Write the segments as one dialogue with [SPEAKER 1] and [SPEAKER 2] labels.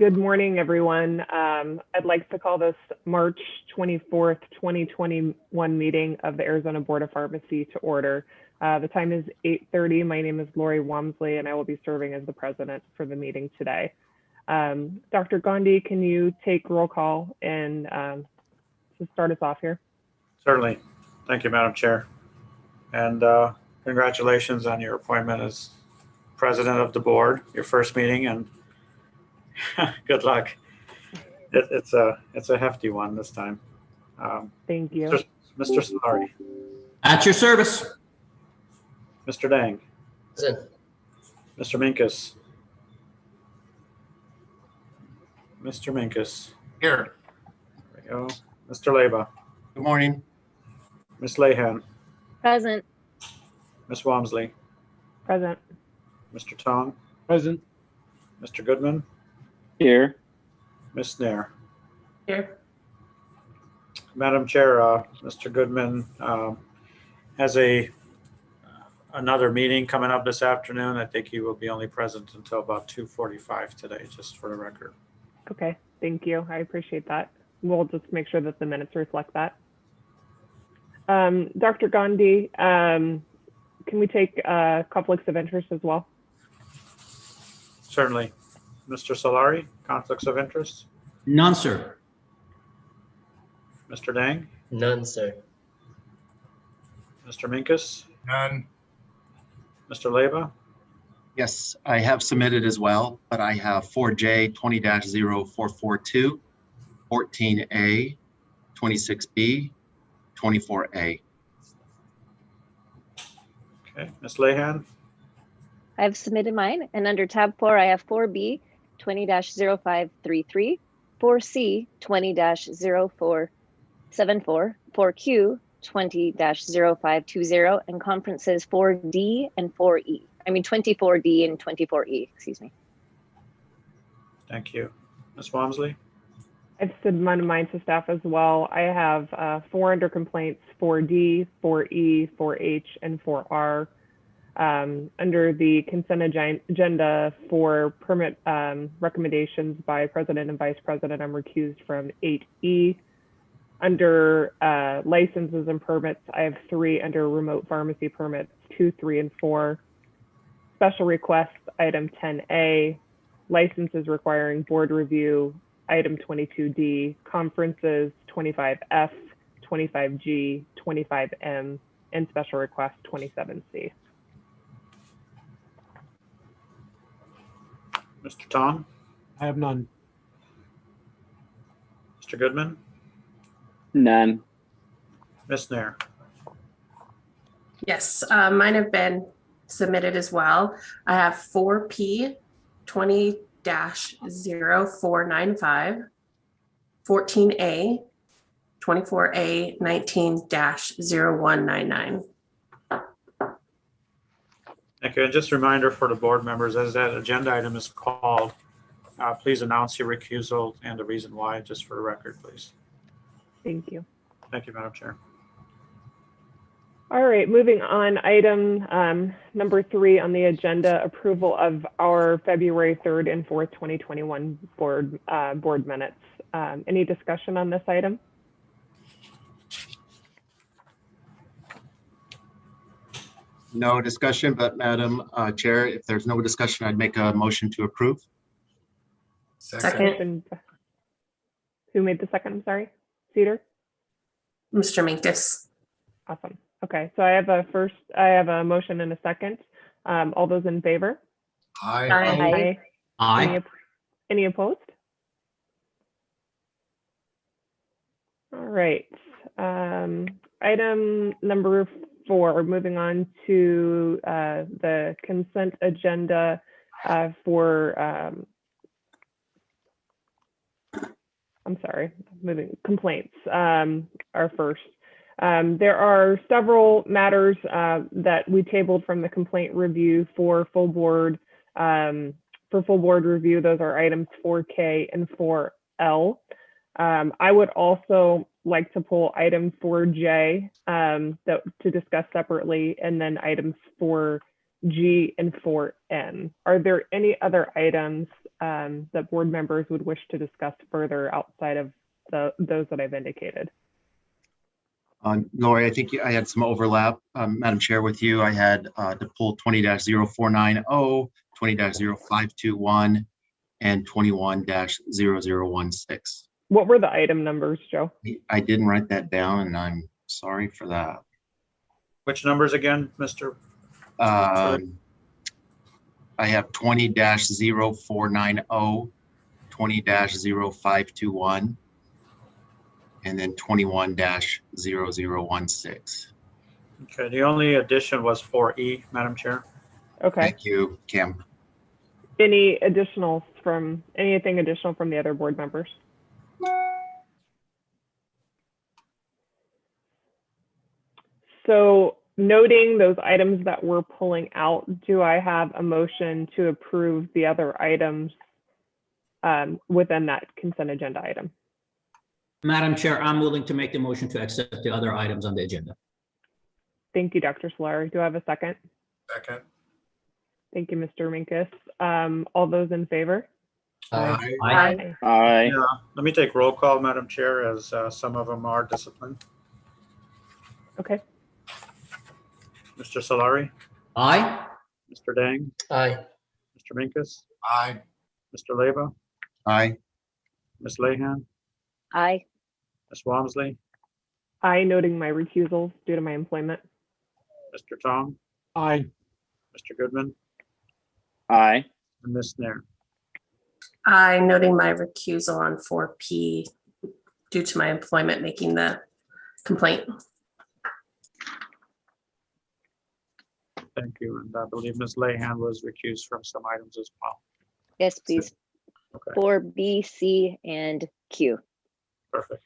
[SPEAKER 1] Good morning, everyone. I'd like to call this March 24th, 2021 meeting of the Arizona Board of Pharmacy to order. The time is 8:30. My name is Lori Walmsley, and I will be serving as the president for the meeting today. Dr. Gandhi, can you take roll call and to start us off here?
[SPEAKER 2] Certainly. Thank you, Madam Chair. And congratulations on your appointment as president of the board, your first meeting, and good luck. It's a hefty one this time.
[SPEAKER 1] Thank you.
[SPEAKER 2] Mr. Solari.
[SPEAKER 3] At your service.
[SPEAKER 2] Mr. Dang.
[SPEAKER 4] Present.
[SPEAKER 2] Mr. Minkus. Mr. Minkus.
[SPEAKER 3] Here.
[SPEAKER 2] There we go. Mr. Leba.
[SPEAKER 3] Good morning.
[SPEAKER 2] Ms. Lahan.
[SPEAKER 5] Present.
[SPEAKER 2] Ms. Walmsley.
[SPEAKER 1] Present.
[SPEAKER 2] Mr. Tong.
[SPEAKER 3] Present.
[SPEAKER 2] Mr. Goodman.
[SPEAKER 6] Here.
[SPEAKER 2] Ms. Snare.
[SPEAKER 5] Here.
[SPEAKER 2] Madam Chair, Mr. Goodman has another meeting coming up this afternoon. I think he will be only present until about 2:45 today, just for the record.
[SPEAKER 1] Okay, thank you. I appreciate that. We'll just make sure that the minutes reflect that. Dr. Gandhi, can we take conflicts of interest as well?
[SPEAKER 2] Certainly. Mr. Solari, conflicts of interest?
[SPEAKER 3] None, sir.
[SPEAKER 2] Mr. Dang?
[SPEAKER 4] None, sir.
[SPEAKER 2] Mr. Minkus?
[SPEAKER 3] None.
[SPEAKER 2] Mr. Leba?
[SPEAKER 7] Yes, I have submitted as well, but I have 4J 20-0442, 14A, 26B, 24A.
[SPEAKER 2] Okay. Ms. Lahan?
[SPEAKER 5] I've submitted mine, and under tab 4, I have 4B 20-0533, 4C 20-0474, 4Q 20-0520, and conferences 4D and 4E. I mean 24D and 24E, excuse me.
[SPEAKER 2] Thank you. Ms. Walmsley?
[SPEAKER 1] I've submitted mine to staff as well. I have 4 under complaints, 4D, 4E, 4H, and 4R. Under the consent agenda for permit recommendations by President and Vice President, I'm recused from 8E. Under licenses and permits, I have 3 under remote pharmacy permits, 2, 3, and 4. Special requests, item 10A. Licenses requiring board review, item 22D. Conferences, 25F, 25G, 25M, and special request, 27C.
[SPEAKER 2] Mr. Tong?
[SPEAKER 3] I have none.
[SPEAKER 2] Mr. Goodman?
[SPEAKER 6] None.
[SPEAKER 2] Ms. Nair?
[SPEAKER 8] Yes, mine have been submitted as well. I have 4P 20-0495, 14A, 24A 19-0199.
[SPEAKER 2] Thank you. And just a reminder for the board members, as that agenda item is called, please announce your recusal and the reason why, just for the record, please.
[SPEAKER 1] Thank you.
[SPEAKER 2] Thank you, Madam Chair.
[SPEAKER 1] All right, moving on, item number 3 on the agenda, approval of our February 3rd and 4th, 2021 board minutes. Any discussion on this item?
[SPEAKER 7] No discussion, but Madam Chair, if there's no discussion, I'd make a motion to approve.
[SPEAKER 8] Second.
[SPEAKER 1] Who made the second? I'm sorry. Cedar?
[SPEAKER 8] Mr. Minkus.
[SPEAKER 1] Awesome. Okay, so I have a motion and a second. All those in favor?
[SPEAKER 8] Aye.
[SPEAKER 3] Aye.
[SPEAKER 1] Any opposed? All right. Item number 4, moving on to the consent agenda for, complaints are first. There are several matters that we tabled from the complaint review for full board review. Those are items 4K and 4L. I would also like to pull item 4J to discuss separately, and then items 4 4G, and 4N. Are there any other items that board members would wish to discuss further outside of those that I've indicated?
[SPEAKER 7] Lori, I think I had some overlap, Madam Chair, with you. I had to pull 20-0490, 20-0521, and 21-0016.
[SPEAKER 1] What were the item numbers, Joe?
[SPEAKER 7] I didn't write that down, and I'm sorry for that.
[SPEAKER 2] Which numbers again, Mr.?
[SPEAKER 7] I have 20-0490, 20-0521, and then 21-0016.
[SPEAKER 2] Okay, the only addition was 4E, Madam Chair.
[SPEAKER 1] Okay.
[SPEAKER 7] Thank you, Kim.
[SPEAKER 1] Anything additional from the other board members? So noting those items that we're pulling out, do I have a motion to approve the other items within that consent agenda item?
[SPEAKER 3] Madam Chair, I'm willing to make the motion to accept the other items on the agenda.
[SPEAKER 1] Thank you, Dr. Solari. Do I have a second?
[SPEAKER 4] Second.
[SPEAKER 1] Thank you, Mr. Minkus. All those in favor?
[SPEAKER 4] Aye.
[SPEAKER 3] Aye.
[SPEAKER 6] Aye.
[SPEAKER 2] Yeah, let me take roll call, Madam Chair, as some of them are disciplined.
[SPEAKER 1] Okay.
[SPEAKER 2] Mr. Solari,
[SPEAKER 3] Aye.
[SPEAKER 2] Mr. Dang,
[SPEAKER 4] Aye.
[SPEAKER 2] Mr. Minkus,
[SPEAKER 4] Aye.
[SPEAKER 2] Mr. Leba,
[SPEAKER 7] Aye.
[SPEAKER 2] Ms. Lahan,
[SPEAKER 5] Aye.
[SPEAKER 2] Ms. Walmsley,
[SPEAKER 1] I noting my recusal due to my employment.
[SPEAKER 2] Mr. Tong,
[SPEAKER 3] Aye.
[SPEAKER 2] Mr. Goodman,
[SPEAKER 6] Aye.
[SPEAKER 2] and Ms. Nair.
[SPEAKER 8] I noting my recusal on 4P due to my employment making the complaint.
[SPEAKER 2] Thank you. And I believe Ms. Lahan was recused from some items as well.
[SPEAKER 5] Yes, please.
[SPEAKER 2] Okay,
[SPEAKER 5] 4B, C, and Q.
[SPEAKER 2] perfect.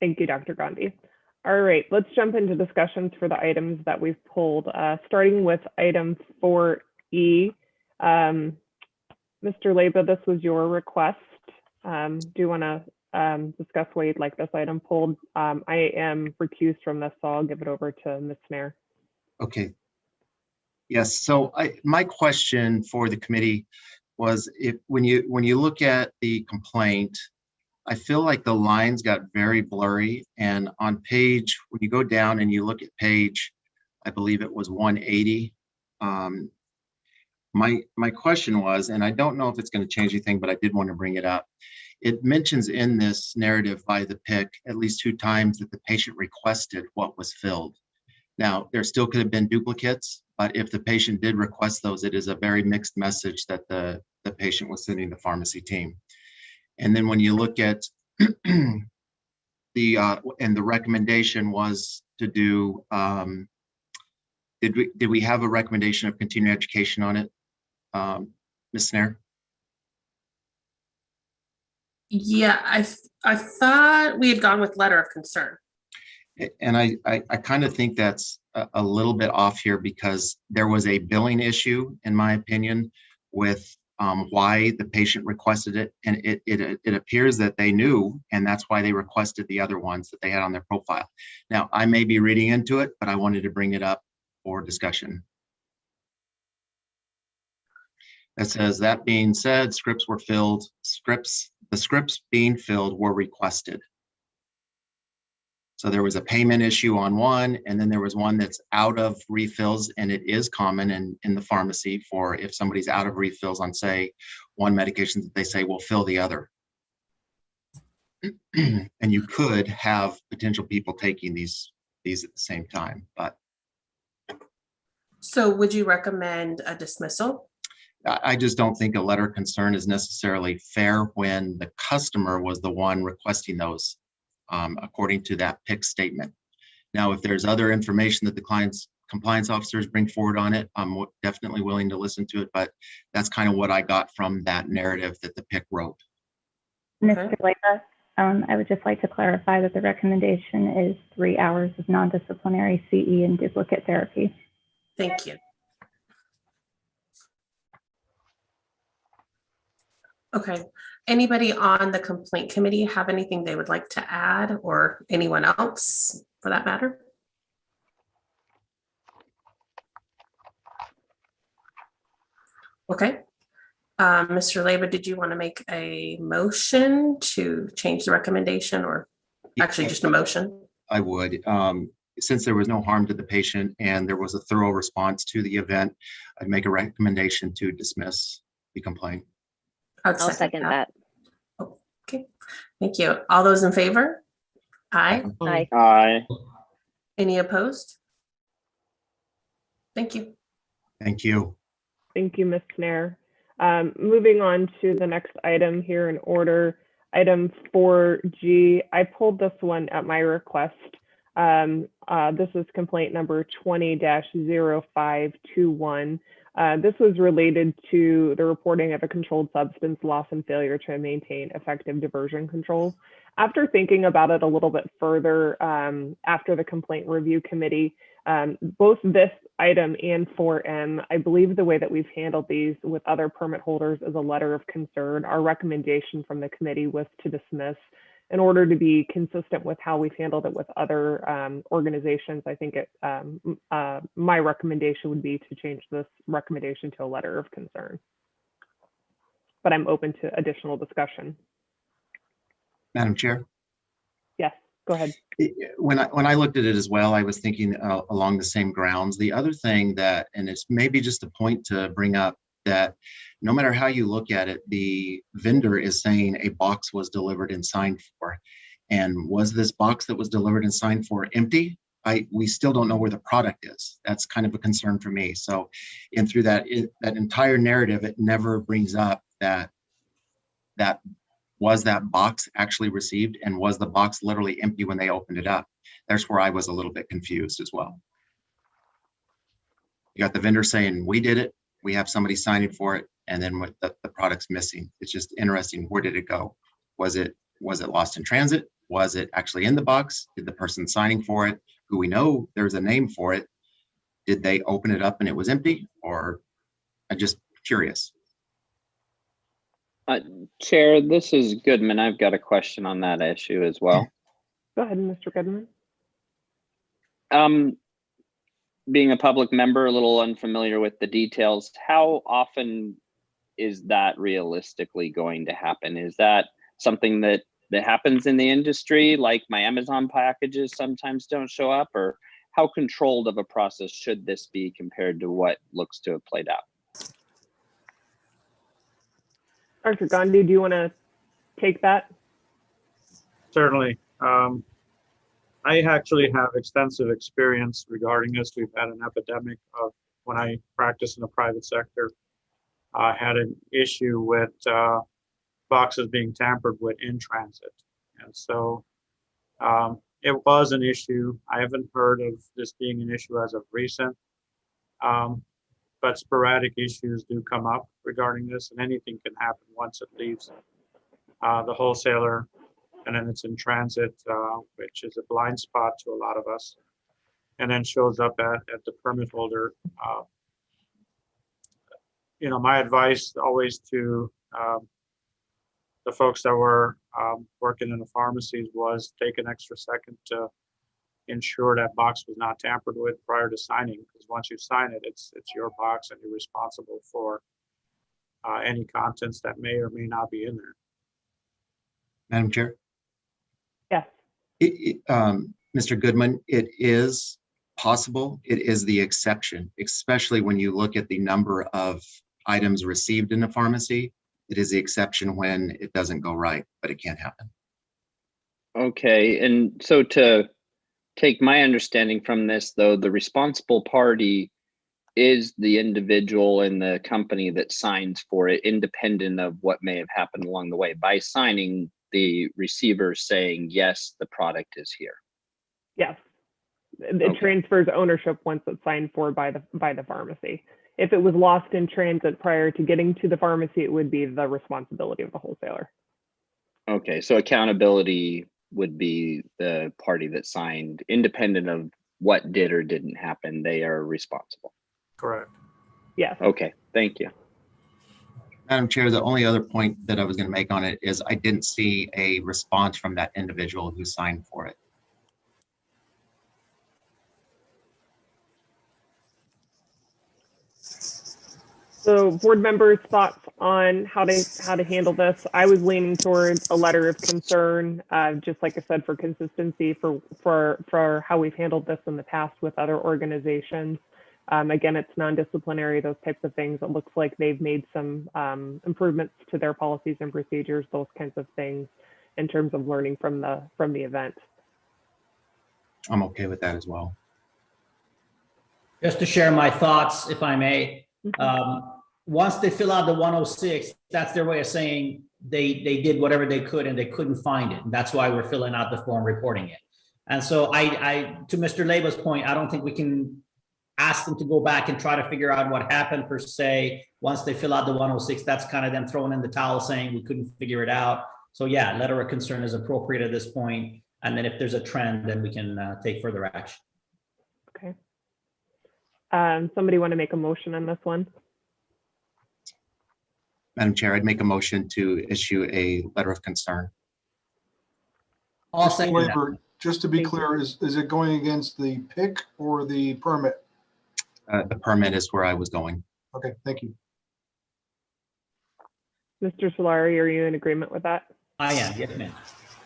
[SPEAKER 1] Thank you, Dr. Gandhi. All right, let's jump into discussions for the items that we've pulled, starting with item 4E. Mr. Leba, this was your request. Do you want to discuss why you'd like this item pulled? I am recused from this, so I'll give it over to Ms. Nair.
[SPEAKER 7] Okay. Yes, so my question for the committee was, when you look at the complaint, I feel like the lines got very blurry, and on page, when you go down and you look at page, I believe it was 180. My question was, and I don't know if it's going to change anything, but I did want to bring it up. It mentions in this narrative by the PIC at least 2 times that the patient requested what was filled. Now, there still could have been duplicates, but if the patient did request those, it is a very mixed message that the patient was sending the pharmacy team. And then when you look at and the recommendation was to do, did we have a recommendation of continuing education on it, Ms. Nair?
[SPEAKER 8] Yeah, I thought we had gone with letter of concern.
[SPEAKER 7] And I kind of think that's a little bit off here, because there was a billing issue, in my opinion, with why the patient requested it. And it appears that they knew, and that's why they requested the other ones that they had on their profile. Now, I may be reading into it, but I wanted to bring it up for discussion. It says, that being said, scripts were filled, the scripts being filled were requested. So there was a payment issue on one, and then there was one that's out of refills, and it is common in the pharmacy for if somebody's out of refills on, say, one medication, that they say, we'll fill the other. And you could have potential people taking these at the same time, but.
[SPEAKER 8] So would you recommend a dismissal?
[SPEAKER 7] I just don't think a letter of concern is necessarily fair when the customer was the one requesting those. According to that PIC statement. Now, if there's other information that the client's compliance officers bring forward on it, I'm definitely willing to listen to it, but that's kind of what I got from that narrative that the PIC wrote.
[SPEAKER 8] Okay.
[SPEAKER 9] Mr. Leba, I would just like to clarify that the recommendation is 3 hours of non-disciplinary CE and duplicate therapy.
[SPEAKER 8] Thank you. Okay, anybody on the complaint committee have anything they would like to add, or anyone else for that matter? Okay. Mr. Leba, did you want to make a motion to change the recommendation, or actually just a motion?
[SPEAKER 7] I would. Since there was no harm to the patient and there was a thorough response to the event, I'd make a recommendation to dismiss the complaint.
[SPEAKER 8] I'll
[SPEAKER 5] second that.
[SPEAKER 8] Okay, thank you. All those in favor? Aye.
[SPEAKER 5] Aye.
[SPEAKER 6] Aye.
[SPEAKER 8] Any opposed? Thank you.
[SPEAKER 7] Thank you.
[SPEAKER 1] Thank you, Ms. Nair. Moving on to the next item here in order, item 4G. I pulled this one at my request. This is complaint number 20-0521. This was related to the reporting of a controlled substance loss and failure to maintain effective diversion controls. After thinking about it a little bit further, after the complaint review committee, both this item and 4M, I believe the way that we've handled these with other permit holders is a letter of concern. Our recommendation from the committee was to dismiss in order to be consistent with how we've handled it with other organizations. I think my recommendation would be to change this recommendation to a letter of concern. But I'm open to additional discussion.
[SPEAKER 7] Madam Chair.
[SPEAKER 1] Yes, go ahead.
[SPEAKER 7] When I looked at it as well, I was thinking along the same grounds. The other thing that, and it's maybe just a point to bring up, that no matter how you look at it, the vendor is saying a box was delivered and signed for. And was this box that was delivered and signed for empty? We still don't know where the product is. That's kind of a concern for me. So, and through that entire narrative, it never brings up that was that box actually received, and was the box literally empty when they opened it up? There's where I was a little bit confused as well. You got the vendor saying, we did it, we have somebody signing for it, and then what the product's missing. It's just interesting. Where did it go? Was it lost in transit? Was it actually in the box? Did the person signing for it, who we know there's a name for it, did they open it up and it was empty? Or I'm just curious.
[SPEAKER 6] Chair, this is Goodman. I've got a question on that issue as well.
[SPEAKER 1] Go ahead, Mr. Goodman.
[SPEAKER 6] Being a public member, a little unfamiliar with the details, how often is that realistically going to happen? Is that something that happens in the industry, like my Amazon packages sometimes don't show up? Or how controlled of a process should this be compared to what looks to have played out?
[SPEAKER 1] Dr. Gandhi, do you want to take that?
[SPEAKER 2] Certainly. I actually have extensive experience regarding this. We've had an epidemic of, when I practiced in the private sector, I had an issue with boxes being tampered with in transit. And so it was an issue. I haven't heard of this being an issue as of recent, but sporadic issues do come up regarding this, and anything can happen once it leaves the wholesaler and then it's in transit, which is a blind spot to a lot of us, and then shows up at the permit holder. My advice always to the folks that were working in the pharmacies was take an extra second to ensure that box was not tampered with prior to signing, because once you sign it, it's your box and you're responsible for any contents that may or may not be in there.
[SPEAKER 7] Madam Chair.
[SPEAKER 1] Yes.
[SPEAKER 7] Mr. Goodman, it is possible. It is the exception, especially when you look at the number of items received in the pharmacy. It is the exception when it doesn't go right, but it can't happen.
[SPEAKER 6] Okay, and so to take my understanding from this, though, the responsible party is the individual in the company that signs for it, independent of what may have happened along the way. By signing, the receiver saying, yes, the product is here.
[SPEAKER 1] Yes. It transfers ownership once it's signed for by the pharmacy. If it was lost in transit prior to getting to the pharmacy, it would be the responsibility of the wholesaler.
[SPEAKER 6] Okay, so accountability would be the party that signed, independent of what did or didn't happen. They are responsible.
[SPEAKER 2] Correct.
[SPEAKER 1] Yes.
[SPEAKER 6] Okay, thank you.
[SPEAKER 7] Madam Chair, the only other point that I was going to make on it is I didn't see a response from that individual who signed for it.
[SPEAKER 1] So board members' thoughts on how to handle this. I was leaning towards a letter of concern, just like I said, for consistency for how we've handled this in the past with other organizations. Again, it's non-disciplinary, those types of things. It looks like they've made some improvements to their policies and procedures, those kinds of things, in terms of learning from the event.
[SPEAKER 7] I'm okay with that as well.
[SPEAKER 3] Just to share my thoughts, if I may. Once they fill out the 106, that's their way of saying they did whatever they could and they couldn't find it. And that's why we're filling out the form, reporting it. And so I to Mr. Leba's point, I don't think we can ask them to go back and try to figure out what happened per se. Once they fill out the 106, that's kind of them throwing in the towel saying we couldn't figure it out. So yeah, letter of concern is appropriate at this point. And then if there's a trend, then we can take further action.
[SPEAKER 1] Okay. Somebody want to make a motion on this one?
[SPEAKER 7] Madam Chair, I'd make a motion to issue a letter of concern.
[SPEAKER 3] I'll
[SPEAKER 4] Mr.
[SPEAKER 3] second
[SPEAKER 4] Labor,
[SPEAKER 3] that.
[SPEAKER 4] just to be
[SPEAKER 1] Thank you.
[SPEAKER 4] clear, is it going against the PIC or the permit?
[SPEAKER 7] The permit is where I was going.
[SPEAKER 4] Okay, thank you.
[SPEAKER 1] Mr. Solari, are you in agreement with that?
[SPEAKER 3] I am, yes, ma'am.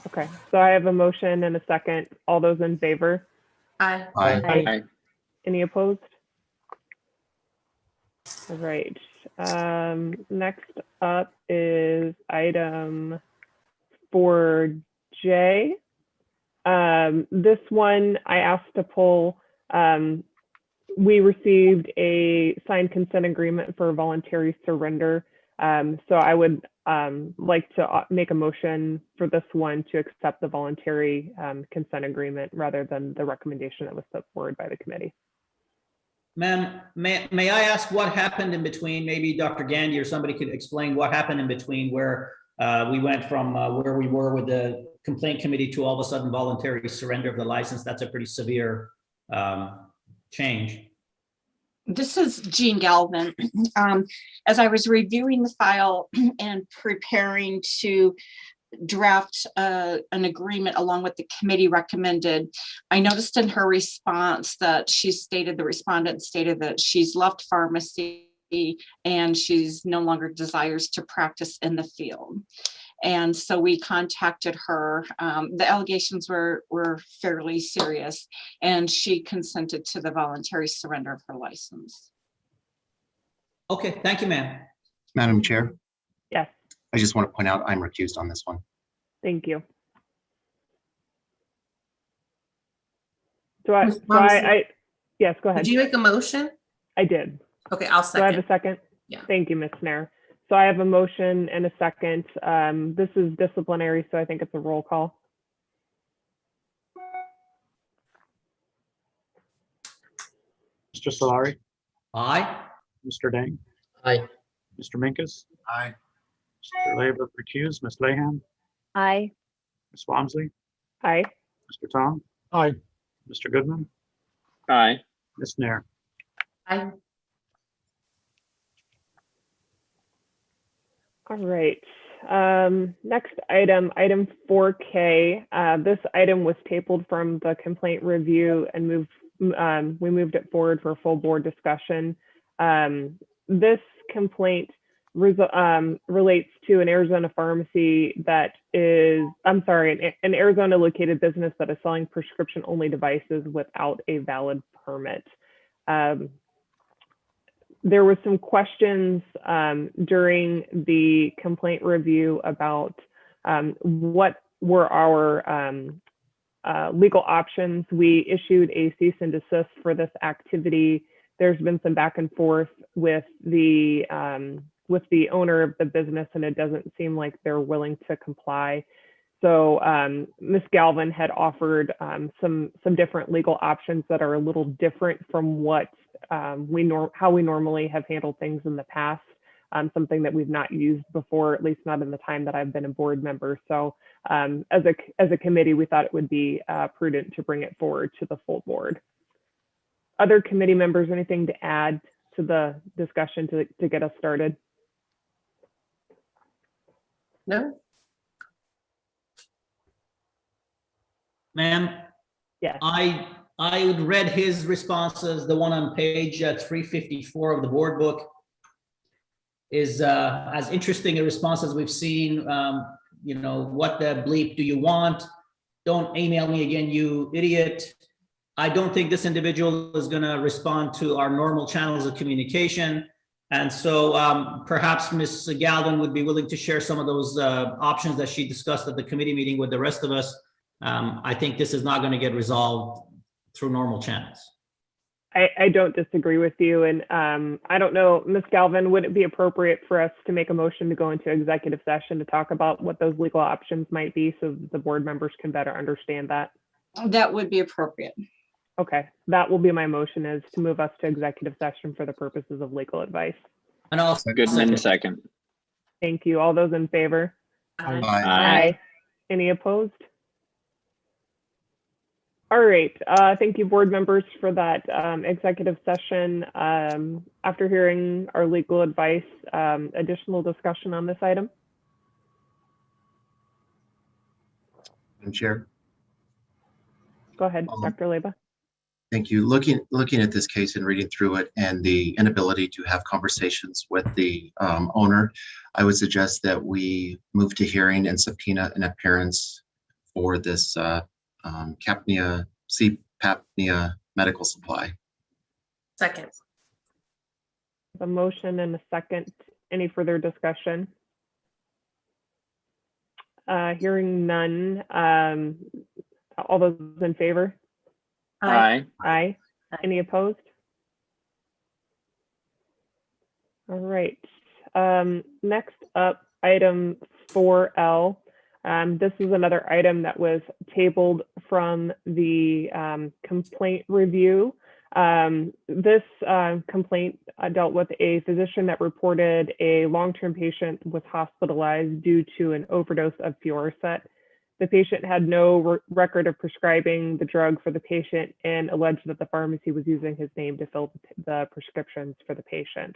[SPEAKER 1] Okay, so I have a motion and a second. All those in favor?
[SPEAKER 8] Aye.
[SPEAKER 6] Aye.
[SPEAKER 1] Any opposed? All right. Next up is item 4J. This one I asked to pull. We received a signed consent agreement for voluntary surrender. So I would like to make a motion for this one to accept the voluntary consent agreement rather than the recommendation that was put forward by the committee.
[SPEAKER 3] Ma'am, may I ask what happened in between? Maybe Dr. Gandy or somebody could explain what happened in between where we went from where we were with the complaint committee to all of a sudden voluntary surrender of the license. That's a pretty severe change.
[SPEAKER 10] This is Jean Galvin. As I was reviewing the file and preparing to draft an agreement along with the committee recommended, I noticed in her response that the respondent stated that she's left pharmacy and she's no longer desires to practice in the field. And so we contacted her. The allegations were fairly serious, and she consented to the voluntary surrender of her license.
[SPEAKER 3] Okay, thank you, ma'am.
[SPEAKER 7] Madam Chair,
[SPEAKER 1] Yes,
[SPEAKER 7] I just want to point out I'm recused on this one.
[SPEAKER 1] thank you.
[SPEAKER 8] Ms. Wamsley,
[SPEAKER 1] Yes, go ahead.
[SPEAKER 8] Did you make a motion?
[SPEAKER 1] I did.
[SPEAKER 8] Okay, I'll
[SPEAKER 1] Do I have a
[SPEAKER 8] second.
[SPEAKER 1] second?
[SPEAKER 8] Yeah.
[SPEAKER 1] Thank you, Ms. Nair. So I have a motion and a second. This is disciplinary, so I think it's a roll call.
[SPEAKER 2] Mr. Solari,
[SPEAKER 3] Aye.
[SPEAKER 2] Mr. Dang,
[SPEAKER 11] Aye.
[SPEAKER 2] Mr. Minkus,
[SPEAKER 4] Aye.
[SPEAKER 2] Mr. Labor recused, Ms. Lehan,
[SPEAKER 5] Aye.
[SPEAKER 2] Ms. Wamsley,
[SPEAKER 1] Aye.
[SPEAKER 2] Mr. Tom,
[SPEAKER 11] Aye.
[SPEAKER 2] Mr. Goodman,
[SPEAKER 6] Aye.
[SPEAKER 2] Ms. Nair.
[SPEAKER 8] Aye.
[SPEAKER 1] All right. Next item 4K. This item was tabled from the complaint review and we moved it forward for a full board discussion. This complaint relates to an Arizona pharmacy that is, an Arizona located business that is selling prescription only devices without a valid permit. There were some questions during the complaint review about what were our legal options. We issued a cease and desist for this activity. There's been some back and forth with the owner of the business, and it doesn't seem like they're willing to comply. So Ms. Galvin had offered some different legal options that are a little different from what how we normally have handled things in the past. Something that we've not used before, at least not in the time that I've been a board member. So as a committee, we thought it would be prudent to bring it forward to the full board. Other committee members, anything to add to the discussion to get us started?
[SPEAKER 8] No?
[SPEAKER 3] Ma'am,
[SPEAKER 1] Yes.
[SPEAKER 3] I read his responses, the one on page 354 of the board book. is as interesting a response as we've seen. You know, what the bleep do you want? Don't email me again, you idiot. I don't think this individual is going to respond to our normal channels of communication. And so perhaps Ms. Galvin would be willing to share some of those options that she discussed at the committee meeting with the rest of us. I think this is not going to get resolved through normal channels.
[SPEAKER 1] I don't disagree with you. And I don't know, Ms. Galvin, would it be appropriate for us to make a motion to go into executive session to talk about what those legal options might be so the board members can better understand that?
[SPEAKER 10] That would be appropriate.
[SPEAKER 1] Okay, that will be my motion, is to move us to executive session for the purposes of legal advice.
[SPEAKER 3] And I'll
[SPEAKER 6] Goodman, second.
[SPEAKER 1] Thank you. All those in favor?
[SPEAKER 7] Aye.
[SPEAKER 1] Aye. Any opposed? All right, thank you, board members, for that executive session. After hearing our legal advice, additional discussion on this item?
[SPEAKER 7] Madam Chair.
[SPEAKER 1] Go ahead, Dr. Leba.
[SPEAKER 7] Thank you. Looking at this case and reading through it and the inability to have conversations with the owner, I would suggest that we move to hearing and subpoena an appearance for this CPAPNIA medical supply.
[SPEAKER 8] Second.
[SPEAKER 1] A motion and a second. Any further discussion? Hearing none. All those in favor?
[SPEAKER 6] Aye.
[SPEAKER 1] Aye. Any opposed? All right. Next up, item 4L. This is another item that was tabled from the complaint review. This complaint dealt with a physician that reported a long-term patient was hospitalized due to an overdose of Fioricet. The patient had no record of prescribing the drug for the patient and alleged that the pharmacy was using his name to fill the prescriptions for the patient.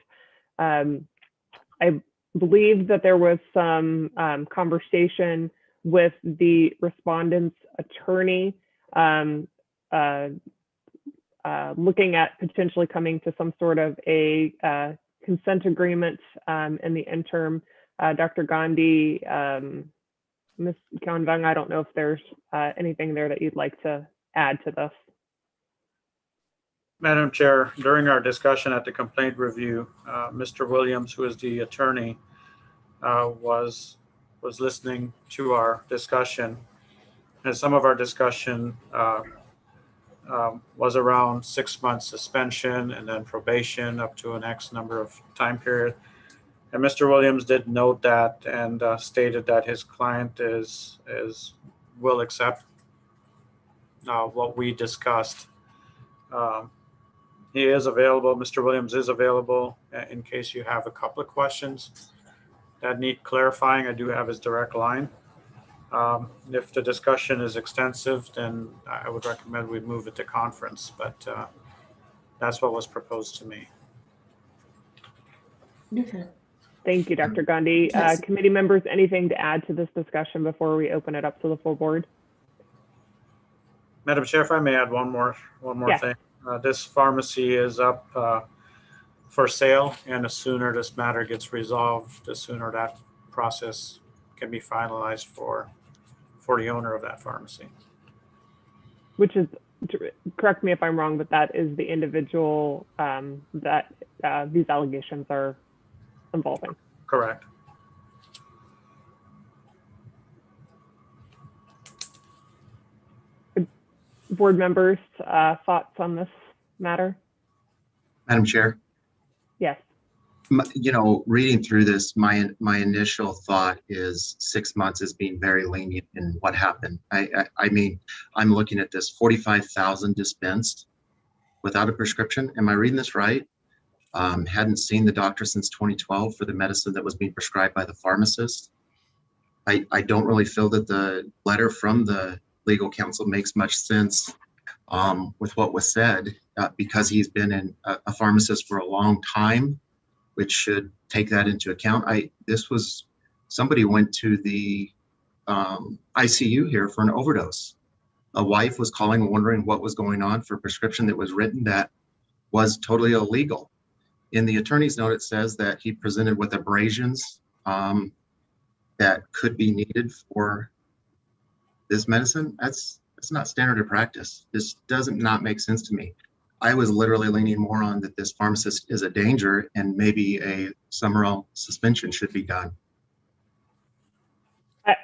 [SPEAKER 1] I believe that there was some conversation with the respondent's attorney looking at potentially coming to some sort of a consent agreement in the interim. Dr. Gandhi, Ms. Kyanvang, I don't know if there's anything there that you'd like to add to this.
[SPEAKER 2] Madam Chair, during our discussion at the complaint review, Mr. Williams, who is the attorney, was listening to our discussion. And some of our discussion was around 6 months suspension and then probation up to an X number of time period. And Mr. Williams did note that and stated that his client will accept what we discussed. He is available. Mr. Williams is available in case you have a couple of questions that need clarifying. I do have his direct line. If the discussion is extensive, then I would recommend we move it to conference, but that's what was proposed to me.
[SPEAKER 8] Okay.
[SPEAKER 1] Thank you, Dr. Gandhi.
[SPEAKER 8] Yes.
[SPEAKER 1] Committee members, anything to add to this discussion before we open it up to the full board?
[SPEAKER 2] Madam Chair, if I may add one more
[SPEAKER 1] Yeah.
[SPEAKER 2] thing. This pharmacy is up for sale, and the sooner this matter gets resolved, the sooner that process can be finalized for the owner of that pharmacy.
[SPEAKER 1] Which is, correct me if I'm wrong, but that is the individual that these allegations are involving.
[SPEAKER 2] Correct.
[SPEAKER 1] Board members, thoughts on this matter?
[SPEAKER 7] Madam Chair,
[SPEAKER 1] Yes.
[SPEAKER 7] you know, reading through this, my initial thought is 6 months is being very lenient in what happened. I mean, I'm looking at this 45,000 dispensed without a prescription. Am I reading this right? Hadn't seen the doctor since 2012 for the medicine that was being prescribed by the pharmacist. I don't really feel that the letter from the legal counsel makes much sense with what was said because he's been a pharmacist for a long time, which should take that into account. Somebody went to the ICU here for an overdose. A wife was calling and wondering what was going on for a prescription that was written that was totally illegal. In the attorney's note, it says that he presented with abrasions that could be needed for this medicine. That's not standard of practice. This doesn't not make sense to me. I was literally leaning more on that this pharmacist is a danger and maybe a summary suspension should be done.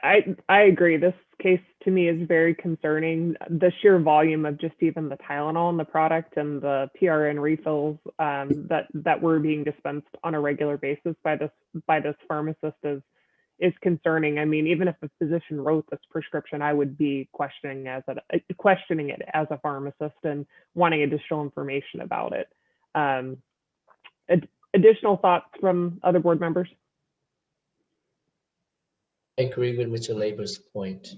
[SPEAKER 1] I agree. This case to me is very concerning. The sheer volume of just even the Tylenol in the product and the PRN refills that were being dispensed on a regular basis by this pharmacist is concerning. I mean, even if a physician wrote this prescription, I would be questioning it as a pharmacist and wanting additional information about it. Additional thoughts from other board members?
[SPEAKER 11] I agree with Mr. Labor's point.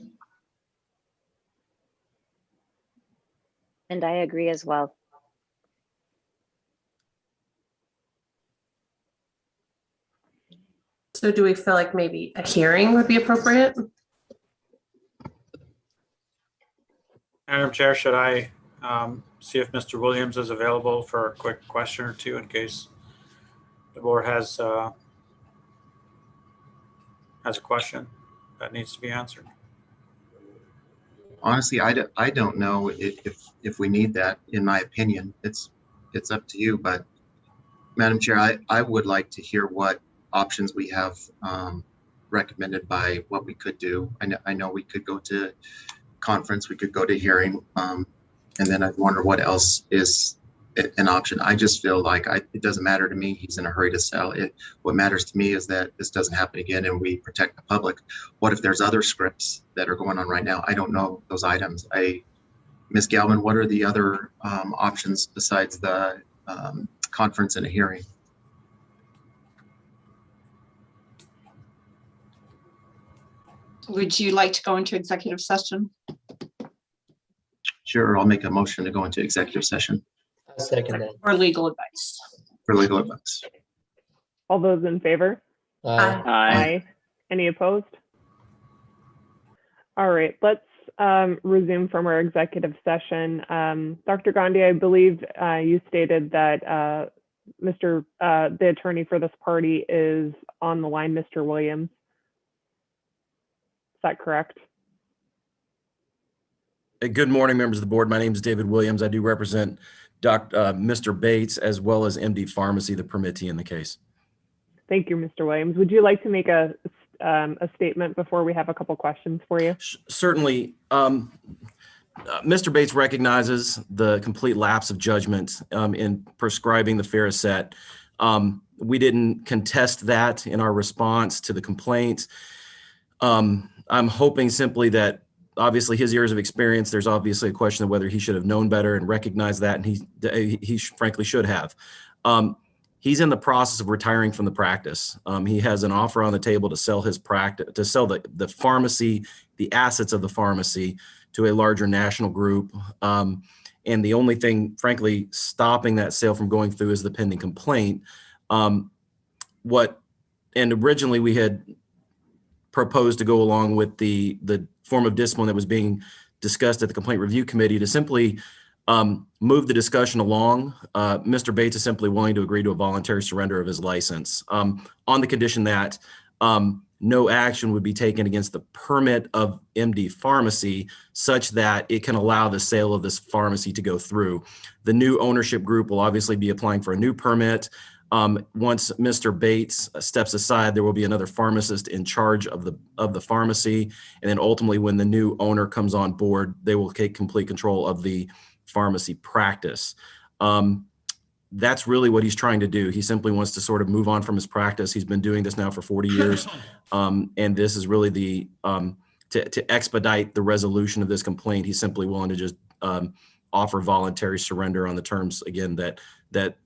[SPEAKER 5] And I agree as well.
[SPEAKER 8] So do we feel like maybe a hearing would be appropriate?
[SPEAKER 2] Madam Chair, should I see if Mr. Williams is available for a quick question or two in case the board has a question that needs to be answered?
[SPEAKER 7] Honestly, I don't know if we need that. In my opinion, it's up to you. But Madam Chair, I would like to hear what options we have recommended by what we could do. I know we could go to conference, we could go to hearing, and then I wonder what else is an option. I just feel like it doesn't matter to me. He's in a hurry to sell it. What matters to me is that this doesn't happen again and we protect the public. What if there's other scripts that are going on right now? I don't know those items. Ms. Galvin, what are the other options besides the conference and a hearing?
[SPEAKER 10] Would you like to go into executive session?
[SPEAKER 7] Sure, I'll make a motion to go into executive session
[SPEAKER 11] I'll second that.
[SPEAKER 10] Or legal advice?
[SPEAKER 7] for legal advice.
[SPEAKER 1] All those in favor?
[SPEAKER 8] Aye.
[SPEAKER 6] Aye.
[SPEAKER 1] Any opposed? All right, let's resume from our executive session. Dr. Gandhi, I believe you stated that the attorney for this party is on the line, Mr. Williams. Is that correct?
[SPEAKER 12] Good morning, members of the board. My name is David Williams. I do represent Mr. Bates as well as MD Pharmacy, the permittee in the case.
[SPEAKER 1] Thank you, Mr. Williams. Would you like to make a statement before we have a couple questions for you?
[SPEAKER 12] Certainly. Mr. Bates recognizes the complete lapse of judgment in prescribing the Ferricet. We didn't contest that in our response to the complaint. I'm hoping simply that obviously his years of experience, there's obviously a question of whether he should have known better and recognized that, and he frankly should have. He's in the process of retiring from the practice. He has an offer on the table to sell his practice, to sell the pharmacy, the assets of the pharmacy to a larger national group. And the only thing, frankly, stopping that sale from going through is the pending complaint. And originally we had proposed to go along with the form of discipline that was being discussed at the Complaint Review Committee to simply move the discussion along. Mr. Bates is simply willing to agree to a voluntary surrender of his license on the condition that no action would be taken against the permit of MD Pharmacy such that it can allow the sale of this pharmacy to go through. The new ownership group will obviously be applying for a new permit. Once Mr. Bates steps aside, there will be another pharmacist in charge of the pharmacy. And then ultimately when the new owner comes on board, they will take complete control of the pharmacy practice. That's really what he's trying to do. He simply wants to sort of move on from his practice. He's been doing this now for 40 years. And this is really to expedite the resolution of this complaint. He's simply willing to just offer voluntary surrender on the terms, again, that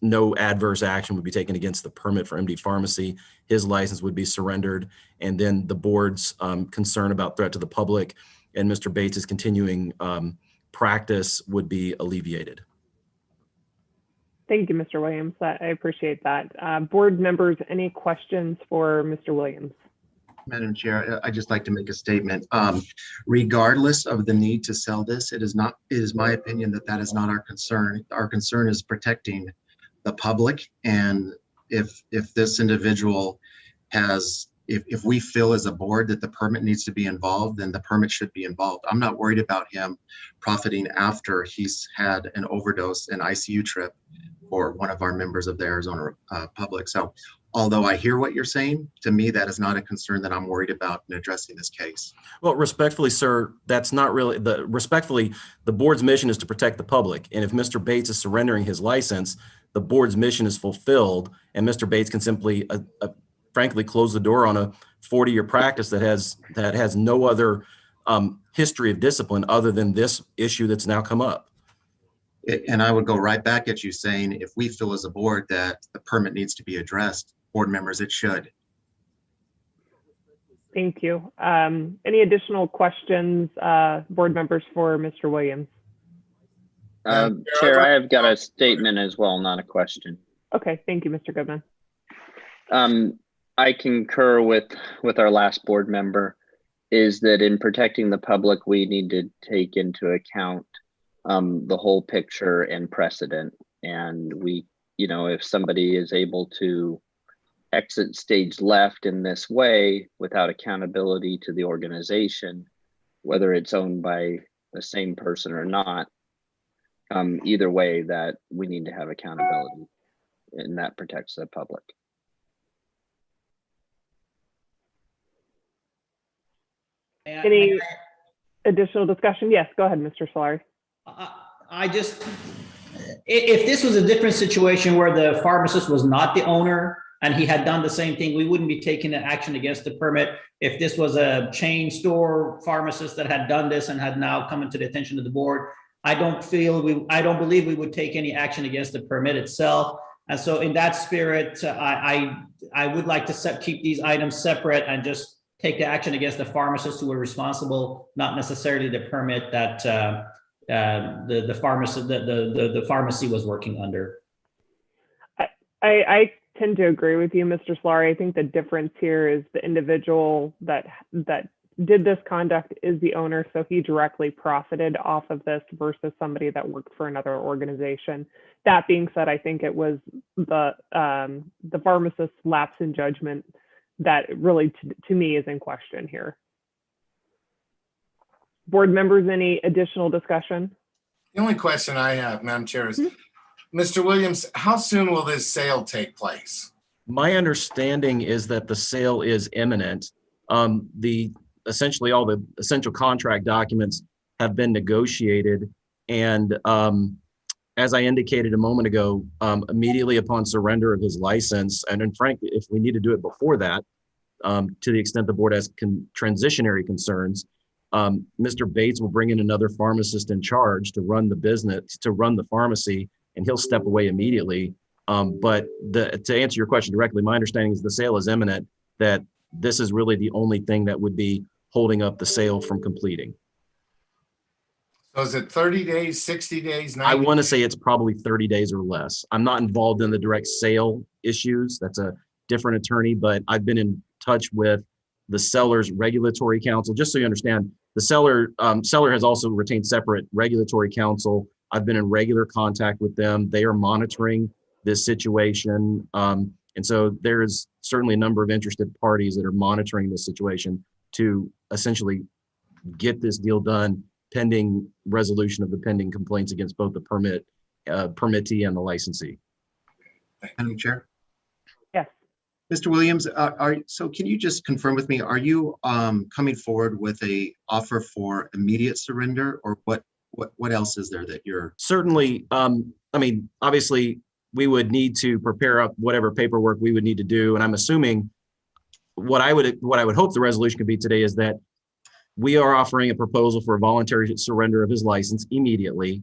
[SPEAKER 12] no adverse action would be taken against the permit for MD Pharmacy. His license would be surrendered. And then the board's concern about threat to the public and Mr. Bates's continuing practice would be alleviated.
[SPEAKER 1] Thank you, Mr. Williams. I appreciate that. Board members, any questions for Mr. Williams?
[SPEAKER 7] Madam Chair, I'd just like to make a statement. Regardless of the need to sell this, it is my opinion that is not our concern. Our concern is protecting the public. And if this individual has, if we feel as a board that the permit needs to be involved, then the permit should be involved. I'm not worried about him profiting after he's had an overdose and ICU trip for one of our members of the Arizona public. So although I hear what you're saying, to me, that is not a concern that I'm worried about in addressing this case.
[SPEAKER 12] Well, respectfully, sir, that's not really respectfully, the board's mission is to protect the public. And if Mr. Bates is surrendering his license, the board's mission is fulfilled, and Mr. Bates can simply, frankly, close the door on a 40-year practice that has no other history of discipline other than this issue that's now come up.
[SPEAKER 7] And I would go right back at you saying, if we feel as a board that the permit needs to be addressed, board members, it should.
[SPEAKER 1] Thank you. Any additional questions, board members, for Mr. Williams?
[SPEAKER 6] Chair, I have got a statement as well, not a question.
[SPEAKER 1] Okay, thank you, Mr. Goodman.
[SPEAKER 6] I concur with our last board member, is that in protecting the public, we need to take into account the whole picture and precedent. And we, if somebody is able to exit stage left in this way without accountability to the organization, whether it's owned by the same person or not, either way, that we need to have accountability, and that protects the public.
[SPEAKER 1] Any additional discussion? Yes, go ahead, Mr. Solari.
[SPEAKER 3] If this was a different situation where the pharmacist was not the owner and he had done the same thing, we wouldn't be taking an action against the permit. If this was a chain store pharmacist that had done this and had now come into the attention of the board, I don't believe we would take any action against the permit itself. And so in that spirit, I would like to keep these items separate and just take the action against the pharmacists who were responsible, not necessarily the permit that the pharmacy was working under.
[SPEAKER 1] I tend to agree with you, Mr. Solari. I think the difference here is the individual that did this conduct is the owner, so he directly profited off of this versus somebody that worked for another organization. That being said, I think it was the pharmacist's lapse in judgment that really, to me, is in question here. Board members, any additional discussion?
[SPEAKER 13] The only question I have, Madam Chair, is Mr. Williams, how soon will this sale take place?
[SPEAKER 12] My understanding is that the sale is imminent. Essentially all the essential contract documents have been negotiated, and as I indicated a moment ago, immediately upon surrender of his license, and then frankly, if we need to do it before that, to the extent the board has transitionary concerns, Mr. Bates will bring in another pharmacist in charge to run the business, to run the pharmacy, and he'll step away immediately. But to answer your question directly, my understanding is the sale is imminent, that this is really the only thing that would be holding up the sale from completing.
[SPEAKER 13] So is it 30 days, 60 days, 90
[SPEAKER 12] I want to say it's probably 30 days or less. I'm not involved in the direct sale issues. That's a different attorney, but I've been in touch with the seller's regulatory counsel. Just so you understand, the seller has also retained separate regulatory counsel. I've been in regular contact with them. They are monitoring this situation. And so there's certainly a number of interested parties that are monitoring this situation to essentially get this deal done pending resolution of the pending complaints against both the permittee and the licensee.
[SPEAKER 7] Madam Chair?
[SPEAKER 1] Yes.
[SPEAKER 7] Mr. Williams, so can you just confirm with me, are you coming forward with a offer for immediate surrender, or what else is there that you're?
[SPEAKER 12] Certainly, I mean, obviously, we would need to prepare up whatever paperwork we would need to do. And I'm assuming what I would hope the resolution could be today is that we are offering a proposal for a voluntary surrender of his license immediately.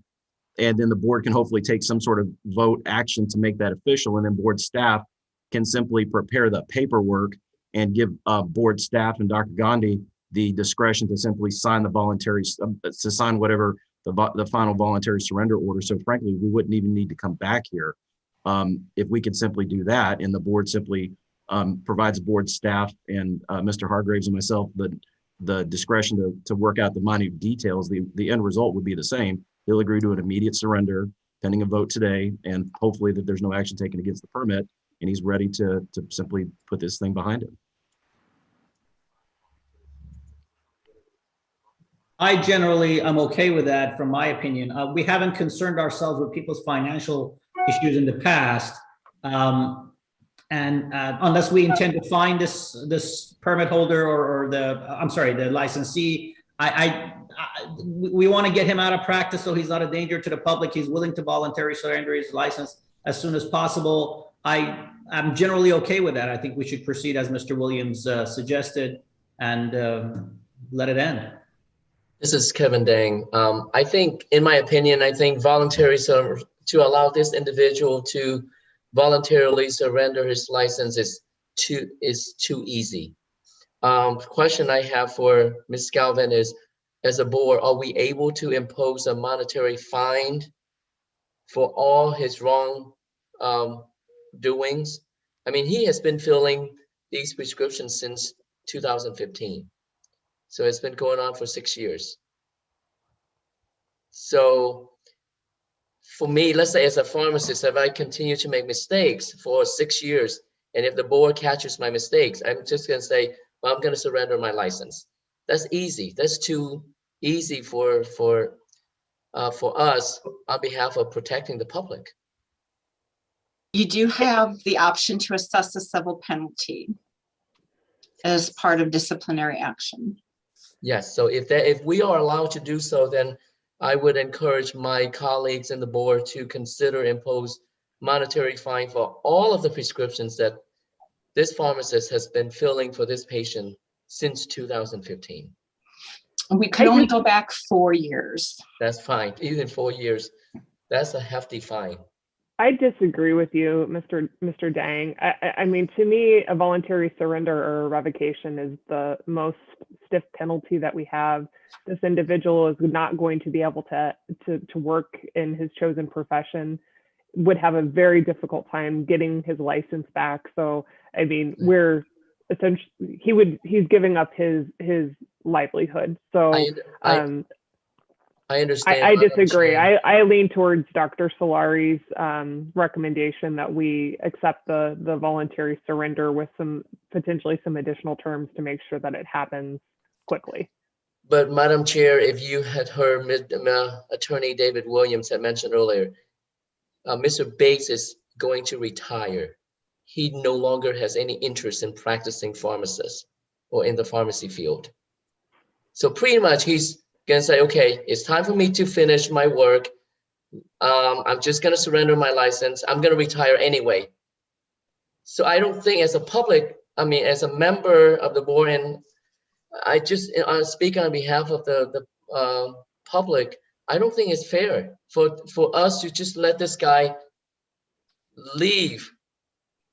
[SPEAKER 12] And then the board can hopefully take some sort of vote action to make that official. And then board staff can simply prepare the paperwork and give board staff and Dr. Gandhi the discretion to simply sign the to sign whatever the final voluntary surrender order. So frankly, we wouldn't even need to come back here if we could simply do that, and the board simply provides board staff and Mr. Hargraves and myself the discretion to work out the minute details. The end result would be the same. He'll agree to an immediate surrender pending a vote today, and hopefully that there's no action taken against the permit, and he's ready to simply put this thing behind him.
[SPEAKER 3] I generally am okay with that, from my opinion. We haven't concerned ourselves with people's financial issues in the past. Unless we intend to find this permit holder or the licensee, we want to get him out of practice so he's not a danger to the public. He's willing to voluntarily surrender his license as soon as possible. I'm generally okay with that. I think we should proceed as Mr. Williams suggested and let it end.
[SPEAKER 11] This is Kevin Dang. I think, in my opinion, I think to allow this individual to voluntarily surrender his license is too easy. Question I have for Ms. Galvin is, as a board, are we able to impose a monetary fine for all his wrong doings? I mean, he has been filling these prescriptions since 2015. So it's been going on for 6 years. So for me, let's say as a pharmacist, if I continue to make mistakes for 6 years, and if the board catches my mistakes, I'm just going to say, well, I'm going to surrender my license. That's easy. That's too easy for us on behalf of protecting the public.
[SPEAKER 10] You do have the option to assess a civil penalty as part of disciplinary action.
[SPEAKER 11] Yes, so if we are allowed to do so, then I would encourage my colleagues in the board to consider impose monetary fine for all of the prescriptions that this pharmacist has been filling for this patient since 2015.
[SPEAKER 10] We could only go back 4 years.
[SPEAKER 11] That's fine, even 4 years. That's a hefty fine.
[SPEAKER 1] I disagree with you, Mr. Dang. I mean, to me, a voluntary surrender or a revocation is the most stiff penalty that we have. This individual is not going to be able to work in his chosen profession, would have a very difficult time getting his license back. So, I mean, we're essentially, he's giving up his livelihood. So,
[SPEAKER 11] I understand.
[SPEAKER 1] I disagree. I lean towards Dr. Solari's recommendation that we accept the voluntary surrender with potentially some additional terms to make sure that it happens quickly.
[SPEAKER 11] But Madam Chair, if you had heard Attorney David Williams had mentioned earlier, Mr. Bates is going to retire. He no longer has any interest in practicing pharmacist or in the pharmacy field. So pretty much he's gonna say, okay, it's time for me to finish my work. I'm just gonna surrender my license. I'm gonna retire anyway. So I don't think as a public, I mean, as a member of the board, and I just speak on behalf of the public, I don't think it's fair for us to just let this guy leave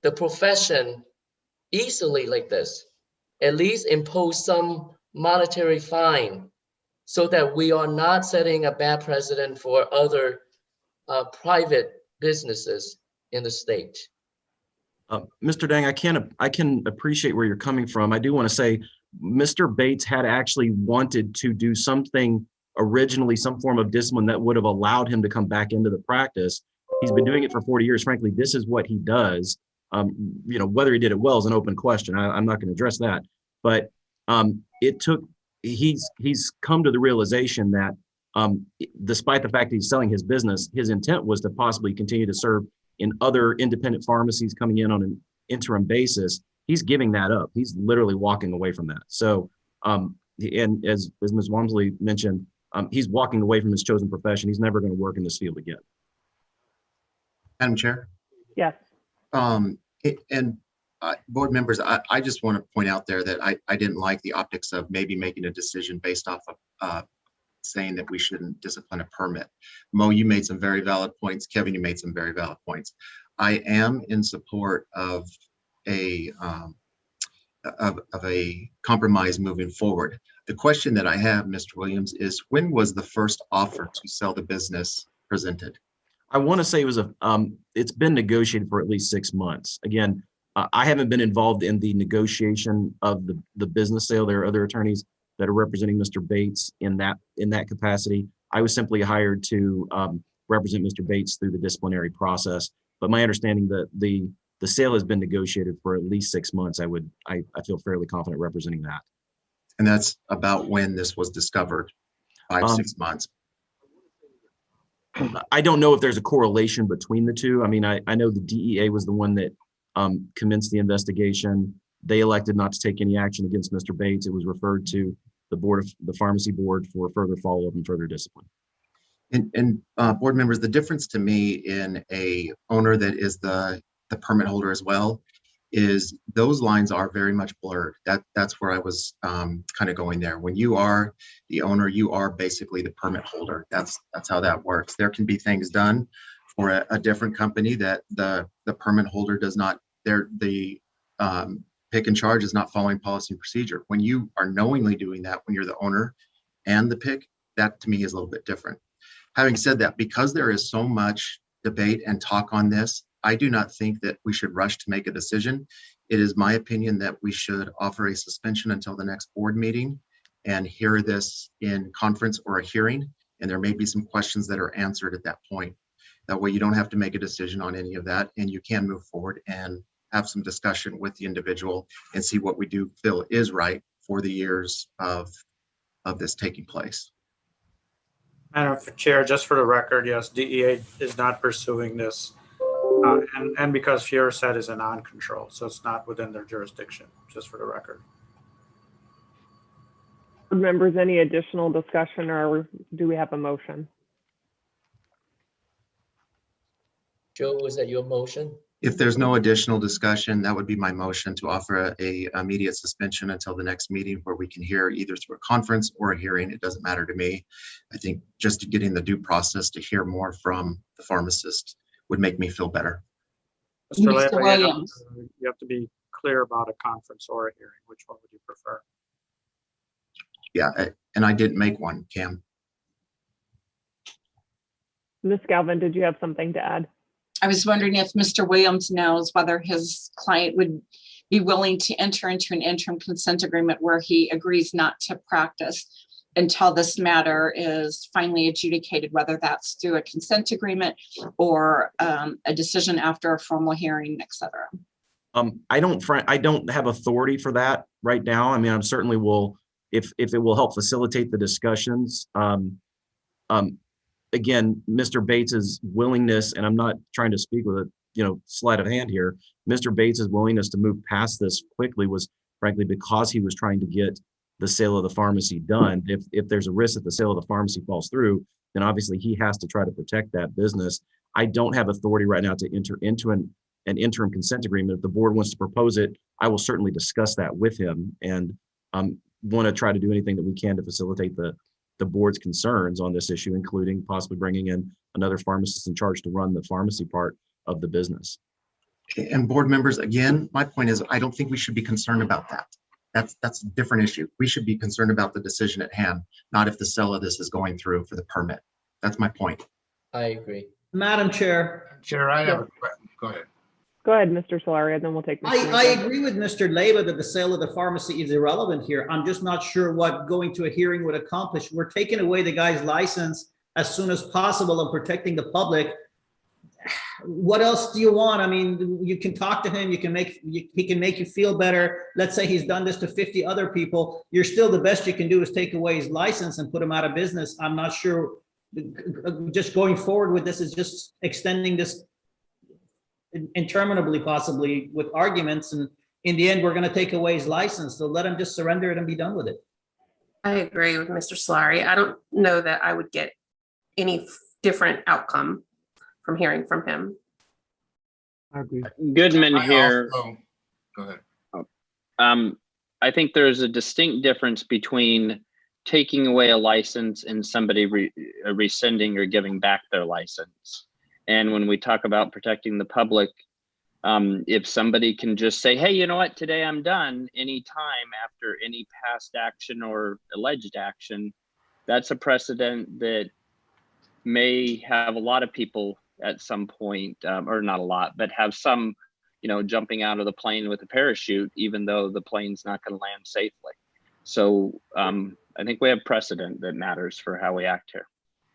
[SPEAKER 11] the profession easily like this. At least impose some monetary fine so that we are not setting a bad precedent for other private businesses in the state.
[SPEAKER 12] Mr. Dang, I can appreciate where you're coming from. I do want to say Mr. Bates had actually wanted to do something originally, some form of discipline that would have allowed him to come back into the practice. He's been doing it for 40 years. Frankly, this is what he does. You know, whether he did it well is an open question. I'm not going to address that, but he's come to the realization that despite the fact that he's selling his business, his intent was to possibly continue to serve in other independent pharmacies coming in on an interim basis. He's giving that up. He's literally walking away from that. So, and as Ms. Walmsley mentioned, he's walking away from his chosen profession. He's never going to work in this field again.
[SPEAKER 7] Madam Chair?
[SPEAKER 1] Yes.
[SPEAKER 7] Board members, I just want to point out there that I didn't like the optics of maybe making a decision based off of saying that we shouldn't discipline a permit. Mo, you made some very valid points. Kevin, you made some very valid points. I am in support of a compromise moving forward. The question that I have, Mr. Williams, is when was the first offer to sell the business presented?
[SPEAKER 12] I want to say it was it's been negotiated for at least 6 months. Again, I haven't been involved in the negotiation of the business sale. There are other attorneys that are representing Mr. Bates in that capacity. I was simply hired to represent Mr. Bates through the disciplinary process. But my understanding that the sale has been negotiated for at least 6 months. I feel fairly confident representing that.
[SPEAKER 7] And that's about when this was discovered, 5-6 months.
[SPEAKER 12] I don't know if there's a correlation between the two. I mean, I know the DEA was the one that commenced the investigation. They elected not to take any action against Mr. Bates. It was referred to the pharmacy board for further follow-up and further discipline.
[SPEAKER 7] And board members, the difference to me in a owner that is the permit holder as well is those lines are very much blurred. That's where I was kind of going there. When you are the owner, you are basically the permit holder. That's how that works. There can be things done for a different company that the permit holder does not, the pick and charge is not following policy and procedure. When you are knowingly doing that, when you're the owner and the pick, that to me is a little bit different. Having said that, because there is so much debate and talk on this, I do not think that we should rush to make a decision. It is my opinion that we should offer a suspension until the next board meeting and hear this in conference or a hearing. And there may be some questions that are answered at that point. That way you don't have to make a decision on any of that, and you can move forward and have some discussion with the individual and see what we do feel is right for the years of this taking place.
[SPEAKER 2] Madam Chair, just for the record, yes, DEA is not pursuing this. And because Fiorset is a non-control, so it's not within their jurisdiction, just for the record.
[SPEAKER 1] Board members, any additional discussion, or do we have a motion?
[SPEAKER 11] Joe, was that your motion?
[SPEAKER 7] If there's no additional discussion, that would be my motion to offer a immediate suspension until the next meeting where we can hear either through a conference or a hearing. It doesn't matter to me. I think just getting the due process to hear more from the pharmacist would make me feel better.
[SPEAKER 2] Mr.
[SPEAKER 10] Mr.
[SPEAKER 2] Laird,
[SPEAKER 10] Williams.
[SPEAKER 2] you have to be clear about a conference or a hearing. Which one would you prefer?
[SPEAKER 7] Yeah, and I didn't make one, Cam.
[SPEAKER 1] Ms. Galvin, did you have something to add?
[SPEAKER 10] I was wondering if Mr. Williams knows whether his client would be willing to enter into an interim consent agreement where he agrees not to practice until this matter is finally adjudicated, whether that's through a consent agreement or a decision after a formal hearing, et cetera.
[SPEAKER 12] I don't have authority for that right now. I mean, I certainly will, if it will help facilitate the discussions. Again, Mr. Bates's willingness, and I'm not trying to speak with a sleight of hand here. Mr. Bates's willingness to move past this quickly was frankly because he was trying to get the sale of the pharmacy done. If there's a risk that the sale of the pharmacy falls through, then obviously he has to try to protect that business. I don't have authority right now to enter into an interim consent agreement. If the board wants to propose it, I will certainly discuss that with him and want to try to do anything that we can to facilitate the board's concerns on this issue, including possibly bringing in another pharmacist in charge to run the pharmacy part of the business.
[SPEAKER 7] And board members, again, my point is I don't think we should be concerned about that. That's a different issue. We should be concerned about the decision at hand, not if the sale of this is going through for the permit. That's my point.
[SPEAKER 11] I agree.
[SPEAKER 3] Madam Chair.
[SPEAKER 13] Chair, I have a question. Go ahead.
[SPEAKER 1] Go ahead, Mr. Solari, and then we'll take.
[SPEAKER 3] I agree with Mr. Leyva that the sale of the pharmacy is irrelevant here. I'm just not sure what going to a hearing would accomplish. We're taking away the guy's license as soon as possible and protecting the public. What else do you want? I mean, you can talk to him. He can make you feel better. Let's say he's done this to 50 other people. You're still, the best you can do is take away his license and put him out of business. I'm not sure. Just going forward with this is just extending this interminably, possibly with arguments, and in the end we're going to take away his license. So let him just surrender it and be done with it.
[SPEAKER 8] I agree with Mr. Solari. I don't know that I would get any different outcome from hearing from him.
[SPEAKER 1] I agree.
[SPEAKER 6] Goodman here.
[SPEAKER 13] Go ahead.
[SPEAKER 6] I think there's a distinct difference between taking away a license and somebody rescinding or giving back their license. And when we talk about protecting the public, if somebody can just say, hey, you know what, today I'm done, anytime after any past action or alleged action, that's a precedent that may have a lot of people at some point, or not a lot, but have some, jumping out of the plane with a parachute, even though the plane's not going to land safely. So I think we have precedent that matters for how we act here.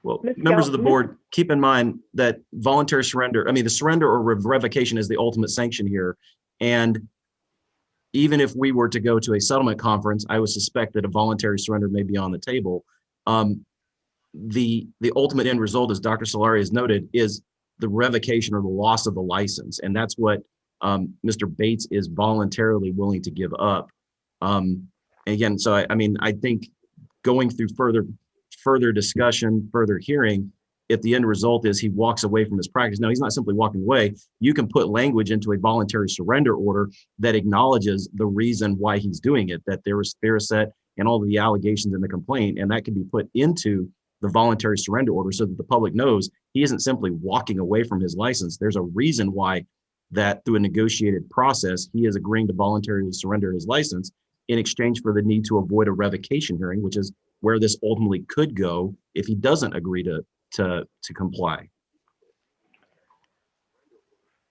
[SPEAKER 12] Well,
[SPEAKER 1] Ms.
[SPEAKER 12] members of the
[SPEAKER 1] Ms.
[SPEAKER 12] board, keep in mind that voluntary surrender, I mean, the surrender or revocation is the ultimate sanction here. And even if we were to go to a settlement conference, I would suspect that a voluntary surrender may be on the table. The ultimate end result, as Dr. Solari has noted, is the revocation or the loss of the license. And that's what Mr. Bates is voluntarily willing to give up. Again, so I mean, I think going through further discussion, further hearing, if the end result is he walks away from his practice. Now, he's not simply walking away. You can put language into a voluntary surrender order that acknowledges the reason why he's doing it, that there was Theracet and all of the allegations in the complaint, and that can be put into the voluntary surrender order so that the public knows he isn't simply walking away from his license. There's a reason why that through a negotiated process, he is agreeing to voluntarily surrender his license in exchange for the need to avoid a revocation hearing, which is where this ultimately could go if he doesn't agree to comply.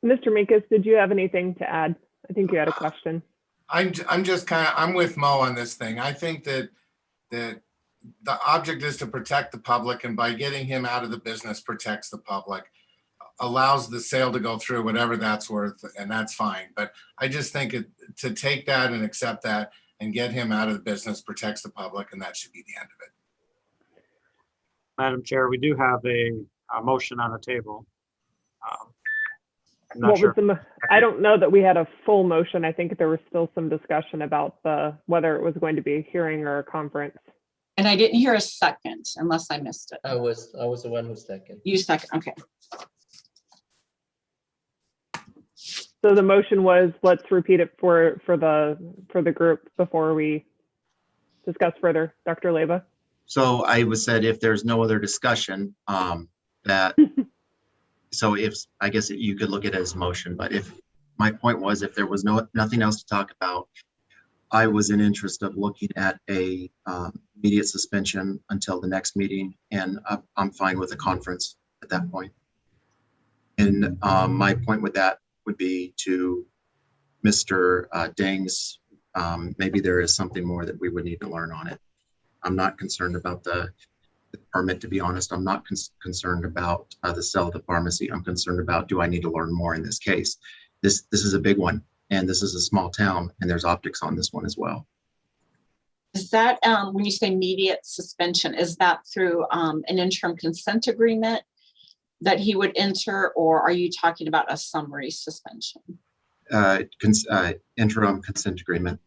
[SPEAKER 1] Mr. Minkus, did you have anything to add? I think you had a question.
[SPEAKER 13] I'm just I'm with Mo on this thing. I think that the object is to protect the public, and by getting him out of the business protects the public, allows the sale to go through, whatever that's worth, and that's fine. But I just think to take that and accept that and get him out of the business protects the public, and that should be the end of it.
[SPEAKER 2] Madam Chair, we do have a motion on the table. I'm not
[SPEAKER 1] What
[SPEAKER 2] sure.
[SPEAKER 1] was I don't know that we had a full motion. I think there was still some discussion about whether it was going to be a hearing or a conference.
[SPEAKER 10] And I didn't hear a second unless I missed it.
[SPEAKER 11] I was the one who seconded.
[SPEAKER 10] You second, okay.
[SPEAKER 1] So the motion was, let's repeat it for the group before we discuss further. Dr. Leyva.
[SPEAKER 7] So I was said if there's no other discussion, so if, I guess you could look at it as motion, but if my point was, if there was nothing else to talk about, I was in interest of looking at a immediate suspension until the next meeting, and I'm fine with a conference at that point. And my point with that would be to Mr. Dang's, maybe there is something more that we would need to learn on it. I'm not concerned about the permit, to be honest. I'm not concerned about the sale of the pharmacy. I'm concerned about, do I need to learn more in this case? This is a big one, and this is a small town, and there's optics on this one as well.
[SPEAKER 10] Is that, when you say immediate suspension, is that through an interim consent agreement that he would enter, or are you talking about a summary suspension?
[SPEAKER 7] Interim consent agreement.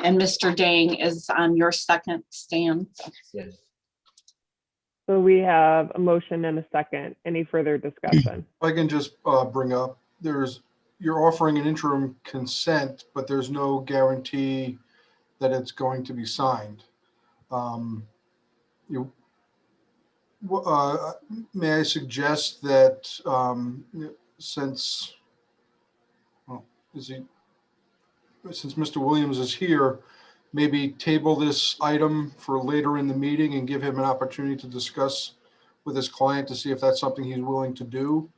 [SPEAKER 10] And Mr. Dang is on your second stand.
[SPEAKER 11] Yes.
[SPEAKER 1] So we have a motion and a second. Any further discussion?
[SPEAKER 4] I can just bring up, you're offering an interim consent, but there's no guarantee that it's going to be signed. May I suggest that since Mr. Williams is here, maybe table this item for later in the meeting and give him an opportunity to discuss with his client to see if that's something he's willing to do.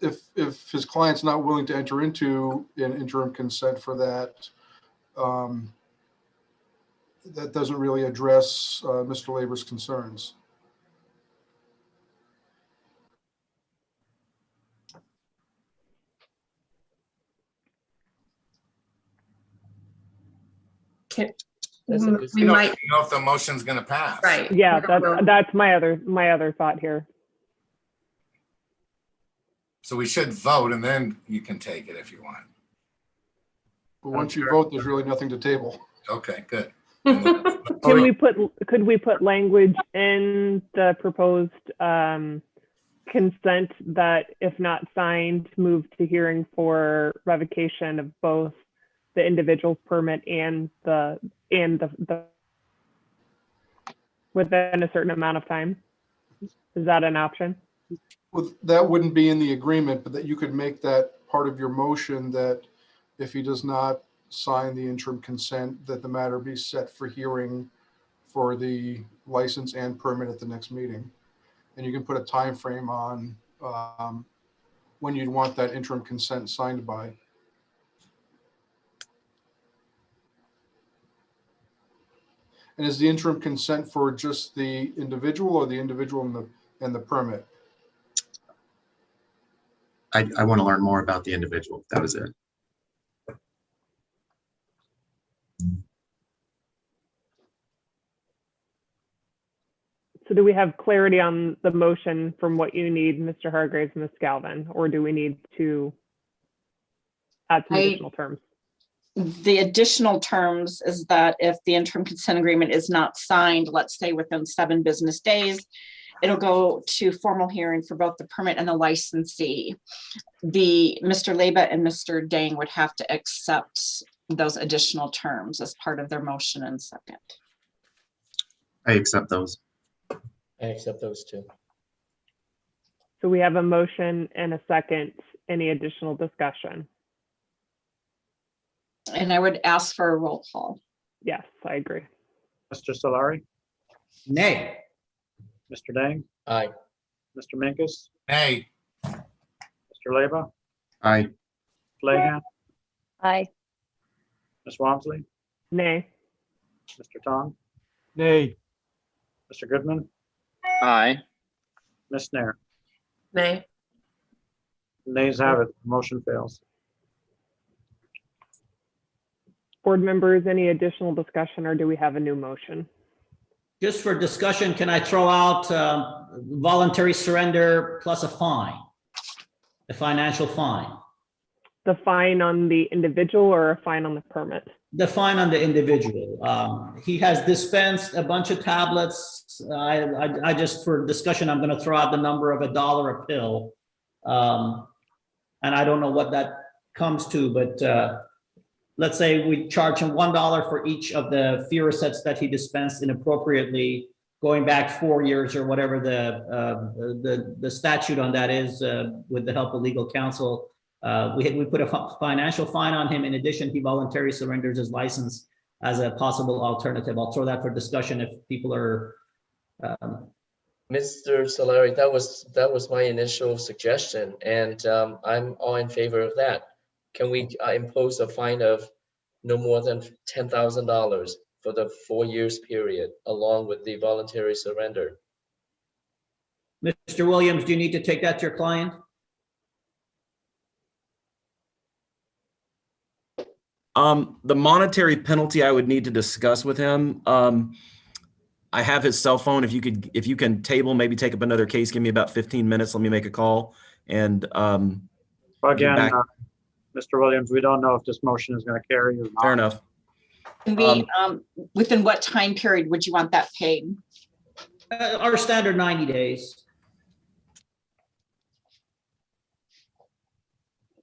[SPEAKER 4] If his client's not willing to enter into an interim consent for that, that doesn't really address Mr. Labor's concerns.
[SPEAKER 13] We might know if the motion's going to pass.
[SPEAKER 8] Right.
[SPEAKER 1] Yeah, that's my other thought here.
[SPEAKER 13] So we should vote, and then you can take it if you want.
[SPEAKER 4] But once you vote, there's really nothing to table.
[SPEAKER 13] Okay, good.
[SPEAKER 1] Could we put language in the proposed consent that, if not signed, move to hearing for revocation of both the individual's permit and the within a certain amount of time? Is that an option?
[SPEAKER 4] Well, that wouldn't be in the agreement, but that you could make that part of your motion, that if he does not sign the interim consent, that the matter be set for hearing for the license and permit at the next meeting. And you can put a time frame on when you'd want that interim consent signed by. And is the interim consent for just the individual or the individual and the permit?
[SPEAKER 7] I want to learn more about the individual. That was it.
[SPEAKER 1] So do we have clarity on the motion from what you need, Mr. Hargraves and Ms. Galvin, or do we need to add some additional terms?
[SPEAKER 10] The additional terms is that if the interim consent agreement is not signed, let's say within 7 business days, it'll go to formal hearing for both the permit and the licensee. Mr. Leba and Mr. Dang would have to accept those additional terms as part of their motion and second.
[SPEAKER 7] I accept those.
[SPEAKER 11] I accept those too.
[SPEAKER 1] So we have a motion and a second. Any additional discussion?
[SPEAKER 10] And I would ask for a roll call.
[SPEAKER 1] Yes, I agree.
[SPEAKER 2] Mr. Solari,
[SPEAKER 3] Nay.
[SPEAKER 2] Mr. Dang,
[SPEAKER 11] Aye.
[SPEAKER 2] Mr. Minkus,
[SPEAKER 13] Nay.
[SPEAKER 2] Mr. Leba,
[SPEAKER 7] Aye.
[SPEAKER 2] Flahan,
[SPEAKER 5] Aye.
[SPEAKER 2] Ms. Walmsley,
[SPEAKER 1] Nay.
[SPEAKER 2] Mr. Tong,
[SPEAKER 14] Nay.
[SPEAKER 2] Mr. Goodman,
[SPEAKER 6] Aye.
[SPEAKER 2] Ms. Nair.
[SPEAKER 8] Nay.
[SPEAKER 2] Nays have it. Motion fails.
[SPEAKER 1] Board members, any additional discussion, or do we have a new motion?
[SPEAKER 3] Just for discussion, can I throw out voluntary surrender plus a fine? A financial fine?
[SPEAKER 1] The fine on the individual or a fine on the permit?
[SPEAKER 3] The fine on the individual. He has dispensed a bunch of tablets. I just, for discussion, I'm going to throw out the number of $1 a pill. And I don't know what that comes to, but let's say we charge him $1 for each of the Furosets that he dispensed inappropriately, going back 4 years or whatever the statute on that is, with the help of legal counsel. We put a financial fine on him. In addition, he voluntarily surrenders his license as a possible alternative. I'll throw that for discussion if people are.
[SPEAKER 11] Mr. Solari, that was my initial suggestion, and I'm all in favor of that. Can we impose a fine of no more than $10,000 for the 4 years period, along with the voluntary surrender?
[SPEAKER 3] Mr. Williams, do you need to take that to your client?
[SPEAKER 12] The monetary penalty I would need to discuss with him. I have his cell phone. If you can table, maybe take up another case, give me about 15 minutes. Let me make a call. And
[SPEAKER 2] Again, Mr. Williams, we don't know if this motion is going to carry or not.
[SPEAKER 12] fair enough.
[SPEAKER 10] And we, within what time period would you want that paid?
[SPEAKER 3] Our standard 90 days.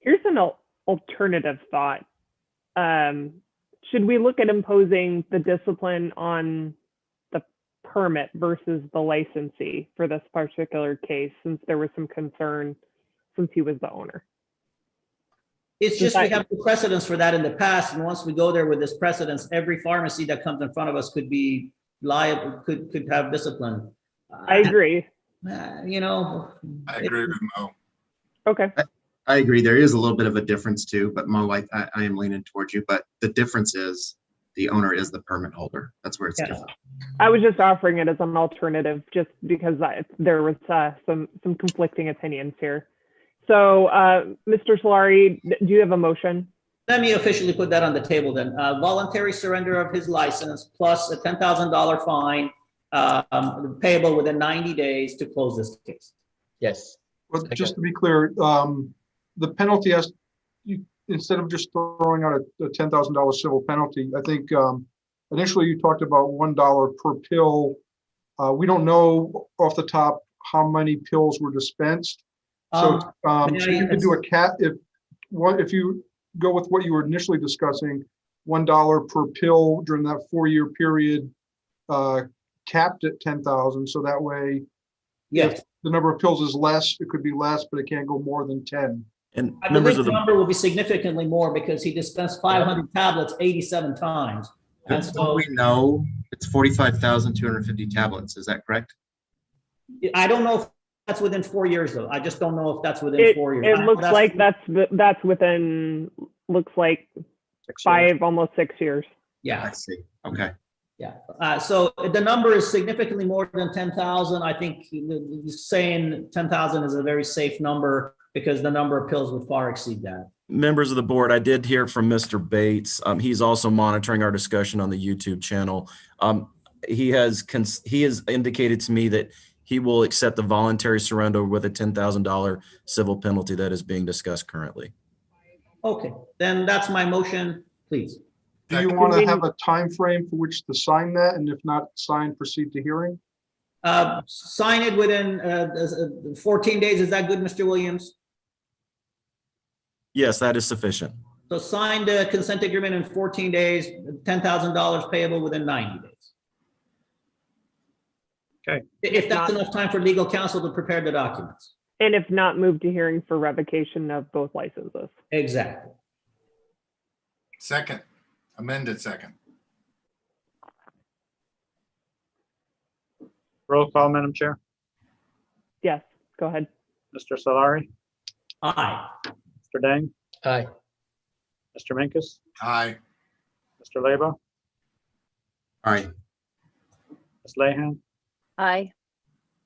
[SPEAKER 1] Here's an alternative thought. Should we look at imposing the discipline on the permit versus the licensee for this particular case, since there was some concern since he was the owner?
[SPEAKER 3] It's just we have the precedence for that in the past, and once we go there with this precedence, every pharmacy that comes in front of us could be liable, could have discipline.
[SPEAKER 1] I agree.
[SPEAKER 3] You know.
[SPEAKER 13] I agree with Mo.
[SPEAKER 1] Okay.
[SPEAKER 7] I agree. There is a little bit of a difference too, but Mo, I am leaning towards you, but the difference is the owner is the permit holder. That's where it's different.
[SPEAKER 1] I was just offering it as an alternative, just because there was some conflicting opinions here. So, Mr. Solari, do you have a motion?
[SPEAKER 3] Let me officially put that on the table then. Voluntary surrender of his license plus a $10,000 fine payable within 90 days to close this case.
[SPEAKER 11] Yes.
[SPEAKER 4] Well, just to be clear, the penalty has, instead of just throwing out a $10,000 civil penalty, I think initially you talked about $1 per pill. We don't know off the top how many pills were dispensed. So, so you could do a cap if you go with what you were initially discussing, $1 per pill during that 4-year period, capped at 10,000. So that way,
[SPEAKER 3] yes,
[SPEAKER 4] the number of pills is less, it could be less, but it can't go more than 10.
[SPEAKER 12] And
[SPEAKER 3] I believe the number will be significantly more because he dispensed 500 tablets 87 times. And so
[SPEAKER 7] we know it's 45,250 tablets. Is that correct?
[SPEAKER 3] I don't know if that's within 4 years though. I just don't know if that's within 4 years.
[SPEAKER 1] It looks like that's within, looks like 5, almost 6 years.
[SPEAKER 3] Yeah.
[SPEAKER 7] I see. Okay.
[SPEAKER 3] Yeah, so the number is significantly more than 10,000. I think saying 10,000 is a very safe number because the number of pills would far exceed that.
[SPEAKER 12] Members of the board, I did hear from Mr. Bates. He's also monitoring our discussion on the YouTube channel. He has indicated to me that he will accept the voluntary surrender with a $10,000 civil penalty that is being discussed currently.
[SPEAKER 3] Okay, then that's my motion, please.
[SPEAKER 4] Do you want to have a time frame for which to sign that? And if not signed, proceed to hearing?
[SPEAKER 3] Sign it within 14 days. Is that good, Mr. Williams?
[SPEAKER 12] Yes, that is sufficient.
[SPEAKER 3] So sign the consent agreement in 14 days, $10,000 payable within 90 days.
[SPEAKER 2] Okay.
[SPEAKER 3] If that's enough time for legal counsel to prepare the documents.
[SPEAKER 1] And if not, move to hearing for revocation of both licenses.
[SPEAKER 3] Exactly.
[SPEAKER 13] Second, amended second.
[SPEAKER 2] Roll call, Madam Chair.
[SPEAKER 1] Yes, go ahead.
[SPEAKER 2] Mr. Solari,
[SPEAKER 3] Aye.
[SPEAKER 2] Mr. Dang,
[SPEAKER 11] Aye.
[SPEAKER 2] Mr. Minkus,
[SPEAKER 13] Aye.
[SPEAKER 2] Mr. Leba,
[SPEAKER 7] Aye.
[SPEAKER 2] Ms. Lahan,
[SPEAKER 5] Aye.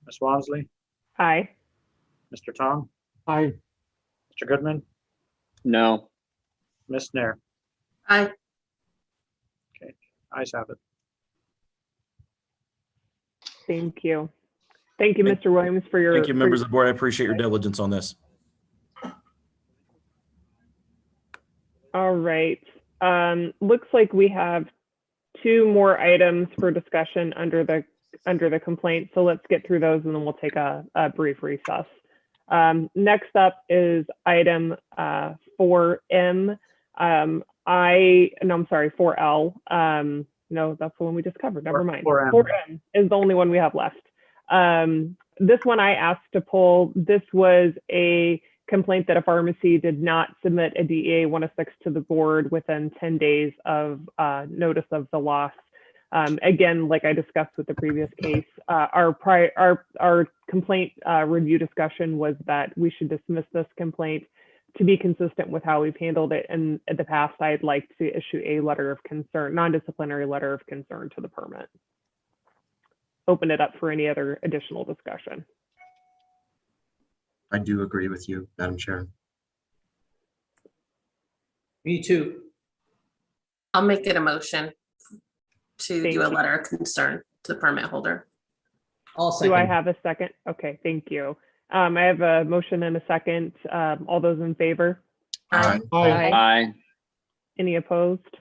[SPEAKER 2] Ms. Walmsley,
[SPEAKER 1] Aye.
[SPEAKER 2] Mr. Tong,
[SPEAKER 4] Aye.
[SPEAKER 2] Mr. Goodman,
[SPEAKER 6] No.
[SPEAKER 2] Ms. Nair.
[SPEAKER 8] Aye.
[SPEAKER 2] Ayes have it.
[SPEAKER 1] Thank you. Thank you, Mr. Williams, for your.
[SPEAKER 12] Thank you, members of the board. I appreciate your diligence on this.
[SPEAKER 1] All right. Looks like we have 2 more items for discussion under the complaint. So let's get through those and then we'll take a brief recess. Next up is item 4M. I'm sorry, 4L. No, that's the one we just covered. Never mind. 4M is the only one we have left. This one I asked to pull. This was a complaint that a pharmacy did not submit a DEA 106 to the board within 10 days of notice of the loss. Again, like I discussed with the previous case, our complaint review discussion was that we should dismiss this complaint. To be consistent with how we've handled it in the past, I'd like to issue a letter of concern, non-disciplinary letter of concern to the permit. Open it up for any other additional discussion.
[SPEAKER 7] I do agree with you, Madam Chair.
[SPEAKER 3] Me too.
[SPEAKER 8] I'll make it a motion to
[SPEAKER 1] Thank
[SPEAKER 8] do a
[SPEAKER 1] you.
[SPEAKER 8] letter of concern to the permit holder.
[SPEAKER 3] I'll second.
[SPEAKER 1] Do I have a second? Okay, thank you. I have a motion and a second. All those in favor?
[SPEAKER 8] Aye.
[SPEAKER 6] Aye.
[SPEAKER 1] Any opposed?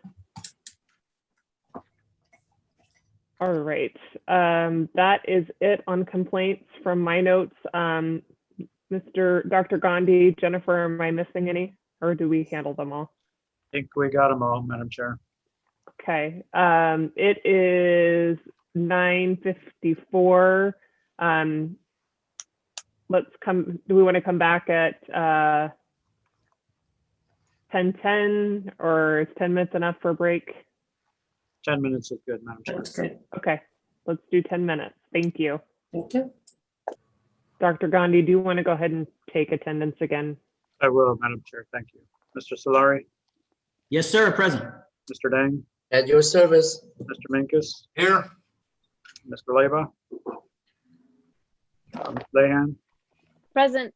[SPEAKER 1] All right, that is it on complaints from my notes. Dr. Gandhi, Jennifer, am I missing any, or do we handle them all?
[SPEAKER 2] I think we got them all, Madam Chair.
[SPEAKER 1] Okay, it is 9:54. Do we want to come back at 10:10, or is 10 minutes enough for a break?
[SPEAKER 2] 10 minutes is good, Madam Chair.
[SPEAKER 8] That's good.
[SPEAKER 1] Okay, let's do 10 minutes. Thank you.
[SPEAKER 8] Thank you.
[SPEAKER 1] Dr. Gandhi, do you want to go ahead and take attendance again?
[SPEAKER 2] I will, Madam Chair. Thank you. Mr. Solari,
[SPEAKER 3] Yes, sir, present.
[SPEAKER 2] Mr. Dang,
[SPEAKER 11] At your service.
[SPEAKER 2] Mr. Minkus,
[SPEAKER 13] Here.
[SPEAKER 2] Mr. Leba, Ms. Lahan,
[SPEAKER 5] Present.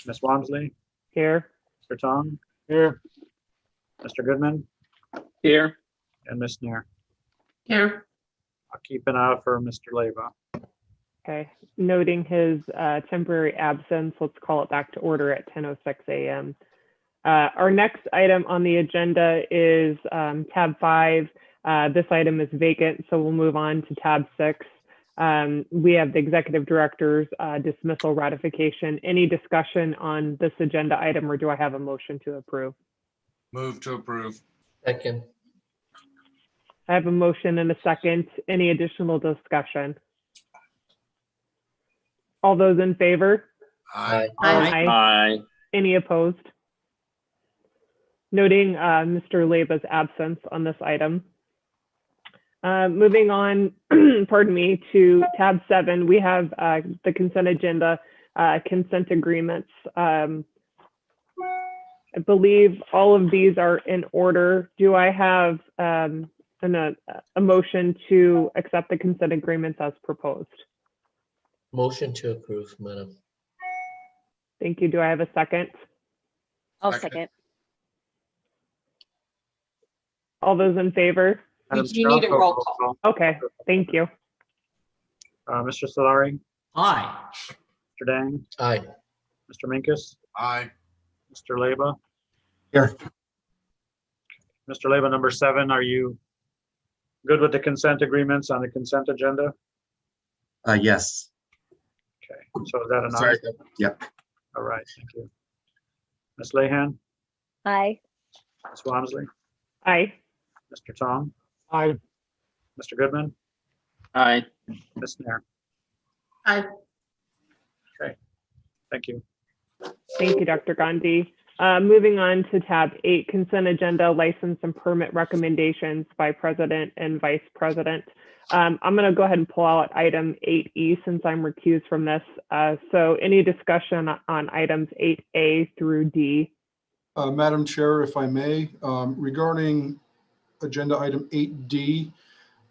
[SPEAKER 2] Ms. Walmsley,
[SPEAKER 1] Here.
[SPEAKER 2] Mr. Tong. Here. Mr. Goodman,
[SPEAKER 6] Here.
[SPEAKER 2] and Ms. Nair.
[SPEAKER 8] Here.
[SPEAKER 2] I'll keep an eye out for Mr. Leba.
[SPEAKER 1] Okay, noting his temporary absence, let's call it back to order at 10:06 a.m. Our next item on the agenda is tab 5. This item is vacant, so we'll move on to tab 6. We have the executive director's dismissal ratification. Any discussion on this agenda item, or do I have a motion to approve?
[SPEAKER 13] Move to approve.
[SPEAKER 11] Second.
[SPEAKER 1] I have a motion and a second. Any additional discussion? All those in favor?
[SPEAKER 13] Aye.
[SPEAKER 6] Aye.
[SPEAKER 1] Any opposed? Noting Mr. Leba's absence on this item. Moving on, pardon me, to tab 7, we have the consent agenda, consent agreements. I believe all of these are in order. Do I have a motion to accept the consent agreements as proposed?
[SPEAKER 11] Motion to approve, Madam.
[SPEAKER 1] Thank you. Do I have a second?
[SPEAKER 5] I'll
[SPEAKER 13] Second.
[SPEAKER 5] second.
[SPEAKER 1] All those in favor?
[SPEAKER 10] We
[SPEAKER 2] Madam
[SPEAKER 10] do
[SPEAKER 2] Chair,
[SPEAKER 10] need a
[SPEAKER 2] also
[SPEAKER 10] roll call.
[SPEAKER 1] Okay, thank you.
[SPEAKER 2] Mr. Solari,
[SPEAKER 3] Aye.
[SPEAKER 2] Mr. Dang,
[SPEAKER 11] Aye.
[SPEAKER 2] Mr. Minkus,
[SPEAKER 13] Aye.
[SPEAKER 2] Mr. Leba.
[SPEAKER 7] Here.
[SPEAKER 2] Mr. Leba, number 7, are you good with the consent agreements on the consent agenda?
[SPEAKER 7] Yes.
[SPEAKER 2] Okay, so is that an aye?
[SPEAKER 7] Sorry. Yep.
[SPEAKER 2] All right, thank you. Ms. Lehan,
[SPEAKER 5] Aye.
[SPEAKER 2] Ms. Walmsley,
[SPEAKER 1] Aye.
[SPEAKER 2] Mr. Tong,
[SPEAKER 4] Aye.
[SPEAKER 2] Mr. Goodman,
[SPEAKER 6] Aye.
[SPEAKER 2] Ms. Nair.
[SPEAKER 8] Aye.
[SPEAKER 2] Thank you.
[SPEAKER 1] Thank you, Dr. Gandhi. Moving on to tab 8, consent agenda, license and permit recommendations by president and vice president. I'm going to go ahead and pull out item 8E since I'm recused from this. So any discussion on items 8A through D?
[SPEAKER 4] Madam Chair, if I may, regarding agenda item 8D,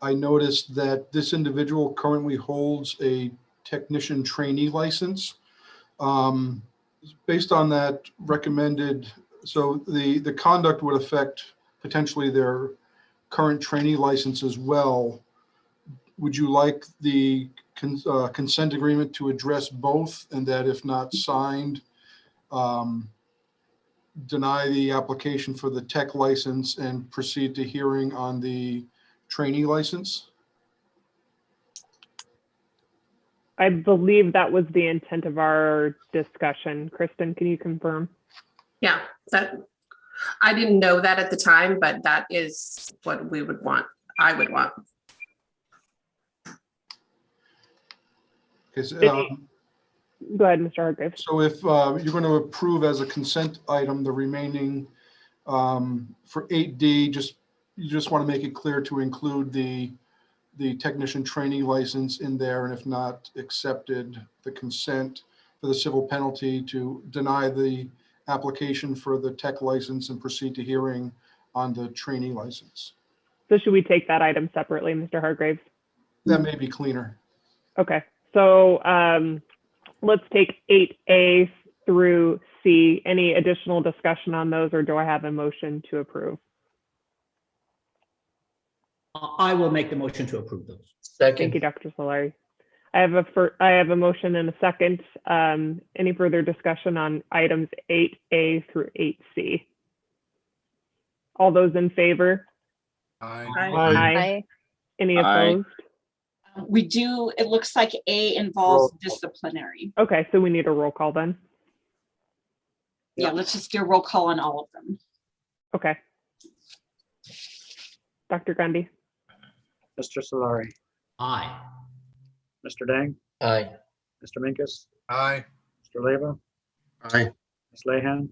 [SPEAKER 4] I noticed that this individual currently holds a technician trainee license. Based on that recommended, so the conduct would affect potentially their current trainee license as well. Would you like the consent agreement to address both, and that if not signed, deny the application for the tech license and proceed to hearing on the trainee license?
[SPEAKER 1] I believe that was the intent of our discussion. Kristen, can you confirm?
[SPEAKER 8] Yeah, that, I didn't know that at the time, but that is what we would want. I would want.
[SPEAKER 4] Because
[SPEAKER 1] Go ahead, Mr. Hargraves.
[SPEAKER 4] so if you're going to approve as a consent item the remaining for 8D, you just want to make it clear to include the technician trainee license in there, and if not accepted, the consent for the civil penalty to deny the application for the tech license and proceed to hearing on the trainee license.
[SPEAKER 1] So should we take that item separately, Mr. Hargraves?
[SPEAKER 4] That may be cleaner.
[SPEAKER 1] Okay, so let's take 8A through C. Any additional discussion on those, or do I have a motion to approve?
[SPEAKER 3] I will make the motion to approve those.
[SPEAKER 1] Thank
[SPEAKER 11] Second.
[SPEAKER 1] you, Dr. Solari. I have a motion and a second. Any further discussion on items 8A through 8C? All those in favor?
[SPEAKER 13] Aye.
[SPEAKER 1] Aye. Any
[SPEAKER 6] Aye.
[SPEAKER 1] opposed?
[SPEAKER 10] We do, it looks like A involves disciplinary.
[SPEAKER 1] Okay, so we need a roll call then.
[SPEAKER 10] Yeah, let's just do a roll call on all of them.
[SPEAKER 1] Okay. Dr. Gundy?
[SPEAKER 2] Mr. Solari,
[SPEAKER 3] Aye.
[SPEAKER 2] Mr. Dang,
[SPEAKER 11] Aye.
[SPEAKER 2] Mr. Minkus,
[SPEAKER 13] Aye.
[SPEAKER 2] Mr. Leba,
[SPEAKER 7] Aye.
[SPEAKER 2] Ms. Lehan,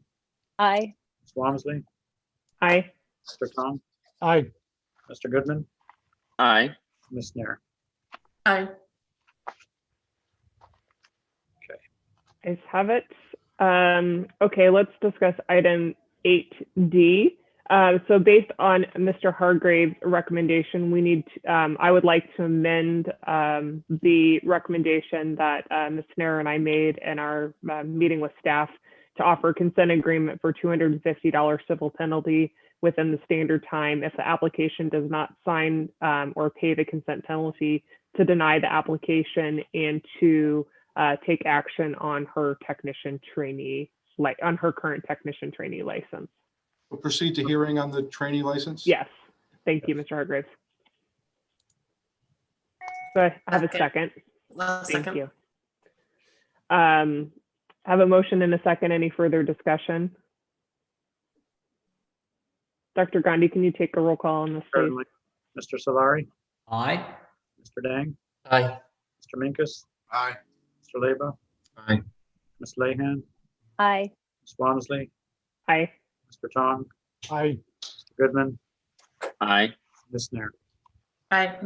[SPEAKER 5] Aye.
[SPEAKER 2] Ms. Walmsley,
[SPEAKER 1] Aye.
[SPEAKER 2] Mr. Tong,
[SPEAKER 4] Aye.
[SPEAKER 2] Mr. Goodman,
[SPEAKER 6] Aye.
[SPEAKER 2] Ms. Nair.
[SPEAKER 8] Aye.
[SPEAKER 1] Ayes have it. Okay, let's discuss item 8D. So based on Mr. Hargrave's recommendation, we need to, I would like to amend the recommendation that Ms. Nair and I made in our meeting with staff to offer consent agreement for $250 civil penalty within the standard time if the application does not sign or pay the consent penalty, to deny the application and to take action on her technician trainee, on her current technician trainee license.
[SPEAKER 4] We'll proceed to hearing on the trainee license?
[SPEAKER 1] Yes, thank you, Mr. Hargraves. So I have a second.
[SPEAKER 8] Well,
[SPEAKER 1] Thank
[SPEAKER 8] second.
[SPEAKER 1] you. Have a motion and a second. Any further discussion? Dr. Gandhi, can you take a roll call on this, please?
[SPEAKER 2] Certainly. Mr. Solari,
[SPEAKER 3] Aye.
[SPEAKER 2] Mr. Dang,
[SPEAKER 11] Aye.
[SPEAKER 2] Mr. Minkus,
[SPEAKER 13] Aye.
[SPEAKER 2] Mr. Leba,
[SPEAKER 7] Aye.
[SPEAKER 2] Ms. Lehan,
[SPEAKER 5] Aye.
[SPEAKER 2] Ms. Walmsley,
[SPEAKER 1] Aye.
[SPEAKER 2] Mr. Tong,
[SPEAKER 4] Aye.
[SPEAKER 2] Mr. Goodman,
[SPEAKER 6] Aye.
[SPEAKER 2] Ms. Nair.
[SPEAKER 8] Aye.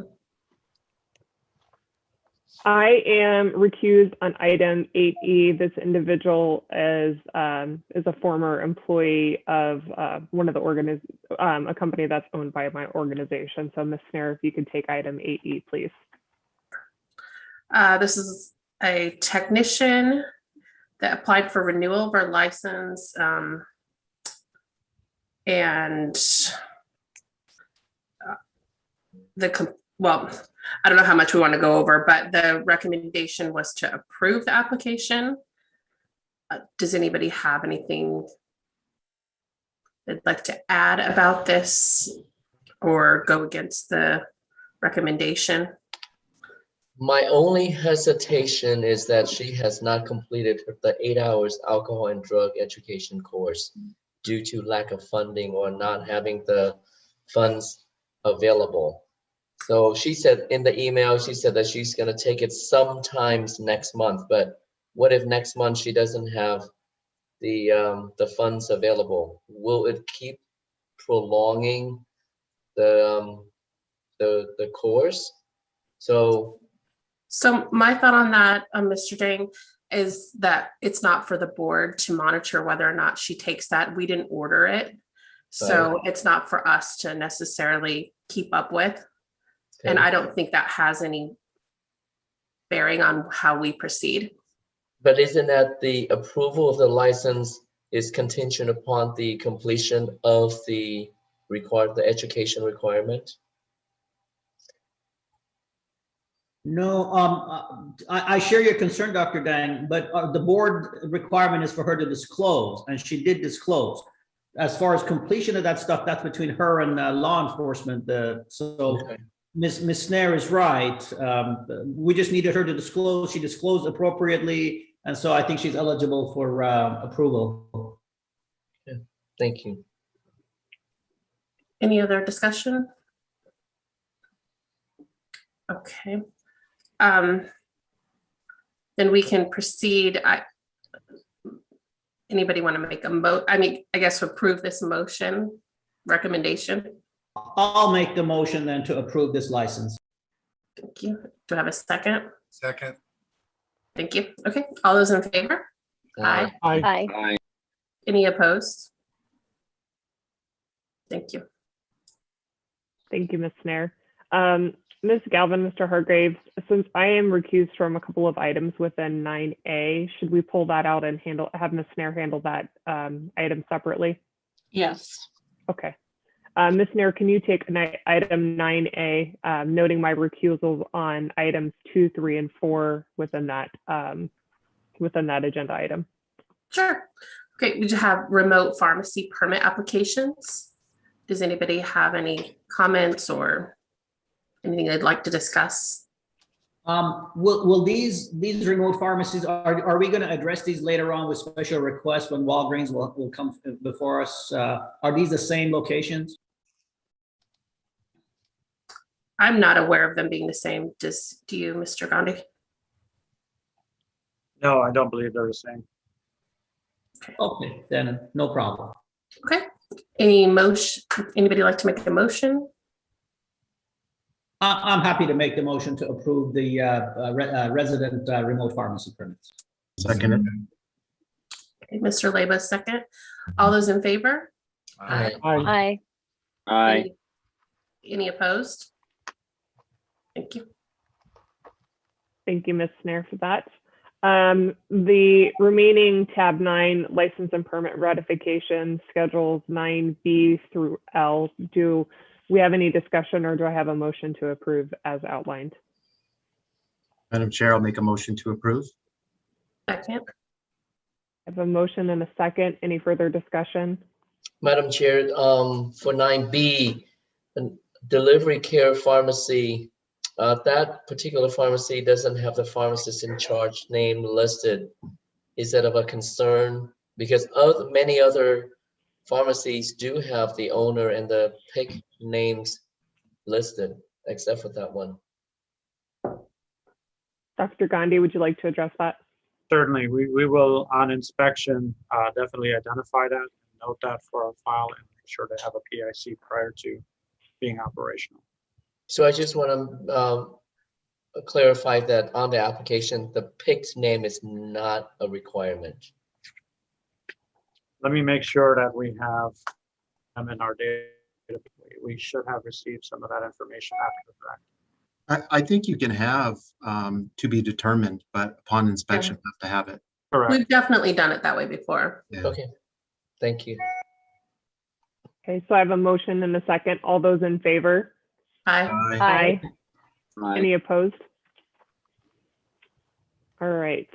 [SPEAKER 1] I am recused on item 8E. This individual is a former employee of one of the a company that's owned by my organization. So Ms. Snare, if you could take item 8E, please.
[SPEAKER 8] This is a technician that applied for renewal of our license. And well, I don't know how much we want to go over, but the recommendation was to approve the application. Does anybody have anything they'd like to add about this or go against the recommendation?
[SPEAKER 11] My only hesitation is that she has not completed the 8 hours alcohol and drug education course due to lack of funding or not having the funds available. So she said in the email, she said that she's going to take it sometimes next month, but what if next month she doesn't have the funds available? Will it keep prolonging the course? So
[SPEAKER 8] my thought on that, Mr. Dang, is that it's not for the board to monitor whether or not she takes that. We didn't order it. So it's not for us to necessarily keep up with. Okay. And I don't think that has any bearing on how we proceed.
[SPEAKER 11] But isn't that the approval of the license is contingent upon the completion of the education requirement?
[SPEAKER 3] No, I share your concern, Dr. Dang, but the board requirement is for her to disclose, and she did disclose. As far as completion of that stuff, that's between her and law enforcement. Okay. Ms. Snare is right. We just needed her to disclose. She disclosed appropriately, and so I think she's eligible for approval.
[SPEAKER 11] Yeah. Thank you.
[SPEAKER 8] Any other discussion? Okay. Then we can proceed. Anybody want to make I guess approve this motion recommendation?
[SPEAKER 3] I'll make the motion then to approve this license.
[SPEAKER 8] Thank you. Do I have a second?
[SPEAKER 13] Second.
[SPEAKER 8] Thank you. Okay. All those in favor?
[SPEAKER 11] Aye.
[SPEAKER 5] Aye.
[SPEAKER 6] Aye.
[SPEAKER 8] Any opposed? Thank you.
[SPEAKER 1] Thank you, Ms. Snare. Ms. Galvin, Mr. Hargraves, since I am recused from a couple of items within 9A, should we pull that out and have Ms. Snare handle that item separately?
[SPEAKER 10] Yes.
[SPEAKER 1] Okay. Ms. Snare, can you take item 9A, noting my recusal on items 2, 3, and 4 within that agenda item?
[SPEAKER 8] Sure. Okay, we just have remote pharmacy permit applications. Does anybody have any comments or anything they'd like to discuss?
[SPEAKER 3] Will these remote pharmacies, are we going to address these later on with special requests when Walgreens will come before us? Are these the same locations?
[SPEAKER 8] I'm not aware of them being the same. Do you, Mr. Gandhi?
[SPEAKER 2] No, I don't believe they're the same.
[SPEAKER 3] Okay, then no problem.
[SPEAKER 8] Okay. Anybody like to make a motion?
[SPEAKER 3] I'm happy to make the motion to approve the resident remote pharmacy permits.
[SPEAKER 12] Second.
[SPEAKER 8] Okay, Mr. Leba, second. All those in favor?
[SPEAKER 11] Aye.
[SPEAKER 5] Aye.
[SPEAKER 6] Aye.
[SPEAKER 8] Any opposed? Thank you.
[SPEAKER 1] Thank you, Ms. Snare, for that. The remaining tab 9 license and permit ratification schedules 9B through L. Do we have any discussion, or do I have a motion to approve as outlined?
[SPEAKER 12] Madam Chair, I'll make a motion to approve.
[SPEAKER 8] Second.
[SPEAKER 1] I have a motion and a second. Any further discussion?
[SPEAKER 11] Madam Chair, for 9B, delivery care pharmacy, that particular pharmacy doesn't have the pharmacist in charge name listed. Is that of a concern? Because many other pharmacies do have the owner and the PIC names listed, except for that one.
[SPEAKER 1] Dr. Gandhi, would you like to address that?
[SPEAKER 2] Certainly, we will on inspection definitely identify that, and note that for our file, and make sure to have a PIC prior to being operational.
[SPEAKER 11] So I just want to clarify that on the application, the PIC's name is not a requirement.
[SPEAKER 2] Let me make sure that we have them in our data. We should have received some of that information after the fact.
[SPEAKER 7] I think you can have to be determined, but upon inspection, have to have it.
[SPEAKER 2] Correct.
[SPEAKER 8] We've definitely done it that way before.
[SPEAKER 7] Yeah.
[SPEAKER 11] Okay, thank you.
[SPEAKER 1] Okay, so I have a motion and a second. All those in favor?
[SPEAKER 8] Aye.
[SPEAKER 1] Aye.
[SPEAKER 6] Aye.
[SPEAKER 1] Any opposed? All right.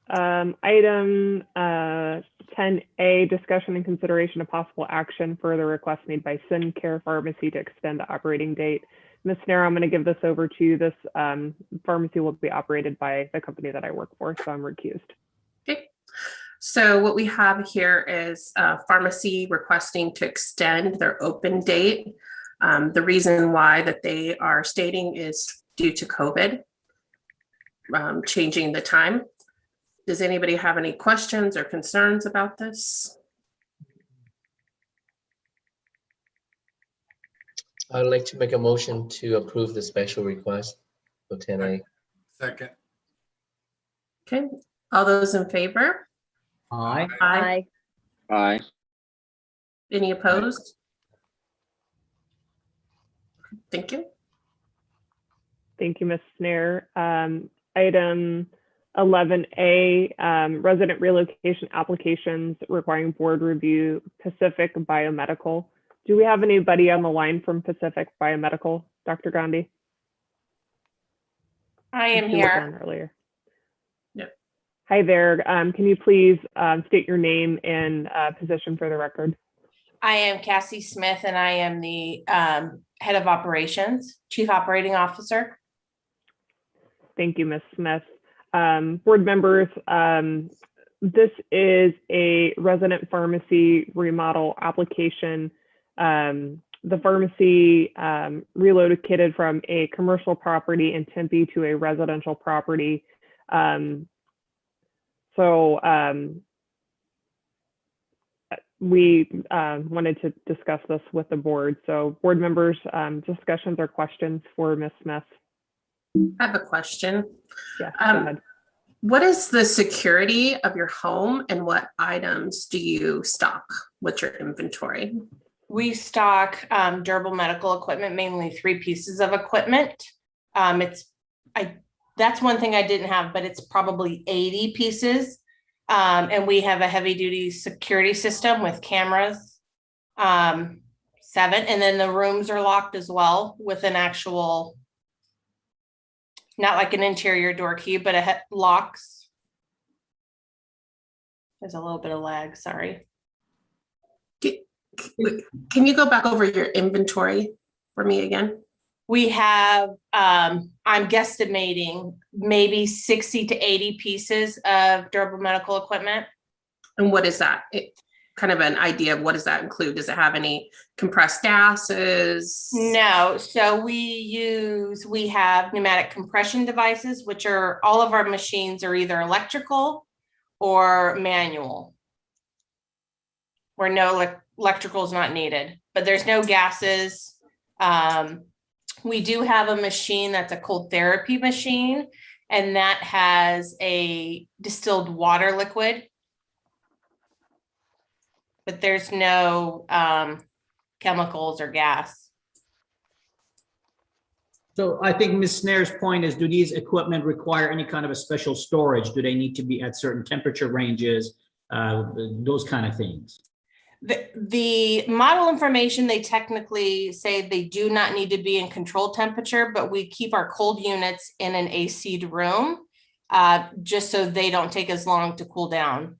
[SPEAKER 1] Item 10A, discussion and consideration of possible action for the request made by Care Pharmacy to extend the operating date. Ms. Snare, I'm going to give this over to you. This pharmacy will be operated by the company that I work for, so I'm recused.
[SPEAKER 8] Okay. So what we have here is a pharmacy requesting to extend their open date. The reason why that they are stating is due to COVID, changing the time. Does anybody have any questions or concerns about this?
[SPEAKER 11] I'd like to make a motion to approve the special request for 10A.
[SPEAKER 13] Second.
[SPEAKER 8] Okay, all those in favor?
[SPEAKER 3] Aye.
[SPEAKER 8] Aye.
[SPEAKER 6] Aye.
[SPEAKER 8] Any opposed? Thank you.
[SPEAKER 1] Thank you, Ms. Snare. Item 11A, resident relocation applications requiring board review, Pacific Biomedical. Do we have anybody on the line from Pacific Biomedical, Dr. Gandhi?
[SPEAKER 14] I am
[SPEAKER 1] She was
[SPEAKER 14] here.
[SPEAKER 1] on earlier.
[SPEAKER 8] Yep.
[SPEAKER 1] Hi there. Can you please state your name and position for the record?
[SPEAKER 14] I am Cassie Smith, and I am the head of operations, chief operating officer.
[SPEAKER 1] Thank you, Ms. Smith. Board members, this is a resident pharmacy remodel application. The pharmacy relocated from a commercial property in Tempe to a residential property. We wanted to discuss this with the board. So board members, discussions or questions for Ms. Smith?
[SPEAKER 8] I have a question.
[SPEAKER 1] Yes, go ahead.
[SPEAKER 8] What is the security of your home and what items do you stock? What's your inventory?
[SPEAKER 14] We stock durable medical equipment, mainly 3 pieces of equipment. That's one thing I didn't have, but it's probably 80 pieces. And we have a heavy duty security system with cameras, 7, and then the rooms are locked as well with an actual, not like an interior door key, but a locks. There's a little bit of lag, sorry.
[SPEAKER 8] Can you go back over your inventory for me again?
[SPEAKER 14] We have, I'm guesstimating maybe 60 to 80 pieces of durable medical equipment.
[SPEAKER 8] And what is that? Kind of an idea of what does that include? Does it have any compressed gases?
[SPEAKER 14] No, so we have pneumatic compression devices, which are, all of our machines are either electrical or manual, where no electrical is not needed, but there's no gases. We do have a machine that's a cold therapy machine, and that has a distilled water liquid, but there's no chemicals or gas.
[SPEAKER 3] So I think Ms. Snare's point is, do these equipment require any kind of a special storage? Do they need to be at certain temperature ranges, those kind of things?
[SPEAKER 14] The model information, they technically say they do not need to be in controlled temperature, but we keep our cold units in an AC'd room just so they don't take as long to cool down.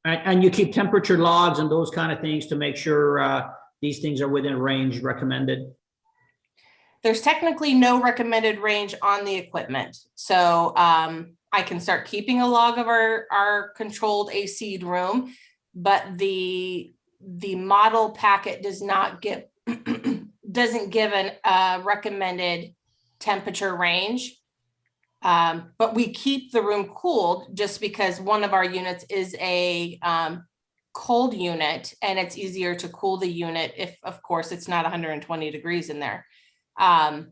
[SPEAKER 3] And you keep temperature logs and those kind of things to make sure these things are within range recommended?
[SPEAKER 14] There's technically no recommended range on the equipment. So I can start keeping a log of our controlled AC'd room, but the model packet does not give doesn't give a recommended temperature range. But we keep the room cooled just because one of our units is a cold unit, and it's easier to cool the unit if, of course, it's not 120 degrees in there. And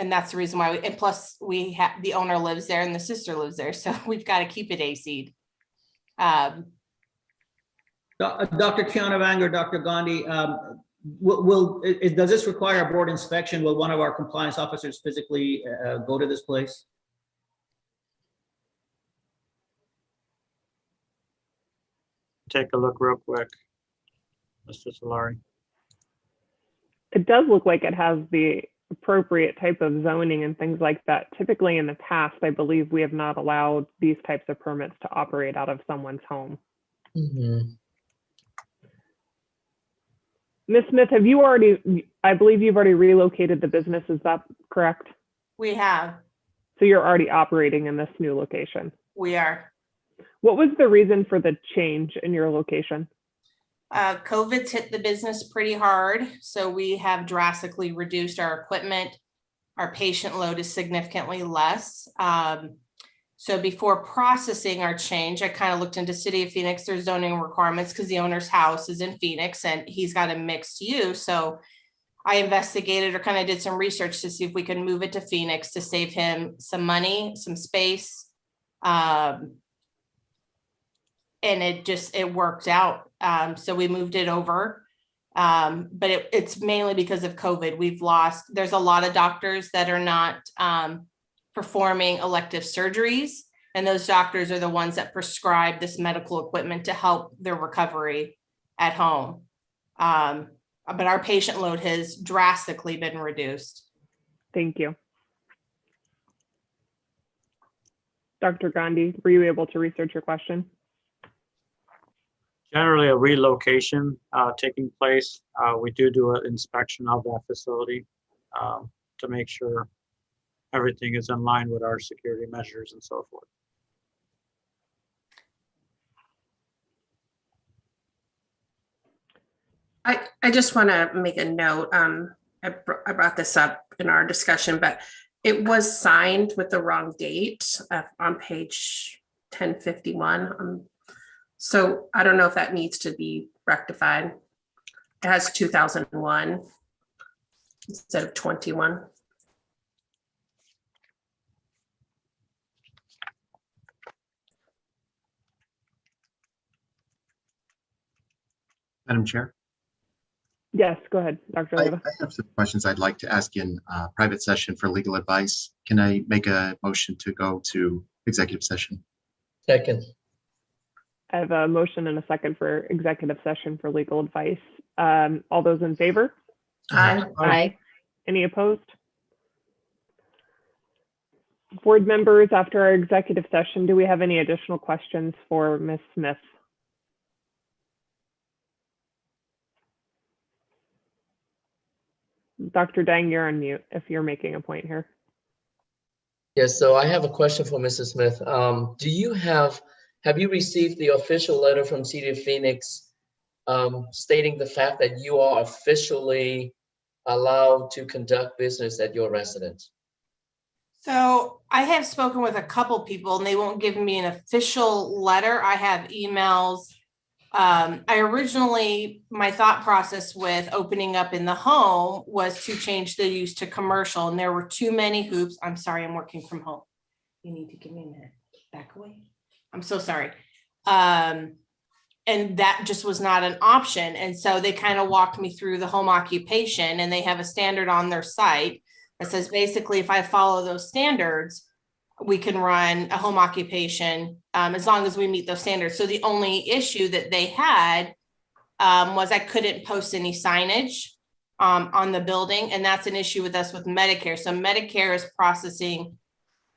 [SPEAKER 14] And that's the reason why, and plus we have, the owner lives there and the sister lives there, so we've got to keep it AC'd.
[SPEAKER 3] Dr. Kianavang or Dr. Gandhi, does this require a board inspection? Will one of our compliance officers physically go to this place?
[SPEAKER 2] Take a look real quick, Mr. Solari.
[SPEAKER 1] It does look like it has the appropriate type of zoning and things like that. Typically in the past, I believe we have not allowed these types of permits to operate out of someone's home.
[SPEAKER 11] Mhm.
[SPEAKER 1] Ms. Smith, have you already, I believe you've already relocated the business, is that correct?
[SPEAKER 14] We have,
[SPEAKER 1] So you're already operating in this new location.
[SPEAKER 14] we are.
[SPEAKER 1] What was the reason for the change in your location?
[SPEAKER 14] COVID's hit the business pretty hard, so we have drastically reduced our equipment. Our patient load is significantly less. So before processing our change, I kind of looked into City of Phoenix, their zoning requirements, because the owner's house is in Phoenix and he's got a mixed use. So I investigated or kind of did some research to see if we could move it to Phoenix to save him some money, some space. And it worked out. So we moved it over. But it's mainly because of COVID. There's a lot of doctors that are not performing elective surgeries. And those doctors are the ones that prescribe this medical equipment to help their recovery at home. But our patient load has drastically been reduced.
[SPEAKER 1] Thank you. Dr. Gandhi, were you able to research your question?
[SPEAKER 2] Generally, a relocation taking place, we do an inspection of that facility to make sure everything is in line with our security measures and so forth.
[SPEAKER 8] I just want to make a note. I brought this up in our discussion, but it was signed with the wrong date on page 1051. So I don't know if that needs to be rectified. It has 2001 instead of 21.
[SPEAKER 7] Madam Chair,
[SPEAKER 1] Yes, go ahead, Dr.
[SPEAKER 7] I
[SPEAKER 1] Oliva.
[SPEAKER 7] have some questions I'd like to ask in private session for legal advice. Can I make a motion to go to executive session?
[SPEAKER 11] Second.
[SPEAKER 1] I have a motion and a second for executive session for legal advice. All those in favor?
[SPEAKER 8] Aye.
[SPEAKER 5] Aye.
[SPEAKER 1] Any opposed? Board members, after our executive session, do we have any additional questions for Ms. Smith? Dr. Dang, you're on mute if you're making a point here.
[SPEAKER 11] Yes, so I have a question for Mrs. Smith. Have you received the official letter from City of Phoenix stating the fact that you are officially allowed to conduct business at your residence?
[SPEAKER 14] So I have spoken with a couple people and they won't give me an official letter. I have emails. My thought process with opening up in the home was to change the use to commercial, and there were too many hoops. I'm sorry, I'm working from home. You need to give me a minute. Back away. I'm so sorry. And that just was not an option. And so they kind of walked me through the home occupation, and they have a standard on their site that says basically if I follow those standards, we can run a home occupation as long as we meet those standards. So the only issue that they had was I couldn't post any signage on the building. And that's an issue with us with Medicare. So Medicare is processing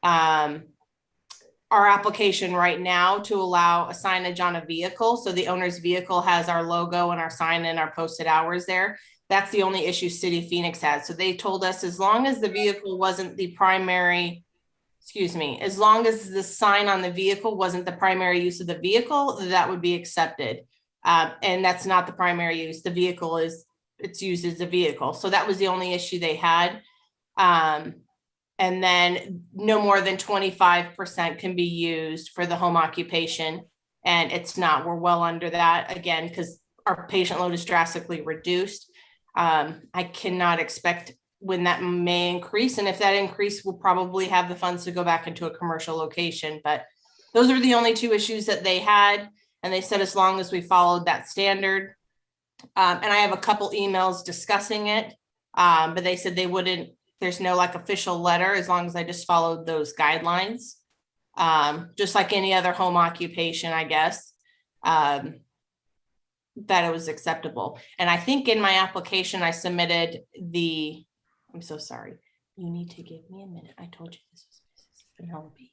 [SPEAKER 14] our application right now to allow a signage on a vehicle. So the owner's vehicle has our logo and our sign and our posted hours there. That's the only issue City of Phoenix had. So they told us as long as the vehicle wasn't the primary, as long as the sign on the vehicle wasn't the primary use of the vehicle, that would be accepted. And that's not the primary use. The vehicle it's used as a vehicle. So that was the only issue they had. And then no more than 25% can be used for the home occupation. And it's not, we're well under that again, because our patient load is drastically reduced. I cannot expect when that may increase. And if that increase, we'll probably have the funds to go back into a commercial location. But those are the only two issues that they had. And they said, as long as we followed that standard. And I have a couple emails discussing it. But they said they wouldn't, there's no like official letter, as long as I just followed those guidelines. Just like any other home occupation, I guess, that it was acceptable. And I think in my application, I submitted I'm so sorry. You need to give me a minute. I told you this was Penelope.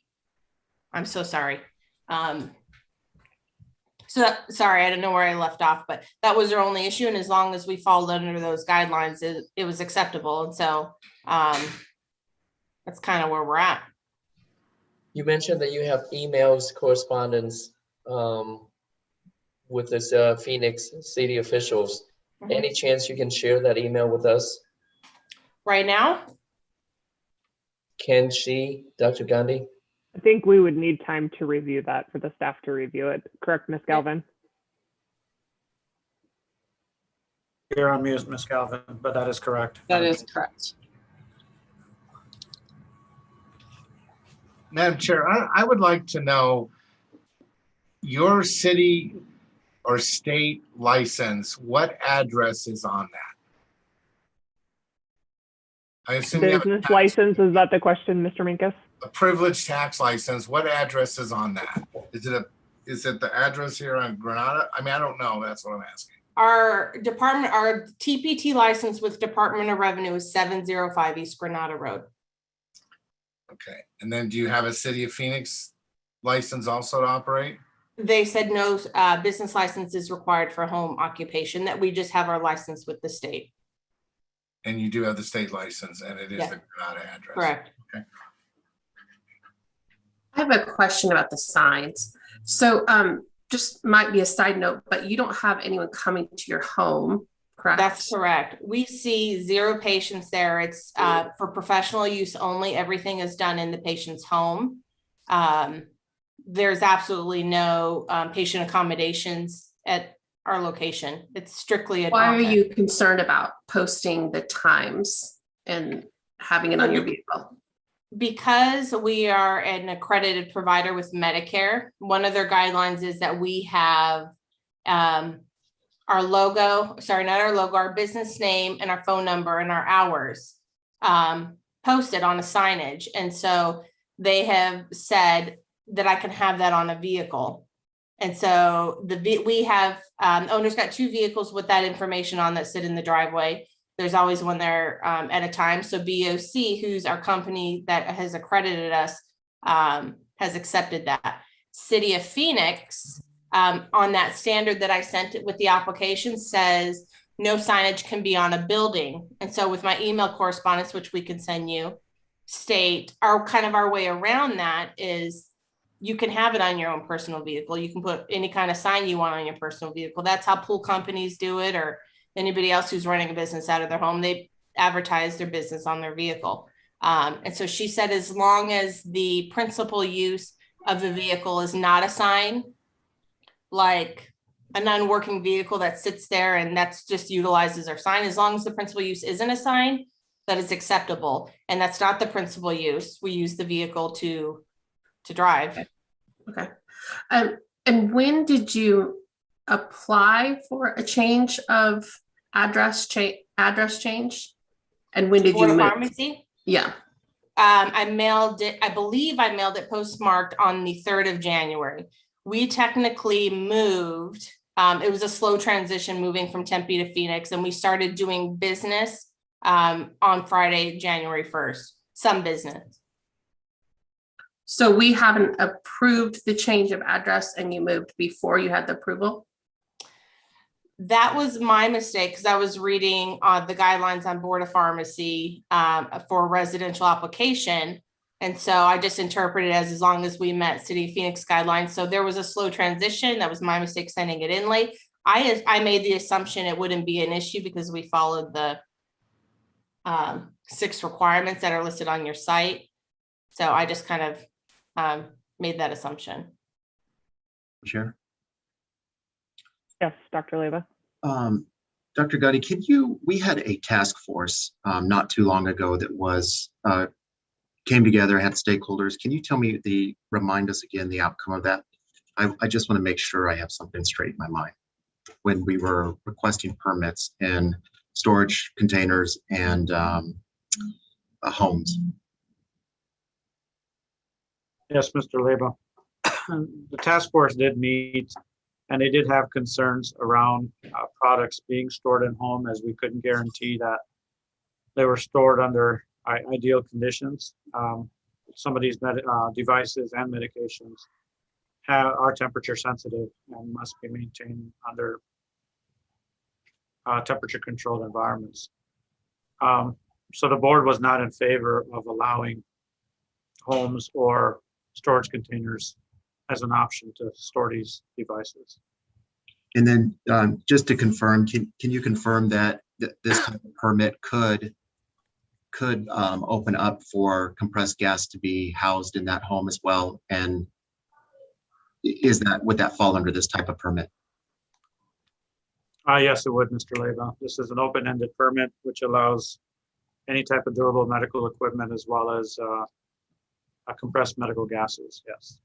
[SPEAKER 14] I'm so sorry. So sorry, I don't know where I left off, but that was their only issue. And as long as we followed under those guidelines, it was acceptable. And so that's kind of where we're at.
[SPEAKER 11] You mentioned that you have emails correspondence with this Phoenix city officials.
[SPEAKER 14] Mm-hmm.
[SPEAKER 11] Any chance you can share that email with us?
[SPEAKER 14] Right now?
[SPEAKER 11] Can she, Dr. Gandhi?
[SPEAKER 1] I think we would need time to review that for the staff to review it. Correct, Ms. Galvin?
[SPEAKER 2] You're on mute, Ms. Galvin, but that is correct.
[SPEAKER 10] That is correct.
[SPEAKER 13] Madam Chair, I would like to know your city or state license, what address is on that? I assume you have
[SPEAKER 1] Business license, is that the question, Mr. Minkus?
[SPEAKER 13] a privileged tax license. What address is on that? Is it the address here on Granada? I mean, I don't know. That's what I'm asking.
[SPEAKER 14] Our TPT license with Department of Revenue is 705 East Granada Road.
[SPEAKER 13] Okay. And then do you have a City of Phoenix license also to operate?
[SPEAKER 14] They said no business license is required for home occupation, that we just have our license with the state.
[SPEAKER 13] And you do have the state license, and it is
[SPEAKER 14] Yeah.
[SPEAKER 13] the Granada address.
[SPEAKER 14] Correct.
[SPEAKER 13] Okay.
[SPEAKER 8] I have a question about the signs. So just might be a side note, but you don't have anyone coming to your home, correct?
[SPEAKER 14] That's correct. We see 0 patients there. It's for professional use only. Everything is done in the patient's home. There's absolutely no patient accommodations at our location. It's strictly an
[SPEAKER 8] Why are
[SPEAKER 14] office.
[SPEAKER 8] you concerned about posting the times and having it on your vehicle?
[SPEAKER 14] Because we are an accredited provider with Medicare, one of their guidelines is that we have our logo, sorry, not our logo, our business name and our phone number and our hours posted on a signage. And so they have said that I can have that on a vehicle. And so we have owners got 2 vehicles with that information on that sit in the driveway. There's always one there at a time. So BOC, who's our company that has accredited us, has accepted that. City of Phoenix, on that standard that I sent it with the application, says no signage can be on a building. And so with my email correspondence, which we can send you, state our way around that is you can have it on your own personal vehicle. You can put any kind of sign you want on your personal vehicle. That's how pool companies do it, or anybody else who's running a business out of their home. They advertise their business on their vehicle. And so she said, as long as the principal use of the vehicle is not a sign, like a non-working vehicle that sits there and that's just utilized as our sign, as long as the principal use isn't a sign, that is acceptable. And that's not the principal use. We use the vehicle to drive.
[SPEAKER 8] Okay. And when did you apply for a change of address change? And when did you move?
[SPEAKER 14] Pharmacy?
[SPEAKER 8] Yeah.
[SPEAKER 14] I mailed it. I believe I mailed it postmarked on the 3rd of January. We technically moved. It was a slow transition moving from Tempe to Phoenix, and we started doing business on Friday, January 1st. Some business.
[SPEAKER 8] So we haven't approved the change of address and you moved before you had the approval?
[SPEAKER 14] That was my mistake, because I was reading the guidelines on Board of Pharmacy for a residential application. And so I just interpreted as long as we met City of Phoenix guidelines. So there was a slow transition. That was my mistake sending it in late. I made the assumption it wouldn't be an issue because we followed the 6 requirements that are listed on your site. So I just kind of made that assumption.
[SPEAKER 7] Chair.
[SPEAKER 1] Yes, Dr. Leva.
[SPEAKER 7] Dr. Gutty, we had a task force not too long ago that was came together, had stakeholders. Can you remind us again the outcome of that? I just want to make sure I have something straight in my mind when we were requesting permits in storage containers and homes.
[SPEAKER 2] Yes, Mr. Leba. The task force did meet, and they did have concerns around products being stored in home, as we couldn't guarantee that they were stored under ideal conditions. Some of these devices and medications are temperature sensitive and must be maintained under temperature controlled environments. So the board was not in favor of allowing homes or storage containers as an option to store these devices.
[SPEAKER 7] And then just to confirm, can you confirm that this type of permit could open up for compressed gas to be housed in that home as well? And would that fall under this type of permit?
[SPEAKER 2] Yes, it would, Mr. Leba. This is an open-ended permit, which allows any type of durable medical equipment as well as compressed medical gases, yes.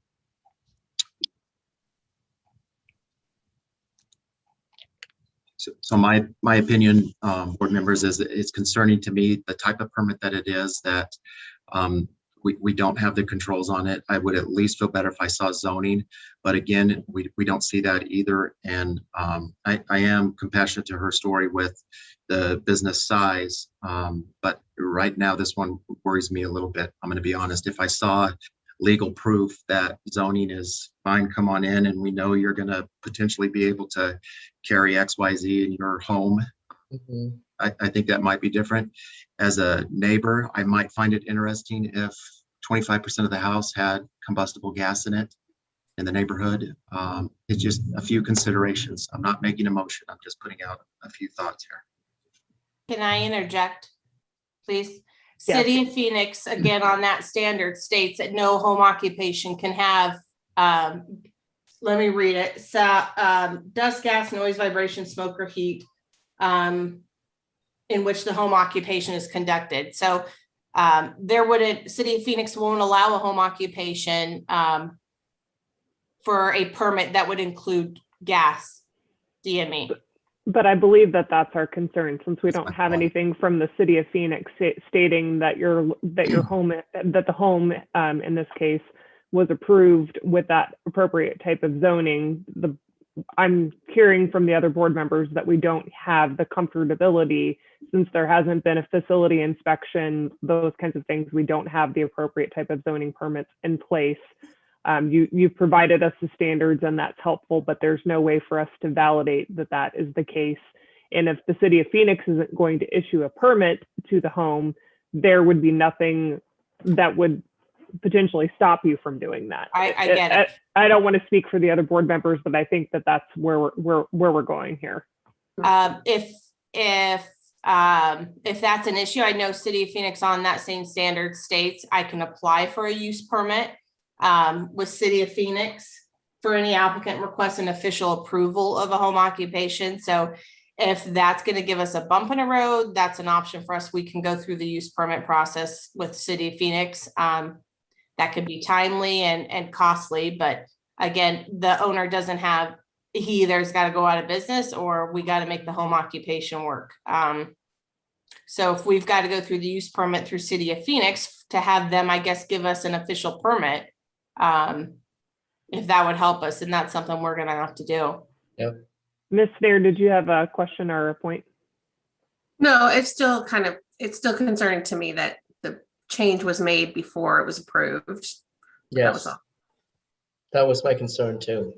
[SPEAKER 7] So my opinion, board members, is that it's concerning to me, the type of permit that it is, that we don't have the controls on it. I would at least feel better if I saw zoning, but again, we don't see that either. And I am compassionate to her story with the business size, but right now this one worries me a little bit. I'm going to be honest. If I saw legal proof that zoning is fine, come on in, and we know you're going to potentially be able to carry XYZ in your home, I think that might be different. As a neighbor, I might find it interesting if 25% of the house had combustible gas in it in the neighborhood. It's just a few considerations. I'm not making a motion. I'm just putting out a few thoughts here.
[SPEAKER 14] Can I interject, please?
[SPEAKER 1] Yes.
[SPEAKER 14] City of Phoenix, again, on that standard states that no home occupation can have, let me read it. So, dust, gas, noise, vibration, smoke, or heat in which the home occupation is conducted. So City of Phoenix won't allow a home occupation for a permit that would include gas, DME.
[SPEAKER 1] But I believe that that's our concern, since we don't have anything from the city of Phoenix stating that the home in this case was approved with that appropriate type of zoning. I'm hearing from the other board members that we don't have the comfortability, since there hasn't been a facility inspection, those kinds of things. We don't have the appropriate type of zoning permits in place. You've provided us the standards, and that's helpful, but there's no way for us to validate that that is the case. And if the city of Phoenix isn't going to issue a permit to the home, there would be nothing that would potentially stop you from doing that.
[SPEAKER 14] I get it.
[SPEAKER 1] I don't want to speak for the other board members, but I think that that's where we're going here.
[SPEAKER 14] If that's an issue, I know City of Phoenix on that same standard states I can apply for a use permit with City of Phoenix for any applicant requests an official approval of a home occupation. So if that's going to give us a bump in the road, that's an option for us. We can go through the use permit process with City of Phoenix. That could be timely and costly, but again, the owner doesn't have, he either's got to go out of business or we got to make the home occupation work. So if we've got to go through the use permit through City of Phoenix to have them, I guess, give us an official permit, if that would help us, and that's something we're going to have to do.
[SPEAKER 11] Yep.
[SPEAKER 1] Ms. Fair, did you have a question or a point?
[SPEAKER 8] No, it's still concerning to me that the change was made before it was approved. That was
[SPEAKER 11] Yes,
[SPEAKER 8] all.
[SPEAKER 11] that was my concern too.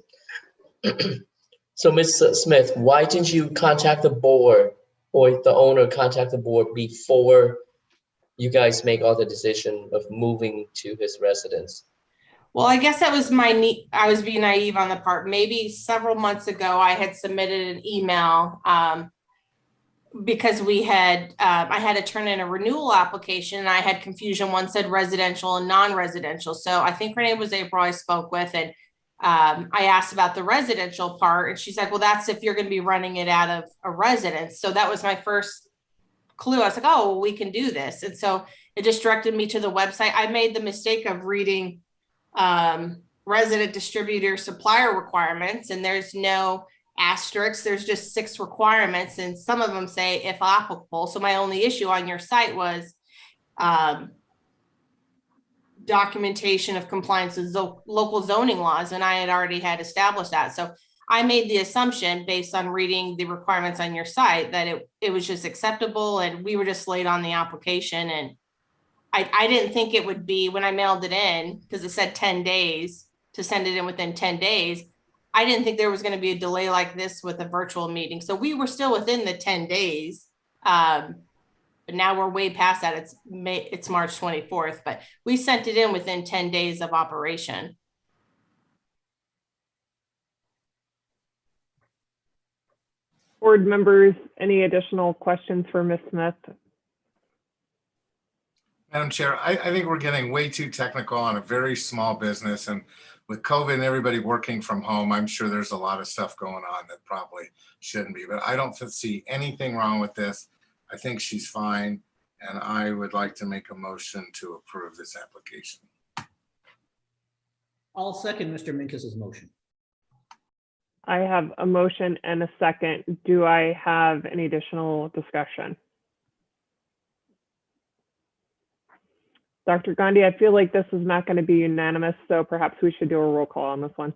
[SPEAKER 11] So Ms. Smith, why didn't you contact the board or the owner contact the board before you guys make all the decision of moving to his residence?
[SPEAKER 14] Well, I guess that was I was being naive on the part. Maybe several months ago, I had submitted an email because we had, I had to turn in a renewal application and I had confusion. One said residential and non-residential. So I think her name was April I spoke with, and I asked about the residential part, and she's like, well, that's if you're going to be running it out of a residence. So that was my first clue. I was like, oh, well, we can do this. And so it just directed me to the website. I made the mistake of reading resident distributor supplier requirements, and there's no asterisks. There's just 6 requirements, and some of them say if applicable. So my only issue on your site was documentation of compliance with local zoning laws, and I had already had established that. So I made the assumption based on reading the requirements on your site that it was just acceptable, and we were just late on the application. And I didn't think it would be, when I mailed it in, because it said 10 days to send it in within 10 days. I didn't think there was going to be a delay like this with a virtual meeting. So we were still within the 10 days. But now we're way past that. It's March 24th, but we sent it in within 10 days of operation.
[SPEAKER 1] Board members, any additional questions for Ms. Smith?
[SPEAKER 13] Madam Chair, I think we're getting way too technical on a very small business, and with COVID and everybody working from home, I'm sure there's a lot of stuff going on that probably shouldn't be, but I don't see anything wrong with this. I think she's fine, and I would like to make a motion to approve this application.
[SPEAKER 3] I'll second Mr. Minkus's motion.
[SPEAKER 1] I have a motion and a second. Do I have any additional discussion? Dr. Gandhi, I feel like this is not going to be unanimous, so perhaps we should do a roll call on this one.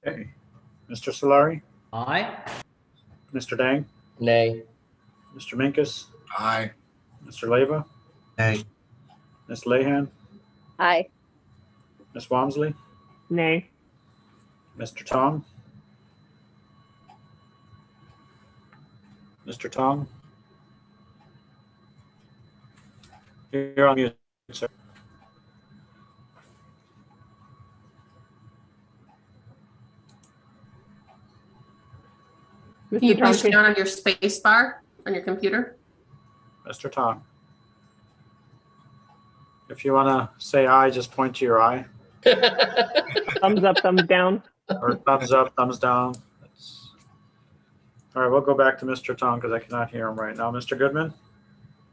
[SPEAKER 2] Okay. Mr. Solari?
[SPEAKER 3] Aye.
[SPEAKER 2] Mr. Dang?
[SPEAKER 11] Nay.
[SPEAKER 2] Mr. Minkus?
[SPEAKER 13] Aye.
[SPEAKER 2] Mr. Leyva?
[SPEAKER 7] Nay.
[SPEAKER 2] Ms. Lehan?
[SPEAKER 5] Aye.
[SPEAKER 2] Ms. Walmsley?
[SPEAKER 1] Nay.
[SPEAKER 2] Mr. Tong? Mr. Tong? You're on mute, sir.
[SPEAKER 8] Can you push down on your space bar on your computer?
[SPEAKER 2] Mr. Tong? If you want to say aye, just point to your eye.
[SPEAKER 1] Thumbs up, thumbs down.
[SPEAKER 2] Or thumbs up, thumbs down. All right, we'll go back to Mr. Tong because I cannot hear him right now. Mr. Goodman?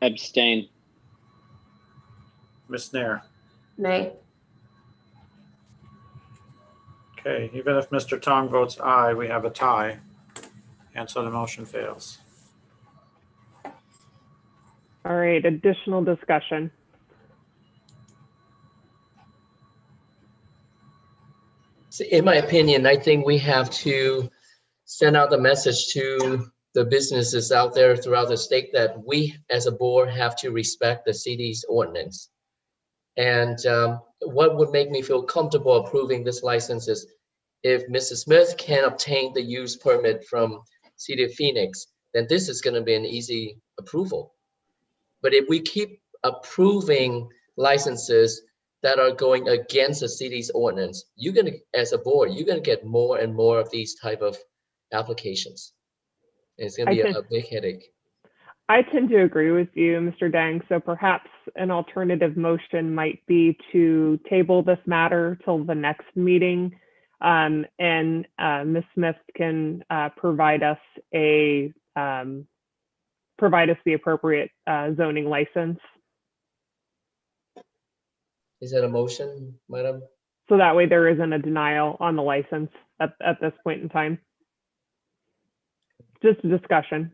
[SPEAKER 6] Abstain.
[SPEAKER 2] Ms. Nair?
[SPEAKER 8] Nay.
[SPEAKER 2] Okay, even if Mr. Tong votes aye, we have a tie. And so the motion fails.
[SPEAKER 1] All right, additional discussion.
[SPEAKER 11] So in my opinion, I think we have to send out the message to the businesses out there throughout the state that we as a board have to respect the city's ordinance. And what would make me feel comfortable approving this license is if Mrs. Smith can obtain the use permit from City of Phoenix, then this is going to be an easy approval. But if we keep approving licenses that are going against the city's ordinance, you're going to, as a board, you're going to get more and more of these type of applications. And it's going to be a big headache.
[SPEAKER 1] I tend to agree with you, Mr. Dang. So perhaps an alternative motion might be to table this matter till the next meeting, and Ms. Smith can provide us the appropriate zoning license.
[SPEAKER 11] Is that a motion, madam?
[SPEAKER 1] So that way there isn't a denial on the license at this point in time. Just a discussion.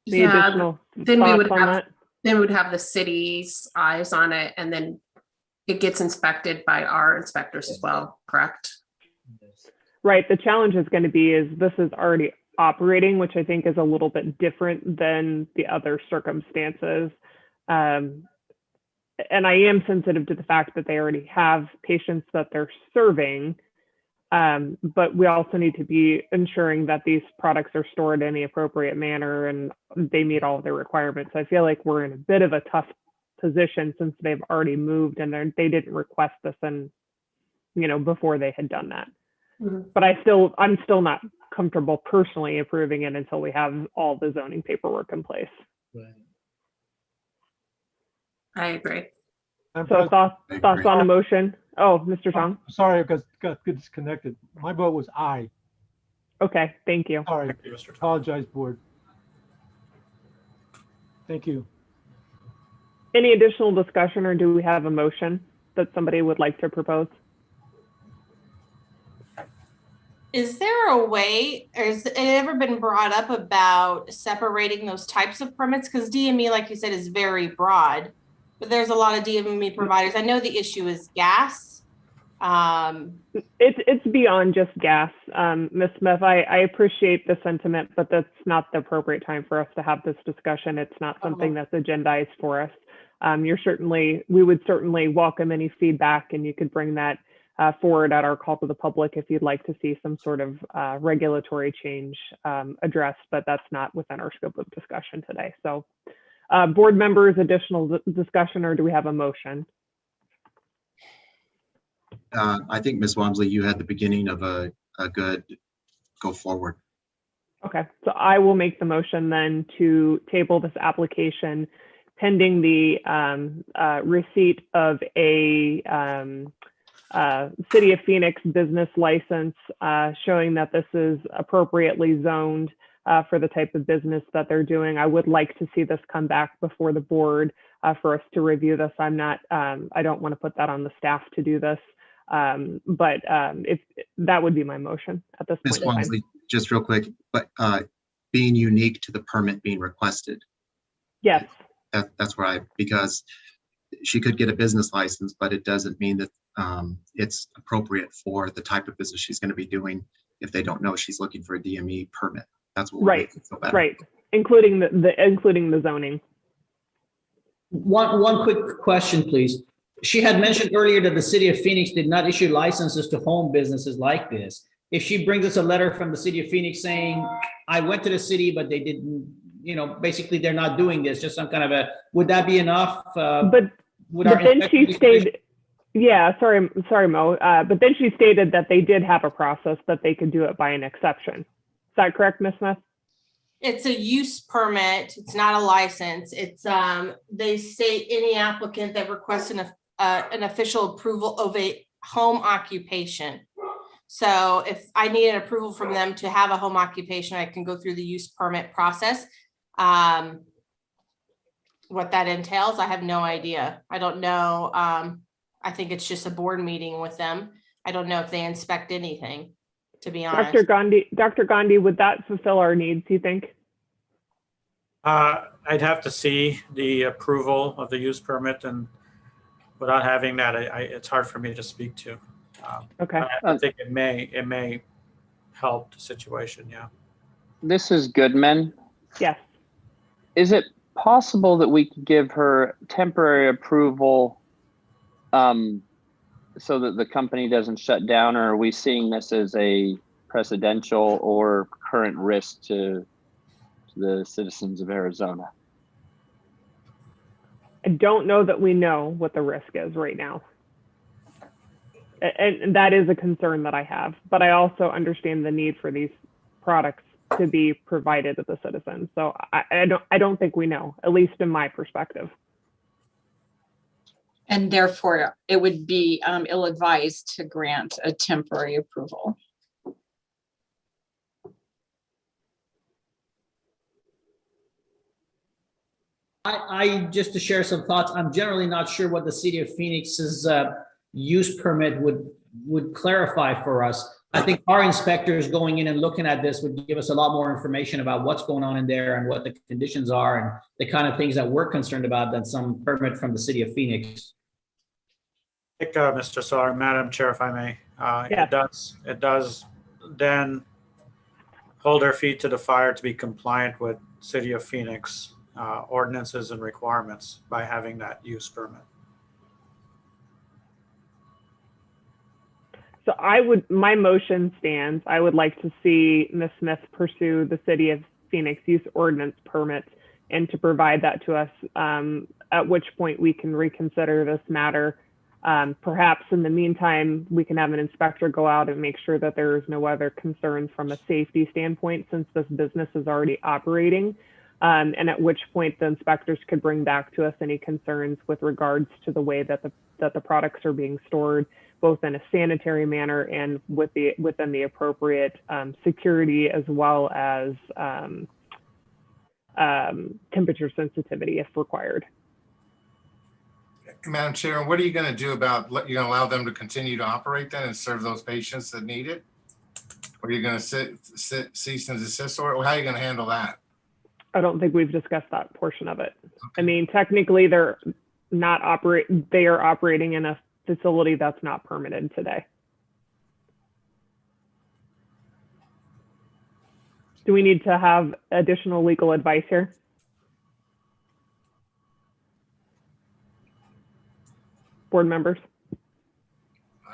[SPEAKER 8] Yeah, then we would have the city's eyes on it, and then it gets inspected by our inspectors as well, correct?
[SPEAKER 1] Right. The challenge is going to be is this is already operating, which I think is a little bit different than the other circumstances. And I am sensitive to the fact that they already have patients that they're serving. But we also need to be ensuring that these products are stored in the appropriate manner and they meet all of their requirements. I feel like we're in a bit of a tough position since they've already moved and they didn't request this and, before they had done that. Mm-hmm. But I'm still not comfortable personally approving it until we have all the zoning paperwork in place.
[SPEAKER 8] I agree.
[SPEAKER 1] So thoughts on the motion? Oh, Mr. Tong.
[SPEAKER 15] Sorry, I got disconnected. My vote was aye.
[SPEAKER 1] Okay, thank you.
[SPEAKER 15] Sorry,
[SPEAKER 2] Thank you, Mr. Tong.
[SPEAKER 15] apologize, board. Thank you.
[SPEAKER 1] Any additional discussion, or do we have a motion that somebody would like to propose?
[SPEAKER 14] Is there a way, or has it ever been brought up about separating those types of permits? Because DME, like you said, is very broad, but there's a lot of DME providers. I know the issue is gas.
[SPEAKER 1] It's beyond just gas. Ms. Smith, I appreciate the sentiment, but that's not the appropriate time for us to have this discussion. It's not something that's agendized for us. We would certainly welcome any feedback, and you could bring that forward at our call to the public if you'd like to see some sort of regulatory change addressed, but that's not within our scope of discussion today. So board members, additional discussion, or do we have a motion?
[SPEAKER 7] I think Ms. Walmsley, you had the beginning of a good go forward.
[SPEAKER 1] Okay, so I will make the motion then to table this application pending the receipt of a City of Phoenix business license showing that this is appropriately zoned for the type of business that they're doing. I would like to see this come back before the board for us to review this. I don't want to put that on the staff to do this, but if that would be my motion at this point.
[SPEAKER 7] Ms. Walmsley, just real quick, but being unique to the permit being requested.
[SPEAKER 1] Yes.
[SPEAKER 7] That's right, because she could get a business license, but it doesn't mean that it's appropriate for the type of business she's going to be doing if they don't know she's looking for a DME permit. That's what we're
[SPEAKER 1] right. Right, including the zoning.
[SPEAKER 3] One quick question, please. She had mentioned earlier that the City of Phoenix did not issue licenses to home businesses like this. If she brings us a letter from the City of Phoenix saying, I went to the city, but they didn't, basically they're not doing this, just some kind of would that be enough?
[SPEAKER 1] But then she stated, yeah, sorry, Mo, but then she stated that they did have a process that they could do it by an exception. Is that correct, Ms. Smith?
[SPEAKER 14] It's a use permit. It's not a license. It's they state any applicant that requests an official approval of a home occupation. So if I need an approval from them to have a home occupation, I can go through the use permit process. What that entails, I have no idea. I don't know. I think it's just a board meeting with them. I don't know if they inspect anything, to be honest.
[SPEAKER 1] Dr. Gandhi, would that fulfill our needs, you think?
[SPEAKER 2] I'd have to see the approval of the use permit, and without having that, it's hard for me to speak to.
[SPEAKER 1] Okay.
[SPEAKER 2] I think it may help the situation. Yeah.
[SPEAKER 6] This is Goodman.
[SPEAKER 1] Yes.
[SPEAKER 6] Is it possible that we could give her temporary approval so that the company doesn't shut down, or are we seeing this as a precedential or current risk to the citizens of Arizona?
[SPEAKER 1] I don't know that we know what the risk is right now. And that is a concern that I have, but I also understand the need for these products to be provided to the citizens. So I don't think we know, at least in my perspective.
[SPEAKER 10] And therefore, it would be ill-advised to grant a temporary approval.
[SPEAKER 3] I just to share some thoughts, I'm generally not sure what the City of Phoenix's use permit would clarify for us. I think our inspectors going in and looking at this would give us a lot more information about what's going on in there and what the conditions are and the kind of things that we're concerned about than some permit from the City of Phoenix.
[SPEAKER 2] I think, Mr. Sawyer, Madam Chair, if I may,
[SPEAKER 1] Yeah.
[SPEAKER 2] it does then hold our feet to the fire to be compliant with City of Phoenix ordinances and requirements by having that use permit.
[SPEAKER 1] So my motion stands. I would like to see Ms. Smith pursue the City of Phoenix use ordinance permit and to provide that to us, at which point we can reconsider this matter Perhaps in the meantime, we can have an inspector go out and make sure that there's no other concerns from a safety standpoint since this business is already operating. And at which point the inspectors could bring back to us any concerns with regards to the way that the products are being stored, both in a sanitary manner and within the appropriate security, as well as temperature sensitivity if required.
[SPEAKER 13] Madam Chair, what are you going to do about, you're going to allow them to continue to operate then and serve those patients that need it? Or are you going to cease and desist, or how are you going to handle that?
[SPEAKER 1] I don't think we've discussed that portion of it. Okay. I mean, technically they are operating in a facility that's not permitted today. Do we need to have additional legal advice here? Board members?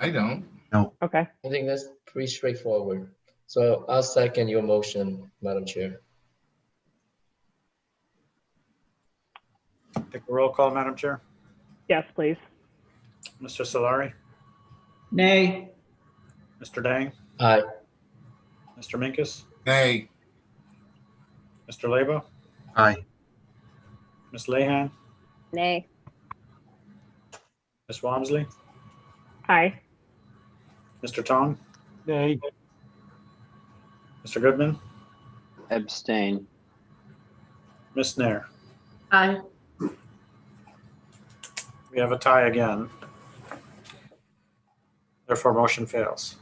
[SPEAKER 13] I don't.
[SPEAKER 7] No.
[SPEAKER 1] Okay.
[SPEAKER 11] I think that's pretty straightforward. So I'll second your motion, Madam Chair.
[SPEAKER 2] Take a roll call, Madam Chair.
[SPEAKER 1] Yes, please.
[SPEAKER 2] Mr. Solari?
[SPEAKER 3] Nay.
[SPEAKER 2] Mr. Dang?
[SPEAKER 11] Aye.
[SPEAKER 2] Mr. Minkus?
[SPEAKER 13] Nay.
[SPEAKER 2] Mr. Lebo?
[SPEAKER 7] Aye.
[SPEAKER 2] Ms. Lehan?
[SPEAKER 5] Nay.
[SPEAKER 2] Ms. Walmsley?
[SPEAKER 1] Aye.
[SPEAKER 2] Mr. Tong?
[SPEAKER 15] Nay.
[SPEAKER 2] Mr. Goodman?
[SPEAKER 6] Abstain.
[SPEAKER 2] Ms. Nair?
[SPEAKER 8] Aye.
[SPEAKER 2] We have a tie again. Therefore, motion fails.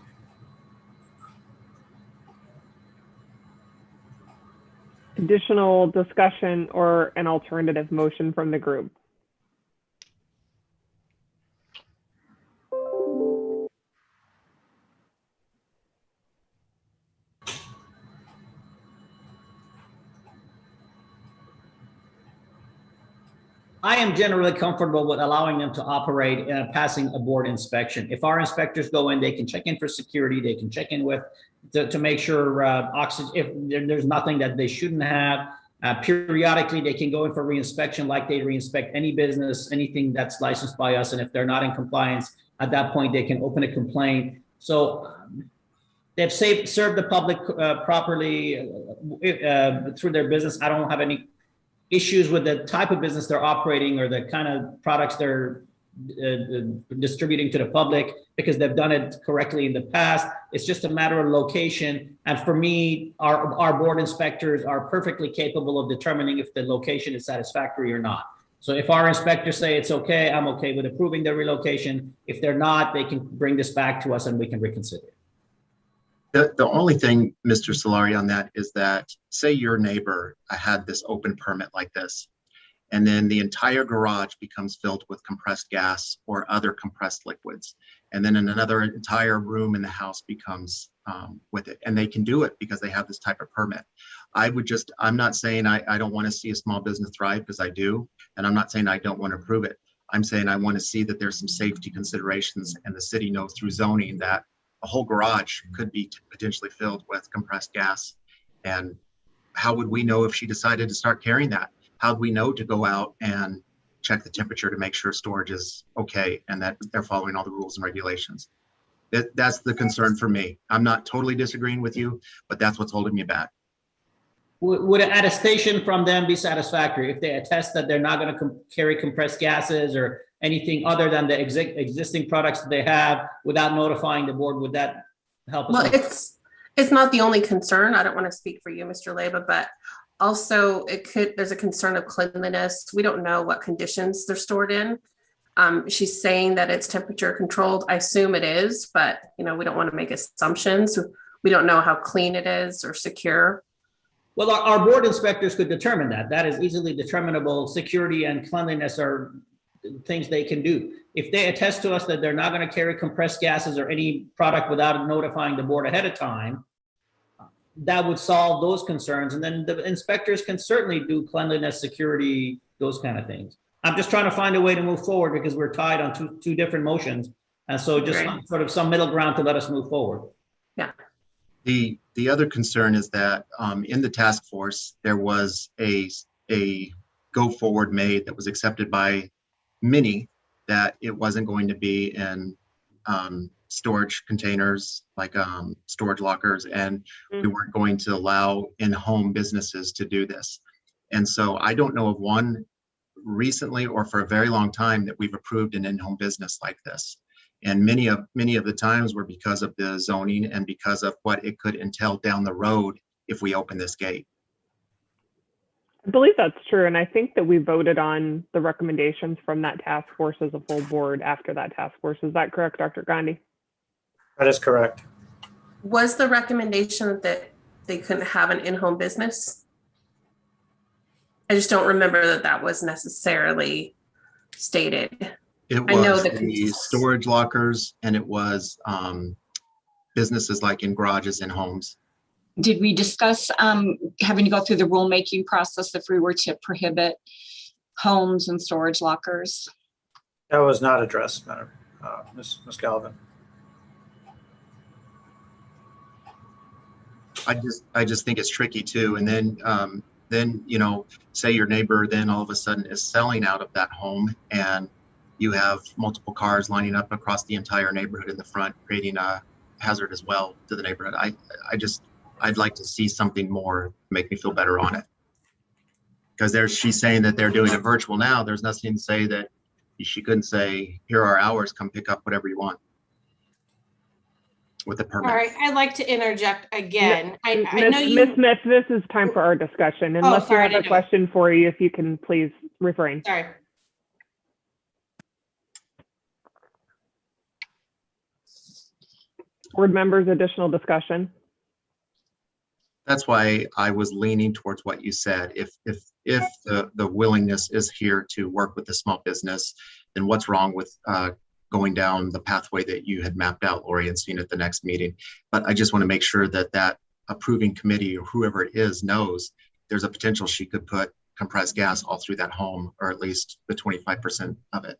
[SPEAKER 1] Additional discussion or an alternative motion from the group?
[SPEAKER 3] I am generally comfortable with allowing them to operate passing a board inspection. If our inspectors go in, they can check in for security. They can check in with to make sure oxygen, if there's nothing that they shouldn't have. Periodically, they can go in for reinspection like they reinspect any business, anything that's licensed by us. And if they're not in compliance, at that point, they can open a complaint. So they've served the public properly through their business. I don't have any issues with the type of business they're operating or the kind of products they're distributing to the public, because they've done it correctly in the past. It's just a matter of location. And for me, our board inspectors are perfectly capable of determining if the location is satisfactory or not. So if our inspectors say it's okay, I'm okay with approving the relocation. If they're not, they can bring this back to us and we can reconsider it.
[SPEAKER 7] The only thing, Mr. Solari, on that is that, say your neighbor had this open permit like this, and then the entire garage becomes filled with compressed gas or other compressed liquids. And then in another entire room in the house becomes with it. And they can do it because they have this type of permit. I'm not saying I don't want to see a small business thrive, because I do. And I'm not saying I don't want to approve it. I'm saying I want to see that there's some safety considerations, and the city knows through zoning that a whole garage could be potentially filled with compressed gas. And how would we know if she decided to start carrying that? How would we know to go out and check the temperature to make sure storage is okay and that they're following all the rules and regulations? That's the concern for me. I'm not totally disagreeing with you, but that's what's holding me back.
[SPEAKER 3] Would an attestation from them be satisfactory if they attest that they're not going to carry compressed gases or anything other than the existing products that they have without notifying the board? Would that help us?
[SPEAKER 8] Well, it's not the only concern. I don't want to speak for you, Mr. Leba, but also there's a concern of cleanliness. We don't know what conditions they're stored in. She's saying that it's temperature controlled. I assume it is, but we don't want to make assumptions. We don't know how clean it is or secure.
[SPEAKER 3] Well, our board inspectors could determine that. That is easily determinable. Security and cleanliness are things they can do. If they attest to us that they're not going to carry compressed gases or any product without notifying the board ahead of time, that would solve those concerns. And then the inspectors can certainly do cleanliness, security, those kind of things. I'm just trying to find a way to move forward because we're tied on two different motions. And so just sort of some middle ground to let us move forward.
[SPEAKER 8] Yeah.
[SPEAKER 7] The other concern is that in the task force, there was a go forward made that was accepted by many, that it wasn't going to be in storage containers like storage lockers, and we weren't going to allow in-home businesses to do this. And so I don't know of one recently or for a very long time that we've approved an in-home business like this. And many of the times were because of the zoning and because of what it could entail down the road if we open this gate.
[SPEAKER 1] I believe that's true. And I think that we voted on the recommendations from that task force as a full board after that task force. Is that correct, Dr. Gandhi?
[SPEAKER 2] That is correct.
[SPEAKER 8] Was the recommendation that they couldn't have an in-home business? I just don't remember that that was necessarily stated.
[SPEAKER 7] It
[SPEAKER 8] I know
[SPEAKER 7] was
[SPEAKER 8] that
[SPEAKER 7] the storage lockers, and it was businesses like in garages and homes.
[SPEAKER 10] Did we discuss having to go through the rulemaking process if we were to prohibit homes and storage lockers?
[SPEAKER 2] That was not addressed, Madam Ms. Galvin.
[SPEAKER 7] I just think it's tricky too. And then you know, say your neighbor then all of a sudden is selling out of that home, and you have multiple cars lining up across the entire neighborhood in the front, creating a hazard as well to the neighborhood. I'd like to see something more to make me feel better on it. Because she's saying that they're doing it virtual now. There's nothing to say that she couldn't say, here are hours, come pick up whatever you want with a permit.
[SPEAKER 14] All right, I'd like to interject again. I know
[SPEAKER 1] Ms. Smith, this is time for our discussion. Unless you have a question for you, if you can please refrain.
[SPEAKER 14] Sorry.
[SPEAKER 1] Board members, additional discussion.
[SPEAKER 7] That's why I was leaning towards what you said. If the willingness is here to work with the small business, then what's wrong with going down the pathway that you had mapped out, Lori, and seeing at the next meeting? But I just want to make sure that that approving committee or whoever it is knows there's a potential she could put compressed gas all through that home, or at least the 25% of it.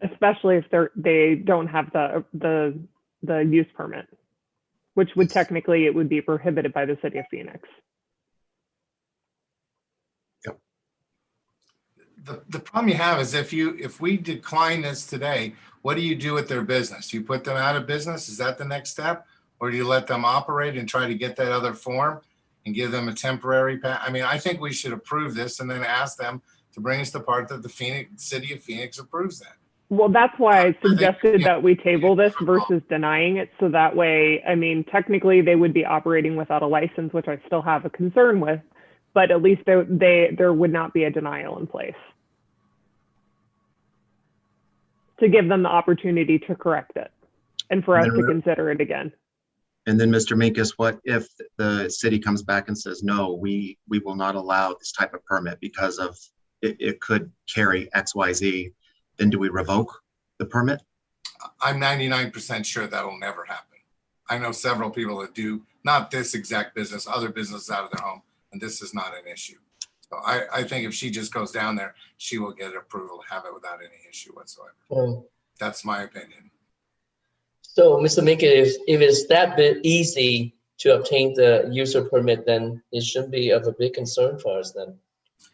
[SPEAKER 1] Especially if they don't have the use permit, which would technically, it would be prohibited by the city of Phoenix.
[SPEAKER 7] Yep.
[SPEAKER 13] The problem you have is if we decline this today, what do you do with their business? You put them out of business? Is that the next step? Or do you let them operate and try to get that other form and give them a temporary I mean, I think we should approve this and then ask them to bring us the part that the city of Phoenix approves that.
[SPEAKER 1] Well, that's why I suggested that we table this versus denying it. So that way, I mean, technically they would be operating without a license, which I still have a concern with, but at least there would not be a denial in place to give them the opportunity to correct it and for us to consider it again.
[SPEAKER 7] And then Mr. Minkus, what if the city comes back and says, no, we will not allow this type of permit because of it could carry XYZ? Then do we revoke the permit?
[SPEAKER 13] I'm 99% sure that will never happen. I know several people that do, not this exact business, other businesses out of their home, and this is not an issue. So I think if she just goes down there, she will get approval to have it without any issue whatsoever. That's my opinion.
[SPEAKER 11] So, Mr. Minkus, if it's that bit easy to obtain the user permit, then it shouldn't be of a big concern for us then.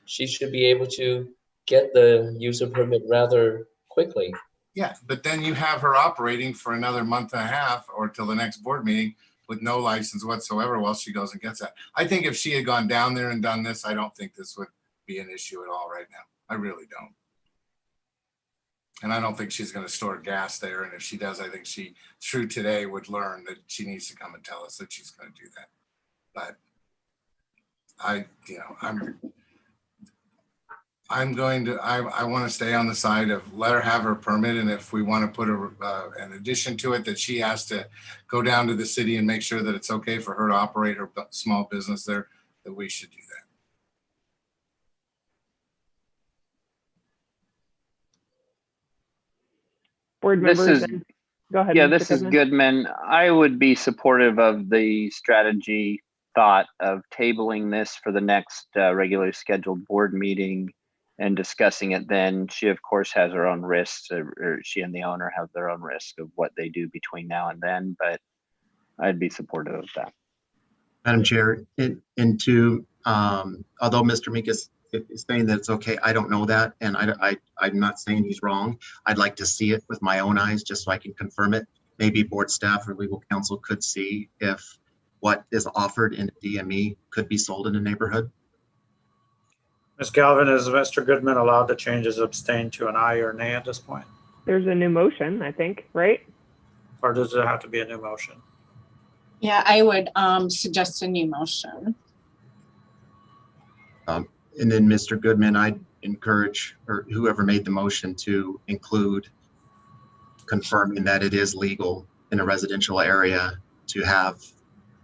[SPEAKER 11] She should be able to get the user permit rather quickly.
[SPEAKER 13] Yeah, but then you have her operating for another month and a half or till the next board meeting with no license whatsoever while she goes and gets that. I think if she had gone down there and done this, I don't think this would be an issue at all right now. I really don't. And I don't think she's going to store gas there. And if she does, I think she, through today, would learn that she needs to come and tell us that she's going to do that. But I want to stay on the side of let her have her permit. And if we want to put an addition to it that she has to go down to the city and make sure that it's okay for her to operate her small business there, that we should do that.
[SPEAKER 1] Board members, go ahead.
[SPEAKER 6] Yeah,
[SPEAKER 1] Mr.
[SPEAKER 6] this is
[SPEAKER 1] Goodman.
[SPEAKER 6] Goodman. I would be supportive of the strategy thought of tabling this for the next regularly scheduled board meeting and discussing it then. She, of course, has her own risks, or she and the owner have their own risk of what they do between now and then, but I'd be supportive of that.
[SPEAKER 7] Madam Chair, although Mr. Minkus saying that it's okay. I don't know that, and I'm not saying he's wrong. I'd like to see it with my own eyes just so I can confirm it. Maybe board staff or legal counsel could see if what is offered in DME could be sold in a neighborhood.
[SPEAKER 2] Ms. Galvin, is Mr. Goodman allowed to change his abstain to an aye or nay at this point?
[SPEAKER 1] There's a new motion, I think, right?
[SPEAKER 2] Or does it have to be a new motion?
[SPEAKER 10] Yeah, I would suggest a new motion.
[SPEAKER 7] And then Mr. Goodman, I'd encourage, or whoever made the motion, to include confirming that it is legal in a residential area to have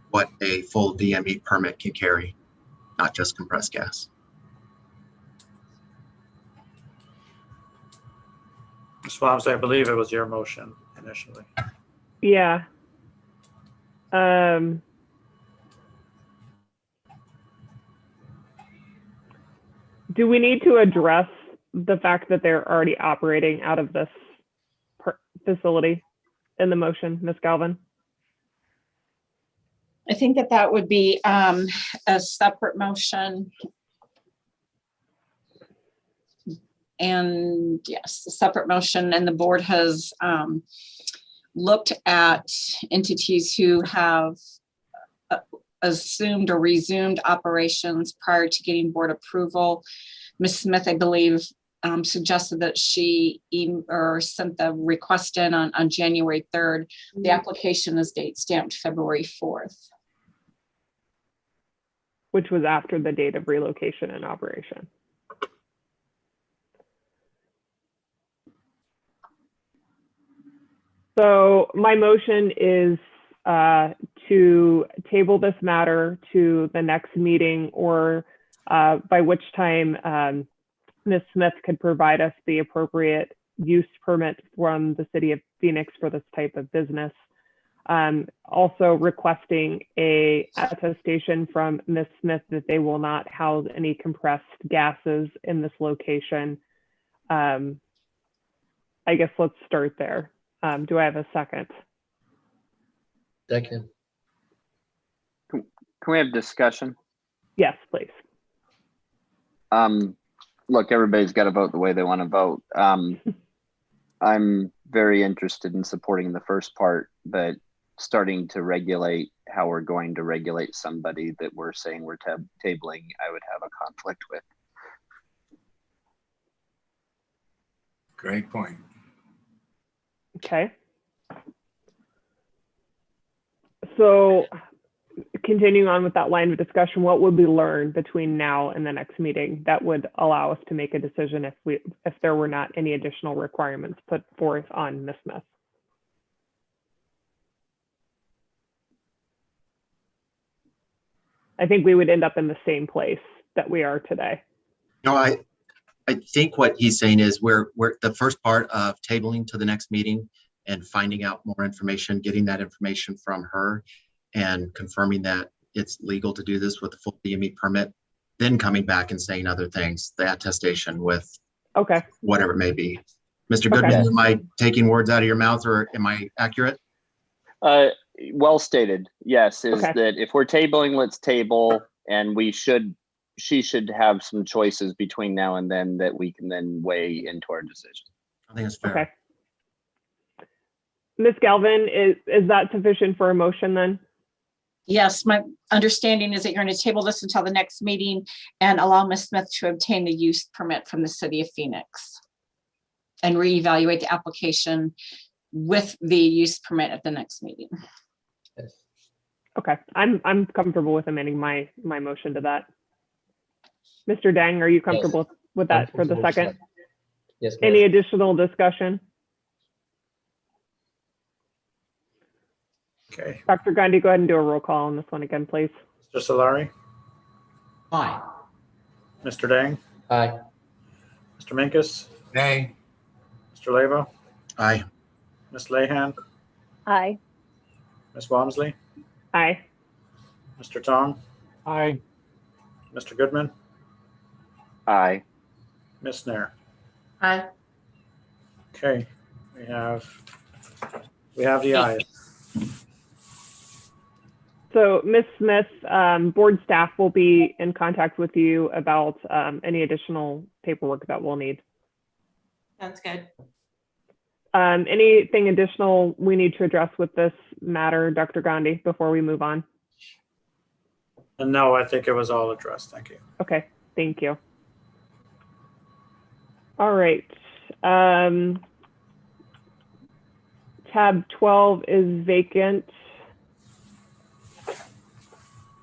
[SPEAKER 7] what a full DME permit can carry, not just compressed gas.
[SPEAKER 2] Ms. Walmsley, I believe it was your motion initially.
[SPEAKER 1] Yeah. Do we need to address the fact that they're already operating out of this facility in the motion, Ms. Galvin?
[SPEAKER 10] I think that that would be a separate motion. And yes, a separate motion, and the board has looked at entities who have assumed or resumed operations prior to getting board approval. Ms. Smith, I believe, suggested that she sent the request in on January 3rd. The application is date stamped February 4th.
[SPEAKER 1] Which was after the date of relocation and operation. So my motion is to table this matter to the next meeting, or by which time Ms. Smith could provide us the appropriate use permit from the city of Phoenix for this type of business. Also requesting a attestation from Ms. Smith that they will not house any compressed gases in this location. I guess let's start there. Do I have a second?
[SPEAKER 11] Second.
[SPEAKER 6] Can we have discussion?
[SPEAKER 1] Yes, please.
[SPEAKER 6] Look, everybody's got to vote the way they want to vote. I'm very interested in supporting the first part, but starting to regulate how we're going to regulate somebody that we're saying we're tabling, I would have a conflict with.
[SPEAKER 13] Great point.
[SPEAKER 1] Okay. So continuing on with that line of discussion, what would we learn between now and the next meeting that would allow us to make a decision if there were not any additional requirements put forth on Ms. Smith? I think we would end up in the same place that we are today.
[SPEAKER 7] No, I think what he's saying is we're the first part of tabling to the next meeting and finding out more information, getting that information from her and confirming that it's legal to do this with a full DME permit, then coming back and saying other things, the attestation with whatever it may be. Mr. Goodman, am I taking words out of your mouth, or am I accurate?
[SPEAKER 6] Well stated. Yes, is that if we're tabling, let's table, and she should have some choices between now and then that we can then weigh into our decision.
[SPEAKER 7] I think it's fair.
[SPEAKER 1] Okay. Ms. Galvin, is that sufficient for a motion then?
[SPEAKER 10] Yes, my understanding is that you're going to table this until the next meeting and allow Ms. Smith to obtain the use permit from the city of Phoenix and reevaluate the application with the use permit at the next meeting.
[SPEAKER 11] Yes.
[SPEAKER 1] Okay, I'm comfortable with amending my motion to that. Mr. Dang, are you comfortable with that for the second?
[SPEAKER 11] Yes. Ma'am.
[SPEAKER 1] Any additional discussion?
[SPEAKER 2] Okay.
[SPEAKER 1] Dr. Gandhi, go ahead and do a roll call on this one again, please.
[SPEAKER 2] Mr. Solari?
[SPEAKER 3] Aye.
[SPEAKER 2] Mr. Dang?
[SPEAKER 11] Aye.
[SPEAKER 2] Mr. Minkus?
[SPEAKER 13] Nay.
[SPEAKER 2] Mr. Leva?
[SPEAKER 7] Aye.
[SPEAKER 2] Ms. Lahan?
[SPEAKER 5] Aye.
[SPEAKER 2] Ms. Walmsley?
[SPEAKER 1] Aye.
[SPEAKER 2] Mr. Tong?
[SPEAKER 15] Aye.
[SPEAKER 2] Mr. Goodman?
[SPEAKER 6] Aye.
[SPEAKER 2] Ms. Nair?
[SPEAKER 8] Aye.
[SPEAKER 2] Okay, we have the ayes.
[SPEAKER 1] So Ms. Smith, board staff will be in contact with you about any additional paperwork that we'll need.
[SPEAKER 14] That's good.
[SPEAKER 1] Anything additional we need to address with this matter, Dr. Gandhi, before we move on?
[SPEAKER 2] And no, I think it was all addressed. Thank you.
[SPEAKER 1] Okay, thank you. All right. Tab 12 is vacant.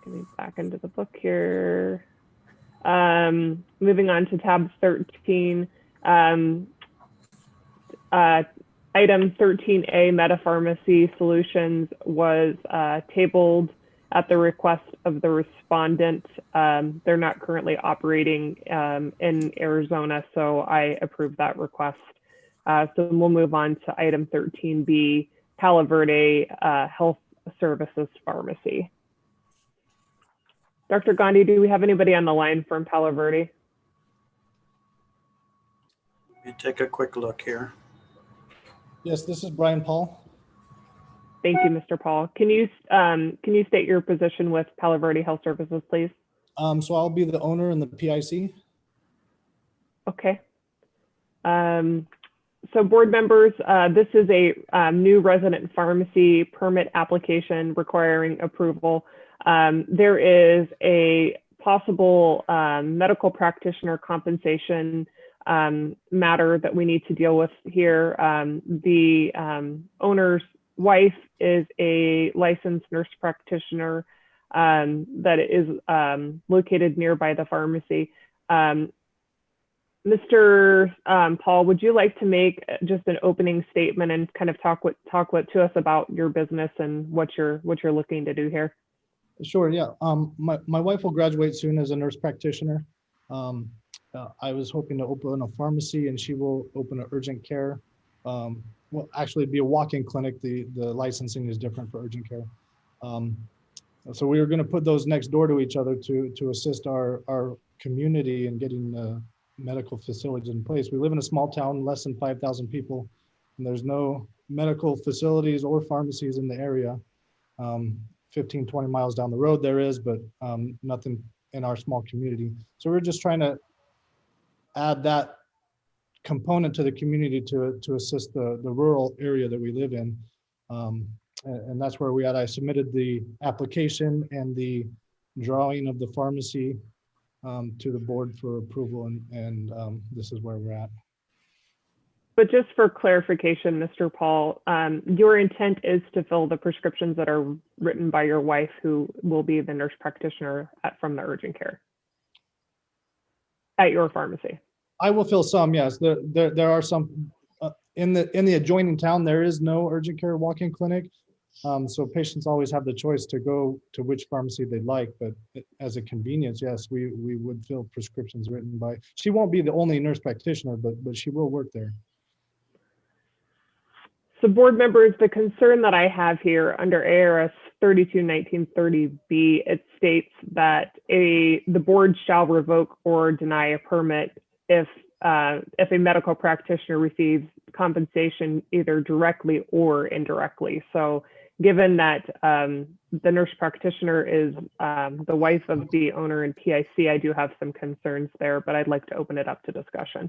[SPEAKER 1] Get me back into the book here. Moving on to tab 13. Item 13A, Meta Pharmacy Solutions, was tabled at the request of the respondent. They're not currently operating in Arizona, so I approve that request. So we'll move on to item 13B, Palo Verde Health Services Pharmacy. Dr. Gandhi, do we have anybody on the line from Palo Verde?
[SPEAKER 2] Let me take a quick look here.
[SPEAKER 16] Yes, this is Brian Paul.
[SPEAKER 1] Thank you, Mr. Paul. Can you state your position with Palo Verde Health Services, please?
[SPEAKER 16] So I'll be the owner and the PIC.
[SPEAKER 1] Okay. So board members, this is a new resident pharmacy permit application requiring approval. There is a possible medical practitioner compensation matter that we need to deal with here. The owner's wife is a licensed nurse practitioner that is located nearby the pharmacy. Mr. Paul, would you like to make just an opening statement and kind of talk to us about your business and what you're looking to do here?
[SPEAKER 16] Sure, yeah. My wife will graduate soon as a nurse practitioner. I was hoping to open a pharmacy, and she will open an urgent care. Well, actually, it'd be a walk-in clinic. The licensing is different for urgent care. So we were going to put those next door to each other to assist our community in getting medical facilities in place. We live in a small town, less than 5,000 people, and there's no medical facilities or pharmacies in the area. 15, 20 miles down the road there is, but nothing in our small community. So we're just trying to add that component to the community to assist the rural area that we live in. And that's where we at. I submitted the application and the drawing of the pharmacy to the board for approval, and this is where we're at.
[SPEAKER 1] But just for clarification, Mr. Paul, your intent is to fill the prescriptions that are written by your wife, who will be the nurse practitioner from the urgent care at your pharmacy.
[SPEAKER 16] I will fill some, yes. There are some in the adjoining town. There is no urgent care walk-in clinic, so patients always have the choice to go to which pharmacy they'd like. But as a convenience, yes, we would fill prescriptions written by. She won't be the only nurse practitioner, but she will work there.
[SPEAKER 1] So board members, the concern that I have here under ARS 32-1930B, it states that the board shall revoke or deny a permit if a medical practitioner receives compensation either directly or indirectly. So given that the nurse practitioner is the wife of the owner and PIC, I do have some concerns there, but I'd like to open it up to discussion.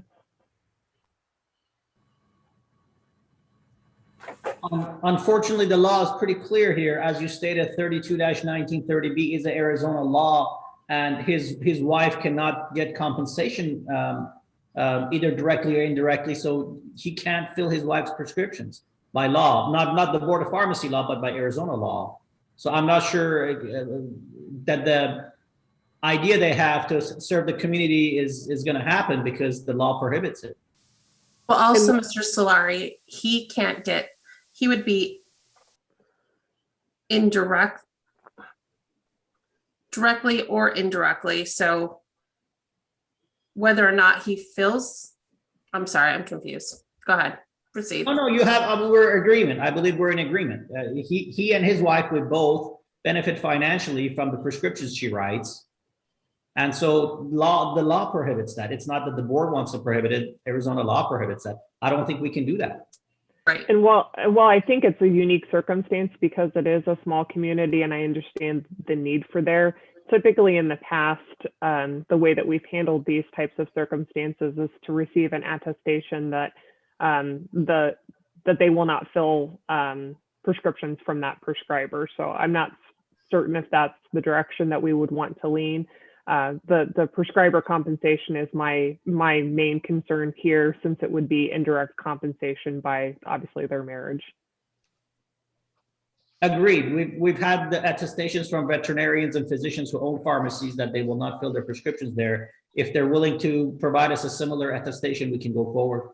[SPEAKER 3] Unfortunately, the law is pretty clear here. As you stated, 32-1930B is an Arizona law, and his wife cannot get compensation either directly or indirectly, so he can't fill his wife's prescriptions by law, not the Board of Pharmacy law, but by Arizona law. So I'm not sure that the idea they have to serve the community is going to happen because the law prohibits it.
[SPEAKER 8] Well, also, Mr. Solari, he would be directly or indirectly. So whether or not he fills, I'm sorry, I'm confused. Go ahead, proceed.
[SPEAKER 3] No, you have, we're in agreement. I believe we're in agreement. He and his wife would both benefit financially from the prescriptions she writes. And so the law prohibits that. It's not that the board wants to prohibit it. Arizona law prohibits that. I don't think we can do that.
[SPEAKER 8] Right.
[SPEAKER 1] And while I think it's a unique circumstance because it is a small community and I understand the need for there, typically in the past, the way that we've handled these types of circumstances is to receive an attestation that that they will not fill prescriptions from that prescriber. So I'm not certain if that's the direction that we would want to lean. The prescriber compensation is my main concern here, since it would be indirect compensation by obviously their marriage.
[SPEAKER 3] Agreed. We've had the attestations from veterinarians and physicians who own pharmacies that they will not fill their prescriptions there. If they're willing to provide us a similar attestation, we can go forward.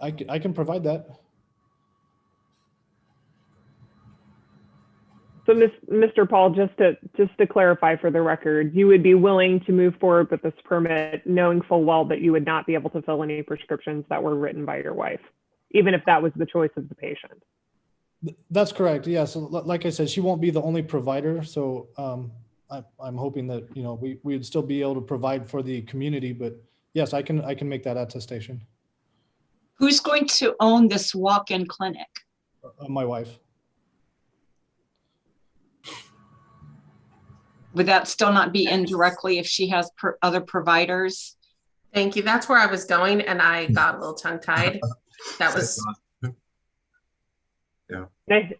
[SPEAKER 16] I can provide that.
[SPEAKER 1] So, Mr. Paul, just to clarify for the record, you would be willing to move forward with this permit, knowing full well that you would not be able to fill any prescriptions that were written by your wife, even if that was the choice of the patient.
[SPEAKER 16] That's correct. Yeah. So like I said, she won't be the only provider. So I'm hoping that, you know, we would still be able to provide for the community, but yes, I can make that attestation.
[SPEAKER 10] Who's going to own this walk-in clinic?
[SPEAKER 16] My wife.
[SPEAKER 10] Would that still not be indirectly if she has other providers?
[SPEAKER 8] Thank you. That's where I was going, and I got a little tongue-tied. That was.
[SPEAKER 2] Yeah.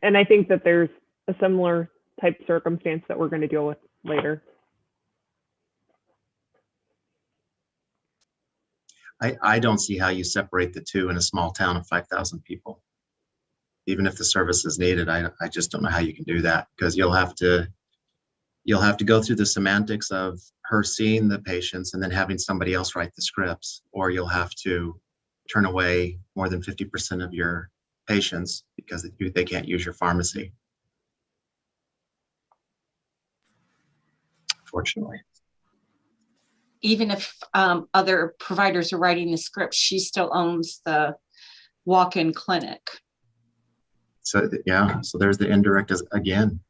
[SPEAKER 1] And I think that there's a similar type circumstance that we're going to deal with later.
[SPEAKER 7] I don't see how you separate the two in a small town of 5,000 people. Even if the service is needed, I just don't know how you can do that, because you'll have to go through the semantics of her seeing the patients and then having somebody else write the scripts, or you'll have to turn away more than 50% of your patients because they can't use your pharmacy. Fortunately.
[SPEAKER 10] Even if other providers are writing the script, she still owns the walk-in clinic.
[SPEAKER 7] So yeah, so there's the indirect again.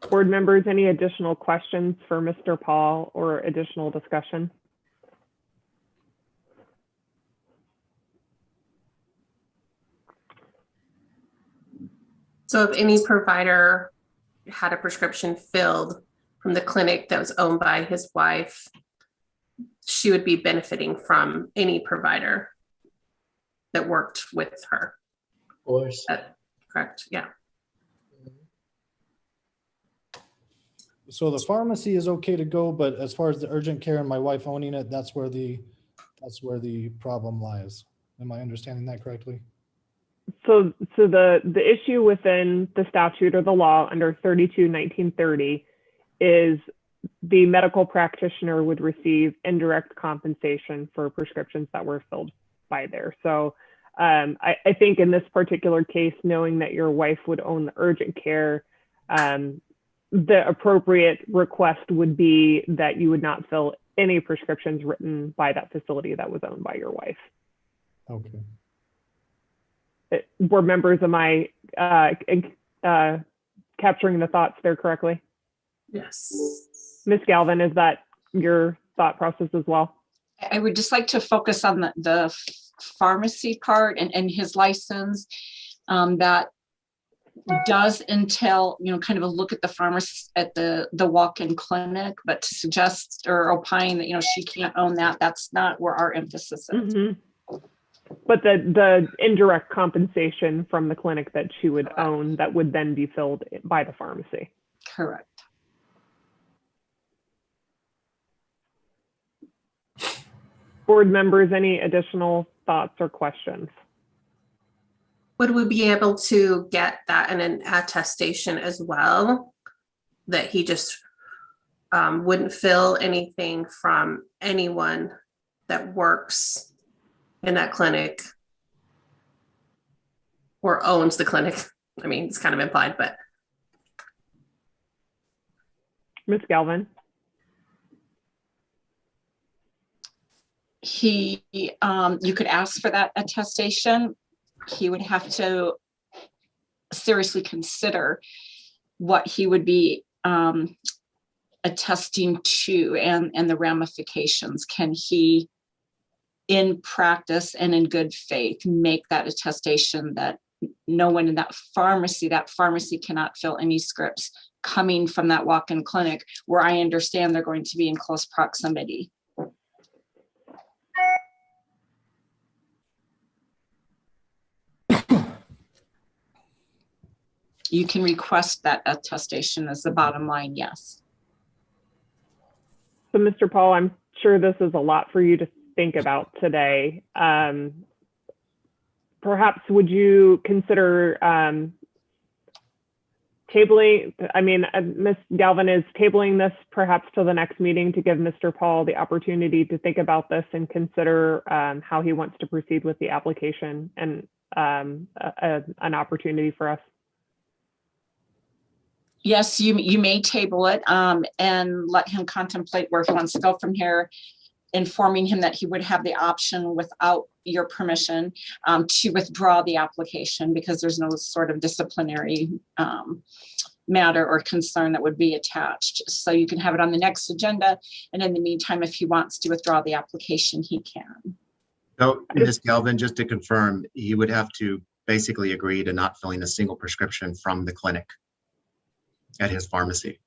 [SPEAKER 1] Board members, any additional questions for Mr. Paul or additional discussion?
[SPEAKER 8] So if any provider had a prescription filled from the clinic that was owned by his wife, she would be benefiting from any provider that worked with her.
[SPEAKER 11] Of course.
[SPEAKER 8] Correct, yeah.
[SPEAKER 16] So the pharmacy is okay to go, but as far as the urgent care and my wife owning it, that's where the problem lies. Am I understanding that correctly?
[SPEAKER 1] So the issue within the statute or the law under 32-1930 is the medical practitioner would receive indirect compensation for prescriptions that were filled by there. So I think in this particular case, knowing that your wife would own the urgent care, the appropriate request would be that you would not fill any prescriptions written by that facility that was owned by your wife.
[SPEAKER 16] Okay.
[SPEAKER 1] Board members, am I capturing the thoughts there correctly?
[SPEAKER 8] Yes.
[SPEAKER 1] Ms. Galvin, is that your thought process as well?
[SPEAKER 10] I would just like to focus on the pharmacy part and his license. That does entail, you know, kind of a look at the pharmacist at the walk-in clinic, but to suggest or opine that, you know, she can't own that, that's not where our emphasis is.
[SPEAKER 1] Mm-hmm. But the indirect compensation from the clinic that she would own that would then be filled by the pharmacy.
[SPEAKER 10] Correct.
[SPEAKER 1] Board members, any additional thoughts or questions?
[SPEAKER 8] Would we be able to get that in an attestation as well? That he just wouldn't fill anything from anyone that works in that clinic or owns the clinic? I mean, it's kind of implied, but.
[SPEAKER 1] Ms. Galvin?
[SPEAKER 10] You could ask for that attestation. he would have to seriously consider what he would be attesting to and the ramifications. Can he, in practice and in good faith, make that attestation that no one in that pharmacy cannot fill any scripts coming from that walk-in clinic where I understand they're going to be in close proximity? You can request that attestation as the bottom line, yes.
[SPEAKER 1] So, Mr. Paul, I'm sure this is a lot for you to think about today. Perhaps would you consider tabling, I mean, Ms. Galvin is tabling this perhaps to the next meeting to give Mr. Paul the opportunity to think about this and consider how he wants to proceed with the application, and an opportunity for us.
[SPEAKER 10] Yes, you may table it and let him contemplate where he wants to go from here, informing him that he would have the option without your permission to withdraw the application because there's no sort of disciplinary matter or concern that would be attached. So you can have it on the next agenda. And in the meantime, if he wants to withdraw the application, he can.
[SPEAKER 7] So, Ms. Galvin, just to confirm, he would have to basically agree to not filling a single prescription from the clinic at his pharmacy.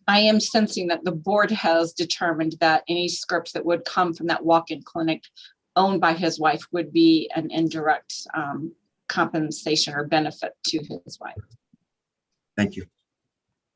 [SPEAKER 10] I am sensing that the board has determined that any scripts that would come from that walk-in clinic owned by his wife would be an indirect compensation or benefit to his wife.
[SPEAKER 7] Thank you.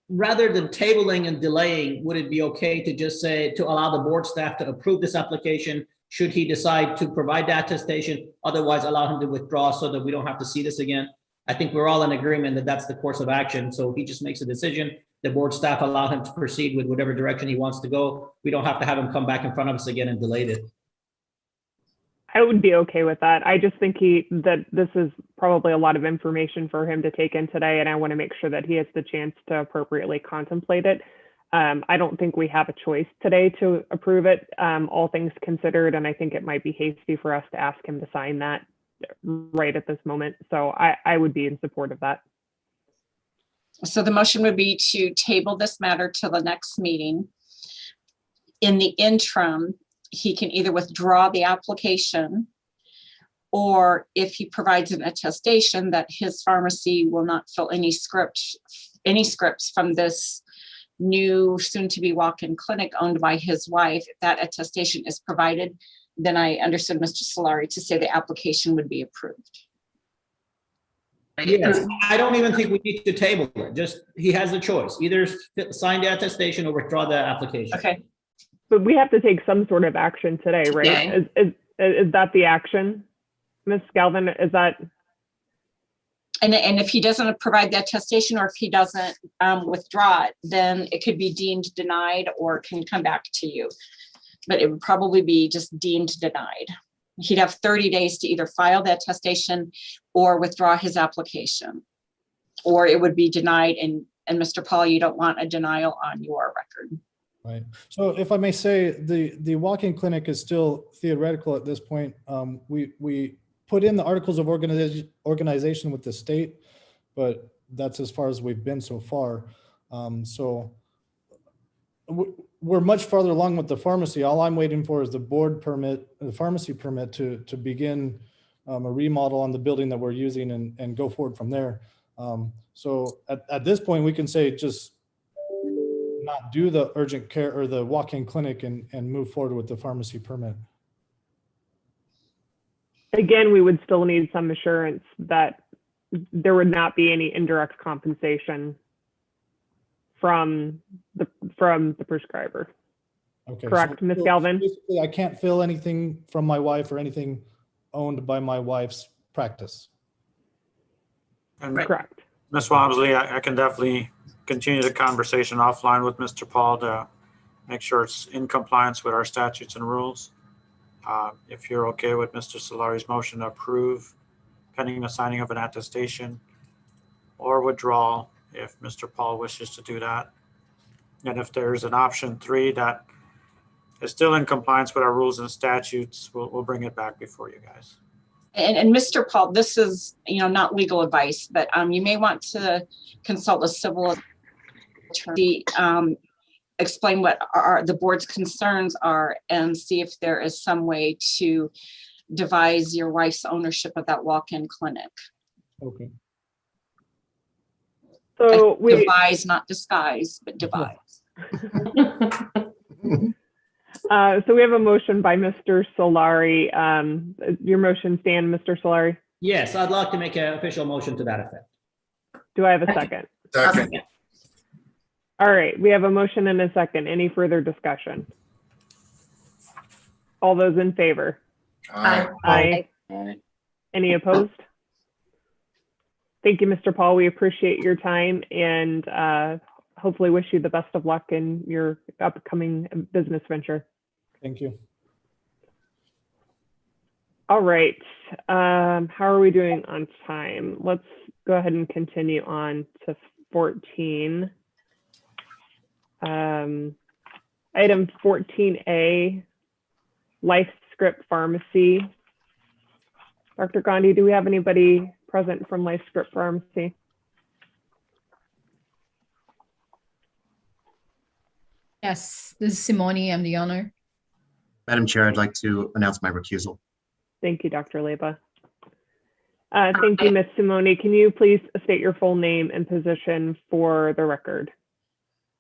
[SPEAKER 3] Rather than tabling and delaying, would it be okay to just say, to allow the board staff to approve this application should he decide to provide the attestation, otherwise allow him to withdraw so that we don't have to see this again? I think we're all in agreement that that's the course of action. So he just makes a decision. The board staff allow him to proceed with whatever direction he wants to go. We don't have to have him come back in front of us again and delay it.
[SPEAKER 1] I would be okay with that. I just think that this is probably a lot of information for him to take in today, and I want to make sure that he has the chance to appropriately contemplate it. I don't think we have a choice today to approve it, all things considered, and I think it might be hasty for us to ask him to sign that right at this moment. So I would be in support of that.
[SPEAKER 10] So the motion would be to table this matter till the next meeting. In the interim, he can either withdraw the application, or if he provides an attestation that his pharmacy will not fill any scripts from this new soon-to-be walk-in clinic owned by his wife, if that attestation is provided, then I understood Mr. Solari to say the application would be approved.
[SPEAKER 3] Yes, I don't even think we need to table it. Just, he has a choice. Either sign the attestation or withdraw the application.
[SPEAKER 10] Okay.
[SPEAKER 1] But we have to take some sort of action today, right?
[SPEAKER 10] Yeah.
[SPEAKER 1] Is that the action, Ms. Galvin? Is that?
[SPEAKER 10] And if he doesn't provide the attestation, or if he doesn't withdraw it, then it could be deemed denied or can come back to you. But it would probably be just deemed denied. He'd have 30 days to either file the attestation or withdraw his application, or it would be denied. And Mr. Paul, you don't want a denial on your record.
[SPEAKER 16] Right. So if I may say, the walk-in clinic is still theoretical at this point. We put in the articles of organization with the state, but that's as far as we've been so far. So we're much farther along with the pharmacy. All I'm waiting for is the board permit, the pharmacy permit to begin a remodel on the building that we're using and go forward from there. So at this point, we can say just not do the urgent care or the walk-in clinic and move forward with the pharmacy permit.
[SPEAKER 1] Again, we would still need some assurance that there would not be any indirect compensation from the prescriber.
[SPEAKER 16] Okay.
[SPEAKER 1] Correct, Ms. Galvin?
[SPEAKER 16] Basically, I can't fill anything from my wife or anything owned by my wife's practice.
[SPEAKER 2] And
[SPEAKER 1] correct.
[SPEAKER 2] Ms. Wamsley, I can definitely continue the conversation offline with Mr. Paul to make sure it's in compliance with our statutes and rules. If you're okay with Mr. Solari's motion to approve pending the signing of an attestation or withdrawal, if Mr. Paul wishes to do that. And if there's an option 3 that is still in compliance with our rules and statutes, we'll bring it back before you guys.
[SPEAKER 10] And Mr. Paul, this is, not legal advice, but you may want to consult a civil attorney, explain what the board's concerns are, and see if there is some way to devise your wife's ownership of that walk-in clinic.
[SPEAKER 16] Okay.
[SPEAKER 1] So
[SPEAKER 10] devise, not disguise, but devise.
[SPEAKER 1] So we have a motion by Mr. Solari. Your motion stand, Mr. Solari?
[SPEAKER 3] Yes, I'd like to make an official motion to that effect.
[SPEAKER 1] Do I have a second?
[SPEAKER 13] Second.
[SPEAKER 1] All right, we have a motion and a second. Any further discussion? All those in favor?
[SPEAKER 13] Aye.
[SPEAKER 1] Aye.
[SPEAKER 6] Aye.
[SPEAKER 1] Any opposed? Thank you, Mr. Paul. We appreciate your time and hopefully wish you the best of luck in your upcoming business venture.
[SPEAKER 16] Thank you.
[SPEAKER 1] All right. How are we doing on time? Let's go ahead and continue on to 14. Item 14A, Life Script Pharmacy. Dr. Gandhi, do we have anybody present from Life Script Pharmacy?
[SPEAKER 17] Yes, this is Simone. I'm the owner.
[SPEAKER 7] Madam Chair, I'd like to announce my recusal.
[SPEAKER 1] Thank you, Dr. Leba. Thank you, Ms. Simone. Can you please state your full name and position for the record?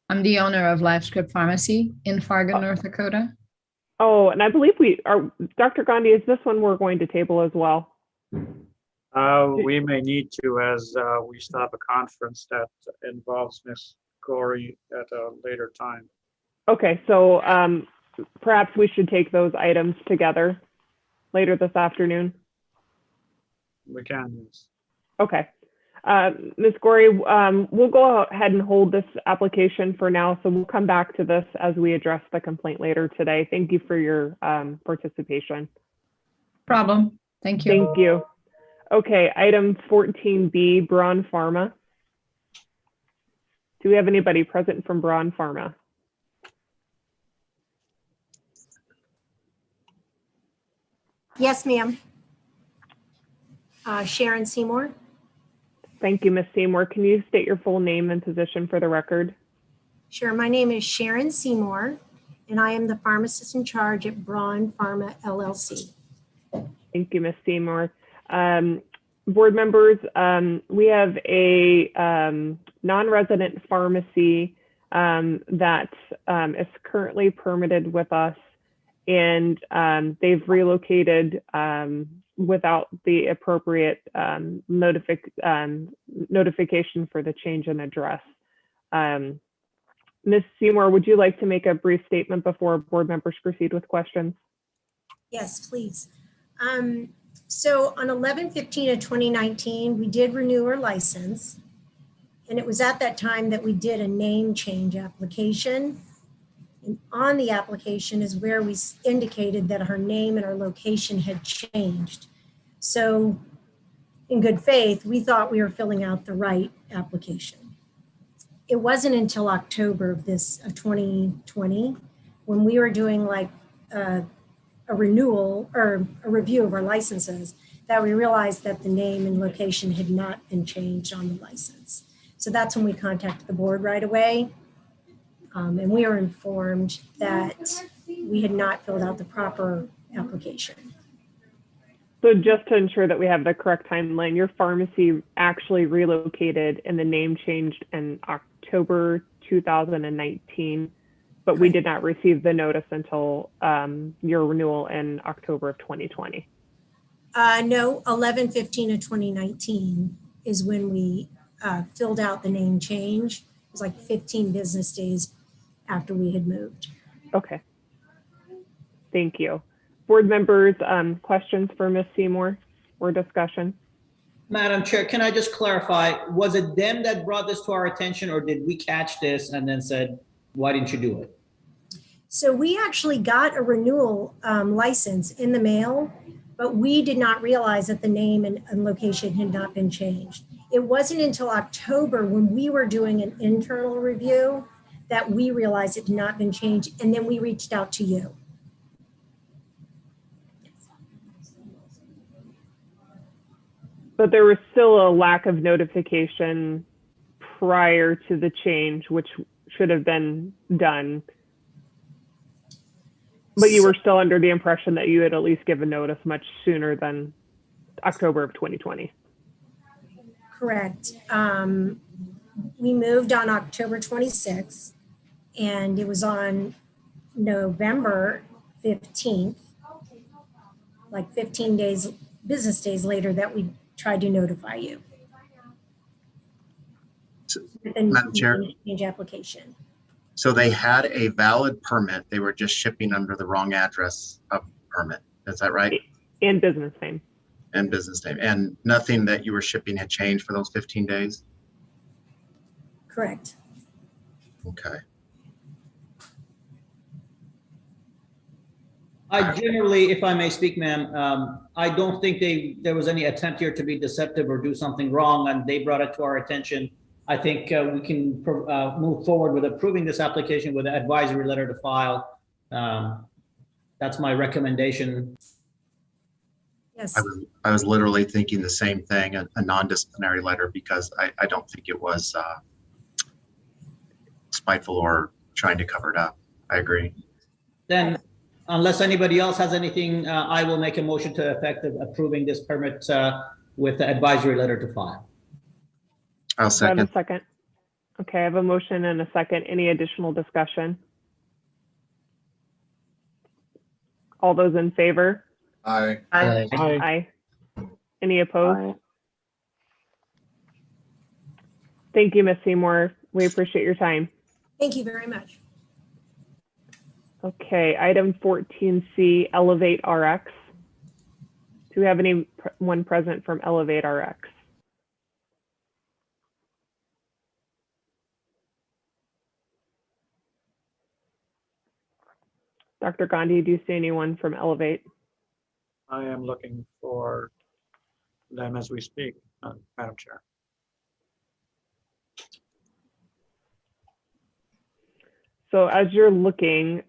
[SPEAKER 17] I'm the owner of LifeScript Pharmacy in Fargo, North Dakota.
[SPEAKER 1] Oh, and I believe we are, Dr. Gandhi, is this one we're going to table as well?
[SPEAKER 2] We may need to, as we still have a conference that involves Ms. Corey at a later time.
[SPEAKER 1] Okay, so perhaps we should take those items together later this afternoon.
[SPEAKER 2] We can, yes.
[SPEAKER 1] Okay. Ms. Gorey, we'll go ahead and hold this application for now. So we'll come back to this as we address the complaint later today. Thank you for your participation.
[SPEAKER 17] Problem. Thank you.
[SPEAKER 1] Thank you. Okay, item 14B, Braun Pharma. Do we have anybody present from Braun Pharma?
[SPEAKER 18] Yes, ma'am. Sharon Seymour.
[SPEAKER 1] Thank you, Ms. Seymour. Can you state your full name and position for the record?
[SPEAKER 18] Sure. My name is Sharon Seymour, and I am the pharmacist in charge at Braun Pharma LLC.
[SPEAKER 1] Thank you, Ms. Seymour. Board members, we have a non-resident pharmacy that is currently permitted with us, and they've relocated without the appropriate notification for the change in address. Ms. Seymour, would you like to make a brief statement before board members proceed with questions?
[SPEAKER 18] Yes, please. So on 11/15 of 2019, we did renew our license. And it was at that time that we did a name change application. And on the application is where we indicated that our name and our location had changed. So in good faith, we thought we were filling out the right application. It wasn't until October of 2020 when we were doing like a renewal or a review of our licenses that we realized that the name and location had not been changed on the license. So that's when we contacted the board right away. And we were informed that we had not filled out the proper application.
[SPEAKER 1] So just to ensure that we have the correct timeline, your pharmacy actually relocated and the name changed in October 2019, but we did not receive the notice until your renewal in October of 2020.
[SPEAKER 18] No, 11/15 of 2019 is when we filled out the name change. It was like 15 business days after we had moved.
[SPEAKER 1] Okay. Thank you. Board members, questions for Ms. Seymour or discussion?
[SPEAKER 3] Madam Chair, can I just clarify, was it them that brought this to our attention, or did we catch this and then said, why didn't you do it?
[SPEAKER 18] So we actually got a renewal license in the mail, but we did not realize that the name and location had not been changed. It wasn't until October when we were doing an internal review that we realized it had not been changed, and then we reached out to you.
[SPEAKER 1] But there was still a lack of notification prior to the change, which should have been done. But you were still under the impression that you had at least given notice much sooner than October of 2020.
[SPEAKER 18] Correct. We moved on October 26th, and it was on November 15th, like 15 days, business days later, that we tried to notify you.
[SPEAKER 7] Madam Chair.
[SPEAKER 18] Change application.
[SPEAKER 7] So they had a valid permit. They were just shipping under the wrong address of permit. Is that right?
[SPEAKER 1] And business name.
[SPEAKER 7] And business name. And nothing that you were shipping had changed for those 15 days?
[SPEAKER 18] Correct.
[SPEAKER 7] Okay.
[SPEAKER 3] I generally, if I may speak, ma'am, I don't think there was any attempt here to be deceptive or do something wrong, and they brought it to our attention. I think we can move forward with approving this application with an advisory letter to file. That's my recommendation.
[SPEAKER 18] Yes.
[SPEAKER 7] I was literally thinking the same thing, a non-disciplinary letter, because I don't think it was spiteful or trying to cover it up. I agree.
[SPEAKER 3] Then, unless anybody else has anything, I will make a motion to effect approving this permit with the advisory letter to file.
[SPEAKER 7] I'll second.
[SPEAKER 1] I have a second. Okay, I have a motion and a second. Any additional discussion? All those in favor?
[SPEAKER 13] Aye.
[SPEAKER 8] Aye.
[SPEAKER 1] Aye. Any opposed? Thank you, Ms. Seymour. We appreciate your time.
[SPEAKER 18] Thank you very much.
[SPEAKER 1] Okay, item 14C, Elevate RX. Do we have anyone present from Elevate RX? Dr. Gandhi, do you see anyone from Elevate?
[SPEAKER 2] I am looking for them as we speak, Madam Chair.
[SPEAKER 1] So as you're looking,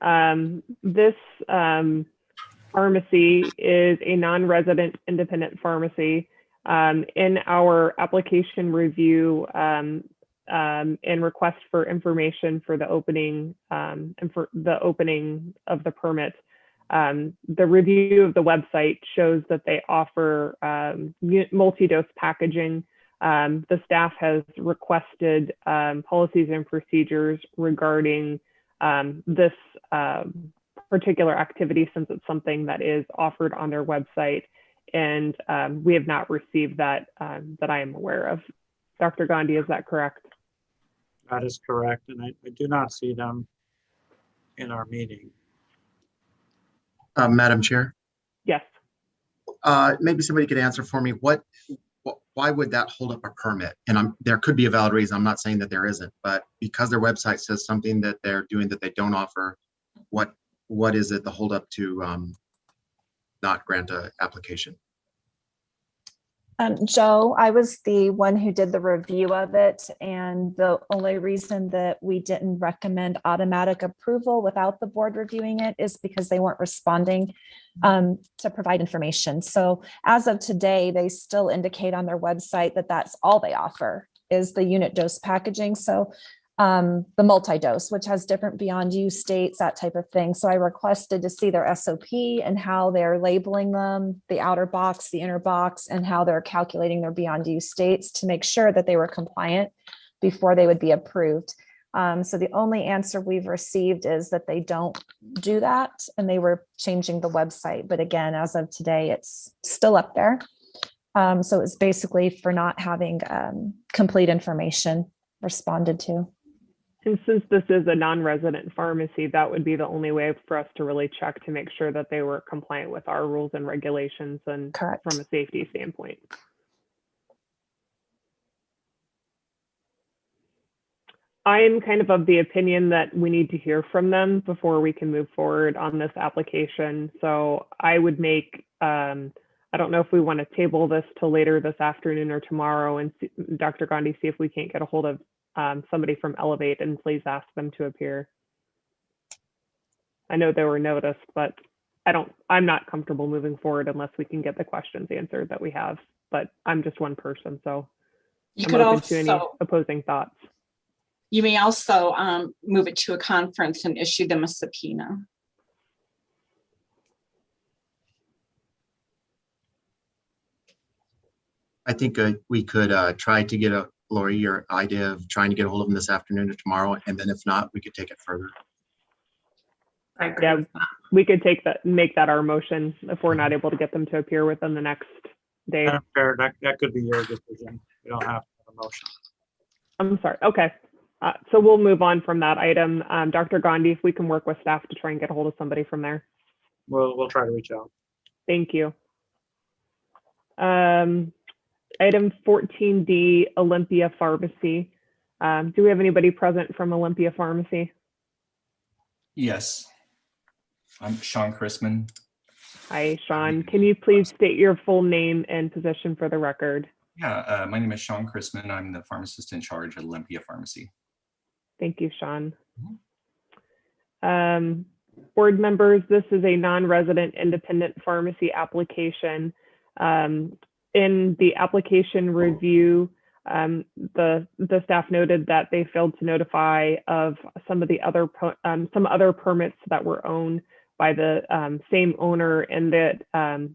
[SPEAKER 1] this pharmacy is a non-resident independent pharmacy. In our application review and request for information for the opening and for the opening of the permit, the review of the website shows that they offer multi-dose packaging. The staff has requested policies and procedures regarding this particular activity, since it's something that is offered on their website, and we have not received that that I am aware of. Dr. Gandhi, is that correct?
[SPEAKER 2] That is correct, and I do not see them in our meeting.
[SPEAKER 7] Madam Chair?
[SPEAKER 1] Yes.
[SPEAKER 7] Maybe somebody could answer for me. Why would that hold up a permit? And there could be a valid reason. I'm not saying that there isn't, but because their website says something that they're doing that they don't offer, what is it the hold up to not grant an application?
[SPEAKER 19] Joe, I was the one who did the review of it, and the only reason that we didn't recommend automatic approval without the board reviewing it is because they weren't responding to provide information. So as of today, they still indicate on their website that that's all they offer is the unit dose packaging. So the multi-dose, which has different beyond use states, that type of thing. So I requested to see their SOP and how they're labeling them, the outer box, the inner box, and how they're calculating their beyond use states to make sure that they were compliant before they would be approved. So the only answer we've received is that they don't do that, and they were changing the website. But again, as of today, it's still up there. So it's basically for not having complete information responded to.
[SPEAKER 1] And since this is a non-resident pharmacy, that would be the only way for us to really check to make sure that they were compliant with our rules and regulations and
[SPEAKER 19] Correct.
[SPEAKER 1] From a safety standpoint. I am kind of the opinion that we need to hear from them before we can move forward on this application. So I would make, I don't know if we want to table this till later this afternoon or tomorrow, and see, Dr. Gandhi, see if we can't get a hold of somebody from Elevate and please ask them to appear. I know they were noticed, but I'm not comfortable moving forward unless we can get the questions answered that we have. but I'm just one person, so
[SPEAKER 10] You
[SPEAKER 1] I'm
[SPEAKER 10] could
[SPEAKER 1] open to any
[SPEAKER 10] also,
[SPEAKER 1] opposing thoughts.
[SPEAKER 10] you may also move it to a conference and issue them a subpoena.
[SPEAKER 7] I think we could try to get Lori, your idea of trying to get a hold of them this afternoon or tomorrow, and then if not, we could take it further.
[SPEAKER 8] I agree.
[SPEAKER 1] Yeah, we could make that our motion if we're not able to get them to appear within the next day.
[SPEAKER 2] Madam Chair, that could be your decision. You don't have to have a motion.
[SPEAKER 1] I'm sorry. Okay. So we'll move on from that item. Dr. Gandhi, if we can work with staff to try and get a hold of somebody from there.
[SPEAKER 2] We'll try to reach out.
[SPEAKER 1] Thank you. Item 14D, Olympia Pharmacy. Do we have anybody present from Olympia Pharmacy?
[SPEAKER 20] Yes. I'm Sean Chrisman.
[SPEAKER 1] Hi, Sean. Can you please state your full name and position for the record?
[SPEAKER 20] Yeah, my name is Sean Chrisman. I'm the pharmacist in charge at Olympia Pharmacy.
[SPEAKER 1] Thank you, Sean. Board members, this is a non-resident independent pharmacy application. In the application review, the staff noted that they failed to notify of some of the other permits that were owned by the same owner, and that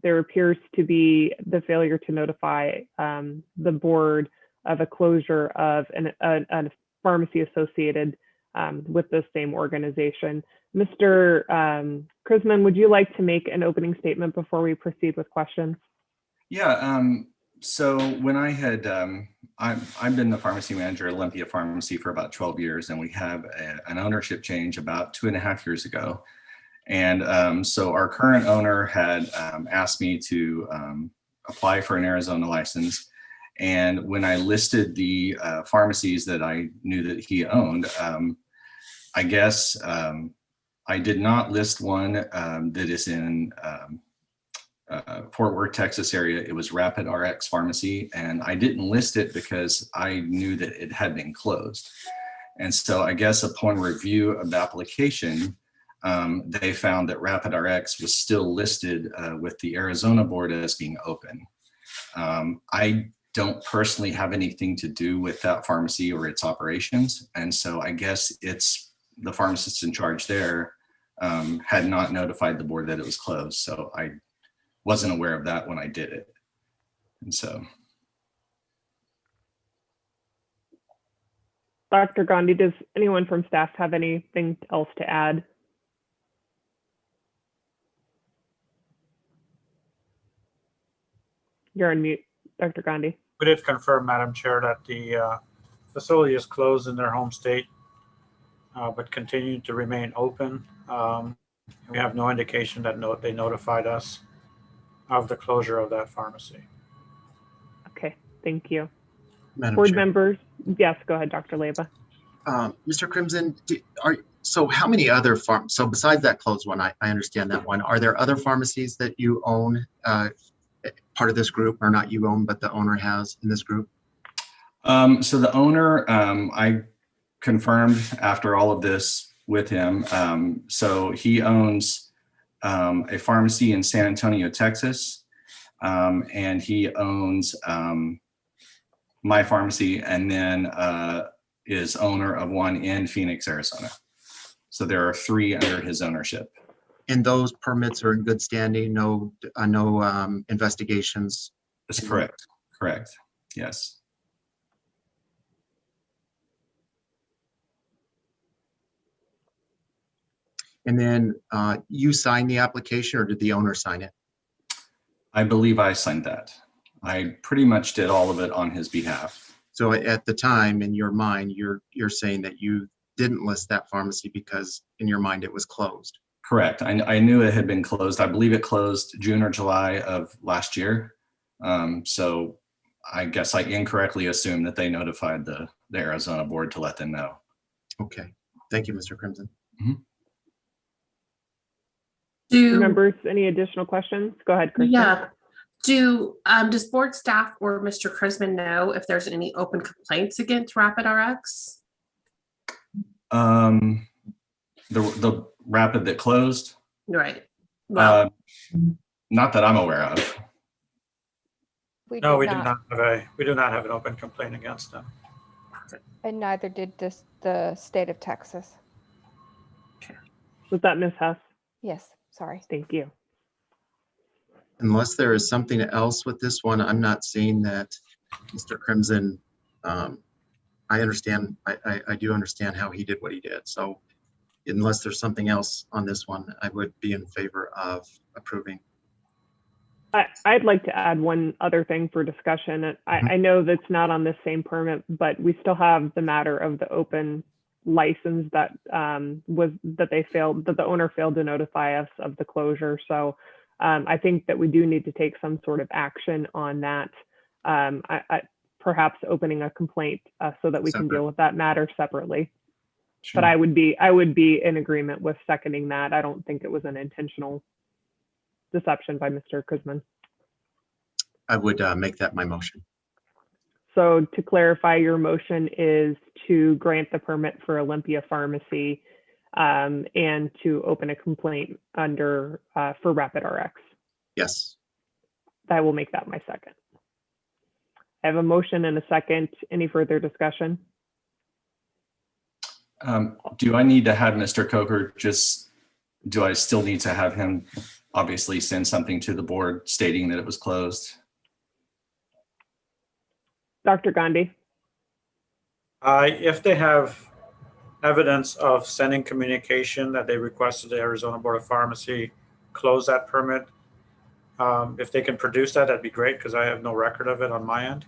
[SPEAKER 1] there appears to be the failure to notify the board of a closure of a pharmacy associated with the same organization. Mr. Chrisman, would you like to make an opening statement before we proceed with questions?
[SPEAKER 20] Yeah, so when I had, I've been the pharmacy manager at Olympia Pharmacy for about 12 years, and we have an ownership change about 2.5 years ago. And so our current owner had asked me to apply for an Arizona license. And when I listed the pharmacies that I knew that he owned, I guess I did not list one that is in Fort Worth, Texas area. It was Rapid RX Pharmacy, and I didn't list it because I knew that it had been closed. And so I guess upon review of the application, they found that Rapid RX was still listed with the Arizona board as being open. I don't personally have anything to do with that pharmacy or its operations. And so I guess it's the pharmacist in charge there had not notified the board that it was closed. So I wasn't aware of that when I did it. And so.
[SPEAKER 1] Dr. Gandhi, does anyone from staff have anything else to add? You're on mute, Dr. Gandhi.
[SPEAKER 2] We did confirm, Madam Chair, that the facility is closed in their home state, but continued to remain open. We have no indication that they notified us of the closure of that pharmacy.
[SPEAKER 1] Okay, thank you.
[SPEAKER 7] Madam
[SPEAKER 1] Board
[SPEAKER 7] Chair.
[SPEAKER 1] members, yes, go ahead, Dr. Leyba.
[SPEAKER 7] Mr. Crimson, so how many other so besides that closed one, I understand that one, are there other pharmacies that you own part of this group, or not you own, but the owner has in this group?
[SPEAKER 20] So the owner, I confirmed after all of this with him. So he owns a pharmacy in San Antonio, Texas, and he owns my pharmacy, and then is owner of one in Phoenix, Arizona. So there are 3 under his ownership.
[SPEAKER 7] And those permits are in good standing, no investigations?
[SPEAKER 20] That's correct. Correct. Yes.
[SPEAKER 7] And then you signed the application, or did the owner sign it?
[SPEAKER 20] I believe I signed that. I pretty much did all of it on his behalf.
[SPEAKER 7] So at the time, in your mind, you're saying that you didn't list that pharmacy because in your mind it was closed?
[SPEAKER 20] Correct. I knew it had been closed. I believe it closed June or July of last year. So I guess I incorrectly assumed that they notified the Arizona board to let them know.
[SPEAKER 7] Okay. Thank you, Mr. Crimson.
[SPEAKER 20] Mm-hmm.
[SPEAKER 1] Members, any additional questions? Go ahead, Kristen.
[SPEAKER 8] Yeah. Does board staff or Mr. Chrisman know if there's any open complaints against Rapid RX?
[SPEAKER 20] The Rapid that closed?
[SPEAKER 8] Right. Well,
[SPEAKER 20] not that I'm aware of.
[SPEAKER 2] No,
[SPEAKER 21] did
[SPEAKER 2] we do not have an open complaint against them.
[SPEAKER 21] And neither did the state of Texas.
[SPEAKER 1] Was that Ms. Hess?
[SPEAKER 21] Yes, sorry.
[SPEAKER 1] Thank you.
[SPEAKER 7] Unless there is something else with this one, I'm not seeing that Mr. Crimson, I understand, I do understand how he did what he did. So unless there's something else on this one, I would be in favor of approving.
[SPEAKER 1] I'd like to add one other thing for discussion. I know that's not on this same permit, but we still have the matter of the open license that that the owner failed to notify us of the closure. So I think that we do need to take some sort of action on that. Perhaps opening a complaint so that we can deal with that matter separately. Sure. But I would be in agreement with seconding that. I don't think it was an intentional deception by Mr. Kuzman.
[SPEAKER 7] I would make that my motion.
[SPEAKER 1] So to clarify, your motion is to grant the permit for Olympia Pharmacy and to open a complaint under for Rapid RX.
[SPEAKER 7] Yes.
[SPEAKER 1] I will make that my second. I have a motion and a second. Any further discussion?
[SPEAKER 20] Do I need to have Mr. Coker do I still need to have him obviously send something to the board stating that it was closed?
[SPEAKER 1] Dr. Gandhi?
[SPEAKER 2] If they have evidence of sending communication that they requested the Arizona Board of Pharmacy close that permit, if they can produce that, that'd be great because I have no record of it on my end.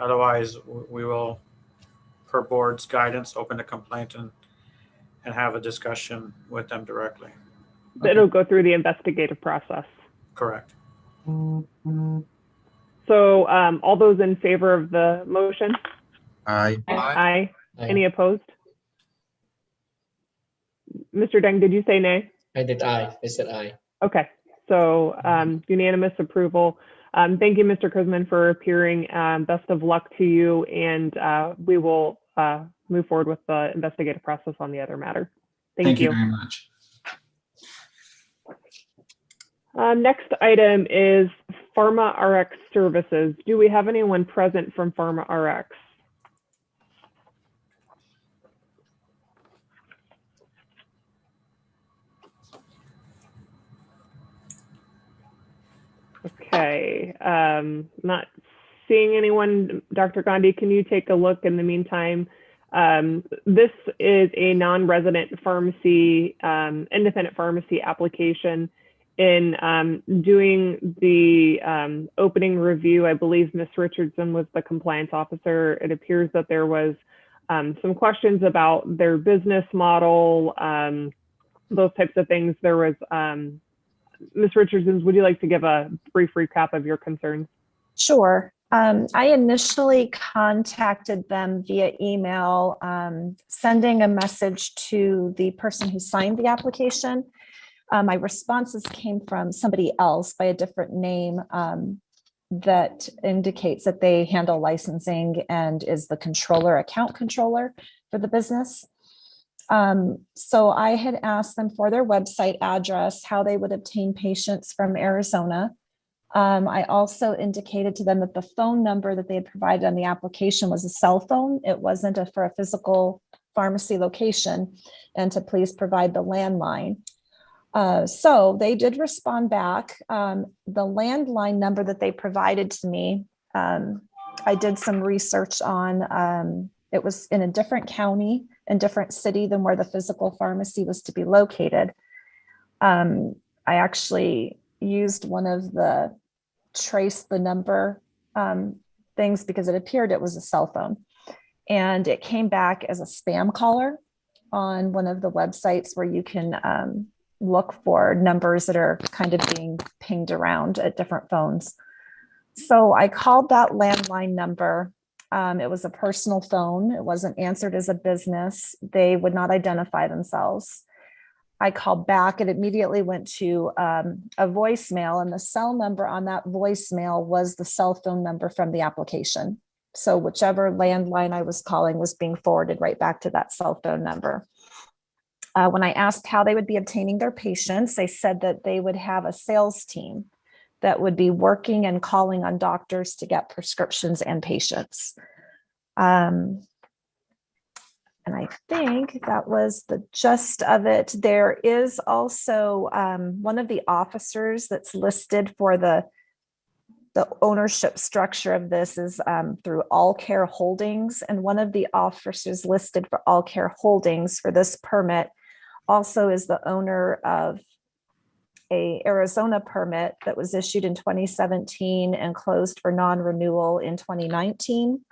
[SPEAKER 2] Otherwise, we will, per board's guidance, open a complaint and have a discussion with them directly.
[SPEAKER 1] It'll go through the investigative process.
[SPEAKER 2] Correct.
[SPEAKER 1] So all those in favor of the motion?
[SPEAKER 7] Aye.
[SPEAKER 1] Aye. Any opposed? Mr. Deng, did you say nay?
[SPEAKER 11] I did aye. I said aye.
[SPEAKER 1] Okay, so unanimous approval. Thank you, Mr. Kuzman, for appearing. Best of luck to you, and we will move forward with the investigative process on the other matter.
[SPEAKER 20] Thank you very much.
[SPEAKER 1] Next item is Pharma RX services. Do we have anyone present from Pharma RX? Okay, not seeing anyone. Dr. Gandhi, can you take a look in the meantime? This is a non-resident pharmacy, independent pharmacy application. In doing the opening review, I believe Ms. Richardson was the compliance officer. It appears that there was some questions about their business model, those types of things. There was, Ms. Richardson, would you like to give a brief recap of your concerns?
[SPEAKER 19] Sure. I initially contacted them via email, sending a message to the person who signed the application. My responses came from somebody else by a different name that indicates that they handle licensing and is the controller, account controller for the business. So I had asked them for their website address, how they would obtain patients from Arizona. I also indicated to them that the phone number that they had provided on the application was a cell phone. It wasn't for a physical pharmacy location, and to please provide the landline. So they did respond back. The landline number that they provided to me, I did some research on. It was in a different county and different city than where the physical pharmacy was to be located. I actually used one of the trace the number things because it appeared it was a cell phone. And it came back as a spam caller on one of the websites where you can look for numbers that are kind of being pinged around at different phones. So I called that landline number. It was a personal phone. It wasn't answered as a business. They would not identify themselves. I called back. It immediately went to a voicemail, and the cell number on that voicemail was the cell phone number from the application. So whichever landline I was calling was being forwarded right back to that cell phone number. When I asked how they would be obtaining their patients, they said that they would have a sales team that would be working and calling on doctors to get prescriptions and patients. And I think that was the gist of it. There is also one of the officers that's listed for the ownership structure of this is through All Care Holdings. And one of the officers listed for All Care Holdings for this permit also is the owner of a Arizona permit that was issued in 2017 and closed for non-renewal in 2019.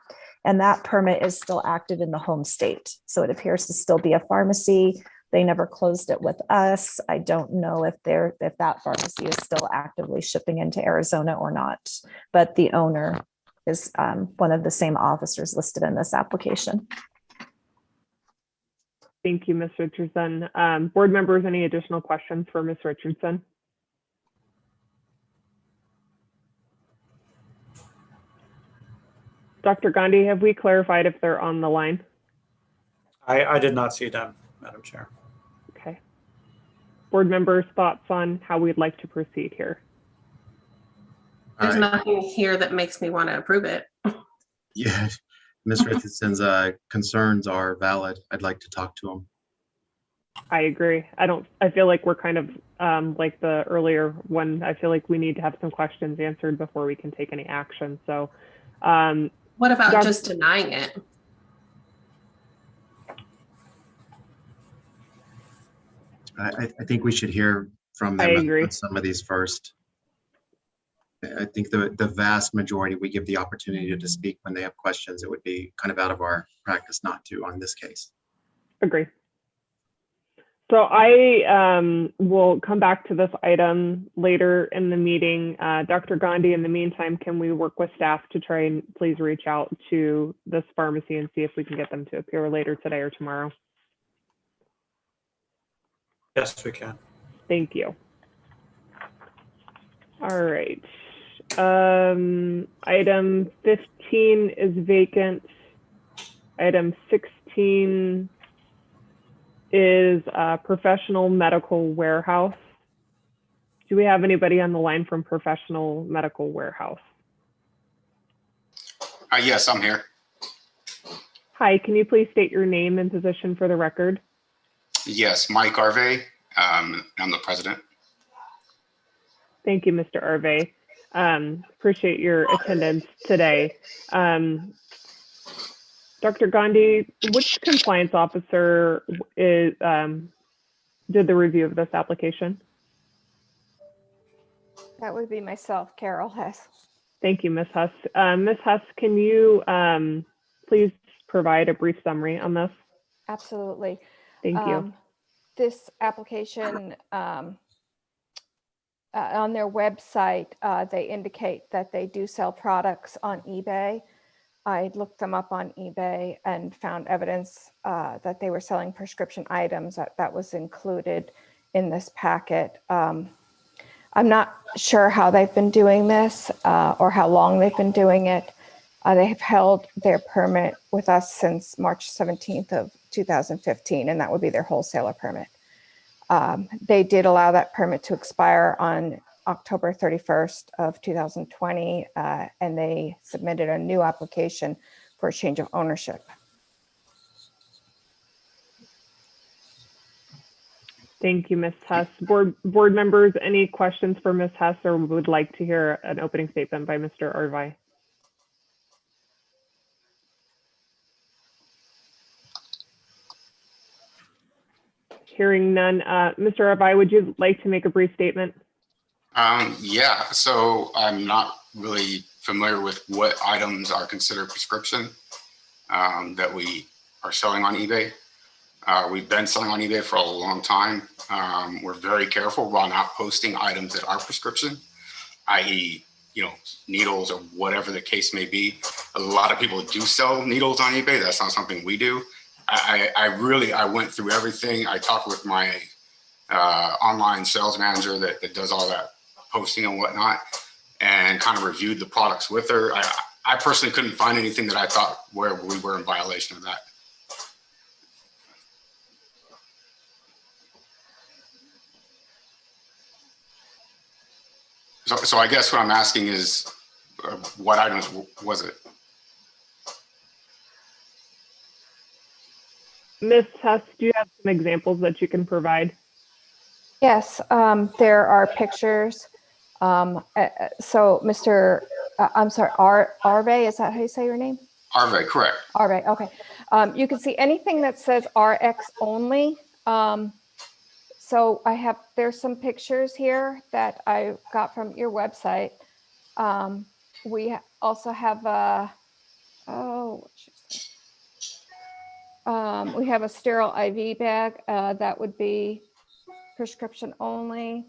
[SPEAKER 19] And that permit is still active in the home state. So it appears to still be a pharmacy. They never closed it with us. I don't know if that pharmacy is still actively shipping into Arizona or not, but the owner is one of the same officers listed in this application.
[SPEAKER 1] Thank you, Ms. Richardson. Board members, any additional questions for Ms. Richardson? Dr. Gandhi, have we clarified if they're on the line?
[SPEAKER 2] I did not see them, Madam Chair.
[SPEAKER 1] Okay. Board members, thoughts on how we'd like to proceed here?
[SPEAKER 8] There's nothing here that makes me want to approve it.
[SPEAKER 7] Yeah, Ms. Richardson's concerns are valid. I'd like to talk to him.
[SPEAKER 1] I agree. I feel like we're kind of like the earlier one. I feel like we need to have some questions answered before we can take any action. So
[SPEAKER 8] what about just denying it?
[SPEAKER 7] I think we should hear from them on some of these first. I think the vast majority, we give the opportunity to speak when they have questions. It would be kind of out of our practice not to on this case.
[SPEAKER 1] Agree. So I will come back to this item later in the meeting. Dr. Gandhi, in the meantime, can we work with staff to try and please reach out to this pharmacy and see if we can get them to appear later today or tomorrow?
[SPEAKER 2] Yes, we can.
[SPEAKER 1] Thank you. All right. Item 15 is vacant. Item 16 is Professional Medical Warehouse. Do we have anybody on the line from Professional Medical Warehouse?
[SPEAKER 9] Yes, I'm here.
[SPEAKER 1] Hi, can you please state your name and position for the record?
[SPEAKER 9] Yes, Mike Arve. I'm the president.
[SPEAKER 1] Thank you, Mr. Arve. Appreciate your attendance today. Dr. Gandhi, which compliance officer did the review of this application?
[SPEAKER 21] That would be myself, Carol Hess.
[SPEAKER 1] Thank you, Ms. Huss. Ms. Huss, can you please provide a brief summary on this?
[SPEAKER 21] Absolutely.
[SPEAKER 1] Thank you.
[SPEAKER 21] This application, on their website, they indicate that they do sell products on eBay. I looked them up on eBay and found evidence that they were selling prescription items that was included in this packet. I'm not sure how they've been doing this or how long they've been doing it. They have held their permit with us since March 17th of 2015, and that would be their wholesaler permit. They did allow that permit to expire on October 31st of 2020, and they submitted a new application for a change of ownership.
[SPEAKER 1] Thank you, Ms. Huss. Board members, any questions for Ms. Huss or would like to hear an opening statement by Mr. Arve? Hearing none. Mr. Arve, would you like to make a brief statement?
[SPEAKER 9] Yeah, so I'm not really familiar with what items are considered prescription that we are selling on eBay. We've been selling on eBay for a long time. We're very careful while not posting items that are prescription, i.e., needles or whatever the case may be. A lot of people do sell needles on eBay. That's not something we do. I went through everything. I talked with my online sales manager that does all that posting and whatnot, and kind of reviewed the products with her. I personally couldn't find anything that I thought where we were in violation of that. So I guess what I'm asking is, what items was it?
[SPEAKER 1] Ms. Hess, do you have some examples that you can provide?
[SPEAKER 21] Yes, there are pictures. So Mr. I'm sorry, Arve, is that how you say your name?
[SPEAKER 9] Arve, correct.
[SPEAKER 21] Arve, okay. You can see anything that says RX only. So there's some pictures here that I got from your website. We also have we have a sterile IV bag that would be prescription only.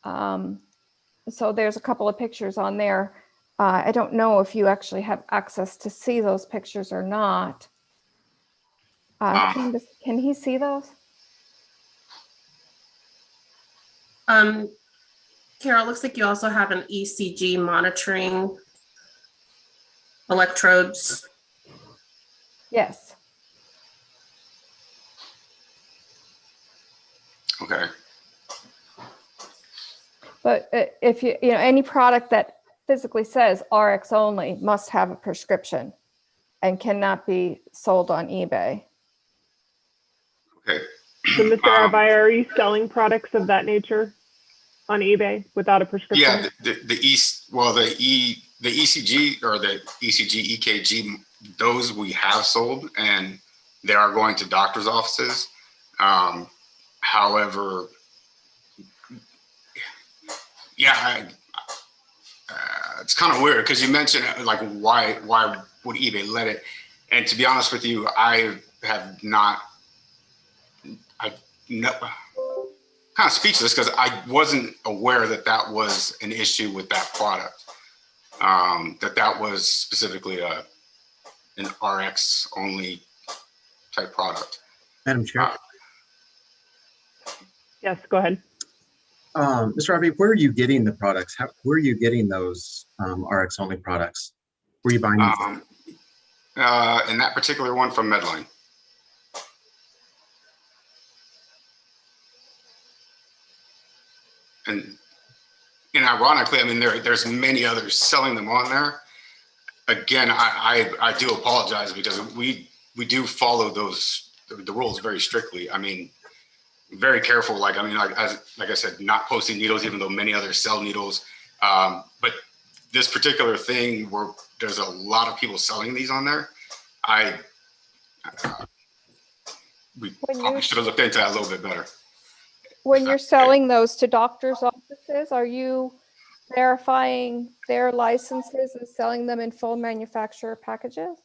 [SPEAKER 21] So there's a couple of pictures on there. I don't know if you actually have access to see those pictures or not. Can he see those?
[SPEAKER 8] Carol, it looks like you also have an ECG monitoring electrodes.
[SPEAKER 21] Yes.
[SPEAKER 9] Okay.
[SPEAKER 21] But if you know, any product that physically says RX only must have a prescription and cannot be sold on eBay.
[SPEAKER 9] Okay.
[SPEAKER 1] So Mr. Arvai, are you selling products of that nature on eBay without a prescription?
[SPEAKER 9] Yeah, the ECG or the ECG, EKG, those we have sold and they are going to doctor's offices. However, yeah, it's kind of weird because you mentioned like why would eBay let it? And to be honest with you, I have not. Kind of speechless because I wasn't aware that that was an issue with that product. That was specifically an RX only type product.
[SPEAKER 7] Madam Chair.
[SPEAKER 1] Yes, go ahead.
[SPEAKER 7] Mr. Ravi, where are you getting the products? Where are you getting those RX only products? Where are you buying them from?
[SPEAKER 9] In that particular one from Medline. And ironically, I mean, there's many others selling them on there. Again, I do apologize because we do follow the rules very strictly. I mean, very careful. Like I said, not posting needles, even though many others sell needles. But this particular thing where there's a lot of people selling these on there, we probably should have looked into that a little bit better.
[SPEAKER 21] When you're selling those to doctors' offices, are you verifying their licenses and selling them in full manufacturer packages?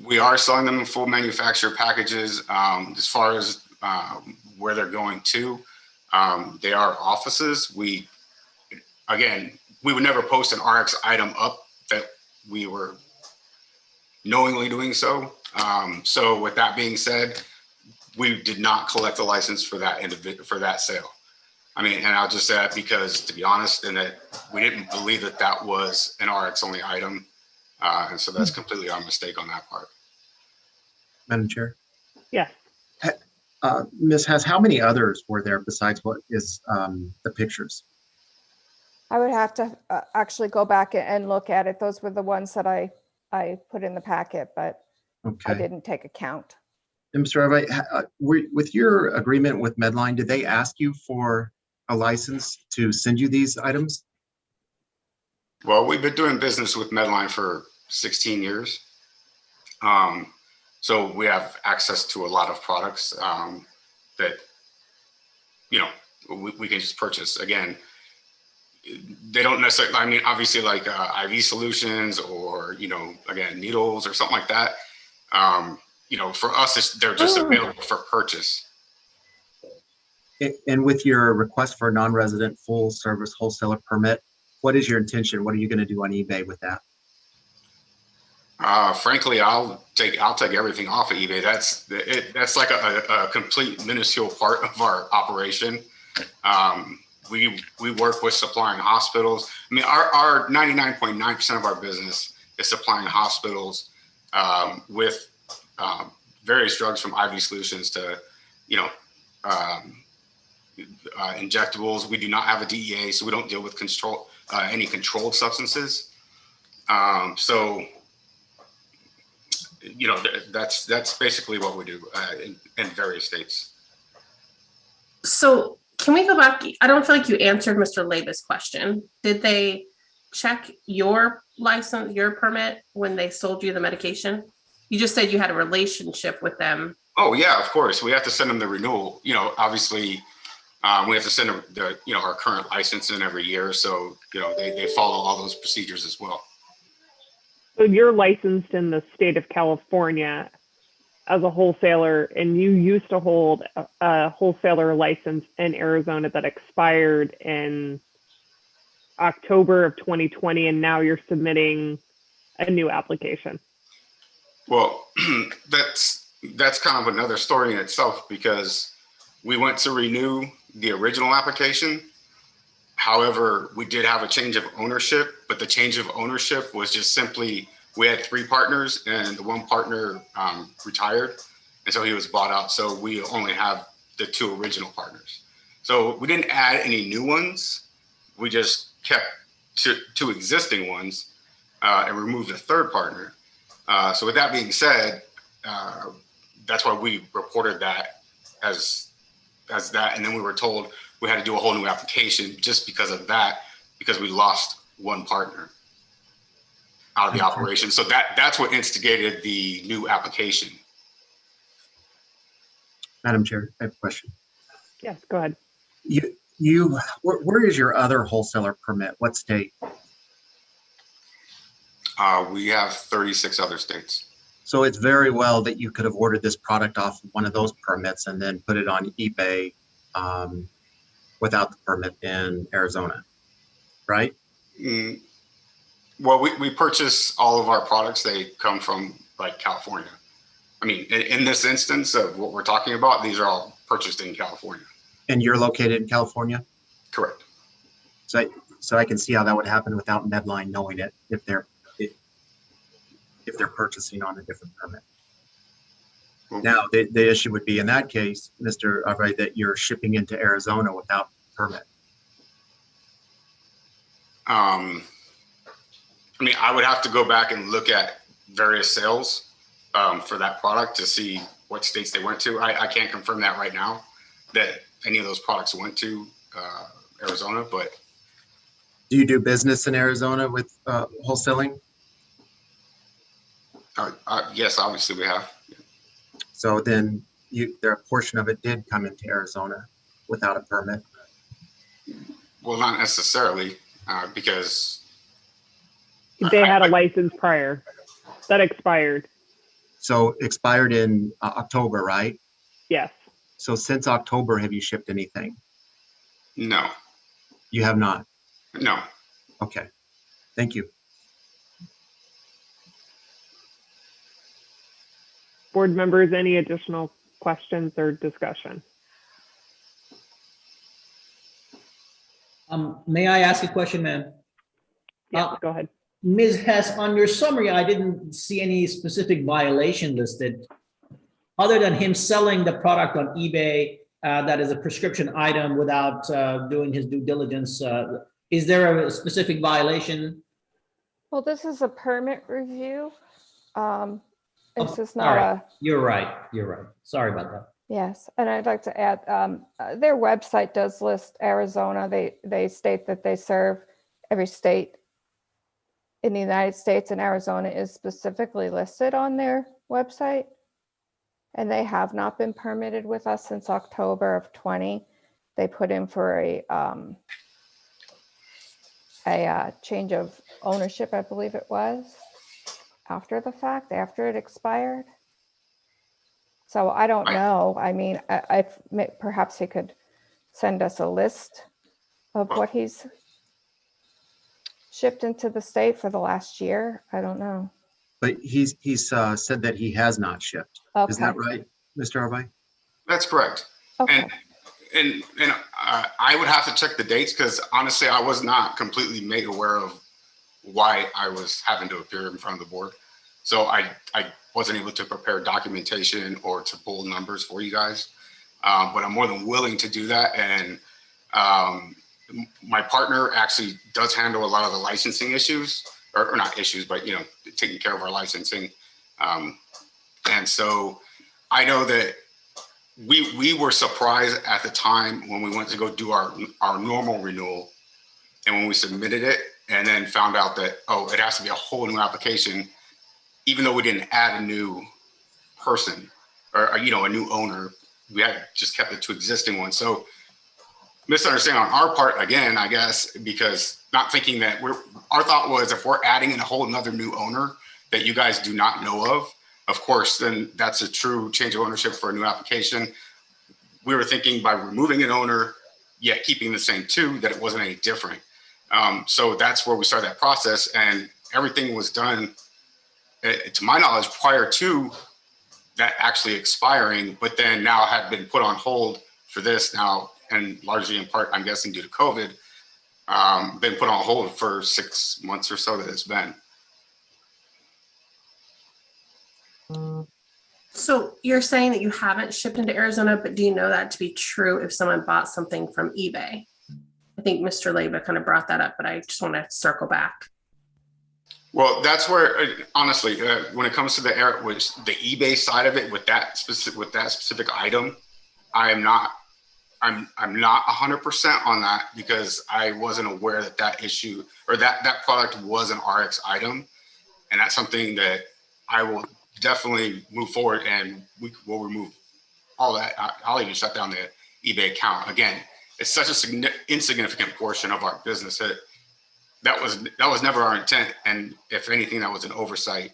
[SPEAKER 9] We are selling them in full manufacturer packages. As far as where they're going to, they are offices. We would never post an RX item up that we were knowingly doing so. So with that being said, we did not collect a license for that sale. I mean, and I'll just say that because, to be honest, and that we didn't believe that that was an RX only item. And so that's completely our mistake on that part.
[SPEAKER 7] Madam Chair.
[SPEAKER 1] Yes.
[SPEAKER 7] Ms. Hess, how many others were there besides what is the pictures?
[SPEAKER 21] I would have to actually go back and look at it. Those were the ones that I put in the packet, but I didn't take a count.
[SPEAKER 7] And Mr. Arvai, with your agreement with Medline, did they ask you for a license to send you these items?
[SPEAKER 9] Well, we've been doing business with Medline for 16 years. So we have access to a lot of products that, you know, we can just purchase. Again, they don't necessarily, I mean, obviously like IV solutions or, you know, again, needles or something like that. You know, for us, they're just available for purchase.
[SPEAKER 7] And with your request for a non-resident full service wholesaler permit, what is your intention? What are you going to do on eBay with that?
[SPEAKER 9] Frankly, I'll take everything off of eBay. That's like a complete minuscule part of our operation. We work with supplying hospitals. I mean, our 99.9% of our business is supplying hospitals with various drugs from IV solutions to, you know, injectables. We do not have a DEA, so we don't deal with any controlled substances. So, you know, that's basically what we do in various states.
[SPEAKER 8] So can we go back? I don't feel like you answered Mr. Labus' question. Did they check your license, your permit when they sold you the medication? You just said you had a relationship with them.
[SPEAKER 9] Oh yeah, of course. We have to send them the renewal. You know, obviously, we have to send them our current license in every year. So, you know, they follow all those procedures as well.
[SPEAKER 1] So you're licensed in the state of California as a wholesaler, and you used to hold a wholesaler license in Arizona that expired in October of 2020, and now you're submitting a new application.
[SPEAKER 9] Well, that's kind of another story in itself, because we went to renew the original application. However, we did have a change of ownership, but the change of ownership was just simply, we had 3 partners and the one partner retired. And so he was bought out. So we only have the 2 original partners. So we didn't add any new ones. We just kept 2 existing ones and removed a 3rd partner. So with that being said, that's why we reported that as that. And then we were told we had to do a whole new application just because of that, because we lost one partner out of the operation. So that's what instigated the new application.
[SPEAKER 7] Madam Chair, I have a question.
[SPEAKER 1] Yes, go ahead.
[SPEAKER 7] Where is your other wholesaler permit? What state?
[SPEAKER 9] We have 36 other states.
[SPEAKER 7] So it's very well that you could have ordered this product off one of those permits and then put it on eBay without the permit in Arizona, right?
[SPEAKER 9] Well, we purchase all of our products. They come from like California. I mean, in this instance of what we're talking about, these are all purchased in California.
[SPEAKER 7] And you're located in California?
[SPEAKER 9] Correct.
[SPEAKER 7] So I can see how that would happen without Medline knowing it if they're purchasing on a different permit. Now, the issue would be in that case, Mr. Albright, that you're shipping into Arizona without permit.
[SPEAKER 9] I mean, I would have to go back and look at various sales for that product to see what states they went to. I can't confirm that right now, that any of those products went to Arizona, but.
[SPEAKER 7] Do you do business in Arizona with wholesaling?
[SPEAKER 9] Yes, obviously we have.
[SPEAKER 7] So then a portion of it did come into Arizona without a permit?
[SPEAKER 9] Well, not necessarily, because
[SPEAKER 1] they had a license prior that expired.
[SPEAKER 7] So expired in October, right?
[SPEAKER 1] Yes.
[SPEAKER 7] So since October, have you shipped anything?
[SPEAKER 9] No.
[SPEAKER 7] You have not?
[SPEAKER 9] No.
[SPEAKER 7] Okay, thank you.
[SPEAKER 1] Board members, any additional questions or discussion?
[SPEAKER 3] May I ask a question, ma'am?
[SPEAKER 1] Yeah, go ahead.
[SPEAKER 3] Ms. Hess, on your summary, I didn't see any specific violation listed. Other than him selling the product on eBay that is a prescription item without doing his due diligence, is there a specific violation?
[SPEAKER 21] Well, this is a permit review. This is not
[SPEAKER 3] Sorry. You're right. Sorry about that.
[SPEAKER 21] Yes, and I'd like to add, their website does list Arizona. They state that they serve every state in the United States, and Arizona is specifically listed on their website. And they have not been permitted with us since October of 20. They put in for a change of ownership, I believe it was, after the fact, after it expired. So I don't know. I mean, perhaps he could send us a list of what he's shipped into the state for the last year. I don't know.
[SPEAKER 7] But he's said that he has not shipped.
[SPEAKER 21] Okay.
[SPEAKER 7] Is that right, Mr. Arbai?
[SPEAKER 9] That's correct.
[SPEAKER 21] Okay.
[SPEAKER 9] And I would have to check the dates, because honestly, I was not completely made aware of why I was having to appear in front of the board. So I wasn't able to prepare documentation or to pull numbers for you guys. but I'm more than willing to do that. And my partner actually does handle a lot of the licensing issues, or not issues, but taking care of our licensing. And so I know that we were surprised at the time when we went to go do our normal renewal, and when we submitted it, and then found out that, oh, it has to be a whole new application, even though we didn't add a new person or a new owner. We had just kept it to existing ones. So misunderstanding on our part again, I guess, because not thinking that our thought was, if we're adding in a whole another new owner that you guys do not know of course, then that's a true change of ownership for a new application. We were thinking by removing an owner, yet keeping the same two, that it wasn't any different. So that's where we started that process, and everything was done, to my knowledge, prior to that actually expiring, but then now had been put on hold for this now, and largely in part, I'm guessing due to COVID, been put on hold for 6 months or so that it's been.
[SPEAKER 8] So you're saying that you haven't shipped into Arizona, but do you know that to be true if someone bought something from eBay? I think Mr. Leyba kind of brought that up, but I just want to circle back.
[SPEAKER 9] Well, that's where, honestly, when it comes to the eBay side of it, with that specific item, I'm not 100% on that, because I wasn't aware that issue, or that product was an RX item, and that's something that I will definitely move forward, and we will remove all that. I'll even shut down the eBay account. Again, it's such a insignificant portion of our business that was never our intent, and if anything, that was an oversight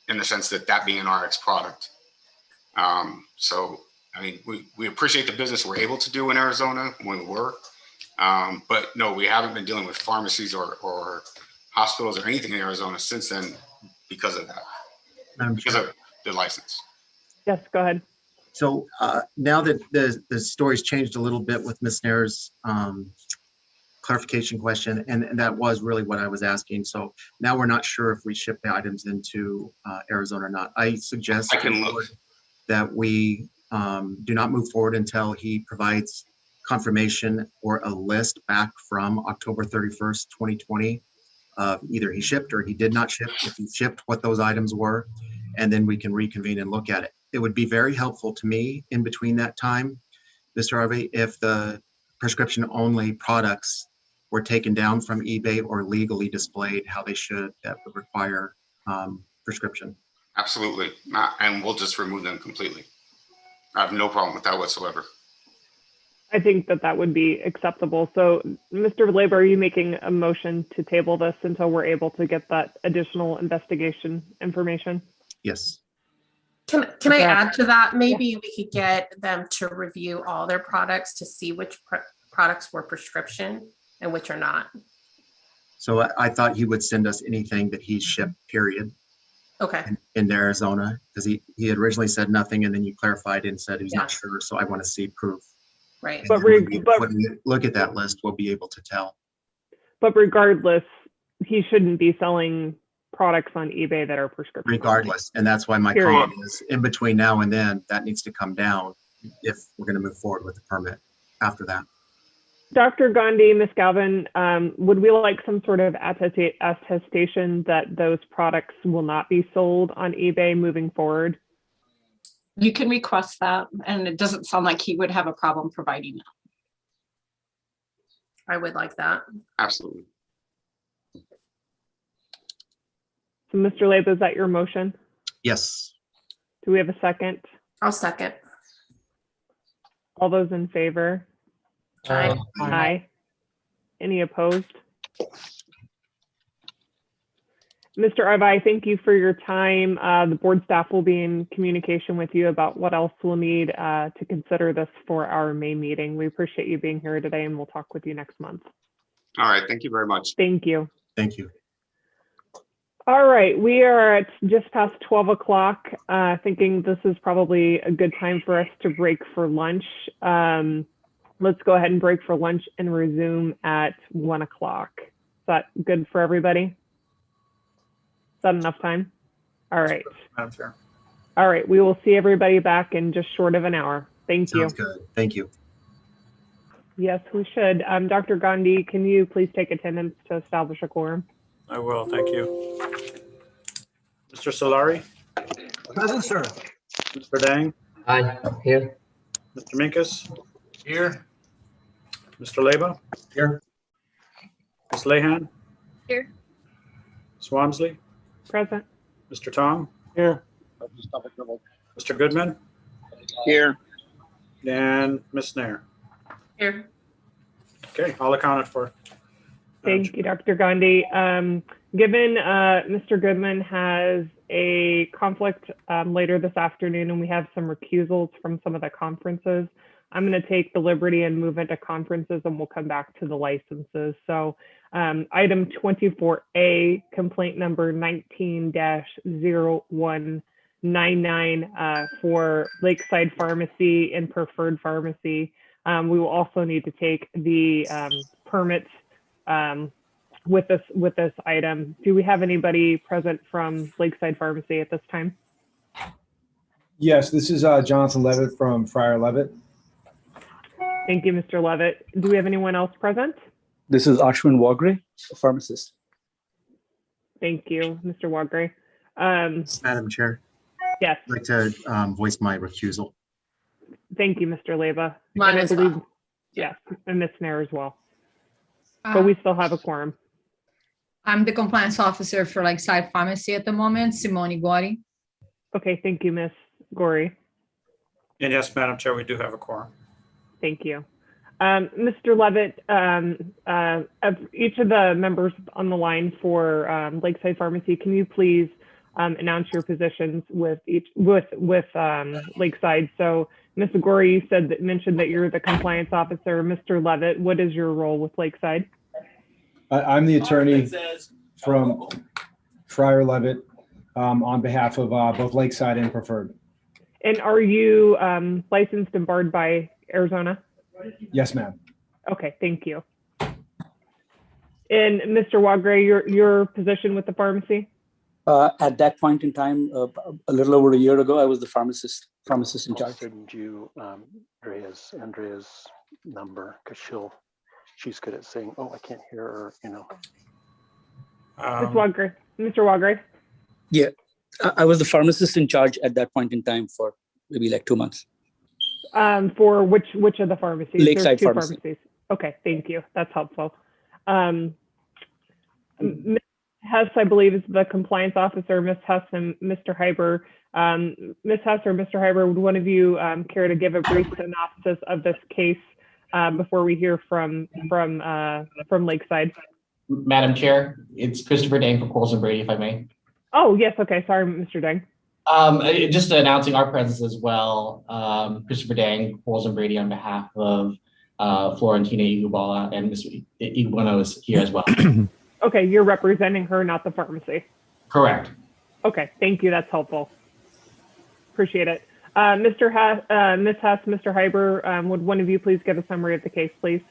[SPEAKER 9] in the sense that being an RX product. So I mean, we appreciate the business we're able to do in Arizona when we were, but no, we haven't been dealing with pharmacies or hospitals or anything in Arizona since then because of that, because of the license.
[SPEAKER 1] Yes, go ahead.
[SPEAKER 7] So now that the story's changed a little bit with Ms. Nair's clarification question, and that was really what I was asking. So now we're not sure if we ship the items into Arizona or not. I suggest that we do not move forward until he provides confirmation or a list back from October 31st, 2020. Either he shipped or he did not ship. If he shipped, what those items were, and then we can reconvene and look at it. It would be very helpful to me in between that time, Mr. Harvey, if the prescription only products were taken down from eBay or legally displayed how they should, that would require prescription.
[SPEAKER 9] Absolutely, and we'll just remove them completely. I have no problem with that whatsoever.
[SPEAKER 1] I think that would be acceptable. So, Mr. Leyba, are you making a motion to table this until we're able to get that additional investigation information?
[SPEAKER 7] Yes.
[SPEAKER 8] Can I add to that? Maybe we could get them to review all their products to see which products were prescription and which are not.
[SPEAKER 7] So I thought he would send us anything that he shipped, period.
[SPEAKER 8] Okay.
[SPEAKER 7] In Arizona, because he had originally said nothing, and then you clarified and said he was not sure. So I want to see proof.
[SPEAKER 8] Right.
[SPEAKER 7] And when you look at that list, we'll be able to tell.
[SPEAKER 1] But regardless, he shouldn't be selling products on eBay that are prescription.
[SPEAKER 7] Regardless, and that's why my comment is, in between now and then, that needs to come down if we're going to move forward with the permit after that.
[SPEAKER 1] Dr. Gandhi, Ms. Galvin, would we like some sort of attestation that those products will not be sold on eBay moving forward?
[SPEAKER 10] You can request that, and it doesn't sound like he would have a problem providing that.
[SPEAKER 8] I would like that.
[SPEAKER 9] Absolutely.
[SPEAKER 1] So, Mr. Leyba, is that your motion?
[SPEAKER 7] Yes.
[SPEAKER 1] Do we have a second?
[SPEAKER 8] I'll second.
[SPEAKER 1] All those in favor?
[SPEAKER 8] Aye.
[SPEAKER 1] Aye. Any opposed? Mr. Arvai, thank you for your time. The board staff will be in communication with you about what else we'll need to consider this for our May meeting. We appreciate you being here today, and we'll talk with you next month.
[SPEAKER 9] All right, thank you very much.
[SPEAKER 1] Thank you.
[SPEAKER 7] Thank you.
[SPEAKER 1] All right, we are at just past 12 o'clock, thinking this is probably a good time for us to break for lunch. Let's go ahead and break for lunch and resume at 1 o'clock. Is that good for everybody? Is that enough time? All right.
[SPEAKER 2] Madam Chair.
[SPEAKER 1] All right, we will see everybody back in just short of an hour. Thank you.
[SPEAKER 7] Sounds good. Thank you.
[SPEAKER 1] Yes, we should. Dr. Gandhi, can you please take attendance to establish a quorum?
[SPEAKER 2] I will, thank you. Mr. Solari,
[SPEAKER 4] Present, sir.
[SPEAKER 2] Mr. Dang,
[SPEAKER 11] Aye, here.
[SPEAKER 2] Mr. Minkus,
[SPEAKER 13] Here.
[SPEAKER 2] Mr. Leba,
[SPEAKER 7] Here.
[SPEAKER 2] Ms. Lehan,
[SPEAKER 5] Here.
[SPEAKER 2] Ms. Walmsley,
[SPEAKER 1] Present.
[SPEAKER 2] Mr. Tong,
[SPEAKER 15] Here.
[SPEAKER 2] Mr. Goodman,
[SPEAKER 6] Here.
[SPEAKER 2] and Ms. Nair.
[SPEAKER 8] Here.
[SPEAKER 2] Okay, all accounted for.
[SPEAKER 1] Thank you, Dr. Gandhi. Given Mr. Goodman has a conflict later this afternoon and we have some recusals from some of the conferences, I'm going to take the liberty and move into conferences and we'll come back to the licenses. So item 24A, complaint number 19-0199 for Lakeside Pharmacy and Preferred Pharmacy. We will also need to take the permits with this item. Do we have anybody present from Lakeside Pharmacy at this time?
[SPEAKER 22] Yes, this is Jonathan Levitt from Friar Levitt.
[SPEAKER 1] Thank you, Mr. Levitt. Do we have anyone else present?
[SPEAKER 23] This is Ashwin Wagre, a pharmacist.
[SPEAKER 1] Thank you, Mr. Wagre.
[SPEAKER 7] Madam Chair.
[SPEAKER 1] Yes.
[SPEAKER 7] I'd like to voice my recusal.
[SPEAKER 1] Thank you, Mr. Leba.
[SPEAKER 8] Mine
[SPEAKER 1] And I
[SPEAKER 8] as
[SPEAKER 1] believe,
[SPEAKER 8] well.
[SPEAKER 1] yes, and Ms. Nair as well. But we still have a quorum.
[SPEAKER 17] I'm the compliance officer for Lakeside Pharmacy at the moment, Simone Gori.
[SPEAKER 1] Okay, thank you, Ms. Gori.
[SPEAKER 2] And yes, Madam Chair, we do have a quorum.
[SPEAKER 1] Thank you. Mr. Levitt, of each of the members on the line for Lakeside Pharmacy, can you please announce your positions with Lakeside? So, Ms. Gori, you mentioned that you're the compliance officer. Mr. Levitt, what is your role with Lakeside?
[SPEAKER 22] I'm the attorney from Friar Levitt on behalf of both Lakeside and Preferred.
[SPEAKER 1] And are you licensed and barred by Arizona?
[SPEAKER 22] Yes, ma'am.
[SPEAKER 1] Okay, thank you. And Mr. Wagre, your position with the pharmacy?
[SPEAKER 23] At that point in time, a little over a year ago, I was the pharmacist in charge.
[SPEAKER 4] Send you Andrea's number because she's good at saying, "Oh, I can't hear her," you know.
[SPEAKER 1] Mr. Wagre.
[SPEAKER 23] Yeah, I was the pharmacist in charge at that point in time for maybe like 2 months.
[SPEAKER 1] For which of the pharmacies?
[SPEAKER 23] Lakeside
[SPEAKER 1] There's two
[SPEAKER 23] Pharmacy.
[SPEAKER 1] pharmacies. Okay, thank you. That's helpful. Ms. Hess, I believe, is the compliance officer. Ms. Hess and Mr. Hyber. Ms. Hess or Mr. Hyber, would one of you care to give a brief synopsis of this case before we hear from Lakeside?
[SPEAKER 24] Madam Chair, it's Christopher Dang for Coles and Brady, if I may.
[SPEAKER 1] Oh, yes. Okay. Sorry, Mr. Dang.
[SPEAKER 24] Just announcing our presence as well. Christopher Dang, Coles and Brady on behalf of Florentina Igubala, and Mr. Iguano is here as well.
[SPEAKER 1] Okay, you're representing her, not the pharmacy.
[SPEAKER 24] Correct.
[SPEAKER 1] Okay, thank you. That's helpful. Appreciate it. Ms. Hess, Mr. Hyber, would one of you please give a summary of the case, please?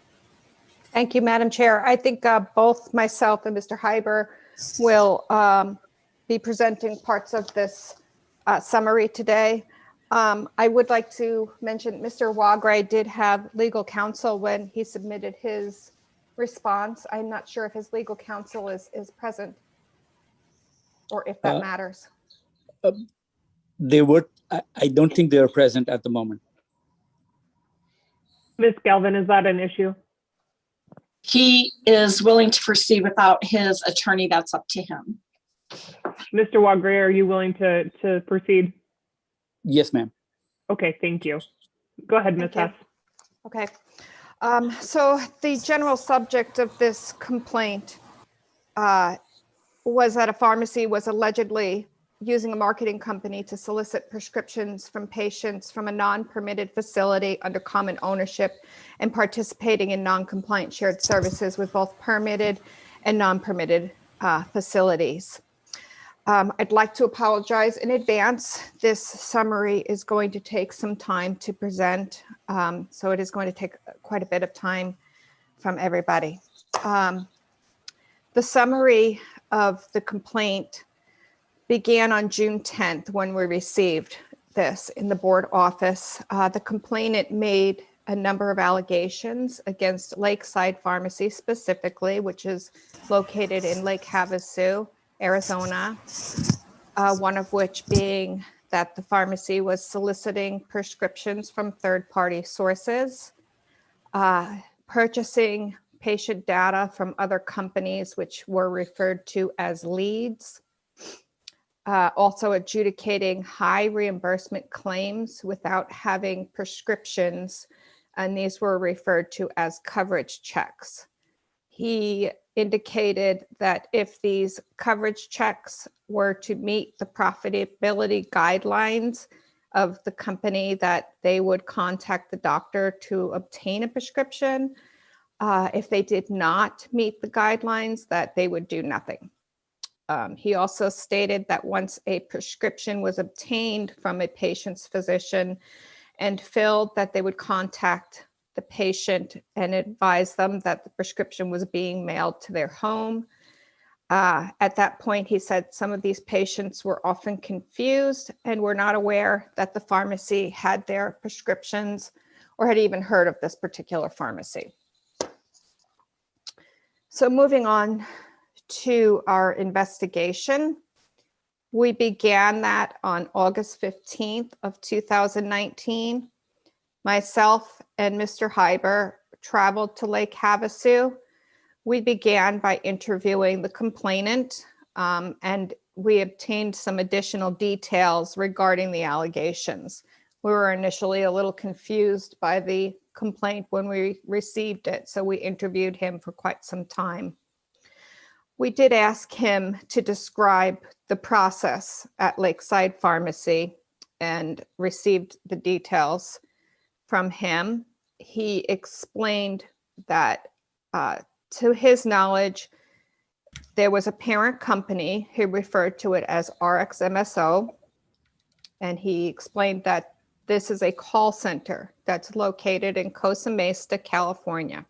[SPEAKER 21] Thank you, Madam Chair. I think both myself and Mr. Hyber will be presenting parts of this summary today. I would like to mention Mr. Wagre did have legal counsel when he submitted his response. I'm not sure if his legal counsel is present or if that matters.
[SPEAKER 23] They would, I don't think they are present at the moment.
[SPEAKER 1] Ms. Galvin, is that an issue?
[SPEAKER 10] He is willing to proceed without his attorney. That's up to him.
[SPEAKER 1] Mr. Wagre, are you willing to proceed?
[SPEAKER 23] Yes, ma'am.
[SPEAKER 1] Okay, thank you. Go ahead, Ms. Hess.
[SPEAKER 21] Okay. So the general subject of this complaint was that a pharmacy was allegedly using a marketing company to solicit prescriptions from patients from a non-permitted facility under common ownership and participating in non-compliant shared services with both permitted and non-permitted facilities. I'd like to apologize in advance. This summary is going to take some time to present, so it is going to take quite a bit of time from everybody. The summary of the complaint began on June 10th when we received this in the board office. The complainant made a number of allegations against Lakeside Pharmacy specifically, which is located in Lake Havasu, Arizona. One of which being that the pharmacy was soliciting prescriptions from third-party sources, purchasing patient data from other companies, which were referred to as leads, also adjudicating high reimbursement claims without having prescriptions, and these were referred to as coverage checks. He indicated that if these coverage checks were to meet the profitability guidelines of the company, that they would contact the doctor to obtain a prescription. If they did not meet the guidelines, that they would do nothing. He also stated that once a prescription was obtained from a patient's physician and filled, that they would contact the patient and advise them that the prescription was being mailed to their home. At that point, he said some of these patients were often confused and were not aware that the pharmacy had their prescriptions or had even heard of this particular pharmacy. So moving on to our investigation, we began that on August 15th of 2019. Myself and Mr. Hyber traveled to Lake Havasu. We began by interviewing the complainant, and we obtained some additional details regarding the allegations. We were initially a little confused by the complaint when we received it, so we interviewed him for quite some time. We did ask him to describe the process at Lakeside Pharmacy and received the details from him. He explained that to his knowledge, there was a parent company. He referred to it as RxMSO, and he explained that this is a call center that's located in Costa Mesa, California.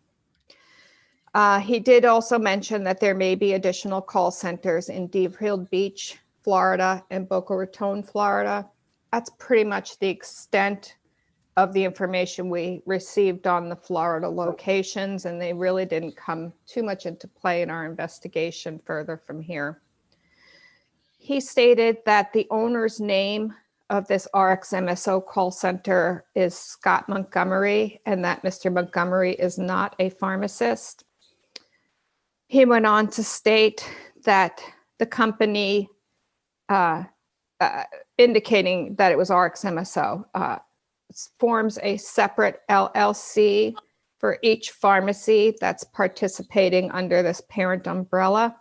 [SPEAKER 21] He did also mention that there may be additional call centers in Deerfield Beach, Florida, and Boca Raton, Florida. That's pretty much the extent of the information we received on the Florida locations, and they really didn't come too much into play in our investigation further from here. He stated that the owner's name of this RxMSO call center is Scott Montgomery, and that Mr. Montgomery is not a pharmacist. He went on to state that the company, indicating that it was RxMSO, forms a separate LLC for each pharmacy that's participating under this parent umbrella,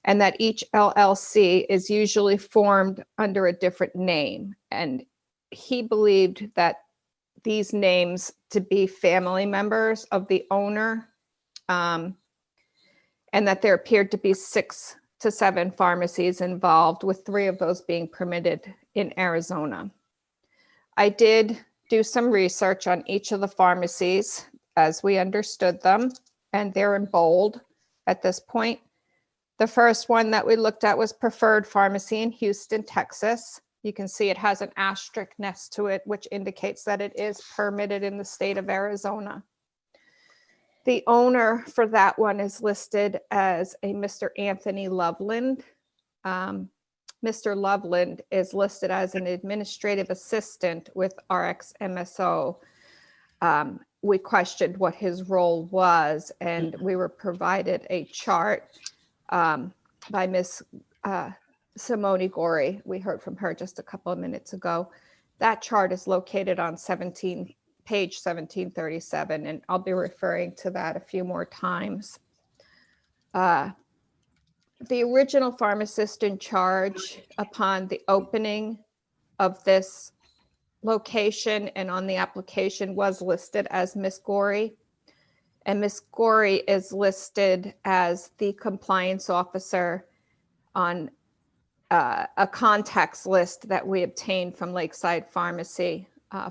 [SPEAKER 21] and that each LLC is usually formed under a different name. And he believed that these names to be family members of the owner, and that there appeared to be 6 to 7 pharmacies involved, with 3 of those being permitted in Arizona. I did do some research on each of the pharmacies as we understood them, and they're in bold at this point. The first one that we looked at was Preferred Pharmacy in Houston, Texas. You can see it has an asterisk next to it, which indicates that it is permitted in the state of Arizona. The owner for that one is listed as a Mr. Anthony Loveland. Mr. Loveland is listed as an administrative assistant with RxMSO. We questioned what his role was, and we were provided a chart by Ms. Simone Gori. We heard from her just a couple of minutes ago. That chart is located on page 1737, and I'll be referring to that a few more times. The original pharmacist in charge upon the opening of this location and on the application was listed as Ms. Gori, and Ms. Gori is listed as the compliance officer on a contacts list that we obtained from Lakeside Pharmacy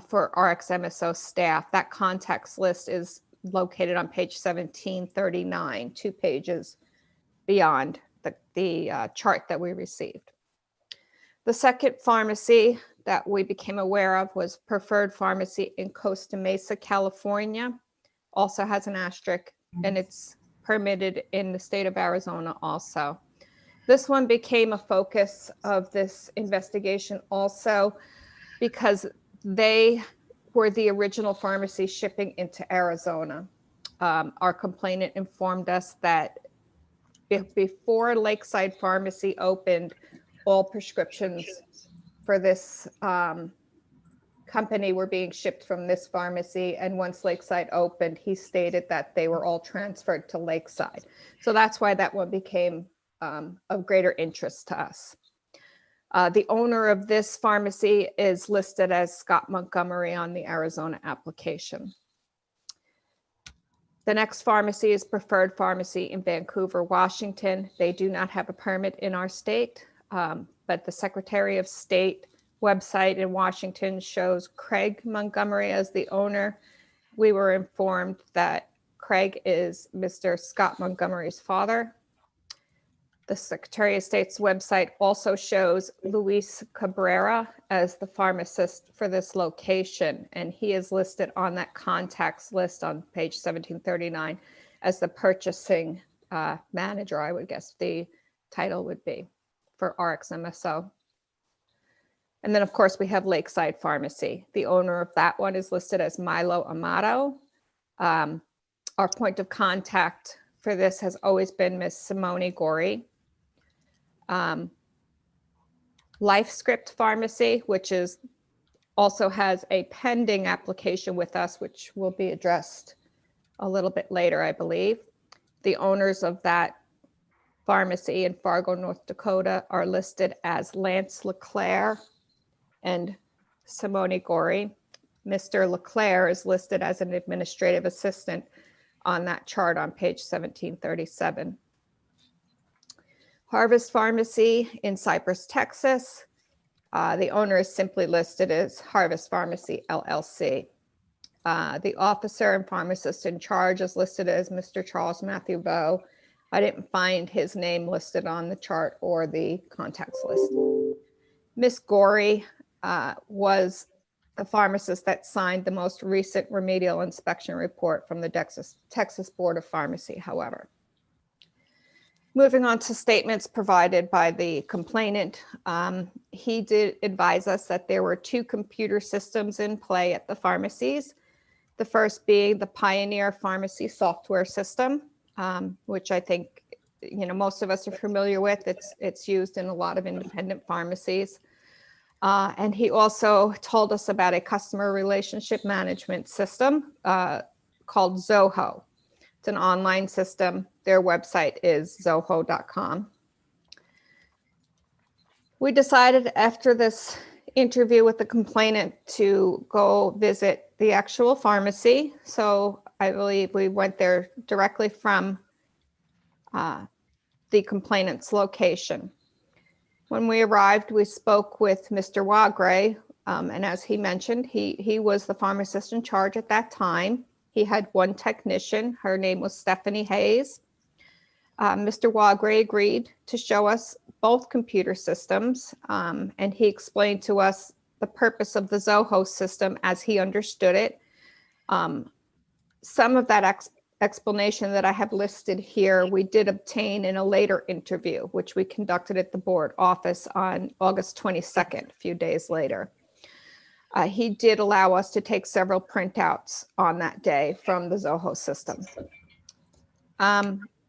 [SPEAKER 21] for RxMSO staff. That contacts list is located on page 1739, 2 pages beyond the chart that we received. The second pharmacy that we became aware of was Preferred Pharmacy in Costa Mesa, California. Also has an asterisk, and it's permitted in the state of Arizona also. This one became a focus of this investigation also because they were the original pharmacy shipping into Arizona. Our complainant informed us that before Lakeside Pharmacy opened, all prescriptions for this company were being shipped from this pharmacy. And once Lakeside opened, he stated that they were all transferred to Lakeside. So that's why that one became of greater interest to us. The owner of this pharmacy is listed as Scott Montgomery on the Arizona application. The next pharmacy is Preferred Pharmacy in Vancouver, Washington. They do not have a permit in our state, but the Secretary of State website in Washington shows Craig Montgomery as the owner. We were informed that Craig is Mr. Scott Montgomery's father. The Secretary of State's website also shows Luis Cabrera as the pharmacist for this location, and he is listed on that contacts list on page 1739 as the purchasing manager, I would guess the title would be for RxMSO. And then, of course, we have Lakeside Pharmacy. The owner of that one is listed as Milo Amato. Our point of contact for this has always been Ms. Simone Gori. LifeScript Pharmacy, which is also has a pending application with us, which will be addressed a little bit later, I believe. The owners of that pharmacy in Fargo, North Dakota are listed as Lance LeClaire and Simone Gori. Mr. LeClaire is listed as an administrative assistant on that chart on page 1737. Harvest Pharmacy in Cypress, Texas. The owner is simply listed as Harvest Pharmacy, LLC. The officer and pharmacist in charge is listed as Mr. Charles Matthew Bowe. I didn't find his name listed on the chart or the contacts list. Ms. Gori was the pharmacist that signed the most recent remedial inspection report from the Texas Board of Pharmacy, however. Moving on to statements provided by the complainant, he did advise us that there were 2 computer systems in play at the pharmacies. The first being the Pioneer Pharmacy software system, which I think most of us are familiar with. It's used in a lot of independent pharmacies. And he also told us about a customer relationship management system called Zoho. It's an online system. Their website is zoho.com. We decided after this interview with the complainant to go visit the actual pharmacy. So I believe we went there directly from the complainant's location. When we arrived, we spoke with Mr. Wagre, and as he mentioned, he was the pharmacist in charge at that time. He had 1 technician. Her name was Stephanie Hayes. Mr. Wagre agreed to show us both computer systems, and he explained to us the purpose of the Zoho system as he understood it. Some of that explanation that I have listed here, we did obtain in a later interview, which we conducted at the board office on August 22nd, a few days later. He did allow us to take several printouts on that day from the Zoho system.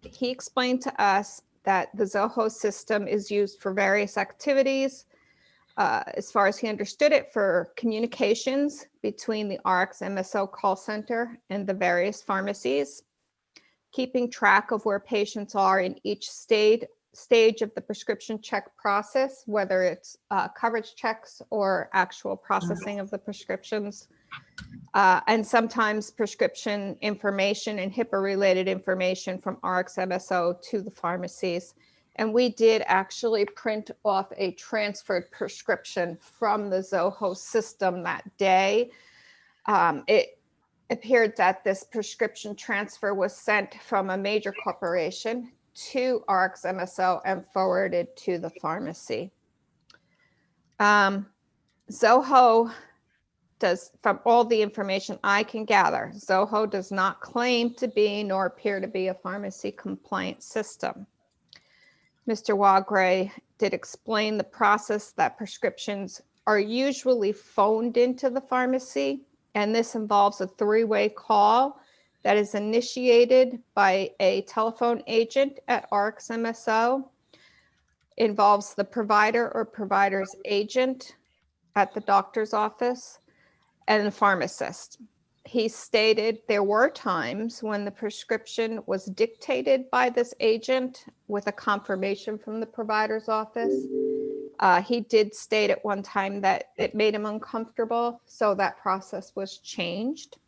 [SPEAKER 21] He explained to us that the Zoho system is used for various activities. As far as he understood it, for communications between the RxMSO call center and the various pharmacies, keeping track of where patients are in each stage of the prescription check process, whether it's coverage checks or actual processing of the prescriptions, and sometimes prescription information and HIPAA-related information from RxMSO to the pharmacies. And we did actually print off a transferred prescription from the Zoho system that day. It appeared that this prescription transfer was sent from a major corporation to RxMSO and forwarded to the pharmacy. Zoho does, from all the information I can gather, Zoho does not claim to be nor appear to be a pharmacy compliant system. Mr. Wagray did explain the process that prescriptions are usually phoned into the pharmacy, and this involves a three-way call that is initiated by a telephone agent at RxMSO, involves the provider or provider's agent at the doctor's office, and the pharmacist. He stated there were times when the prescription was dictated by this agent with a confirmation from the provider's office. He did state at one time that it made him uncomfortable, so that process was changed.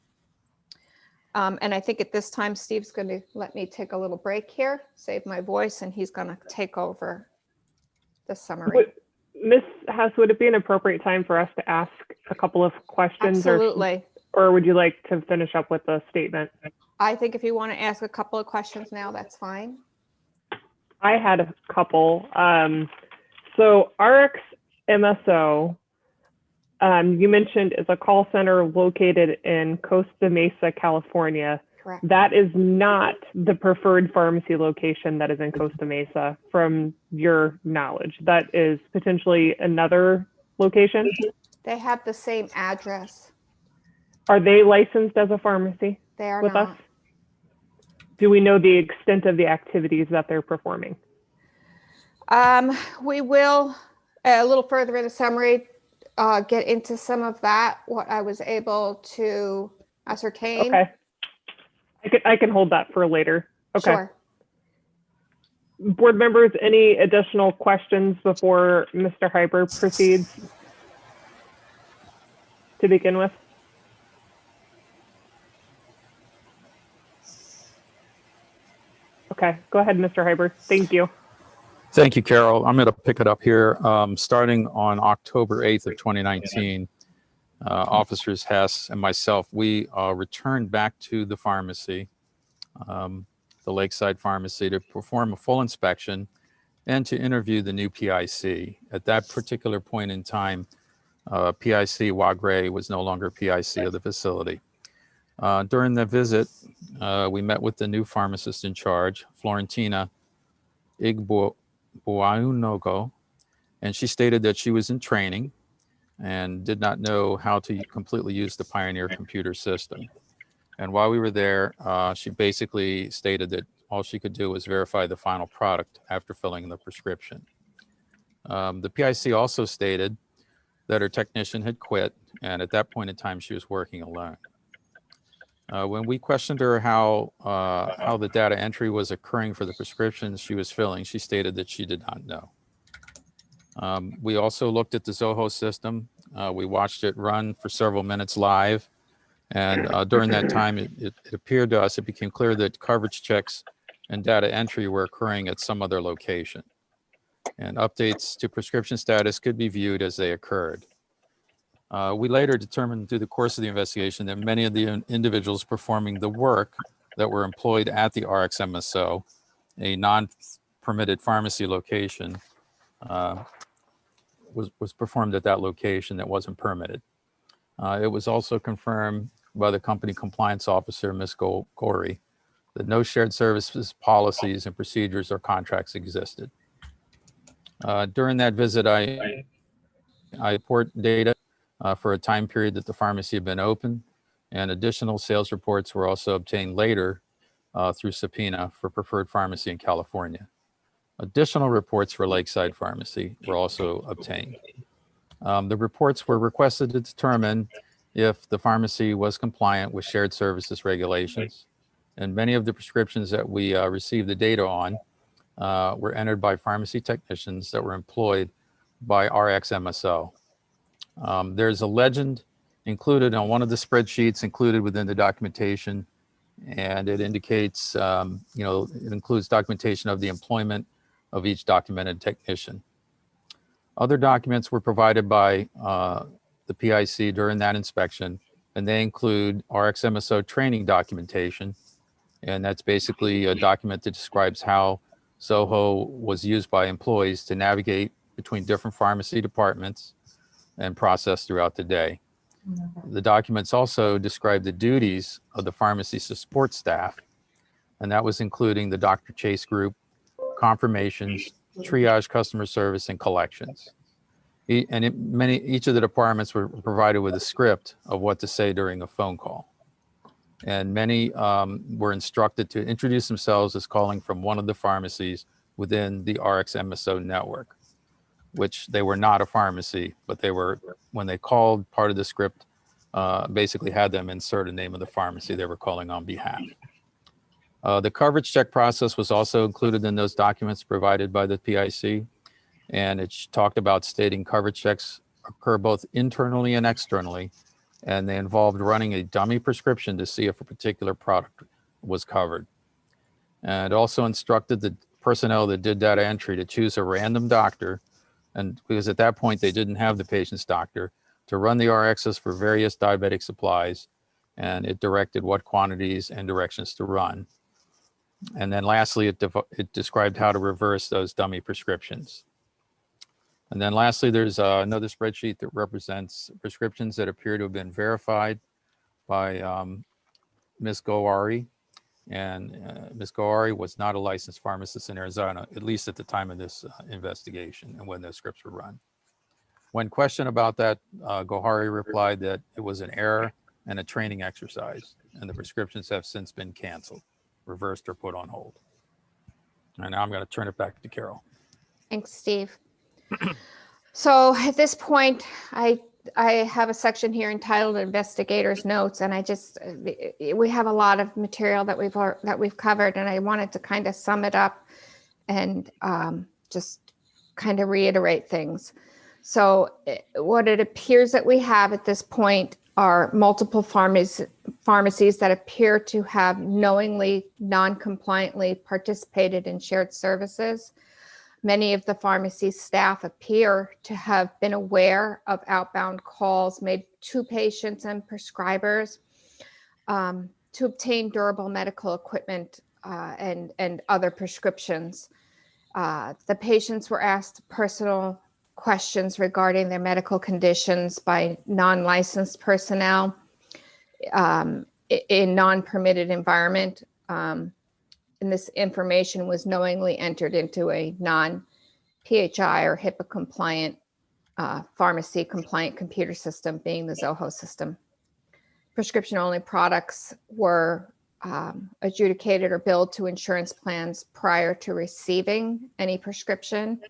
[SPEAKER 21] And I think at this time, Steve's going to let me take a little break here, save my voice, and he's going to take over the summary.
[SPEAKER 1] Ms. Hess, would it be an appropriate time for us to ask a couple of questions?
[SPEAKER 21] Absolutely.
[SPEAKER 1] Or would you like to finish up with the statement?
[SPEAKER 21] I think if you want to ask a couple of questions now, that's fine.
[SPEAKER 1] I had a couple. So RxMSO, you mentioned, is a call center located in Costa Mesa, California.
[SPEAKER 21] Correct.
[SPEAKER 1] That is not the preferred pharmacy location that is in Costa Mesa, from your knowledge. That is potentially another location?
[SPEAKER 21] They have the same address.
[SPEAKER 1] Are they licensed as a pharmacy
[SPEAKER 21] They are
[SPEAKER 1] with
[SPEAKER 21] not.
[SPEAKER 1] us? Do we know the extent of the activities that they're performing?
[SPEAKER 21] We will, a little further in the summary, get into some of that, what I was able to ascertain.
[SPEAKER 1] Okay. I can hold that for later. Okay.
[SPEAKER 21] Sure.
[SPEAKER 1] Board members, any additional questions before Mr. Hyber proceeds to begin with? Okay, go ahead, Mr. Hyber. Thank you.
[SPEAKER 12] Thank you, Carol. I'm going to pick it up here. Starting on October 8th of 2019, Officers Hess and myself, we returned back to the pharmacy, the Lakeside Pharmacy, to perform a full inspection and to interview the new PIC. At that particular point in time, PIC Wagray was no longer PIC of the facility. During the visit, we met with the new pharmacist in charge, Florentina Igboaunogo, and she stated that she was in training and did not know how to completely use the Pioneer computer system. And while we were there, she basically stated that all she could do was verify the final product after filling the prescription. The PIC also stated that her technician had quit, and at that point in time, she was working alone. When we questioned her how the data entry was occurring for the prescriptions she was filling, she stated that she did not know. We also looked at the Zoho system. We watched it run for several minutes live. And during that time, it appeared to us, it became clear that coverage checks and data entry were occurring at some other location. And updates to prescription status could be viewed as they occurred. We later determined through the course of the investigation that many of the individuals performing the work that were employed at the RxMSO, a non-permitted pharmacy location, was performed at that location that wasn't permitted. It was also confirmed by the company compliance officer, Ms. Gorey, that no shared services policies and procedures or contracts existed. During that visit, I report data for a time period that the pharmacy had been open, and additional sales reports were also obtained later through subpoena for Preferred Pharmacy in California. Additional reports for Lakeside Pharmacy were also obtained. The reports were requested to determine if the pharmacy was compliant with shared services regulations, and many of the prescriptions that we received the data on were entered by pharmacy technicians that were employed by RxMSO. There's a legend included on one of the spreadsheets included within the documentation, and it indicates, it includes documentation of the employment of each documented technician. Other documents were provided by the PIC during that inspection, and they include RxMSO training documentation, and that's basically a document that describes how Zoho was used by employees to navigate between different pharmacy departments, and processed throughout the day. The documents also describe the duties of the pharmacy support staff, and that was including the Dr. Chase group, confirmations, triage, customer service, and collections. Each of the departments were provided with a script of what to say during a phone call. And many were instructed to introduce themselves as calling from one of the pharmacies within the RX MSO network, which they were not a pharmacy, but they were, when they called, part of the script basically had them insert a name of the pharmacy they were calling on behalf. The coverage check process was also included in those documents provided by the PIC, and it talked about stating coverage checks occur both internally and externally, and they involved running a dummy prescription to see if a particular product was covered. And it also instructed the personnel that did data entry to choose a random doctor, and because at that point they didn't have the patient's doctor, to run the RXs for various diabetic supplies, and it directed what quantities and directions to run. And then lastly, it described how to reverse those dummy prescriptions. And then lastly, there's another spreadsheet that represents prescriptions that appear to have been verified by Ms. Gowari. And Ms. Gowari was not a licensed pharmacist in Arizona, at least at the time of this investigation and when those scripts were run. When questioned about that, Gowari replied that it was an error and a training exercise, and the prescriptions have since been canceled, reversed, or put on hold. And now I'm going to turn it back to Carol.
[SPEAKER 21] Thanks, Steve. So at this point, I have a section here entitled Investigators Notes, and we have a lot of material that we've covered, and I wanted to kind of sum it up and just kind of reiterate things. So what it appears that we have at this point are multiple pharmacies that appear to have knowingly, non-compliantly participated in shared services. Many of the pharmacy staff appear to have been aware of outbound calls made to patients and prescribers to obtain durable medical equipment and other prescriptions. The patients were asked personal questions regarding their medical conditions by non-licensed personnel in non-permitted environment. And this information was knowingly entered into a non-PHI or HIPAA compliant pharmacy compliant computer system, being the Zoho system. Prescription only products were adjudicated or billed to insurance plans prior to receiving any prescription,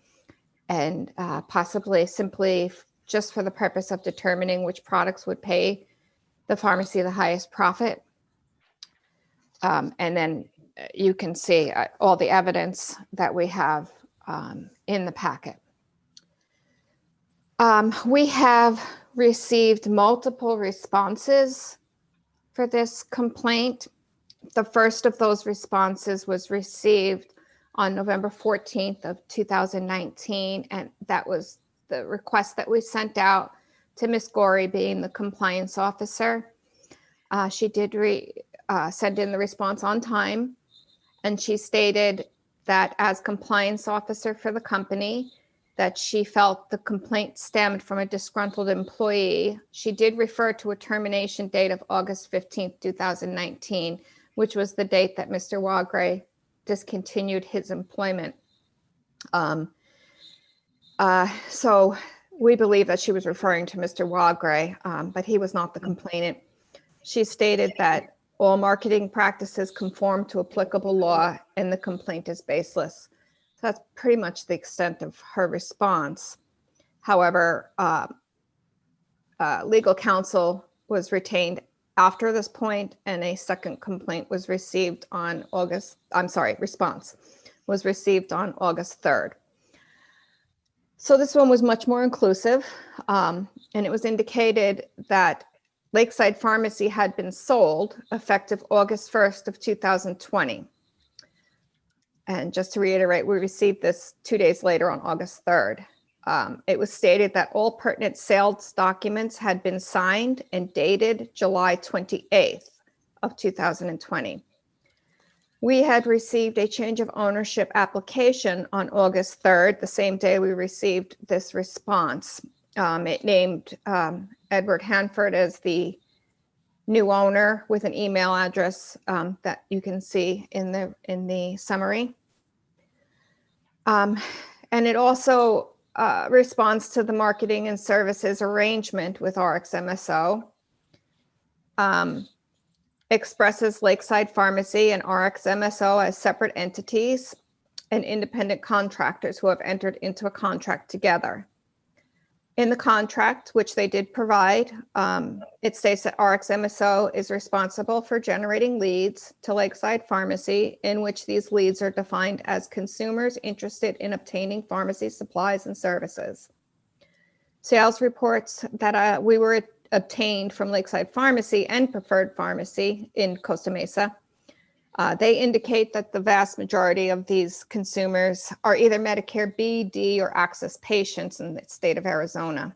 [SPEAKER 21] and possibly simply just for the purpose of determining which products would pay the pharmacy the highest profit. And then you can see all the evidence that we have in the packet. We have received multiple responses for this complaint. The first of those responses was received on November 14th of 2019, and that was the request that we sent out to Ms. Gorey, being the compliance officer. She did send in the response on time, and she stated that as compliance officer for the company, that she felt the complaint stemmed from a disgruntled employee. She did refer to a termination date of August 15th, 2019, which was the date that Mr. Wagre discontinued his employment. So we believe that she was referring to Mr. Wagre, but he was not the complainant. She stated that all marketing practices conform to applicable law and the complaint is baseless. So that's pretty much the extent of her response. However, legal counsel was retained after this point, and a second complaint was received on response was received on August 3rd. So this one was much more inclusive, and it was indicated that Lakeside Pharmacy had been sold effective August 1st of 2020. And just to reiterate, we received this 2 days later on August 3rd. It was stated that all pertinent sales documents had been signed and dated July 28th of 2020. We had received a change of ownership application on August 3rd, the same day we received this response. It named Edward Hanford as the new owner with an email address that you can see in the summary. And it also responds to the marketing and services arrangement with RxMSO. Expresses Lakeside Pharmacy and RxMSO as separate entities and independent contractors who have entered into a contract together. In the contract, which they did provide, it states that RxMSO is responsible for generating leads to Lakeside Pharmacy, in which these leads are defined as consumers interested in obtaining pharmacy supplies and services. Sales reports that we were obtained from Lakeside Pharmacy and Preferred Pharmacy in Costa Mesa, they indicate that the vast majority of these consumers are either Medicare B, D, or Access patients in the state of Arizona.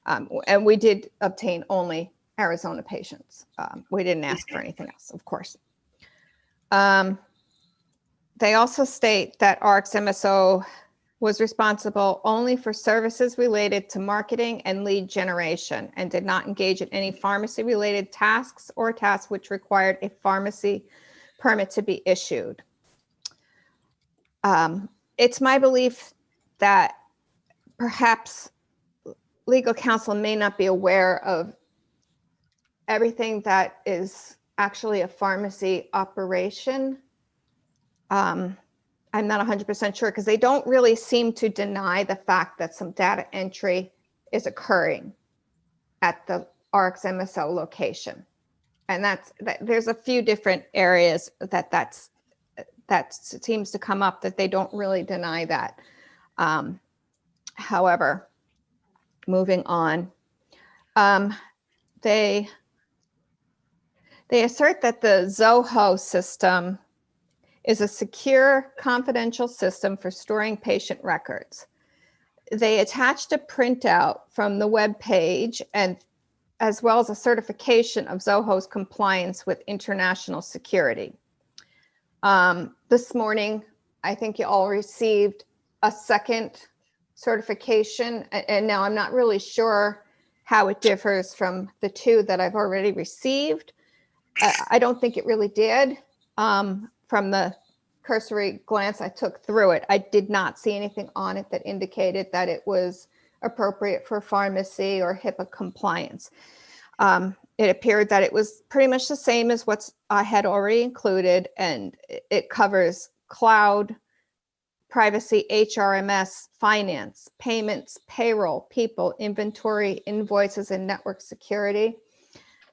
[SPEAKER 21] And we did obtain only Arizona patients. We didn't ask for anything else, of course. They also state that RxMSO was responsible only for services related to marketing and lead generation and did not engage in any pharmacy-related tasks or tasks which required a pharmacy permit to be issued. It's my belief that perhaps legal counsel may not be aware of everything that is actually a pharmacy operation. I'm not 100% sure because they don't really seem to deny the fact that some data entry is occurring at the RxMSO location. And there's a few different areas that seems to come up that they don't really deny that. However, moving on, they assert that the Zoho system is a secure, confidential system for storing patient records. They attached a printout from the web page and as well as a certification of Zoho's compliance with international security. This morning, I think you all received a second certification, and now I'm not really sure how it differs from the two that I've already received. I don't think it really did. From the cursory glance I took through it, I did not see anything on it that indicated that it was appropriate for pharmacy or HIPAA compliance. It appeared that it was pretty much the same as what I had already included, and it covers cloud, privacy, HRMS, finance, payments, payroll, people, inventory, invoices, and network security.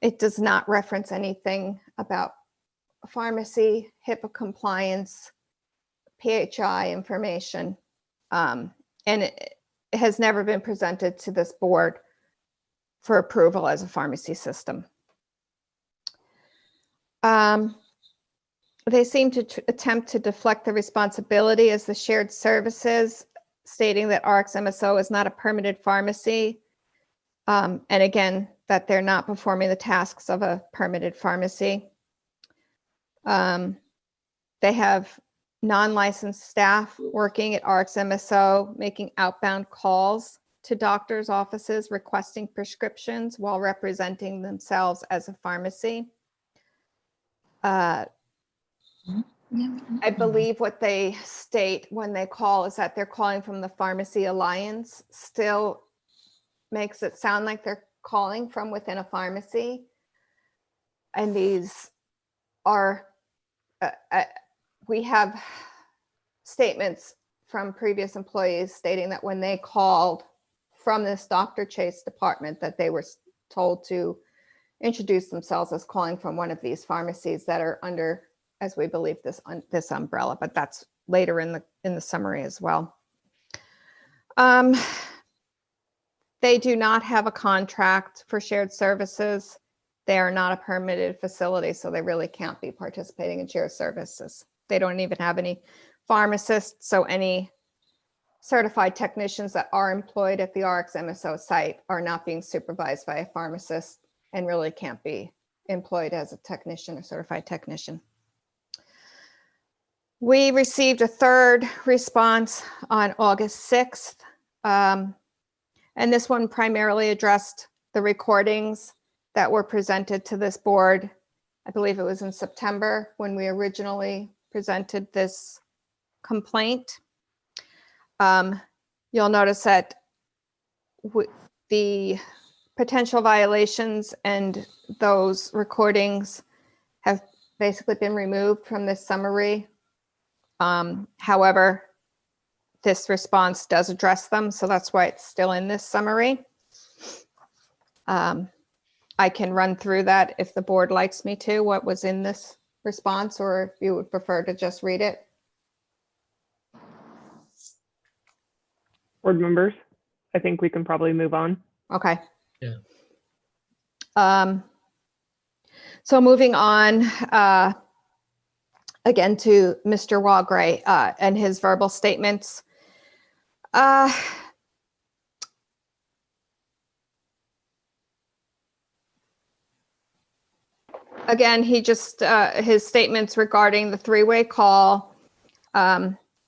[SPEAKER 21] It does not reference anything about pharmacy, HIPAA compliance, PHI information, and it has never been presented to this board for approval as a pharmacy system. They seem to attempt to deflect the responsibility as the shared services, stating that RxMSO is not a permitted pharmacy, and again, that they're not performing the tasks of a permitted pharmacy. They have non-licensed staff working at RxMSO, making outbound calls to doctors' offices requesting prescriptions while representing themselves as a pharmacy. I believe what they state when they call is that they're calling from the Pharmacy Alliance. Still makes it sound like they're calling from within a pharmacy. And these are, we have statements from previous employees stating that when they called from this Dr. Chase department, that they were told to introduce themselves as calling from one of these pharmacies that are under, as we believe, this umbrella, but that's later in the summary as well. They do not have a contract for shared services. They are not a permitted facility, so they really can't be participating in shared services. They don't even have any pharmacists, so any certified technicians that are employed at the RxMSO site are not being supervised by a pharmacist and really can't be employed as a technician or certified technician. We received a third response on August 6th. And this one primarily addressed the recordings that were presented to this board. I believe it was in September when we originally presented this complaint. You'll notice that the potential violations and those recordings have basically been removed from this summary. However, this response does address them, so that's why it's still in this summary. I can run through that if the board likes me to, what was in this response, or if you would prefer to just read it.
[SPEAKER 1] Board members, I think we can probably move on.
[SPEAKER 21] Okay.
[SPEAKER 11] Yeah.
[SPEAKER 21] So moving on, again to Mr. Walgray and his verbal statements. Again, he just, his statements regarding the three-way call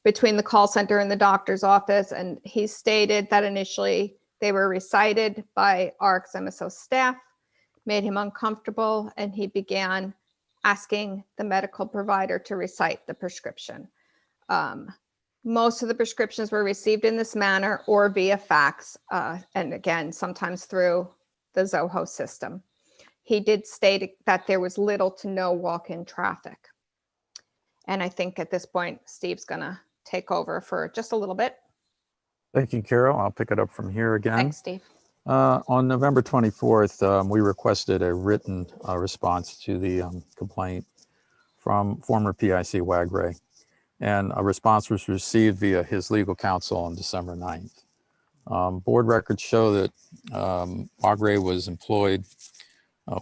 [SPEAKER 21] between the call center and the doctor's office. And he stated that initially they were recited by RxMSO staff, made him uncomfortable, and he began asking the medical provider to recite the prescription. Most of the prescriptions were received in this manner or via fax, and again, sometimes through the Zoho system. He did state that there was little to no walk-in traffic. And I think at this point, Steve's gonna take over for just a little bit.
[SPEAKER 12] Thank you, Carol. I'll pick it up from here again.
[SPEAKER 21] Thanks, Steve.
[SPEAKER 12] On November 24th, we requested a written response to the complaint from former PIC Wagray, and a response was received via his legal counsel on December 9th. Board records show that Wagray was employed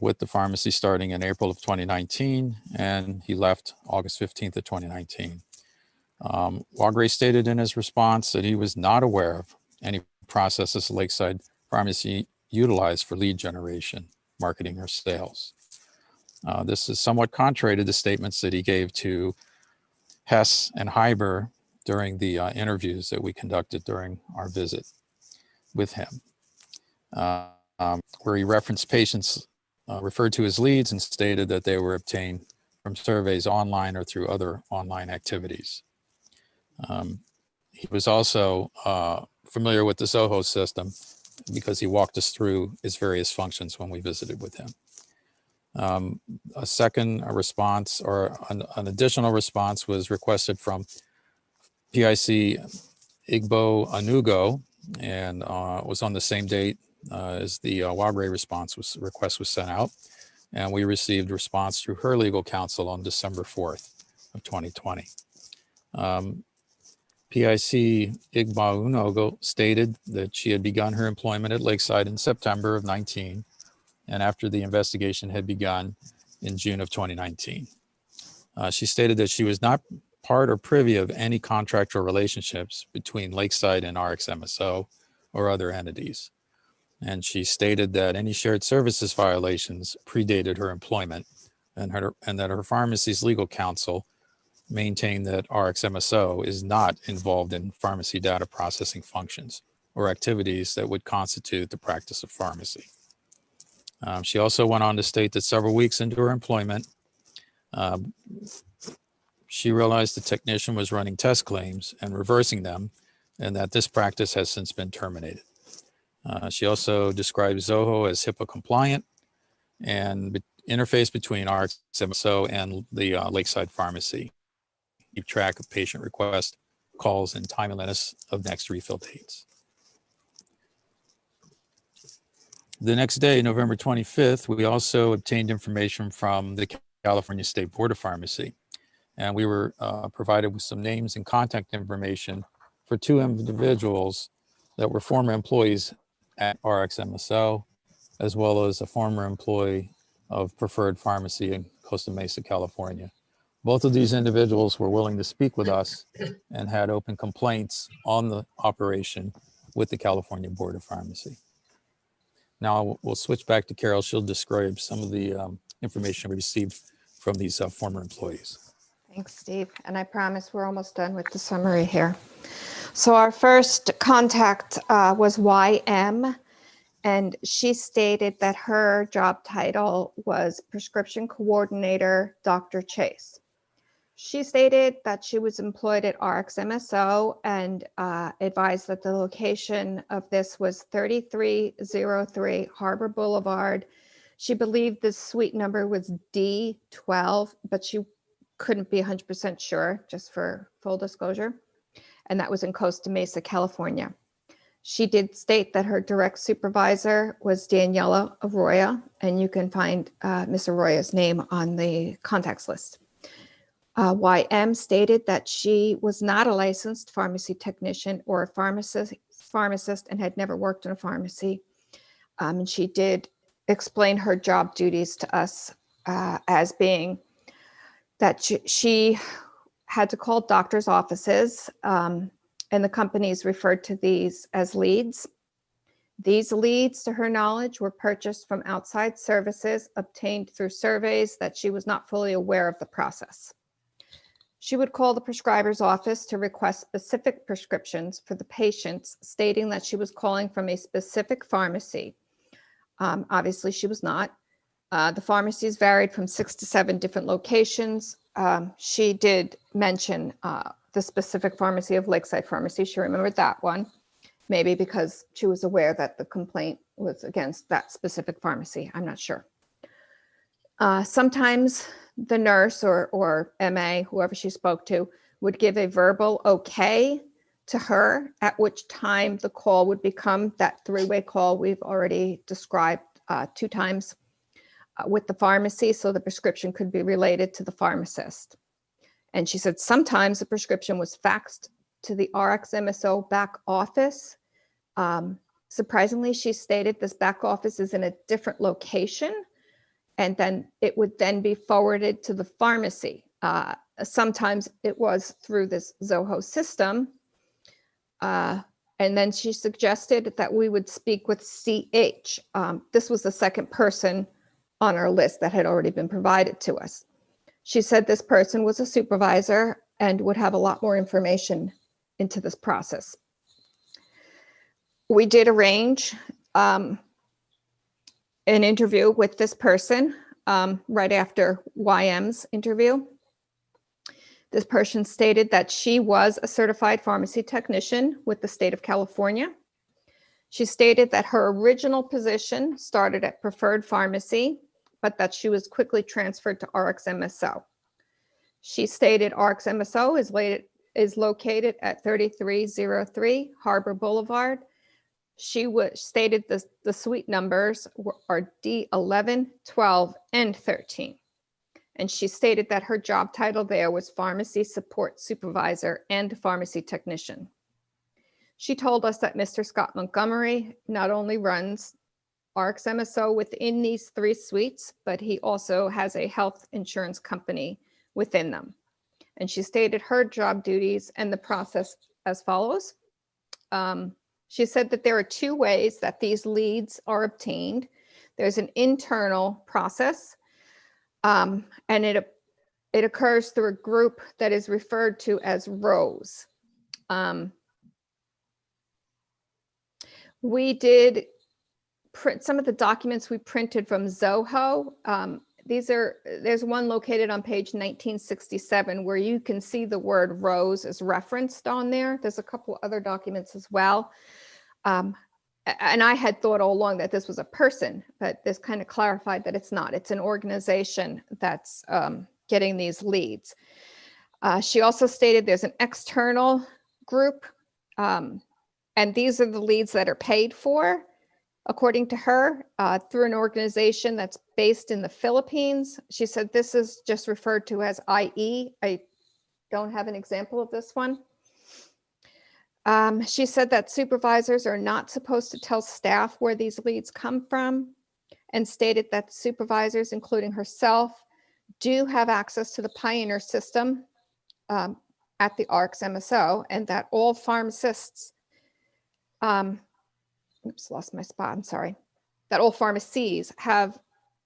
[SPEAKER 12] with the pharmacy starting in April of 2019, and he left August 15th of 2019. Wagray stated in his response that he was not aware of any processes Lakeside Pharmacy utilized for lead generation, marketing, or sales. This is somewhat contrary to the statements that he gave to Hess and Hyber during the interviews that we conducted during our visit with him, where he referenced patients referred to as leads and stated that they were obtained from surveys online or through other online activities. He was also familiar with the Zoho system because he walked us through its various functions when we visited with him. A second response, or an additional response, was requested from PIC Igbo Anugo, and was on the same date as the Wagray request was sent out. And we received response through her legal counsel on December 4th of 2020. PIC Igbo Anugo stated that she had begun her employment at Lakeside in September of 19, and after the investigation had begun in June of 2019. She stated that she was not part or privy of any contractual relationships between Lakeside and RxMSO or other entities. And she stated that any shared services violations predated her employment, and that her pharmacy's legal counsel maintained that RxMSO is not involved in pharmacy data processing functions or activities that would constitute the practice of pharmacy. She also went on to state that several weeks into her employment, she realized the technician was running test claims and reversing them, and that this practice has since been terminated. She also described Zoho as HIPAA compliant and interface between RxMSO and the Lakeside Pharmacy. Keep track of patient requests, calls, and timeliness of next refill dates. The next day, November 25th, we also obtained information from the California State Board of Pharmacy, and we were provided with some names and contact information for two individuals that were former employees at RxMSO, as well as a former employee of Preferred Pharmacy in Costa Mesa, California. Both of these individuals were willing to speak with us and had open complaints on the operation with the California Board of Pharmacy. Now we'll switch back to Carol. She'll describe some of the information we received from these former employees.
[SPEAKER 21] Thanks, Steve. And I promise we're almost done with the summary here. So our first contact was YM, and she stated that her job title was Prescription Coordinator, Dr. Chase. She stated that she was employed at RxMSO and advised that the location of this was 3303 Harbor Boulevard. She believed the suite number was D12, but she couldn't be 100% sure, just for full disclosure. And that was in Costa Mesa, California. She did state that her direct supervisor was Daniela Arroyo, and you can find Ms. Arroyo's name on the contacts list. YM stated that she was not a licensed pharmacy technician or a pharmacist and had never worked in a pharmacy. And she did explain her job duties to us as being that she had to call doctors' offices, and the companies referred to these as leads. These leads, to her knowledge, were purchased from outside services obtained through surveys that she was not fully aware of the process. She would call the prescriber's office to request specific prescriptions for the patients, stating that she was calling from a specific pharmacy. Obviously, she was not. The pharmacies varied from 6 to 7 different locations. She did mention the specific pharmacy of Lakeside Pharmacy. She remembered that one, maybe because she was aware that the complaint was against that specific pharmacy. I'm not sure. Sometimes the nurse or MA, whoever she spoke to, would give a verbal okay to her, at which time the call would become that three-way call we've already described 2 times with the pharmacy, so the prescription could be related to the pharmacist. And she said sometimes the prescription was faxed to the RxMSO back office. Surprisingly, she stated this back office is in a different location, and then it would then be forwarded to the pharmacy. Sometimes it was through this Zoho system. And then she suggested that we would speak with CH. This was the second person on our list that had already been provided to us. She said this person was a supervisor and would have a lot more information into this process. We did arrange an interview with this person right after YM's interview. This person stated that she was a certified pharmacy technician with the state of California. She stated that her original position started at Preferred Pharmacy, but that she was quickly transferred to RxMSO. She stated RxMSO is located at 3303 Harbor Boulevard. She stated the suite numbers are D11, 12, and 13. And she stated that her job title there was Pharmacy Support Supervisor and Pharmacy Technician. She told us that Mr. Scott Montgomery not only runs RxMSO within these 3 suites, but he also has a health insurance company within them. And she stated her job duties and the process as follows. She said that there are 2 ways that these leads are obtained. There's an internal process, and it occurs through a group that is referred to as rows. We did print some of the documents we printed from Zoho. There's one located on page 1967 where you can see the word rows is referenced on there. There's a couple other documents as well. And I had thought all along that this was a person, but this kind of clarified that it's not. It's an organization that's getting these leads. She also stated there's an external group, and these are the leads that are paid for, according to her, through an organization that's based in the Philippines. She said this is just referred to as IE. I don't have an example of this one. She said that supervisors are not supposed to tell staff where these leads come from, and stated that supervisors, including herself, do have access to the Pioneer system at the RxMSO, and that all pharmacists, oops, lost my spot, I'm sorry, that all pharmacies have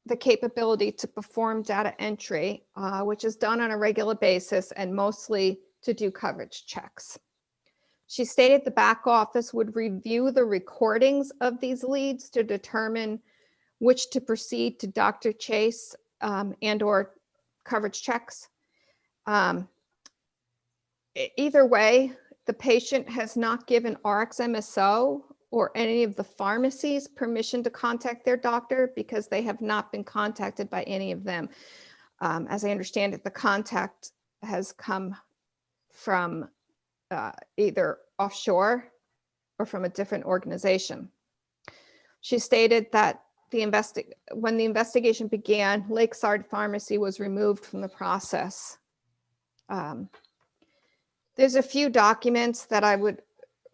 [SPEAKER 21] the capability to perform data entry, which is done on a regular basis and mostly to do coverage checks. She stated the back office would review the recordings of these leads to determine which to proceed to Dr. Chase and or coverage checks. Either way, the patient has not given RxMSO or any of the pharmacies permission to contact their doctor because they have not been contacted by any of them. As I understand it, the contact has come from either offshore or from a different organization. She stated that when the investigation began, Lakeside Pharmacy was removed from the process. There's a few documents that I would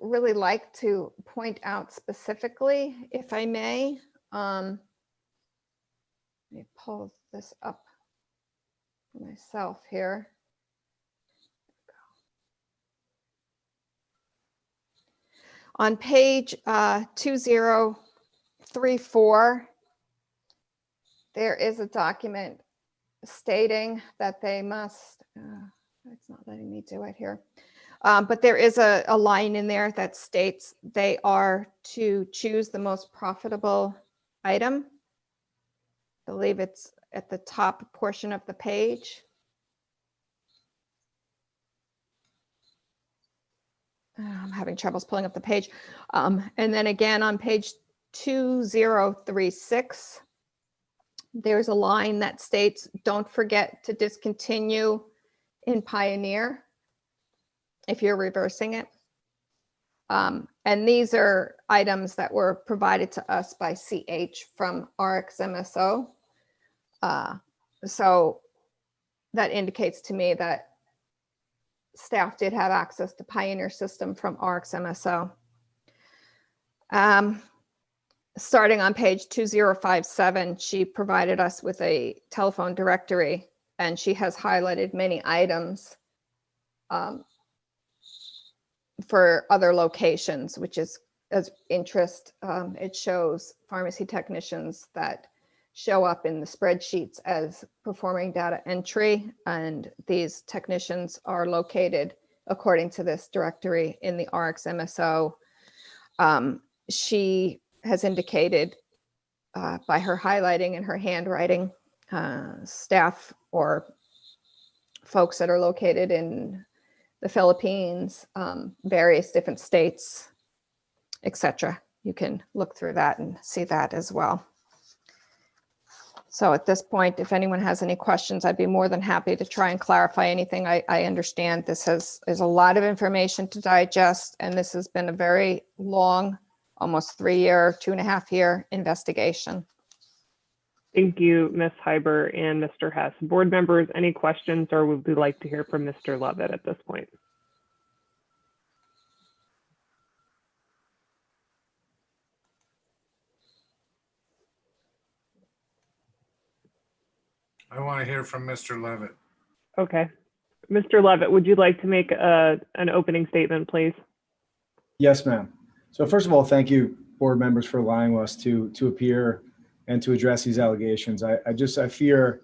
[SPEAKER 21] really like to point out specifically, if I may. Let me pull this up for myself here. On page 2034, there is a document stating that they must, it's not letting me do it here, but there is a line in there that states they are to choose the most profitable item. I believe it's at the top portion of the page. I'm having troubles pulling up the page. And then again on page 2036, there's a line that states, don't forget to discontinue in Pioneer if you're reversing it. And these are items that were provided to us by CH from RxMSO. So that indicates to me that staff did have access to Pioneer system from RxMSO. Starting on page 2057, she provided us with a telephone directory, and she has highlighted many items for other locations, which is of interest. It shows pharmacy technicians that show up in the spreadsheets as performing data entry, and these technicians are located according to this directory in the RxMSO. She has indicated by her highlighting and her handwriting, staff or folks that are located in the Philippines, various different states, etc. You can look through that and see that as well. So at this point, if anyone has any questions, I'd be more than happy to try and clarify anything. I understand this is a lot of information to digest, and this has been a very long, almost 3-year, 2.5-year investigation.
[SPEAKER 1] Thank you, Ms. Hyber and Mr. Hess. Board members, any questions, or would we like to hear from Mr. Levitt at this point?
[SPEAKER 13] I want to hear from Mr. Levitt.
[SPEAKER 1] Okay. Mr. Levitt, would you like to make an opening statement, please?
[SPEAKER 22] Yes, ma'am. So first of all, thank you, board members, for allowing us to appear and to address these allegations. I fear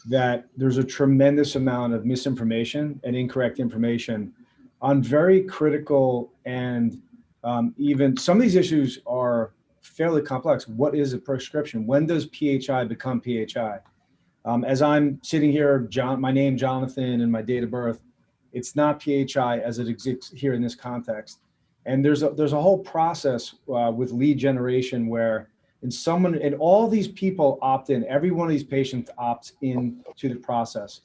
[SPEAKER 22] that there's a tremendous amount of misinformation and incorrect information on very critical and even some of these issues are fairly complex. What is a prescription? When does PHI become PHI? As I'm sitting here, my name, Jonathan, and my date of birth, it's not PHI as it exists here in this context. And there's a whole process with lead generation where all these people opt in. Every one of these patients opts in to the process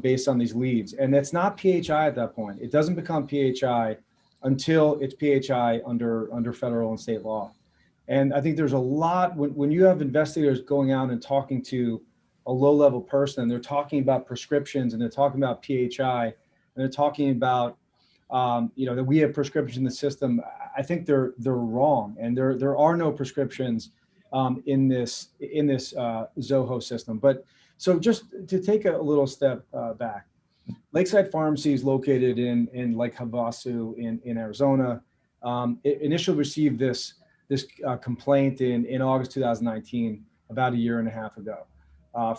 [SPEAKER 22] based on these leads. And it's not PHI at that point. It doesn't become PHI until it's PHI under federal and state law. And I think there's a lot, when you have investigators going out and talking to a low-level person, and they're talking about prescriptions, and they're talking about PHI, and they're talking about that we have prescriptions in the system. I think they're wrong, and there are no prescriptions in this Zoho system. But so just to take a little step back, Lakeside Pharmacy is located in Lake Havasu in Arizona. It initially received this complaint in August 2019 about a year and a half ago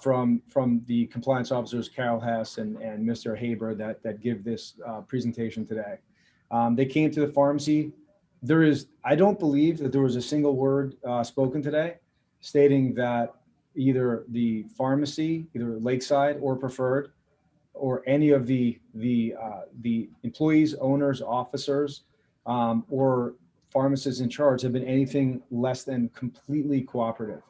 [SPEAKER 22] from the compliance officers, Carol Hess and Mr. Haber that give this presentation today. They came to the pharmacy. I don't believe that there was a single word spoken today stating that either the pharmacy, either Lakeside or Preferred, or any of the employees, owners, officers, or pharmacists in charge have been anything less than completely cooperative.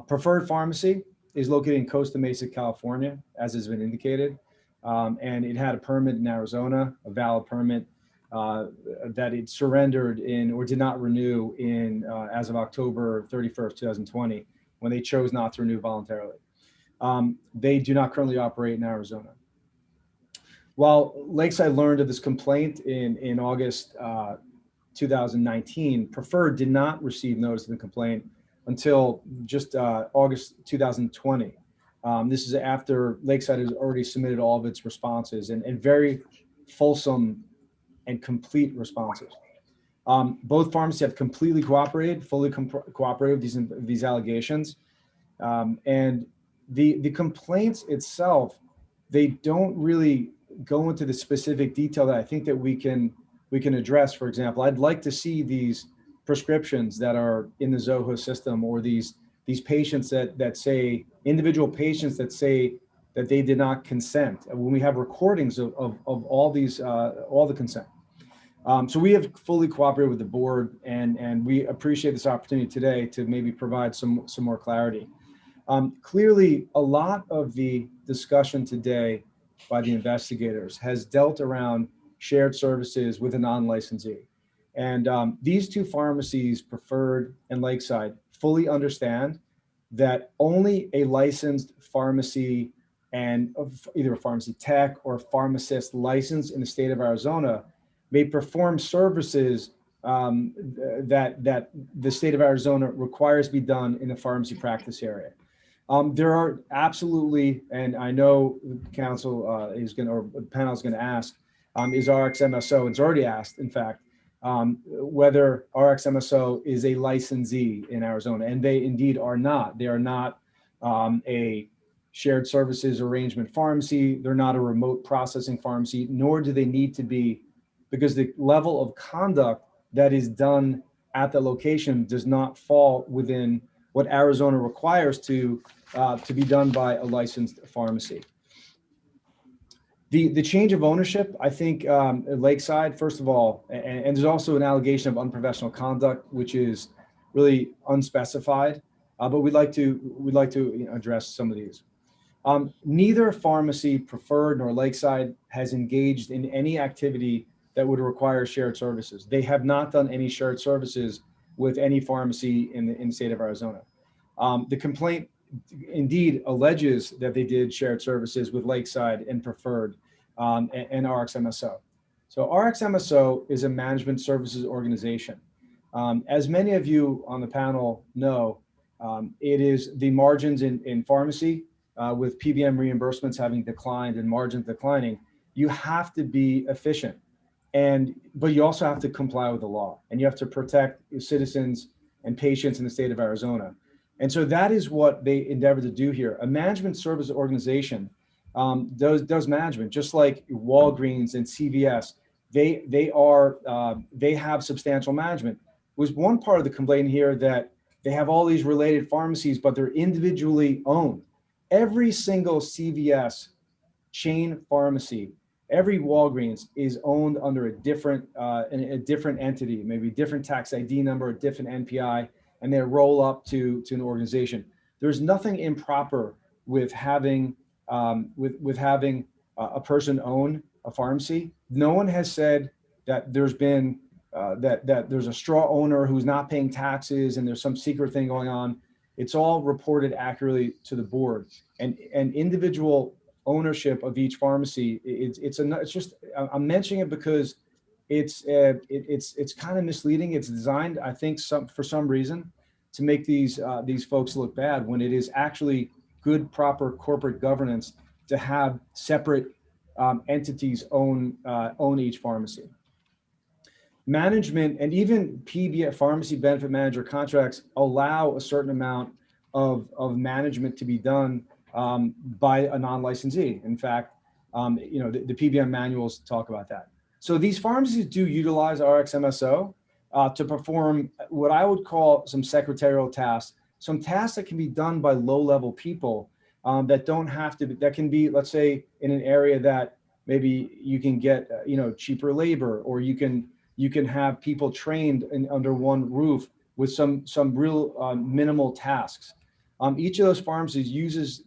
[SPEAKER 22] Preferred Pharmacy is located in Costa Mesa, California, as has been indicated, and it had a permit in Arizona, a valid permit that it surrendered in or did not renew in as of October 31st, 2020, when they chose not to renew voluntarily. They do not currently operate in Arizona. While Lakeside learned of this complaint in August 2019, Preferred did not receive notice of the complaint until just August 2020. This is after Lakeside has already submitted all of its responses and very fulsome and complete responses. Both pharmacies have completely cooperated, fully cooperated with these allegations. And the complaints itself, they don't really go into the specific detail that I think that we can address. For example, I'd like to see these prescriptions that are in the Zoho system, or these patients that say, individual patients that say that they did not consent, when we have recordings of all these, all the consent. So we have fully cooperated with the board, and we appreciate this opportunity today to maybe provide some more clarity. Clearly, a lot of the discussion today by the investigators has dealt around shared services with a non-licensee. And these two pharmacies, Preferred and Lakeside, fully understand that only a licensed pharmacy and either a pharmacy tech or pharmacist licensed in the state of Arizona may perform services that the state of Arizona requires be done in the pharmacy practice area. There are absolutely, and I know council is going to, or the panel is going to ask, is RxMSO, it's already asked, in fact, whether RxMSO is a licensee in Arizona, and they indeed are not. They are not a shared services arrangement pharmacy. They're not a remote processing pharmacy, nor do they need to be, because the level of conduct that is done at the location does not fall within what Arizona requires to be done by a licensed pharmacy. The change of ownership, I think, at Lakeside, first of all, and there's also an allegation of unprofessional conduct, which is really unspecified, but we'd like to address some of these. Neither pharmacy, Preferred nor Lakeside, has engaged in any activity that would require shared services. They have not done any shared services with any pharmacy in the state of Arizona. The complaint indeed alleges that they did shared services with Lakeside and Preferred and RxMSO. So RxMSO is a management services organization. As many of you on the panel know, it is the margins in pharmacy with PBM reimbursements having declined and margins declining. You have to be efficient, but you also have to comply with the law, and you have to protect your citizens and patients in the state of Arizona. And so that is what they endeavor to do here. A management service organization does management, just like Walgreens and CVS. They have substantial management. Was one part of the complaint here that they have all these related pharmacies, but they're individually owned. Every single CVS chain pharmacy, every Walgreens is owned under a different entity, maybe different tax ID number, a different NPI, and they roll up to an organization. There's nothing improper with having a person own a pharmacy. No one has said that there's been that there's a straw owner who's not paying taxes and there's some secret thing going on. It's all reported accurately to the board, and individual ownership of each pharmacy. It's just, I'm mentioning it because it's kind of misleading. It's designed, I think, for some reason to make these folks look bad, when it is actually good, proper corporate governance to have separate entities own each pharmacy. Management and even PBM, pharmacy benefit manager contracts, allow a certain amount of management to be done by a non-licensee. In fact, the PBM manuals talk about that. So these pharmacies do utilize RxMSO to perform what I would call some secretarial tasks, some tasks that can be done by low-level people that don't have to, that can be, let's say, in an area that maybe you can get, cheaper labor, or you can have people trained under one roof with some real minimal tasks. Each of those pharmacies uses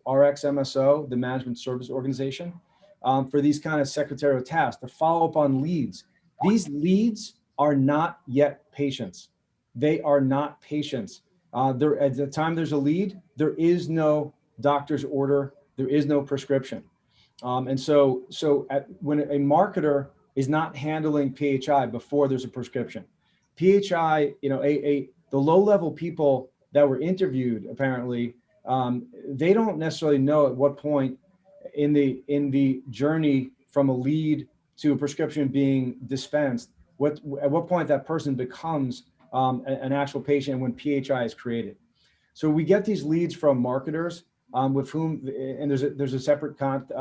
[SPEAKER 22] RxMSO, the Management Service Organization, for these kind of secretarial tasks to follow up on leads. These leads are not yet patients. They are not patients. At the time there's a lead, there is no doctor's order, there is no prescription. And so when a marketer is not handling PHI before there's a prescription, PHI, the low-level people that were interviewed, apparently, they don't necessarily know at what point in the journey from a lead to a prescription being dispensed, at what point that person becomes an actual patient when PHI is created. So we get these leads from marketers with whom, and there is a separate contract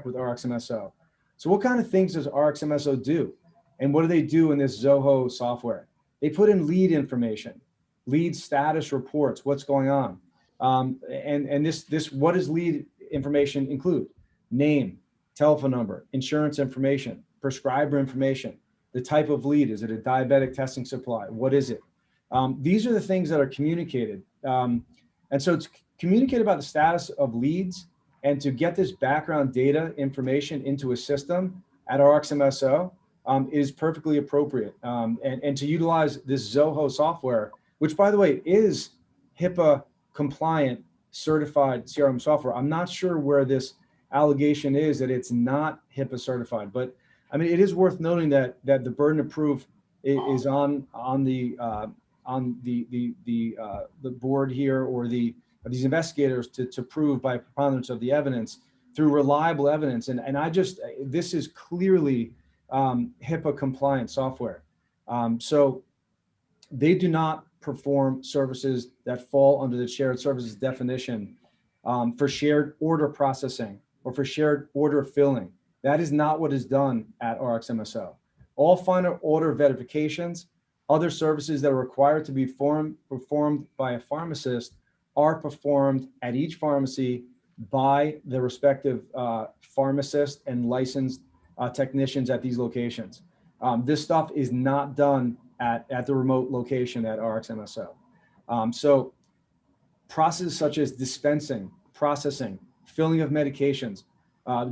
[SPEAKER 22] with RxMSO. So what kind of things does RxMSO do? And what do they do in this Zoho software? They put in lead information, lead status reports, what's going on. And this what does lead information include? Name, telephone number, insurance information, prescriber information, the type of lead. Is it a diabetic testing supply? What is it? These are the things that are communicated. And so to communicate about the status of leads and to get this background data information into a system at RxMSO is perfectly appropriate. And to utilize this Zoho software, which, by the way, is HIPAA compliant certified CRM software. I'm not sure where this allegation is that it's not HIPAA certified, but I mean, it is worth noting that the burden of proof is on the board here, or these investigators to prove by preponderance of the evidence through reliable evidence. And this is clearly HIPAA compliant software. So they do not perform services that fall under the shared services definition for shared order processing or for shared order filling. That is not what is done at RxMSO. All final order verifications, other services that are required to be performed by a pharmacist are performed at each pharmacy by the respective pharmacist and licensed technicians at these locations. This stuff is not done at the remote location at RxMSO. So processes such as dispensing, processing, filling of medications,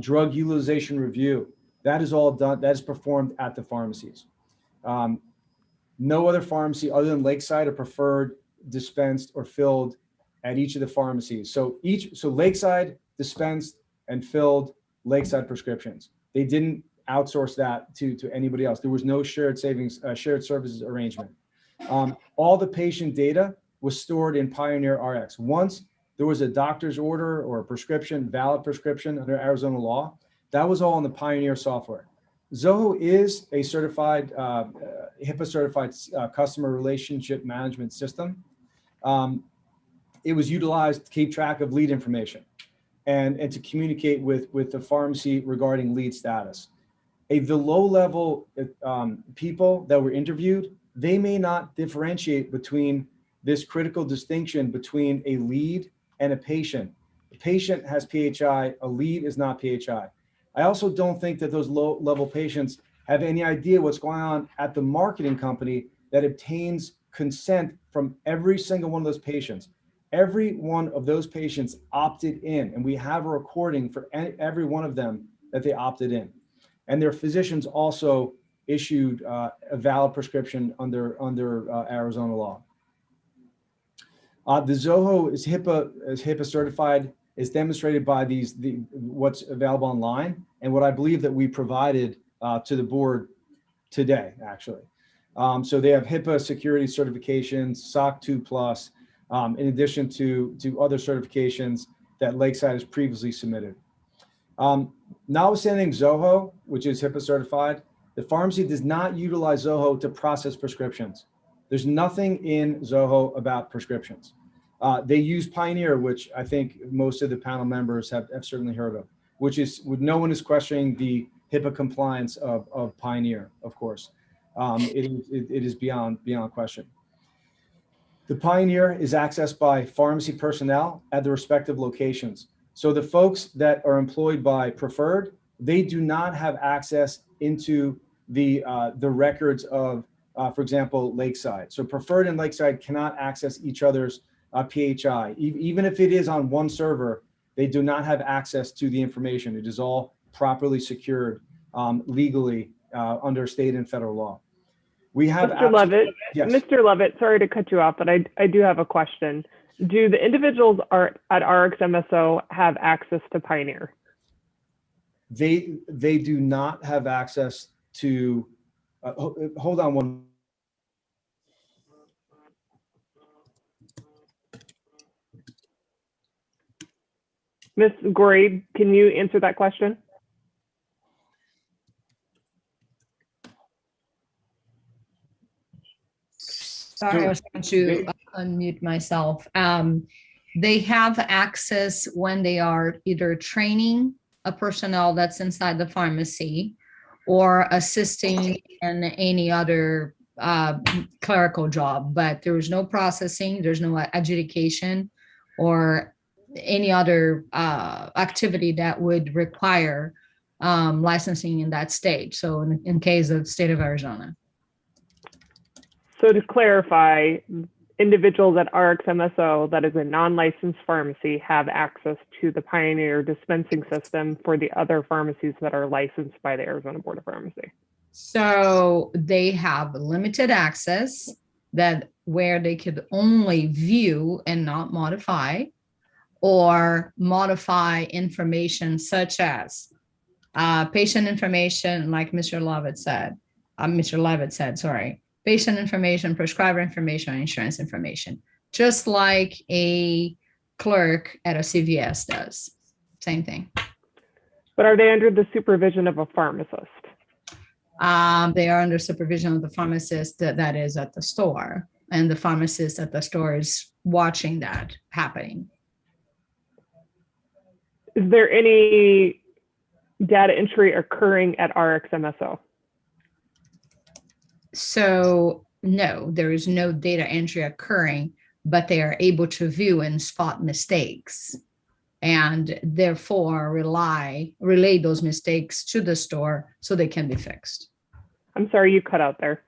[SPEAKER 22] drug utilization review, that is all done, that is performed at the pharmacies. No other pharmacy other than Lakeside are preferred, dispensed, or filled at each of the pharmacies. So Lakeside dispensed and filled Lakeside prescriptions. They didn't outsource that to anybody else. There was no shared services arrangement. All the patient data was stored in Pioneer Rx. Once there was a doctor's order or a prescription, valid prescription under Arizona law, that was all in the Pioneer software. Zoho is a certified, HIPAA certified customer relationship management system. It was utilized to keep track of lead information and to communicate with the pharmacy regarding lead status. The low-level people that were interviewed, they may not differentiate between this critical distinction between a lead and a patient. The patient has PHI, a lead is not PHI. I also don't think that those low-level patients have any idea what's going on at the marketing company that obtains consent from every single one of those patients. Every one of those patients opted in, and we have a recording for every one of them that they opted in. And their physicians also issued a valid prescription under Arizona law. The Zoho is HIPAA certified, is demonstrated by what's available online, and what I believe that we provided to the board today, actually. So they have HIPAA security certifications, SOC 2+, in addition to other certifications that Lakeside has previously submitted. Notwithstanding Zoho, which is HIPAA certified, the pharmacy does not utilize Zoho to process prescriptions. There's nothing in Zoho about prescriptions. They use Pioneer, which I think most of the panel members have certainly heard of, which is, no one is questioning the HIPAA compliance of Pioneer, of course. It is beyond question. The Pioneer is accessed by pharmacy personnel at the respective locations. So the folks that are employed by Preferred, they do not have access into the records of, for example, Lakeside. So Preferred and Lakeside cannot access each other's PHI. Even if it is on one server, they do not have access to the information. It is all properly secured legally under state and federal law. We have
[SPEAKER 1] Mr. Levitt,
[SPEAKER 22] yes.
[SPEAKER 1] Mr. Levitt, sorry to cut you off, but I do have a question. Do the individuals at RxMSO have access to Pioneer?
[SPEAKER 22] They do not have access to, hold on one.
[SPEAKER 1] Ms. Gorey, can you answer that question?
[SPEAKER 17] Sorry, I was trying to unmute myself. They have access when they are either training a personnel that's inside the pharmacy or assisting in any other clerical job, but there is no processing, there's no adjudication or any other activity that would require licensing in that state. So in case of state of Arizona.
[SPEAKER 1] So to clarify, individuals at RxMSO that is a non-licensed pharmacy have access to the Pioneer dispensing system for the other pharmacies that are licensed by the Arizona Board of Pharmacy.
[SPEAKER 17] So they have limited access that where they could only view and not modify, or modify information such as patient information, like Mr. Levitt said, sorry. Patient information, prescriber information, insurance information, just like a clerk at a CVS does. Same thing.
[SPEAKER 1] But are they under the supervision of a pharmacist?
[SPEAKER 17] They are under supervision of the pharmacist that is at the store, and the pharmacist at the store is watching that happening.
[SPEAKER 1] Is there any data entry occurring at RxMSO?
[SPEAKER 17] So no, there is no data entry occurring, but they are able to view and spot mistakes and therefore relay those mistakes to the store so they can be fixed.
[SPEAKER 1] I'm sorry, you cut out there.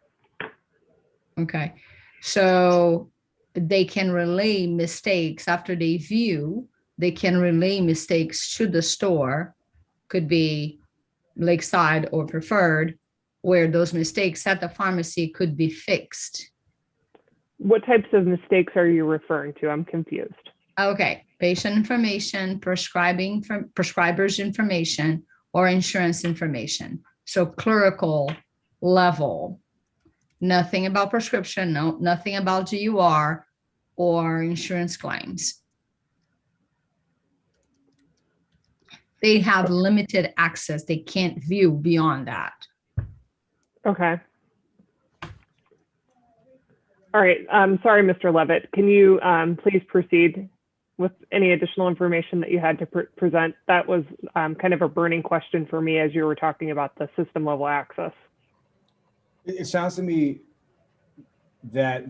[SPEAKER 17] Okay, so they can relay mistakes after they view, they can relay mistakes to the store, could be Lakeside or Preferred, where those mistakes at the pharmacy could be fixed.
[SPEAKER 1] What types of mistakes are you referring to? I'm confused.
[SPEAKER 17] Okay, patient information, prescribers information, or insurance information. So clerical level, nothing about prescription, nothing about GUR or insurance claims. They have limited access. They can't view beyond that.
[SPEAKER 1] Okay. All right. Sorry, Mr. Levitt. Can you please proceed with any additional information that you had to present? That was kind of a burning question for me as you were talking about the system level access.
[SPEAKER 22] It sounds to me that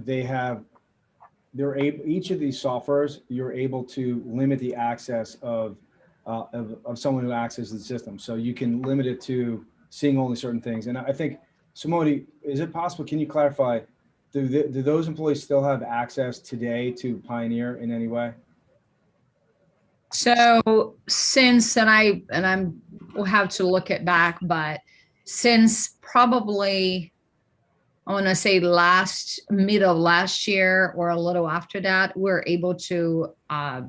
[SPEAKER 22] each of these softwares, you're able to limit the access of someone who accesses the system. So you can limit it to seeing only certain things. And I think, Simone, is it possible, can you clarify, do those employees still have access today to Pioneer in any way?
[SPEAKER 17] So since, and we'll have to look it back, but since probably, I want to say mid of last year or a little after that, we're able to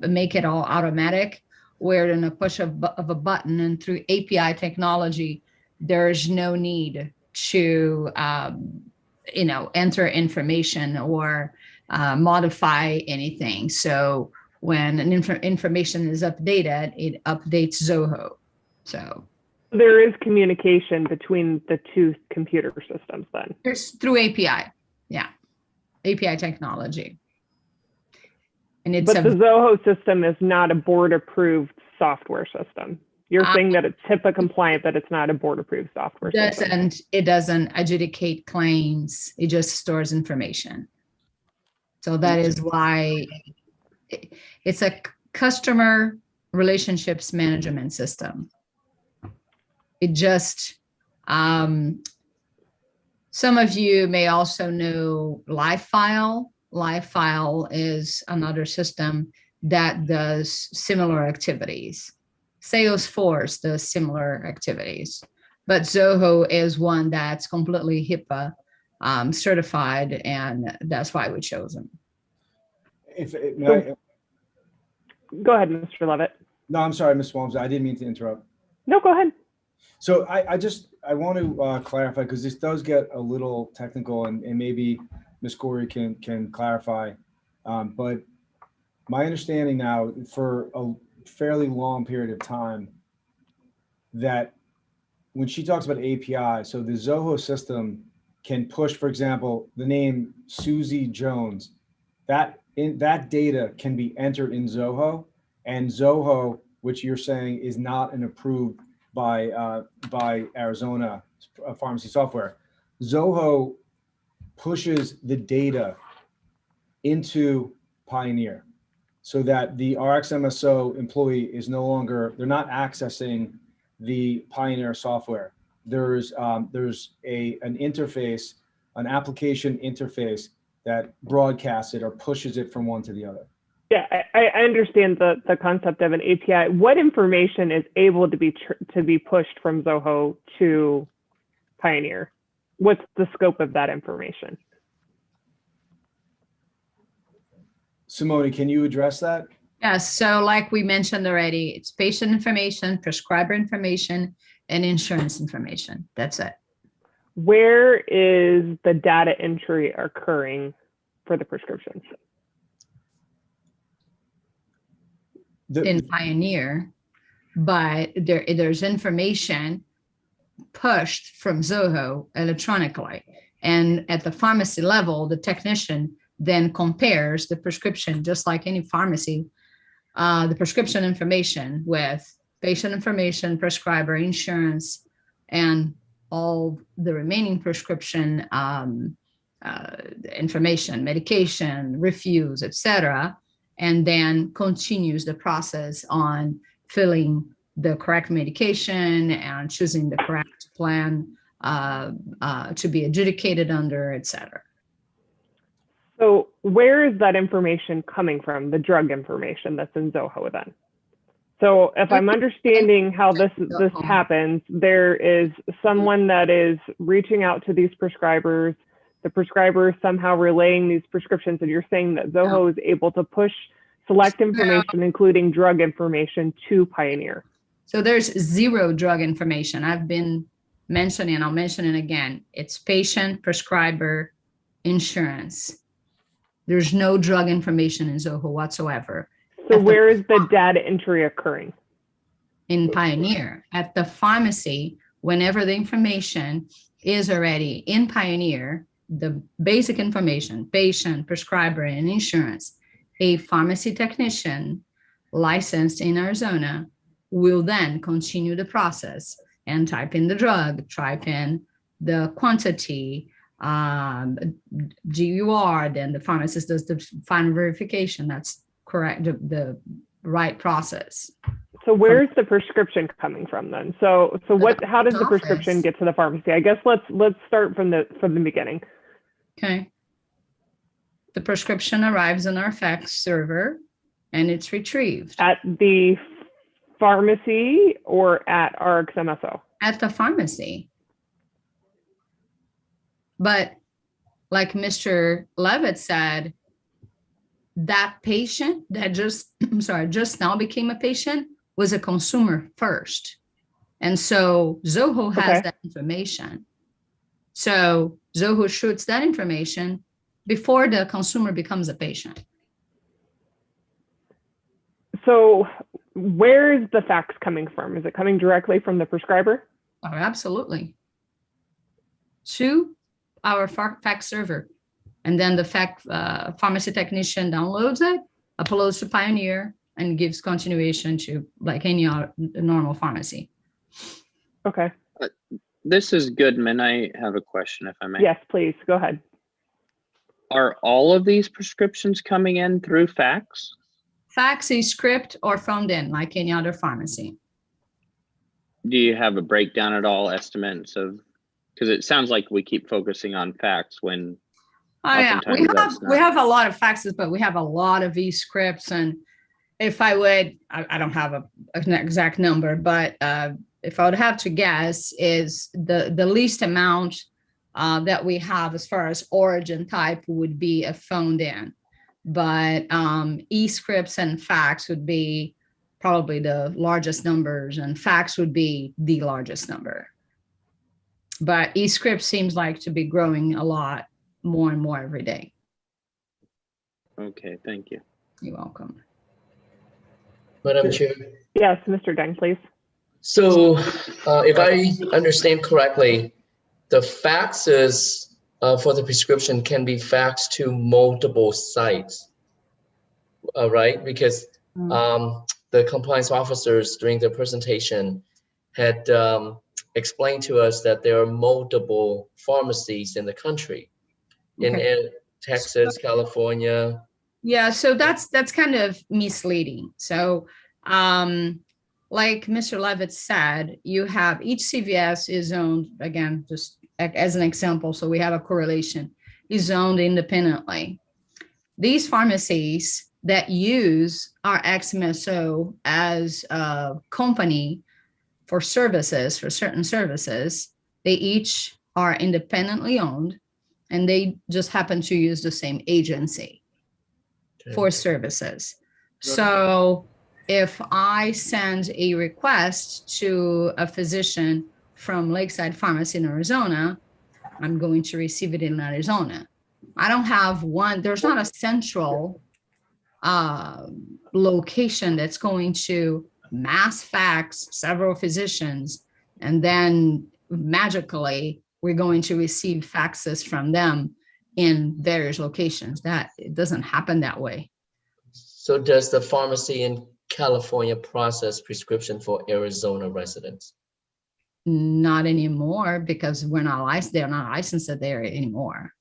[SPEAKER 17] make it all automatic, where in a push of a button and through API technology, there's no need to enter information or modify anything. So when an information is updated, it updates Zoho. So
[SPEAKER 1] there is communication between the two computer systems then?
[SPEAKER 17] There's through API, yeah. API technology. And it's
[SPEAKER 1] But the Zoho system is not a board-approved software system. You're saying that it's HIPAA compliant, but it's not a board-approved software system.
[SPEAKER 17] It doesn't adjudicate claims. It just stores information. So that is why it's a customer relationships management system. It just, some of you may also know LiveFile. LiveFile is another system that does similar activities. Salesforce does similar activities, but Zoho is one that's completely HIPAA certified, and that's why we chose them.
[SPEAKER 1] Go ahead, Mr. Levitt.
[SPEAKER 22] No, I'm sorry, Ms. Walms. I didn't mean to interrupt.
[SPEAKER 1] No, go ahead.
[SPEAKER 22] So I want to clarify, because this does get a little technical, and maybe Ms. Corey can clarify. But my understanding now, for a fairly long period of time, that when she talks about API, so the Zoho system can push, for example, the name Susie Jones, that data can be entered in Zoho, and Zoho, which you're saying is not an approved by Arizona pharmacy software, Zoho pushes the data into Pioneer, so that the RxMSO employee is no longer, they're not accessing the Pioneer software. There's an interface, an application interface that broadcasts it or pushes it from one to the other.
[SPEAKER 1] Yeah, I understand the concept of an API. What information is able to be pushed from Zoho to Pioneer? What's the scope of that information?
[SPEAKER 22] Simone, can you address that?
[SPEAKER 17] Yes, so like we mentioned already, it's patient information, prescriber information, and insurance information. That's it.
[SPEAKER 1] Where is the data entry occurring for the prescriptions?
[SPEAKER 17] In Pioneer, but there's information pushed from Zoho electronically. And at the pharmacy level, the technician then compares the prescription, just like any pharmacy, the prescription information with patient information, prescriber, insurance, and all the remaining prescription information, medication, refuse, etc., and then continues the process on filling the correct medication and choosing the correct plan to be adjudicated under, etc.
[SPEAKER 1] So where is that information coming from, the drug information that's in Zoho then? So if I'm understanding how this happens, there is someone that is reaching out to these prescribers, the prescriber is somehow relaying these prescriptions, and you're saying that Zoho is able to push select information, including drug information, to Pioneer.
[SPEAKER 17] So there's zero drug information. I've been mentioning, I'll mention it again. It's patient, prescriber, insurance. There's no drug information in Zoho whatsoever.
[SPEAKER 1] So where is the data entry occurring?
[SPEAKER 17] In Pioneer. At the pharmacy, whenever the information is already in Pioneer, the basic information, patient, prescriber, and insurance, a pharmacy technician licensed in Arizona will then continue the process and type in the drug, type in the quantity, GUR, then the pharmacist does the final verification. That's correct, the right process.
[SPEAKER 1] So where's the prescription coming from then? So how does the prescription get to the pharmacy? I guess let's start from the beginning.
[SPEAKER 17] Okay. The prescription arrives on our fax server and it's retrieved.
[SPEAKER 1] At the pharmacy or at RxMSO? At
[SPEAKER 17] the pharmacy. But like Mr. Levitt said, that patient that just now became a patient was a consumer first. And so Zoho has that information. So Zoho shoots that information before the consumer becomes a patient.
[SPEAKER 1] So where is the fax coming from? Is it coming directly from the prescriber?
[SPEAKER 17] Oh, absolutely. To our fax server. And then the pharmacy technician downloads it, uploads to Pioneer, and gives continuation to like any other normal pharmacy.
[SPEAKER 1] Okay.
[SPEAKER 6] This is Goodman. I have a question, if I may.
[SPEAKER 1] Yes, please, go ahead.
[SPEAKER 6] Are all of these prescriptions coming in through fax?
[SPEAKER 17] Fax, e-script, or phoned in like any other pharmacy.
[SPEAKER 6] Do you have a breakdown at all, estimates of, because it sounds like we keep focusing on fax when
[SPEAKER 17] Oh yeah,
[SPEAKER 6] oftentimes
[SPEAKER 17] we have a lot of faxes, but we have a lot of e-scripts. And if I would, I don't have an exact number, but if I would have to guess, is the least amount that we have as far as origin type would be a phoned in. But e-scripts and fax would be probably the largest numbers, and fax would be the largest number. But e-script seems like to be growing a lot more and more every day.
[SPEAKER 6] Okay, thank you.
[SPEAKER 17] You're welcome.
[SPEAKER 11] Madam Chair.
[SPEAKER 1] Yes, Mr. Deng, please.
[SPEAKER 11] So if I understand correctly, the faxes for the prescription can be faxed to multiple sites, right? Because the compliance officers during the presentation had explained to us that there are multiple pharmacies in the country, in Texas, California.
[SPEAKER 17] Yeah, so that's kind of misleading. So like Mr. Levitt said, you have each CVS is owned, again, just as an example, so we have a correlation, is owned independently. These pharmacies that use our XMSO as a company for services, for certain services, they each are independently owned, and they just happen to use the same agency for services. So if I send a request to a physician from Lakeside Pharmacy in Arizona, I'm going to receive it in Arizona. I don't have one, there's not a central location that's going to mass fax several physicians, and then magically we're going to receive faxes from them in various locations. That it doesn't happen that way.
[SPEAKER 11] So does the pharmacy in California process prescription for Arizona residents?
[SPEAKER 17] Not anymore, because we're not licensed. They're not licensed there anymore.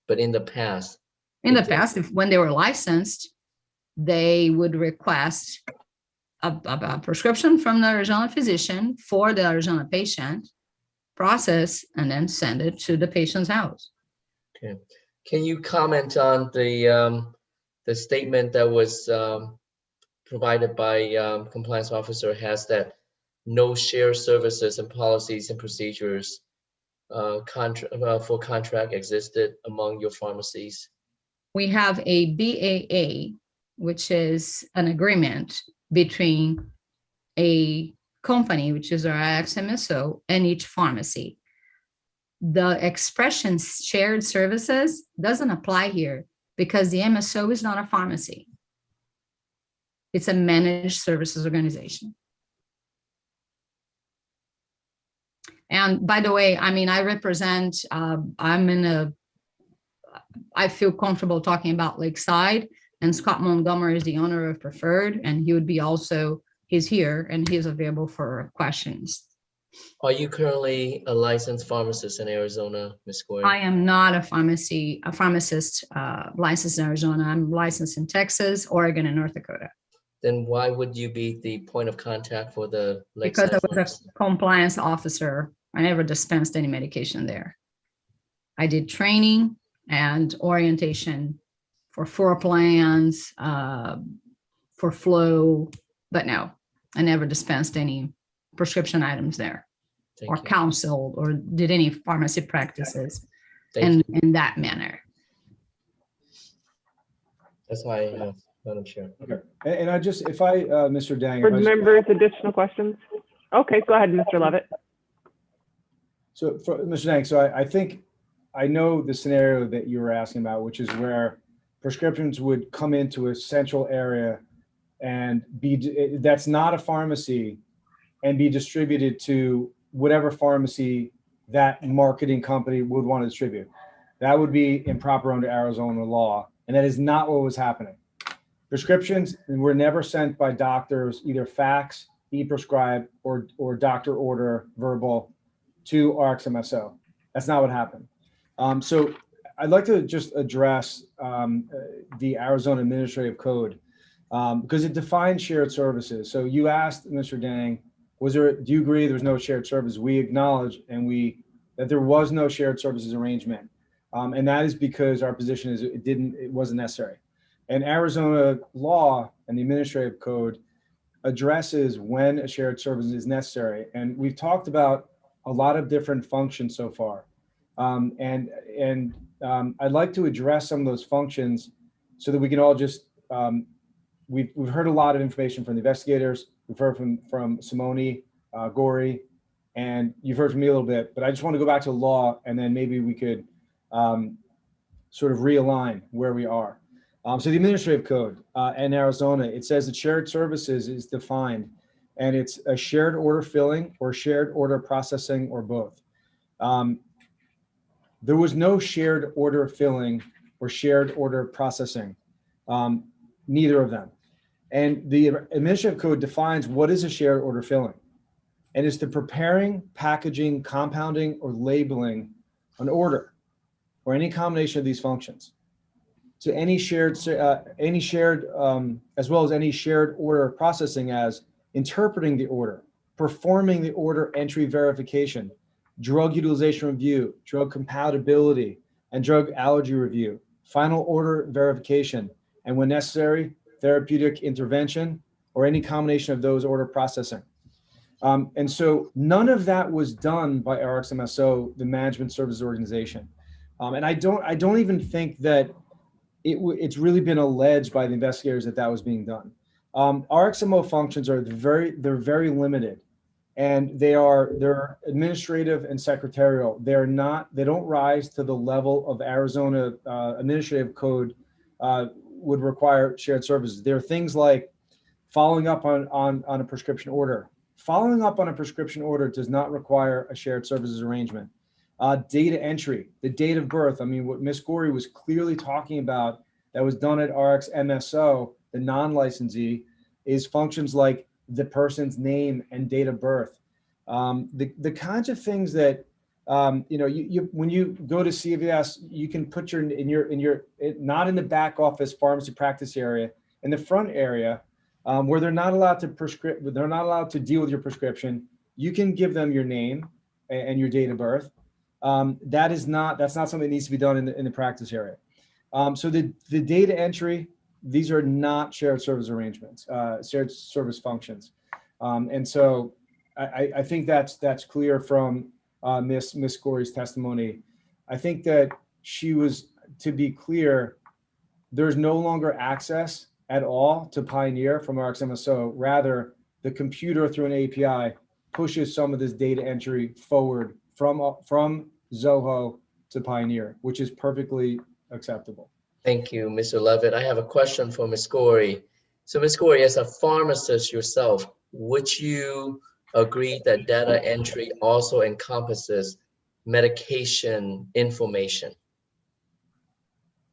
[SPEAKER 11] But in the past?
[SPEAKER 17] In the past, when they were licensed, they would request a prescription from the Arizona physician for the Arizona patient, process, and then send it to the patient's house.
[SPEAKER 11] Okay. Can you comment on the statement that was provided by compliance officer has that no shared services and policies and procedures for contract existed among your pharmacies?
[SPEAKER 17] We have a BAA, which is an agreement between a company, which is our XMSO, and each pharmacy. The expression shared services doesn't apply here because the MSO is not a pharmacy. It's a managed services organization. And by the way, I mean, I represent, I feel comfortable talking about Lakeside, and Scott Montgomery is the owner of Preferred, and he would be also, he's here and he's available for questions.
[SPEAKER 11] Are you currently a licensed pharmacist in Arizona, Ms. Corey?
[SPEAKER 17] I am not a pharmacist licensed in Arizona. I'm licensed in Texas, Oregon, and North Dakota.
[SPEAKER 11] Then why would you be the point of contact for the
[SPEAKER 17] Because
[SPEAKER 11] Lakeside
[SPEAKER 17] I was a compliance officer. I never dispensed any medication there. I did training and orientation for floor plans, for flow, but no, I never dispensed any prescription items there. Or counseled or did any pharmacy practices in that manner.
[SPEAKER 11] That's why I have, Madam Chair.
[SPEAKER 22] Okay. And I just, if I, Mr. Dang.
[SPEAKER 1] Board members, additional questions? Okay, go ahead, Mr. Levitt.
[SPEAKER 22] So for Mr. Dang, so I think I know the scenario that you were asking about, which is where prescriptions would come into a central area and be, that's not a pharmacy, and be distributed to whatever pharmacy that marketing company would want to distribute. That would be improper under Arizona law, and that is not what was happening. Prescriptions were never sent by doctors, either fax, e-prescribe, or doctor order verbal to RxMSO. That's not what happened. So I'd like to just address the Arizona Administrative Code because it defines shared services. So you asked Mr. Dang, do you agree there's no shared service? We acknowledge that there was no shared services arrangement. And that is because our position is it wasn't necessary. And Arizona law and the Administrative Code addresses when a shared service is necessary. And we've talked about a lot of different functions so far. I'd like to address some of those functions so that we can all just, we've heard a lot of information from the investigators. We've heard from Simone, Gori, and you've heard from me a little bit, but I just want to go back to law and then maybe we could sort of realign where we are. So the Administrative Code in Arizona, it says that shared services is defined and it's a shared order filling or shared order processing or both. There was no shared order filling or shared order processing, neither of them. And the Administrative Code defines what is a shared order filling. And it's the preparing, packaging, compounding, or labeling an order or any combination of these functions to any shared, as well as any shared order processing as interpreting the order, performing the order entry verification, drug utilization review, drug compatibility, and drug allergy review, final order verification, and when necessary, therapeutic intervention, or any combination of those order processing. And so none of that was done by RxMSO, the management services organization. And I don't even think that it's really been alleged by the investigators that that was being done. RxMO functions they're very limited, and they're administrative and secretarial. They don't rise to the level of Arizona Administrative Code would require shared services. There are things like following up on a prescription order. Following up on a prescription order does not require a shared services arrangement. Data entry, the date of birth. I mean, what Ms. Gori was clearly talking about that was done at RxMSO, the non-licensee, is functions like the person's name and date of birth. The kinds of things that when you go to CVS, you can put not in the back office pharmacy practice area, in the front area, where they're not allowed to deal with your prescription. You can give them your name and your date of birth. That's not something that needs to be done in the practice area. So the data entry, these are not shared service arrangements, shared service functions. And so I think that's clear from Ms. Gori's testimony. I think that she was, to be clear, there's no longer access at all to Pioneer from RxMSO. Rather, the computer through an API pushes some of this data entry forward from Zoho to Pioneer, which is perfectly acceptable.
[SPEAKER 11] Thank you, Mr. Levitt. I have a question for Ms. Gori. So Ms. Gori, as a pharmacist yourself, would you agree that data entry also encompasses medication information?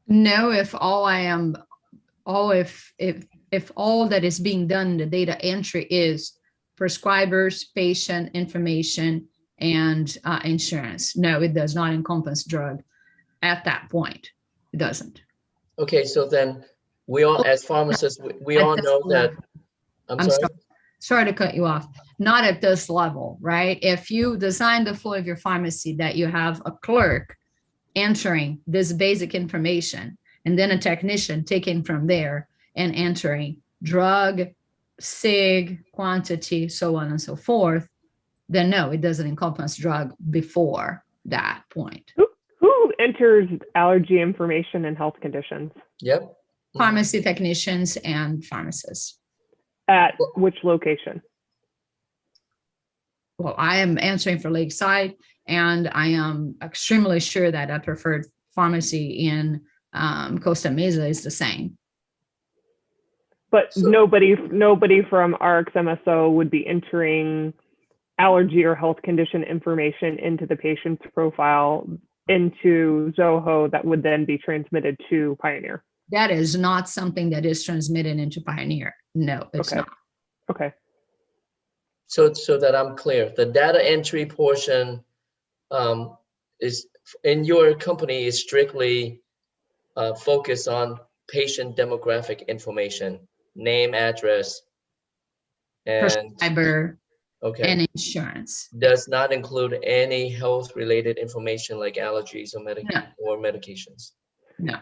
[SPEAKER 17] No, if all that is being done in the data entry is prescribers, patient information, and insurance. No, it does not encompass drug at that point. It doesn't.
[SPEAKER 11] Okay, so then we all, as pharmacists, we all know that. I'm sorry.
[SPEAKER 17] Sorry to cut you off. Not at this level, right? If you design the flow of your pharmacy that you have a clerk entering this basic information and then a technician taking from there and entering drug, sig, quantity, so on and so forth, then no, it doesn't encompass drug before that point.
[SPEAKER 1] Who enters allergy information and health conditions?
[SPEAKER 11] Yep.
[SPEAKER 17] Pharmacy technicians and pharmacists.
[SPEAKER 1] At which location?
[SPEAKER 17] Well, I am answering for Lakeside, and I am extremely sure that a preferred pharmacy in Costa Mesa is the same.
[SPEAKER 1] But nobody from RxMSO would be entering allergy or health condition information into the patient's profile into Zoho that would then be transmitted to Pioneer.
[SPEAKER 17] That is not something that is transmitted into Pioneer. No, it's
[SPEAKER 1] Okay.
[SPEAKER 17] not.
[SPEAKER 1] Okay.
[SPEAKER 11] So that I'm clear, the data entry portion is in your company is strictly focused on patient demographic information, name, address, and
[SPEAKER 17] Prescriber
[SPEAKER 11] okay,
[SPEAKER 17] and insurance.
[SPEAKER 11] does not include any health related information like allergies or or medications.
[SPEAKER 17] No.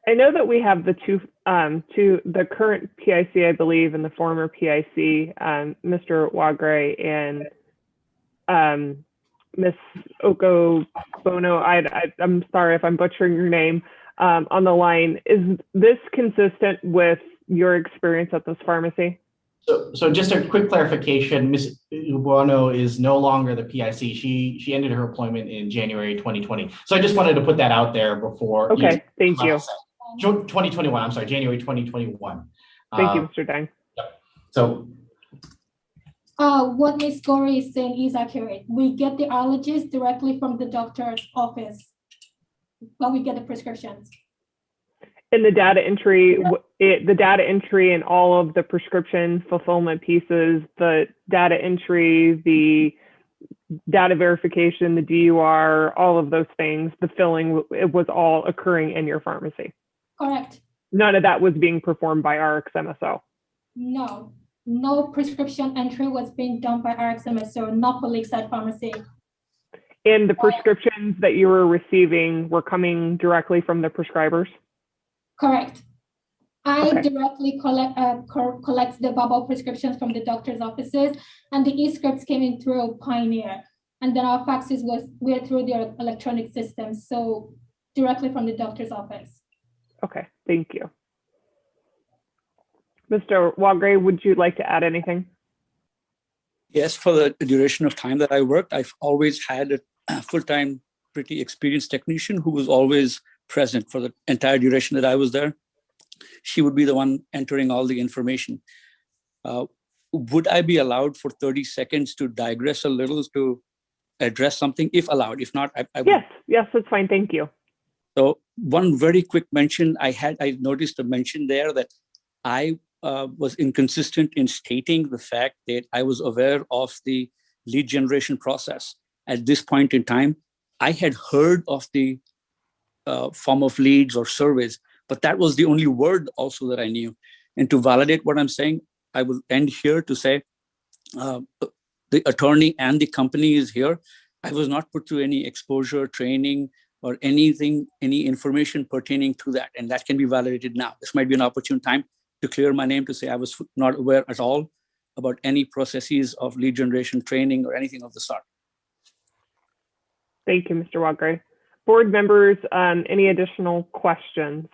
[SPEAKER 1] I know that we have the two the current PIC, I believe, and the former PIC, Mr. Wagre and Miss Oko Bono. I'm sorry if I'm butchering your name, on the line. Is this consistent with your experience at this pharmacy?
[SPEAKER 24] So just a quick clarification, Ms. Ubuano is no longer the PIC. She ended her appointment in January 2020. So I just wanted to put that out there before.
[SPEAKER 1] Okay, thank you.
[SPEAKER 24] 2021, I'm sorry, January 2021.
[SPEAKER 1] Thank you, Mr. Dang.
[SPEAKER 24] Yep. So
[SPEAKER 14] what Ms. Gorey is saying is accurate. We get the allergies directly from the doctor's office when we get the prescriptions.
[SPEAKER 1] In the data entry, the data entry and all of the prescription fulfillment pieces, the data entry, the data verification, the DUR, all of those things, the filling, it was all occurring in your pharmacy.
[SPEAKER 14] Correct.
[SPEAKER 1] None of that was being performed by RxMSO.
[SPEAKER 14] No, no prescription entry was being done by RxMSO, not for Lakeside Pharmacy.
[SPEAKER 1] And the prescriptions that you were receiving were coming directly from the prescribers?
[SPEAKER 14] Correct. I
[SPEAKER 1] Okay.
[SPEAKER 14] directly collect the verbal prescriptions from the doctor's offices, and the e-scripts came in through Pioneer. And then our faxes were through their electronic systems, so directly from the doctor's office.
[SPEAKER 1] Okay, thank you. Mr. Wagre, would you like to add anything?
[SPEAKER 23] Yes, for the duration of time that I worked, I've always had a full-time, pretty experienced technician who was always present for the entire duration that I was there. She would be the one entering all the information. Would I be allowed for 30 seconds to digress a little to address something, if allowed? If not, I would.
[SPEAKER 1] Yes, that's fine. Thank you.
[SPEAKER 23] So one very quick mention I noticed a mention there that I was inconsistent in stating the fact that I was aware of the lead generation process. At this point in time, I had heard of the form of leads or surveys, but that was the only word also that I knew. And to validate what I'm saying, I will end here to say the attorney and the company is here. I was not put through any exposure training or anything, any information pertaining to that. And that can be validated now. This might be an opportune time to clear my name to say I was not aware at all about any processes of lead generation training or anything of the sort.
[SPEAKER 1] Thank you, Mr. Wagre. Board members, any additional questions?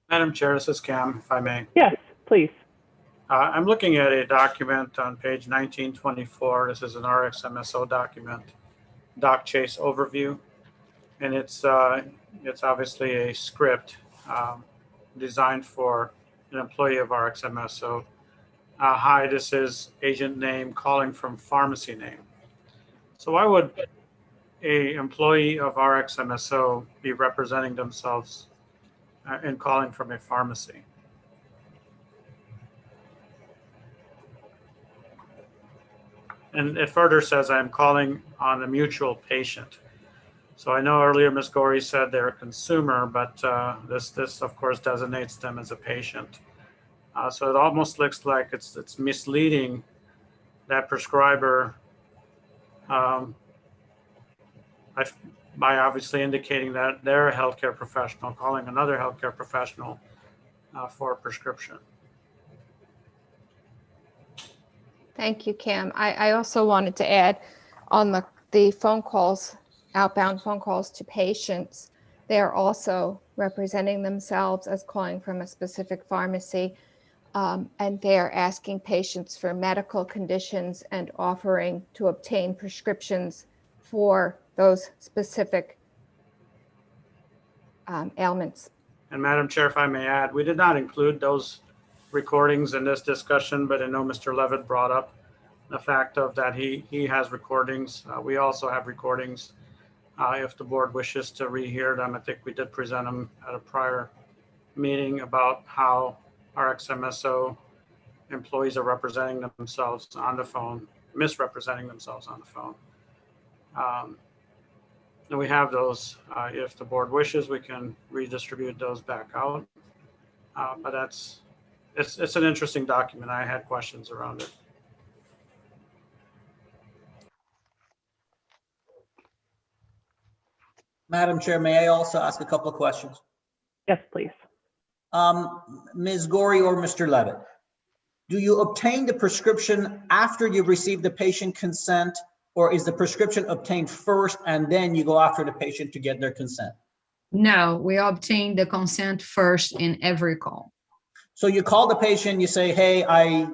[SPEAKER 2] Madam Chair, this is Cam, if I may.
[SPEAKER 1] Yes, please.
[SPEAKER 2] I'm looking at a document on page 1924. This is an RxMSO document, Doc Chase overview, and it's obviously a script designed for an employee of RxMSO. Hi, this is agent name calling from pharmacy name. So why would a employee of RxMSO be representing themselves and calling from a pharmacy? And it further says, I'm calling on a mutual patient. So I know earlier Ms. Gorey said they're a consumer, but this of course designates them as a patient. So it almost looks like it's misleading that prescriber by obviously indicating that they're a healthcare professional calling another healthcare professional for a prescription.
[SPEAKER 21] Thank you, Cam. I also wanted to add on the phone calls, outbound phone calls to patients, they are also representing themselves as calling from a specific pharmacy, and they are asking patients for medical conditions and offering to obtain prescriptions for those specific ailments.
[SPEAKER 2] And Madam Chair, if I may add, we did not include those recordings in this discussion, but I know Mr. Levitt brought up the fact of that he has recordings. We also have recordings. If the board wishes to rehear them, I think we did present them at a prior meeting about how our XMSO employees are representing themselves on the phone, misrepresenting themselves on the phone. And we have those. If the board wishes, we can redistribute those back out. But it's an interesting document. I had questions around it.
[SPEAKER 3] Madam Chair, may I also ask a couple of questions?
[SPEAKER 1] Yes, please.
[SPEAKER 3] Ms. Gorey or Mr. Levitt, do you obtain the prescription after you've received the patient consent, or is the prescription obtained first and then you go after the patient to get their consent?
[SPEAKER 17] No, we obtain the consent first in every call.
[SPEAKER 3] So you call the patient, you say, hey, I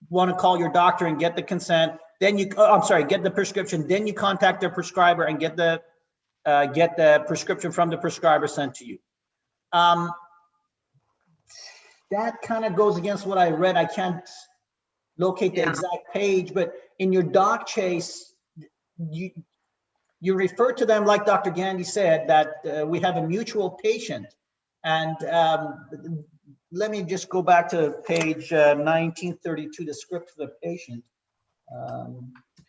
[SPEAKER 3] want to call your doctor and get the consent. Then you, get the prescription. Then you contact their prescriber and get the prescription from the prescriber sent to you. That kind of goes against what I read. I can't locate the exact page, but in your doc chase, you refer to them, like Dr. Gandy said, that we have a mutual patient. And let me just go back to page 1932, the script for the patient.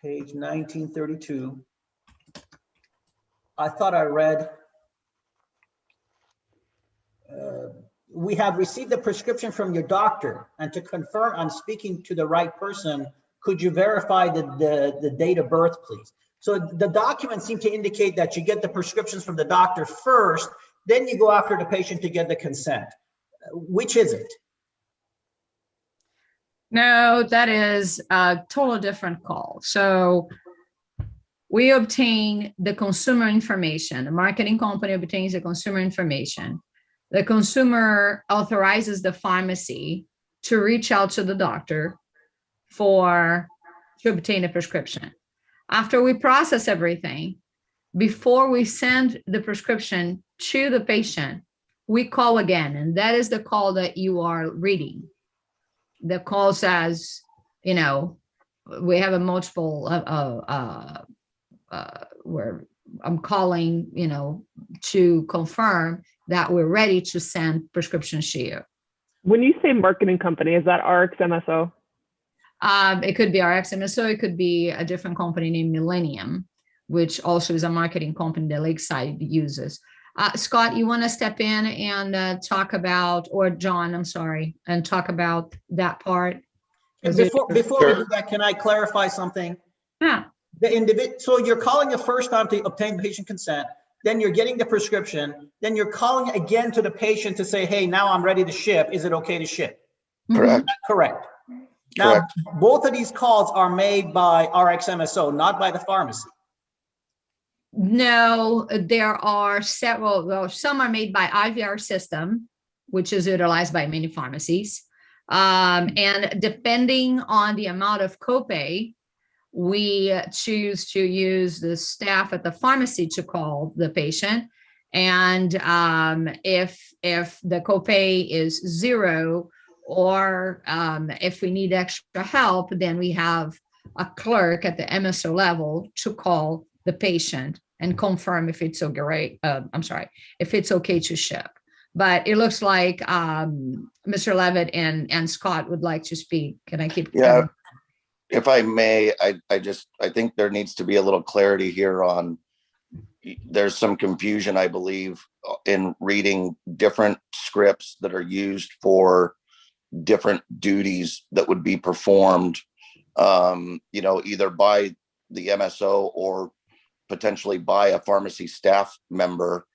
[SPEAKER 3] Page 1932. I thought I read, we have received the prescription from your doctor, and to confirm I'm speaking to the right person, could you verify the date of birth, please? So the documents seem to indicate that you get the prescriptions from the doctor first, then you go after the patient to get the consent. Which is it?
[SPEAKER 17] No, that is a total different call. So we obtain the consumer information. The marketing company obtains the consumer information. The consumer authorizes the pharmacy to reach out to the doctor to obtain a prescription. After we process everything, before we send the prescription to the patient, we call again, and that is the call that you are reading. The call says, we have a multiple where I'm calling, to confirm that we're ready to send prescriptions to you.
[SPEAKER 1] When you say marketing company, is that RxMSO?
[SPEAKER 17] It could be RxMSO. It could be a different company named Millennium, which also is a marketing company that Lakeside uses. Scott, you want to step in and talk about, or John, I'm sorry, and talk about that part?
[SPEAKER 3] Before we do that, can I clarify something?
[SPEAKER 17] Yeah.
[SPEAKER 3] So you're calling the first time to obtain patient consent, then you're getting the prescription, then you're calling again to the patient to say, hey, now I'm ready to ship. Is it okay to ship?
[SPEAKER 16] Correct.
[SPEAKER 3] Correct. Now, both of these calls are made by RxMSO, not by the pharmacy.
[SPEAKER 17] No, there are several. Well, some are made by IVR system, which is utilized by many pharmacies. And depending on the amount of copay, we choose to use the staff at the pharmacy to call the patient. And if the copay is 0, or if we need extra help, then we have a clerk at the MSO level to call the patient and confirm if it's okay. If it's okay to ship. But it looks like Mr. Levitt and Scott would like to speak. Can I keep?
[SPEAKER 16] Yeah, if I may, I think there needs to be a little clarity here on. There's some confusion, I believe, in reading different scripts that are used for different duties that would be performed, either by the MSO or potentially by a pharmacy staff member.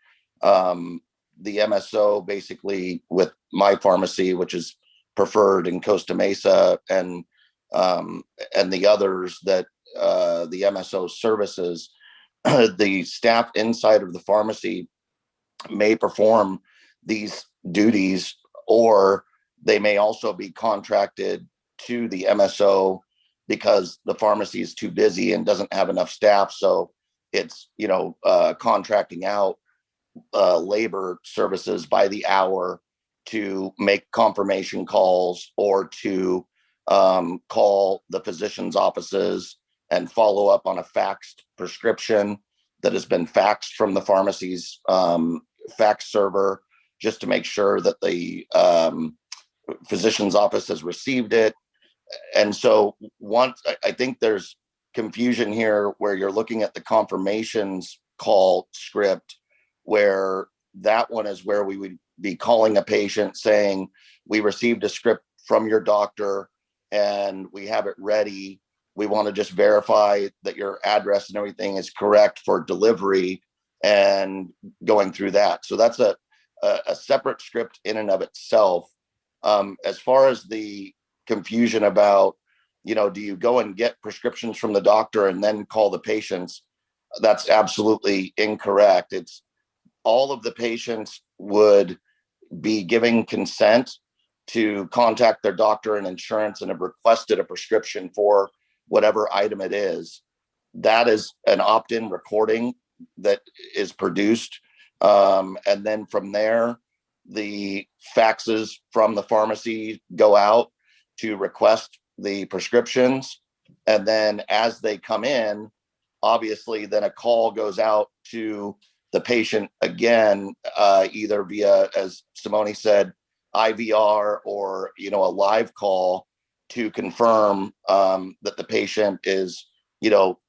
[SPEAKER 16] The MSO basically with my pharmacy, which is preferred in Costa Mesa, and the others that the MSO services, the staff inside of the pharmacy may perform these duties, or they may also be contracted to the MSO because the pharmacy is too busy and doesn't have enough staff. So it's, contracting out labor services by the hour to make confirmation calls or to call the physician's offices and follow up on a faxed prescription that has been faxed from the pharmacy's fax server, just to make sure that the physician's office has received it. And so I think there's confusion here where you're looking at the confirmations call script, where that one is where we would be calling a patient saying, we received a script from your doctor and we have it ready. We want to just verify that your address and everything is correct for delivery, and going through that. So that's a separate script in and of itself. As far as the confusion about, do you go and get prescriptions from the doctor and then call the patients? That's absolutely incorrect. It's all of the patients would be giving consent to contact their doctor and insurance and have requested a prescription for whatever item it is. That is an opt-in recording that is produced. And then from there, the faxes from the pharmacy go out to request the prescriptions. And then as they come in, obviously then a call goes out to the patient again, either via, as Simone said, IVR or, a live call to confirm that the patient is,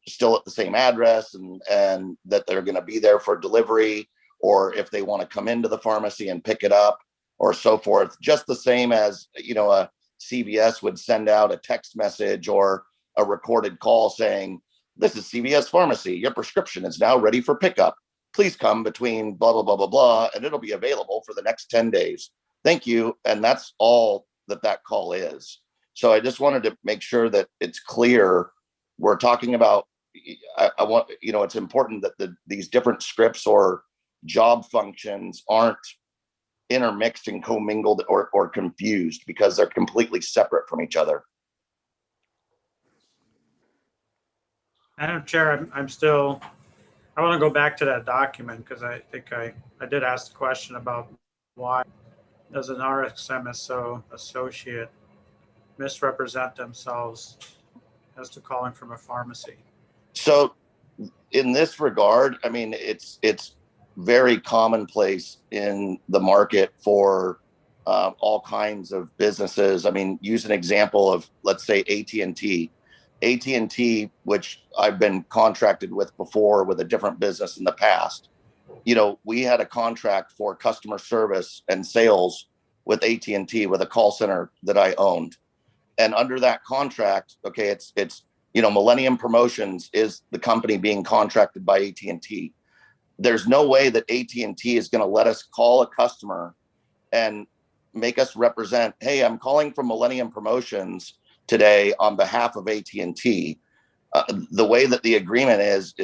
[SPEAKER 16] still at the same address and that they're going to be there for delivery, or if they want to come into the pharmacy and pick it up or so forth. Just the same as, a CVS would send out a text message or a recorded call saying, this is CVS Pharmacy. Your prescription is now ready for pickup. Please come between blah, blah, blah, blah, blah, and it'll be available for the next 10 days. Thank you. And that's all that call is. So I just wanted to make sure that it's clear. We're talking about, I want, it's important that these different scripts or job functions aren't intermixed and commingled or confused, because they're completely separate from each other.
[SPEAKER 2] Madam Chair, I want to go back to that document, because I think I did ask the question about why does an RxMSO associate misrepresent themselves as to calling from a pharmacy?
[SPEAKER 16] So in this regard, I mean, it's very commonplace in the market for all kinds of businesses. I mean, use an example of, let's say, AT&T. AT&T, which I've been contracted with before with a different business in the past. We had a contract for customer service and sales with AT&T, with a call center that I owned. And under that contract, okay, it's Millennium Promotions is the company being contracted by AT&T. There's no way that AT&T is going to let us call a customer and make us represent, hey, I'm calling from Millennium Promotions today on behalf of AT&T. The way that the agreement is,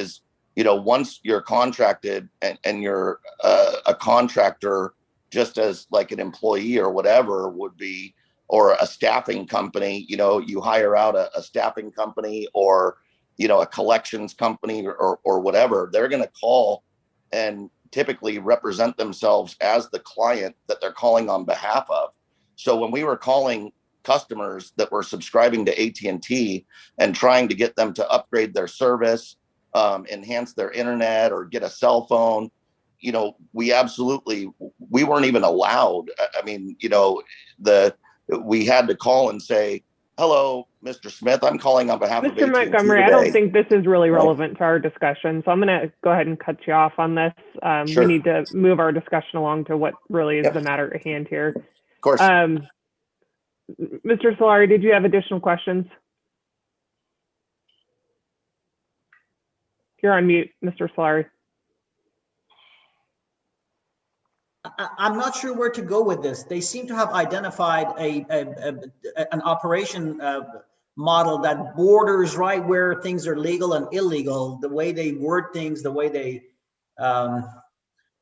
[SPEAKER 16] once you're contracted and you're a contractor, just as like an employee or whatever would be, or a staffing company, you hire out a staffing company or, a collections company or whatever, they're going to call and typically represent themselves as the client that they're calling on behalf of. So when we were calling customers that were subscribing to AT&T and trying to get them to upgrade their service, enhance their internet, or get a cell phone, we weren't even allowed. I mean, we had to call and say, hello, Mr. Smith, I'm calling on behalf of AT&T
[SPEAKER 1] Mr. Montgomery,
[SPEAKER 16] today.
[SPEAKER 1] I don't think this is really relevant to our discussion, so I'm going to go ahead and cut you off on this.
[SPEAKER 16] Sure.
[SPEAKER 1] We need to move our discussion along to what really is the matter at hand here.
[SPEAKER 16] Of course.
[SPEAKER 1] Mr. Solari, did you have additional questions? You're on mute, Mr. Solari.
[SPEAKER 3] I'm not sure where to go with this. They seem to have identified an operation model that borders right where things are legal and illegal. The way they word things, the way they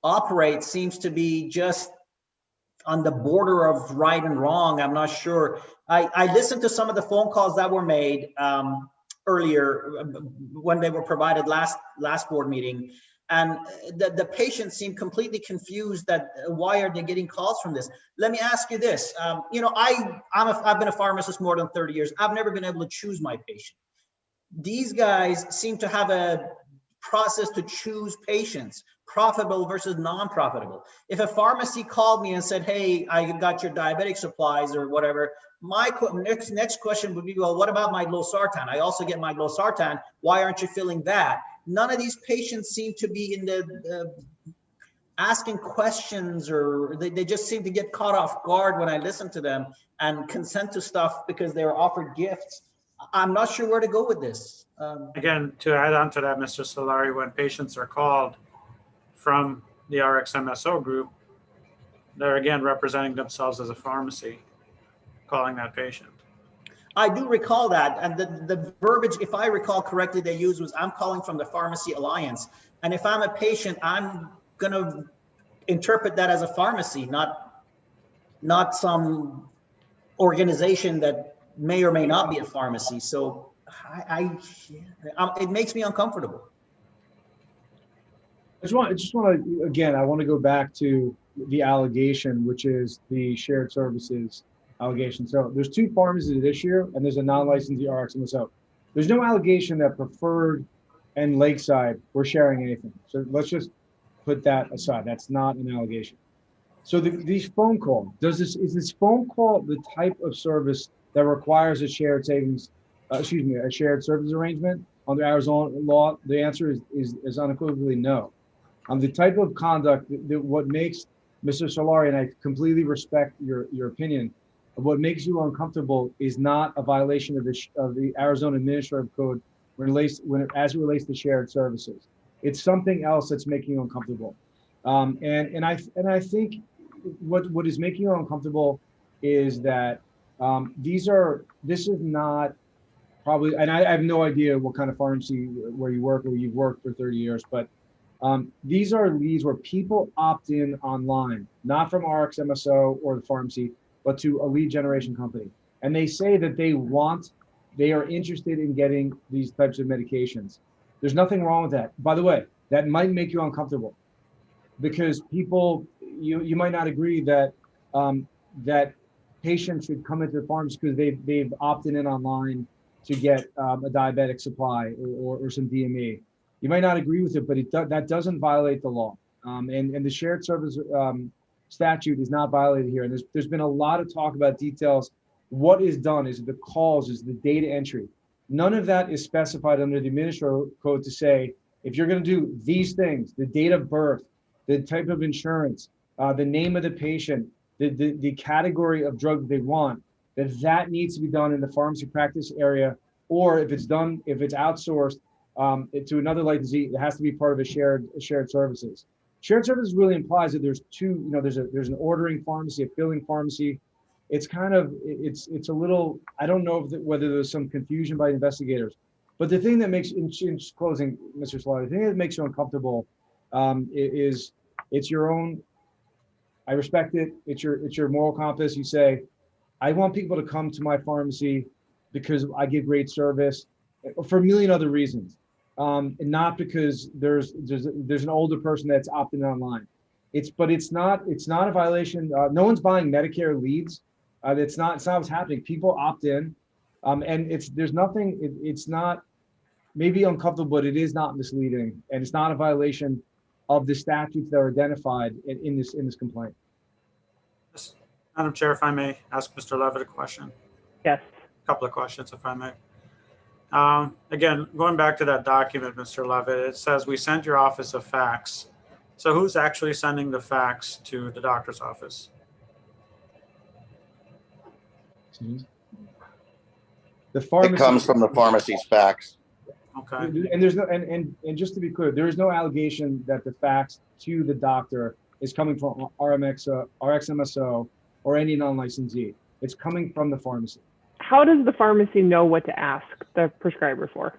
[SPEAKER 3] operate seems to be just on the border of right and wrong. I'm not sure. I listened to some of the phone calls that were made earlier when they were provided last board meeting. And the patients seem completely confused that why are they getting calls from this? Let me ask you this. You know, I've been a pharmacist more than 30 years. I've never been able to choose my patient. These guys seem to have a process to choose patients, profitable versus non-profitable. If a pharmacy called me and said, hey, I got your diabetic supplies or whatever, my next question would be, well, what about my losartan? I also get my losartan. Why aren't you filling that? None of these patients seem to be in the asking questions, or they just seem to get caught off guard when I listen to them and consent to stuff because they were offered gifts. I'm not sure where to go with this.
[SPEAKER 2] Again, to add on to that, Mr. Solari, when patients are called from the RxMSO group, they're again representing themselves as a pharmacy, calling that patient.
[SPEAKER 3] I do recall that, and the verbiage, if I recall correctly, they used was, I'm calling from the Pharmacy Alliance. And if I'm a patient, I'm gonna interpret that as a pharmacy, not some organization that may or may not be a pharmacy. So it makes me uncomfortable.
[SPEAKER 22] I just want to, again, I want to go back to the allegation, which is the shared services allegation. So there's two pharmacies this year, and there's a non-licensed RxMSO. There's no allegation that Preferred and Lakeside were sharing anything. So let's just put that aside. That's not an allegation. So these phone call, is this phone call the type of service that requires a shared savings, a shared service arrangement under Arizona law? The answer is unequivocally no. The type of conduct that what makes Mr. Solari, and I completely respect your opinion, what makes you uncomfortable is not a violation of the Arizona Administrative Code as it relates to shared services. It's something else that's making you uncomfortable. And I think what is making you uncomfortable is that this is not probably, and I have no idea what kind of pharmacy where you work or you've worked for 30 years, but these are leads where people opt in online, not from RxMSO or the pharmacy, but to a lead generation company. And they say that they are interested in getting these types of medications. There's nothing wrong with that. By the way, that might make you uncomfortable because people, you might not agree that that patients should come into the pharmacy because they've opted in online to get a diabetic supply or some DME. You might not agree with it, but that doesn't violate the law. And the shared service statute is not violated here. And there's been a lot of talk about details. What is done is the calls, is the data entry. None of that is specified under the Administrative Code to say, if you're going to do these things, the date of birth, the type of insurance, the name of the patient, the category of drug that they want, that needs to be done in the pharmacy practice area, or if it's outsourced to another licensee, it has to be part of a shared services. Shared services really implies that there's two, there's an ordering pharmacy, a filling pharmacy. It's kind of, it's a little, I don't know whether there's some confusion by investigators, but the thing that makes, in closing, Mr. Slaughter, the thing that makes you uncomfortable is it's your own, I respect it, it's your moral compass. You say, I want people to come to my pharmacy because I give great service for a million other reasons. And not because there's an older person that's opting online. But it's not a violation. No one's buying Medicare leads. It's not what's happening. People opt in, and it's not maybe uncomfortable, but it is not misleading, and it's not a violation of the statutes that are identified in this complaint.
[SPEAKER 2] Madam Chair, if I may ask Mr. Levitt a question.
[SPEAKER 1] Yes.
[SPEAKER 2] A couple of questions, if I may. Again, going back to that document, Mr. Levitt, it says we sent your office a fax. So who's actually sending the fax to the doctor's office?
[SPEAKER 22] The pharmacy,
[SPEAKER 16] it comes from the pharmacy's fax.
[SPEAKER 2] Okay.
[SPEAKER 22] And there's no, and just to be clear, there is no allegation that the fax to the doctor is coming from RxMSO or any non-licensee. It's coming from the pharmacy.
[SPEAKER 1] How does the pharmacy know what to ask the prescriber for?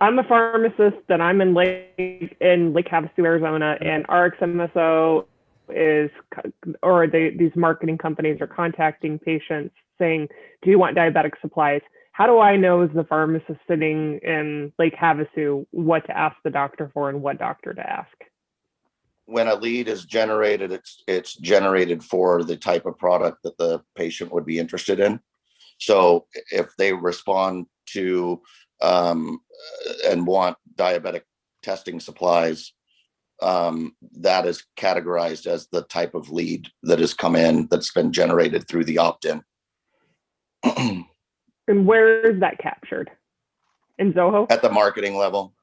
[SPEAKER 1] I'm a pharmacist and I'm in Lake Havasu, Arizona, and RxMSO these marketing companies are contacting patients saying, do you want diabetic supplies? how do I know as the pharmacist sitting in Lake Havasu what to ask the doctor for and what doctor to ask?
[SPEAKER 16] When a lead is generated, it's generated for the type of product that the patient would be interested in. So if they respond to and want diabetic testing supplies, that is categorized as the type of lead that has come in that's been generated through the opt-in.
[SPEAKER 1] And where is that captured? In Zoho?
[SPEAKER 16] At the marketing level.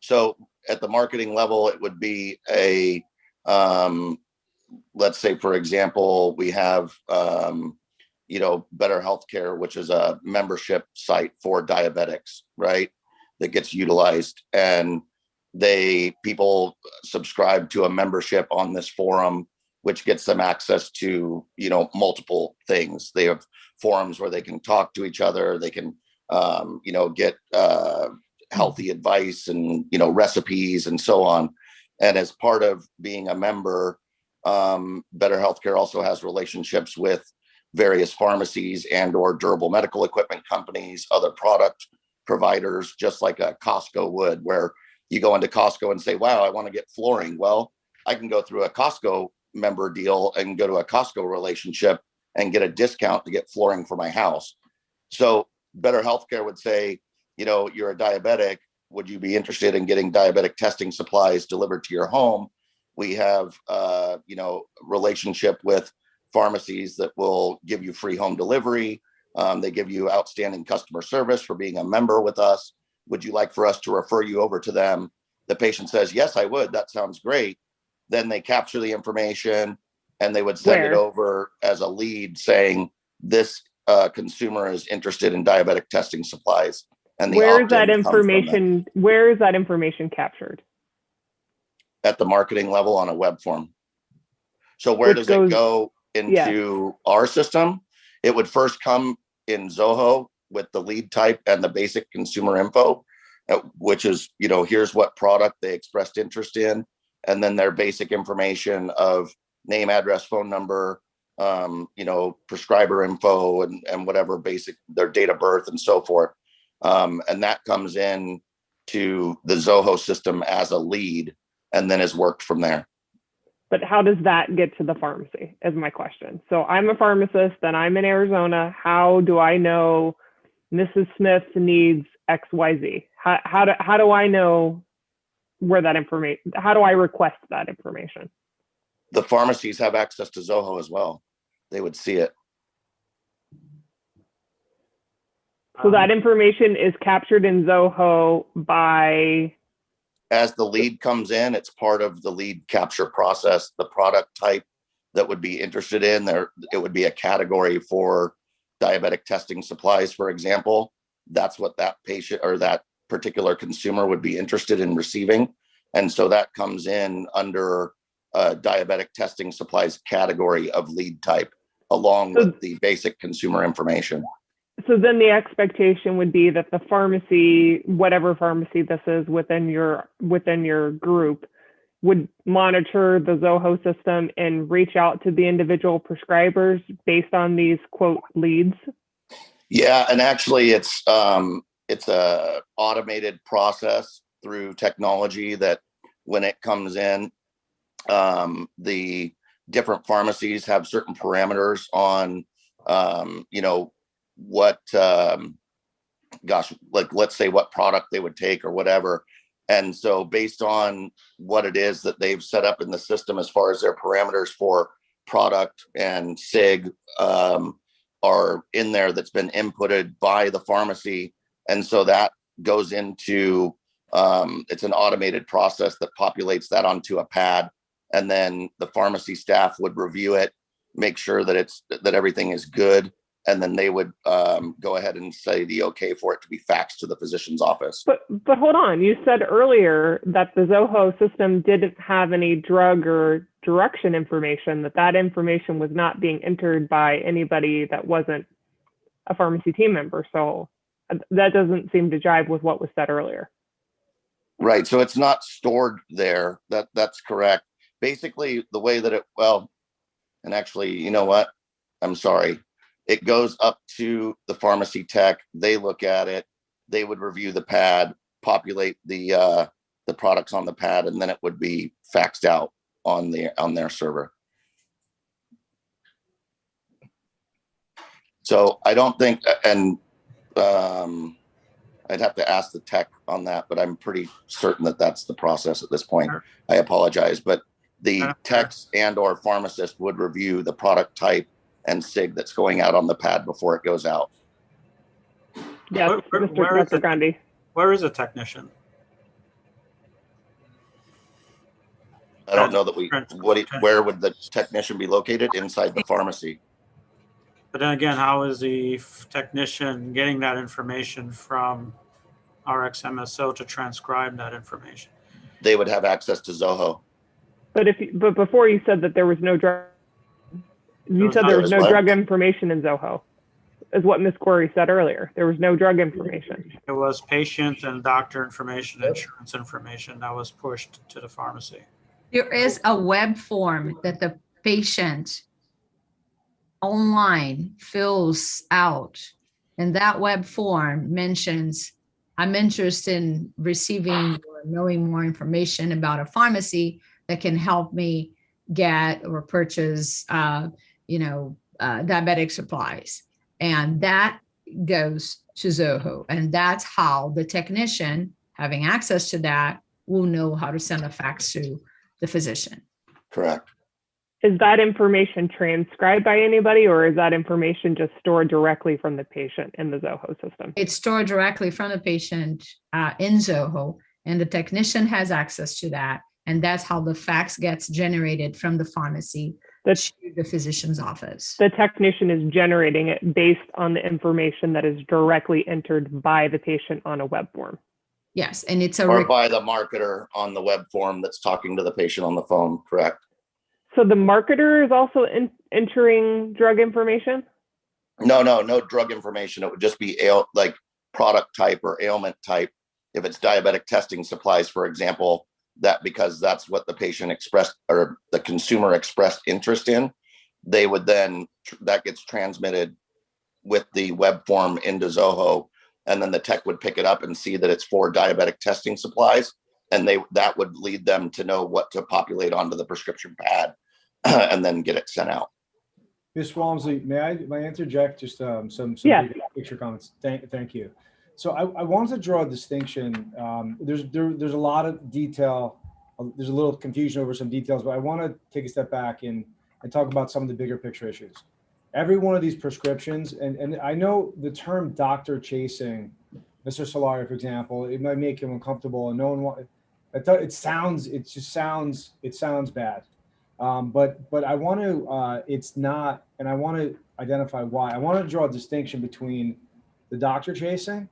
[SPEAKER 16] So at the marketing level, it would be a, let's say, for example, we have, Better Healthcare, which is a membership site for diabetics, right? That gets utilized, and people subscribe to a membership on this forum, which gets them access to, multiple things. They have forums where they can talk to each other. They can, get healthy advice and, recipes and so on. And as part of being a member, Better Healthcare also has relationships with various pharmacies and or durable medical equipment companies, other product providers, just like a Costco would, where you go into Costco and say, wow, I want to get flooring. Well, I can go through a Costco member deal and go to a Costco relationship and get a discount to get flooring for my house. So Better Healthcare would say, you're a diabetic. Would you be interested in getting diabetic testing supplies delivered to your home? We have, relationship with pharmacies that will give you free home delivery. They give you outstanding customer service for being a member with us. Would you like for us to refer you over to them? The patient says, yes, I would. That sounds great. Then they capture the information and they would send it over as a lead saying this consumer is interested in diabetic testing supplies. And
[SPEAKER 1] where is that information? Where is that information captured?
[SPEAKER 16] At the marketing level on a web form. So where does it go into our system? It would first come in Zoho with the lead type and the basic consumer info, which is, here's what product they expressed interest in. And then their basic information of name, address, phone number, prescriber info and whatever basic, their date of birth and so forth. And that comes in to the Zoho system as a lead and then is worked from there.
[SPEAKER 1] But how does that get to the pharmacy is my question. So I'm a pharmacist and I'm in Arizona. How do I know Mrs. Smith needs XYZ? How do I know where that information, how do I request that information?
[SPEAKER 16] The pharmacies have access to Zoho as well. They would see it.
[SPEAKER 1] So that information is captured in Zoho by...
[SPEAKER 16] As the lead comes in, it's part of the lead capture process. The product type that would be interested in there, it would be a category for diabetic testing supplies, for example. That's what that patient or that particular consumer would be interested in receiving. And so that comes in under a diabetic testing supplies category of lead type, along with the basic consumer information.
[SPEAKER 1] So then the expectation would be that the pharmacy, whatever pharmacy this is within your group, would monitor the Zoho system and reach out to the individual prescribers based on these quote leads.
[SPEAKER 16] Yeah, and actually it's a automated process through technology that when it comes in, the different pharmacies have certain parameters on, what, like let's say what product they would take or whatever. And so based on what it is that they've set up in the system as far as their parameters for product and SIG are in there that's been inputted by the pharmacy. And so that goes into, it's an automated process that populates that onto a pad. And then the pharmacy staff would review it, make sure that that everything is good. And then they would go ahead and say the okay for it to be faxed to the physician's office.
[SPEAKER 1] But hold on, you said earlier that the Zoho system didn't have any drug or direction information, that information was not being entered by anybody that wasn't a pharmacy team member. So that doesn't seem to jive with what was said earlier.
[SPEAKER 16] Right, so it's not stored there. That's correct. Basically, the way that and actually, you know what? I'm sorry. it goes up to the pharmacy tech. They look at it. They would review the pad, populate the products on the pad, and then it would be faxed out on their server. So I don't think, and I'd have to ask the tech on that, but I'm pretty certain that that's the process at this point.
[SPEAKER 2] Sure.
[SPEAKER 16] I apologize, but the techs and or pharmacist would review the product type and SIG that's going out on the pad before it goes out.
[SPEAKER 1] Yes, Dr. Gandhi.
[SPEAKER 2] Where is a technician?
[SPEAKER 16] I don't know that where would the technician be located? Inside the pharmacy.
[SPEAKER 2] But then again, how is the technician getting that information from RxMSO to transcribe that information?
[SPEAKER 16] They would have access to Zoho.
[SPEAKER 1] But before you said that there was no drug, you said there was no drug information in Zoho, is what Ms. Corey said earlier. There was no drug information.
[SPEAKER 2] It was patient and doctor information, insurance information that was pushed to the pharmacy.
[SPEAKER 17] There is a web form that the patient online fills out, and that web form mentions, I'm interested in receiving or knowing more information about a pharmacy that can help me get or purchase, diabetic supplies. And that goes to Zoho. And that's how the technician, having access to that, will know how to send a fax to the physician.
[SPEAKER 16] Correct.
[SPEAKER 1] Is that information transcribed by anybody, or is that information just stored directly from the patient in the Zoho system?
[SPEAKER 17] It's stored directly from the patient in Zoho, and the technician has access to that. And that's how the fax gets generated from the pharmacy to the physician's office.
[SPEAKER 1] The technician is generating it based on the information that is directly entered by the patient on a web form.
[SPEAKER 17] Yes, and it's
[SPEAKER 16] or by the marketer on the web form that's talking to the patient on the phone, correct?
[SPEAKER 1] So the marketer is also entering drug information?
[SPEAKER 16] No drug information. It would just be like product type or ailment type. If it's diabetic testing supplies, for example, because that's what the patient expressed or the consumer expressed interest in, they would then, that gets transmitted with the web form into Zoho, and then the tech would pick it up and see that it's for diabetic testing supplies, and that would lead them to know what to populate onto the prescription pad and then get it sent out.
[SPEAKER 22] Ms. Walmsley, may I interject just some big picture comments? Thank you. So I wanted to draw a distinction. There's a lot of detail. There's a little confusion over some details, but I want to take a step back and talk about some of the bigger picture issues. Every one of these prescriptions, and I know the term doctor chasing, Mr. Solari, for example, it might make him uncomfortable, and no one wants. It sounds bad. But I want to, it's not, and I want to identify why. I want to draw a distinction between the doctor chasing,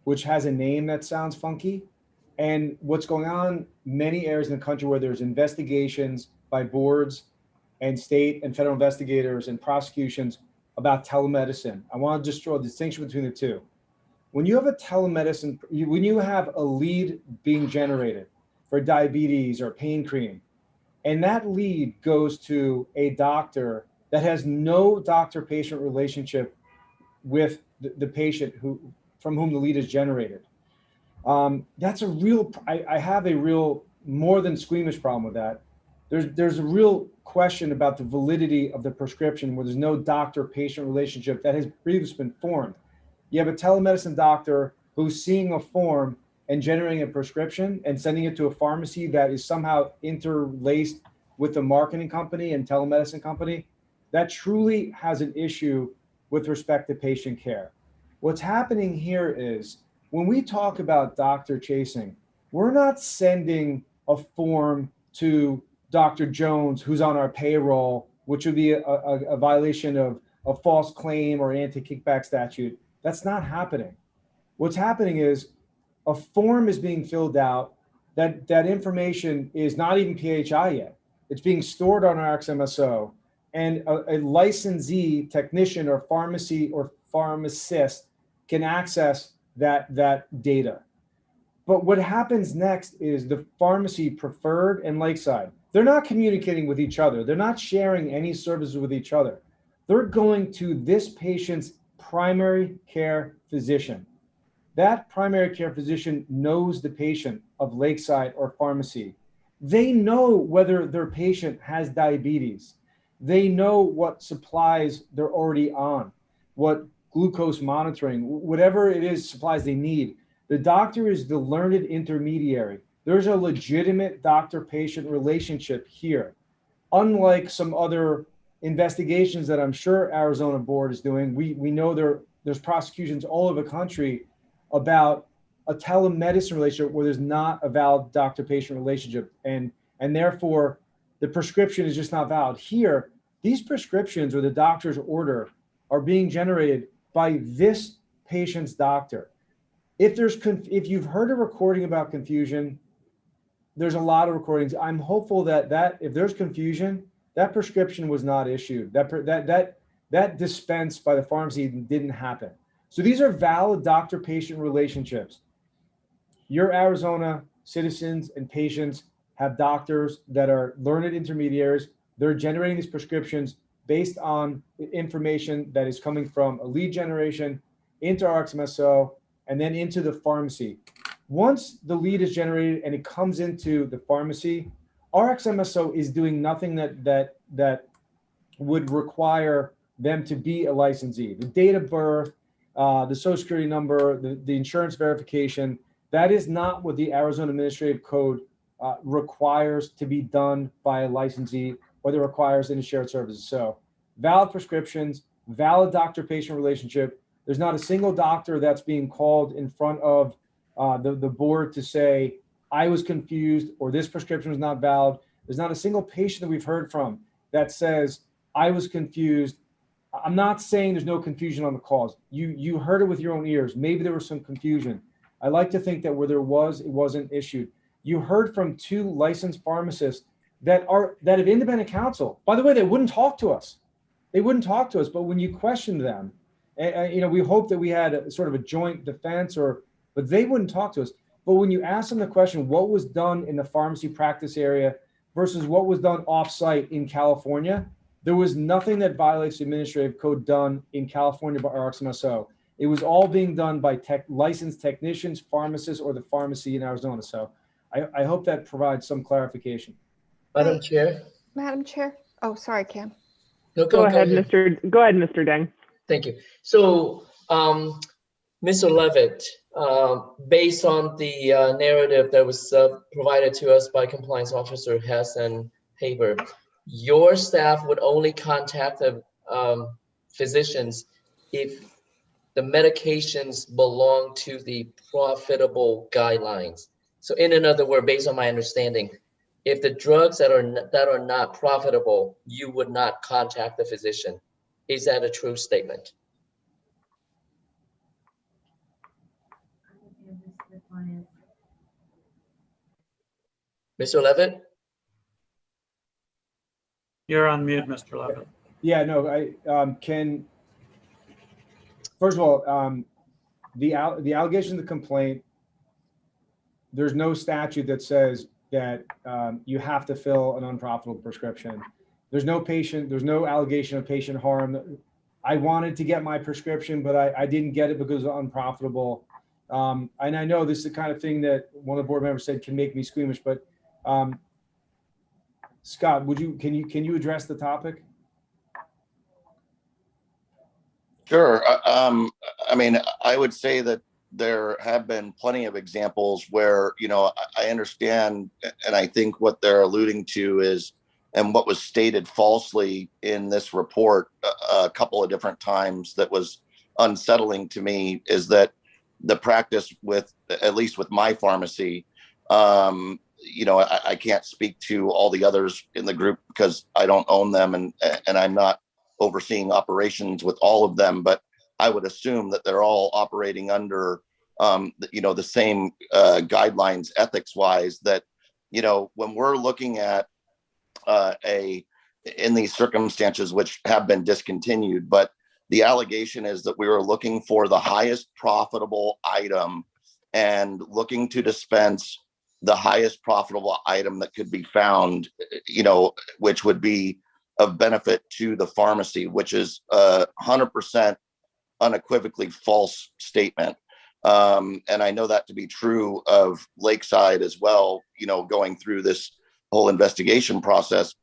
[SPEAKER 22] which has a name that sounds funky, and what's going on many areas in the country where there's investigations by boards and state and federal investigators and prosecutions about telemedicine. I want to just draw a distinction between the two. When you have a telemedicine, when you have a lead being generated for diabetes or pain cream, and that lead goes to a doctor that has no doctor-patient relationship with the patient from whom the lead is generated. That's a real, I have a real more than squeamish problem with that. There's a real question about the validity of the prescription where there's no doctor-patient relationship that has previously been formed. You have a telemedicine doctor who's seeing a form and generating a prescription and sending it to a pharmacy that is somehow interlaced with the marketing company and telemedicine company. That truly has an issue with respect to patient care. What's happening here is when we talk about doctor chasing, we're not sending a form to Dr. Jones, who's on our payroll, which would be a violation of a false claim or anti-kickback statute. That's not happening. What's happening is a form is being filled out. That information is not even PHI yet. It's being stored on our XMSO, and a licensee technician or pharmacy or pharmacist can access that data. But what happens next is the pharmacy preferred and Lakeside, they're not communicating with each other. They're not sharing any services with each other. they're going to this patient's primary care physician. That primary care physician knows the patient of Lakeside or pharmacy. They know whether their patient has diabetes. They know what supplies they're already on, what glucose monitoring, whatever it is, supplies they need. The doctor is the learned intermediary. There's a legitimate doctor-patient relationship here. Unlike some other investigations that I'm sure Arizona board is doing, we know there's prosecutions all over the country about a telemedicine relationship where there's not a valid doctor-patient relationship, and therefore the prescription is just not valid. Here, these prescriptions or the doctor's order are being generated by this patient's doctor. If you've heard a recording about confusion, there's a lot of recordings. I'm hopeful that if there's confusion, that prescription was not issued. That dispense by the pharmacy didn't happen. So these are valid doctor-patient relationships. Your Arizona citizens and patients have doctors that are learned intermediaries. They're generating these prescriptions based on information that is coming from a lead generation into our XMSO and then into the pharmacy. Once the lead is generated and it comes into the pharmacy, our XMSO is doing nothing that would require them to be a licensee. The date of birth, the social security number, the insurance verification, that is not what the Arizona Administrative Code requires to be done by a licensee, or that requires in the shared services. So valid prescriptions, valid doctor-patient relationship. There's not a single doctor that's being called in front of the board to say, I was confused, or this prescription was not valid. There's not a single patient that we've heard from that says, I was confused. I'm not saying there's no confusion on the calls. You heard it with your own ears. Maybe there was some confusion. I like to think that where there was, it wasn't issued. You heard from 2 licensed pharmacists that have independent counsel. By the way, they wouldn't talk to us. They wouldn't talk to us. But when you questioned them, we hope that we had a sort of a joint defense, but they wouldn't talk to us. But when you ask them the question, what was done in the pharmacy practice area versus what was done off-site in California, there was nothing that violates the administrative code done in California by our XMSO. It was all being done by licensed technicians, pharmacists, or the pharmacy in Arizona. So I hope that provides some clarification.
[SPEAKER 11] Madam Chair.
[SPEAKER 21] Madam Chair. Oh, sorry, Cam.
[SPEAKER 11] No,
[SPEAKER 1] Go ahead, Mr. Deng.
[SPEAKER 11] Thank you. So, Mr. Levitt, based on the narrative that was provided to us by Compliance Officer Hess and Haber, your staff would only contact the physicians if the medications belong to the profitable guidelines. So in another word, based on my understanding, if the drugs that are not profitable, you would not contact the physician. Is that a true statement? Mr. Levitt?
[SPEAKER 2] You're on mute, Mr. Levitt.
[SPEAKER 22] Yeah, no, I can. First of all, the allegation of the complaint, there's no statute that says that you have to fill an unprofitable prescription. There's no allegation of patient harm. I wanted to get my prescription, but I didn't get it because it was unprofitable. And I know this is the kind of thing that one of the board members said can make me squeamish, but Scott, can you address the topic?
[SPEAKER 16] Sure. I mean, I would say that there have been plenty of examples where, I understand, and I think what they're alluding to is, and what was stated falsely in this report a couple of different times that was unsettling to me, is that the practice with, at least with my pharmacy, I can't speak to all the others in the group because I don't own them, and I'm not overseeing operations with all of them, but I would assume that they're all operating under, the same guidelines ethics wise, that, when we're looking at in these circumstances, which have been discontinued, but the allegation is that we were looking for the highest profitable item and looking to dispense the highest profitable item that could be found, which would be of benefit to the pharmacy, which is 100% unequivocally false statement. And I know that to be true of Lakeside as well, going through this whole investigation process.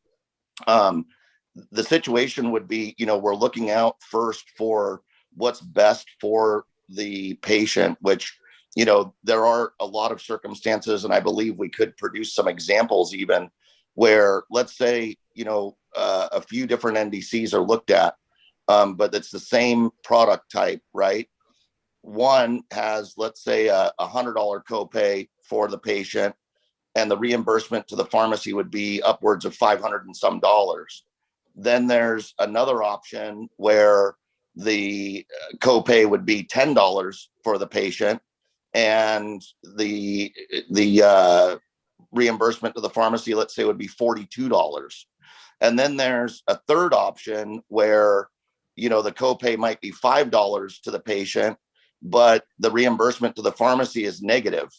[SPEAKER 16] The situation would be, we're looking out first for what's best for the patient, which, there are a lot of circumstances, and I believe we could produce some examples even where, let's say, a few different NDCs are looked at, but it's the same product type, right? One has, let's say, a $100 copay for the patient, and the reimbursement to the pharmacy would be upwards of $500 and some dollars. Then there's another option where the copay would be $10 for the patient, and the reimbursement to the pharmacy, let's say, would be $42. And then there's a third option where, the copay might be $5 to the patient, but the reimbursement to the pharmacy is negative.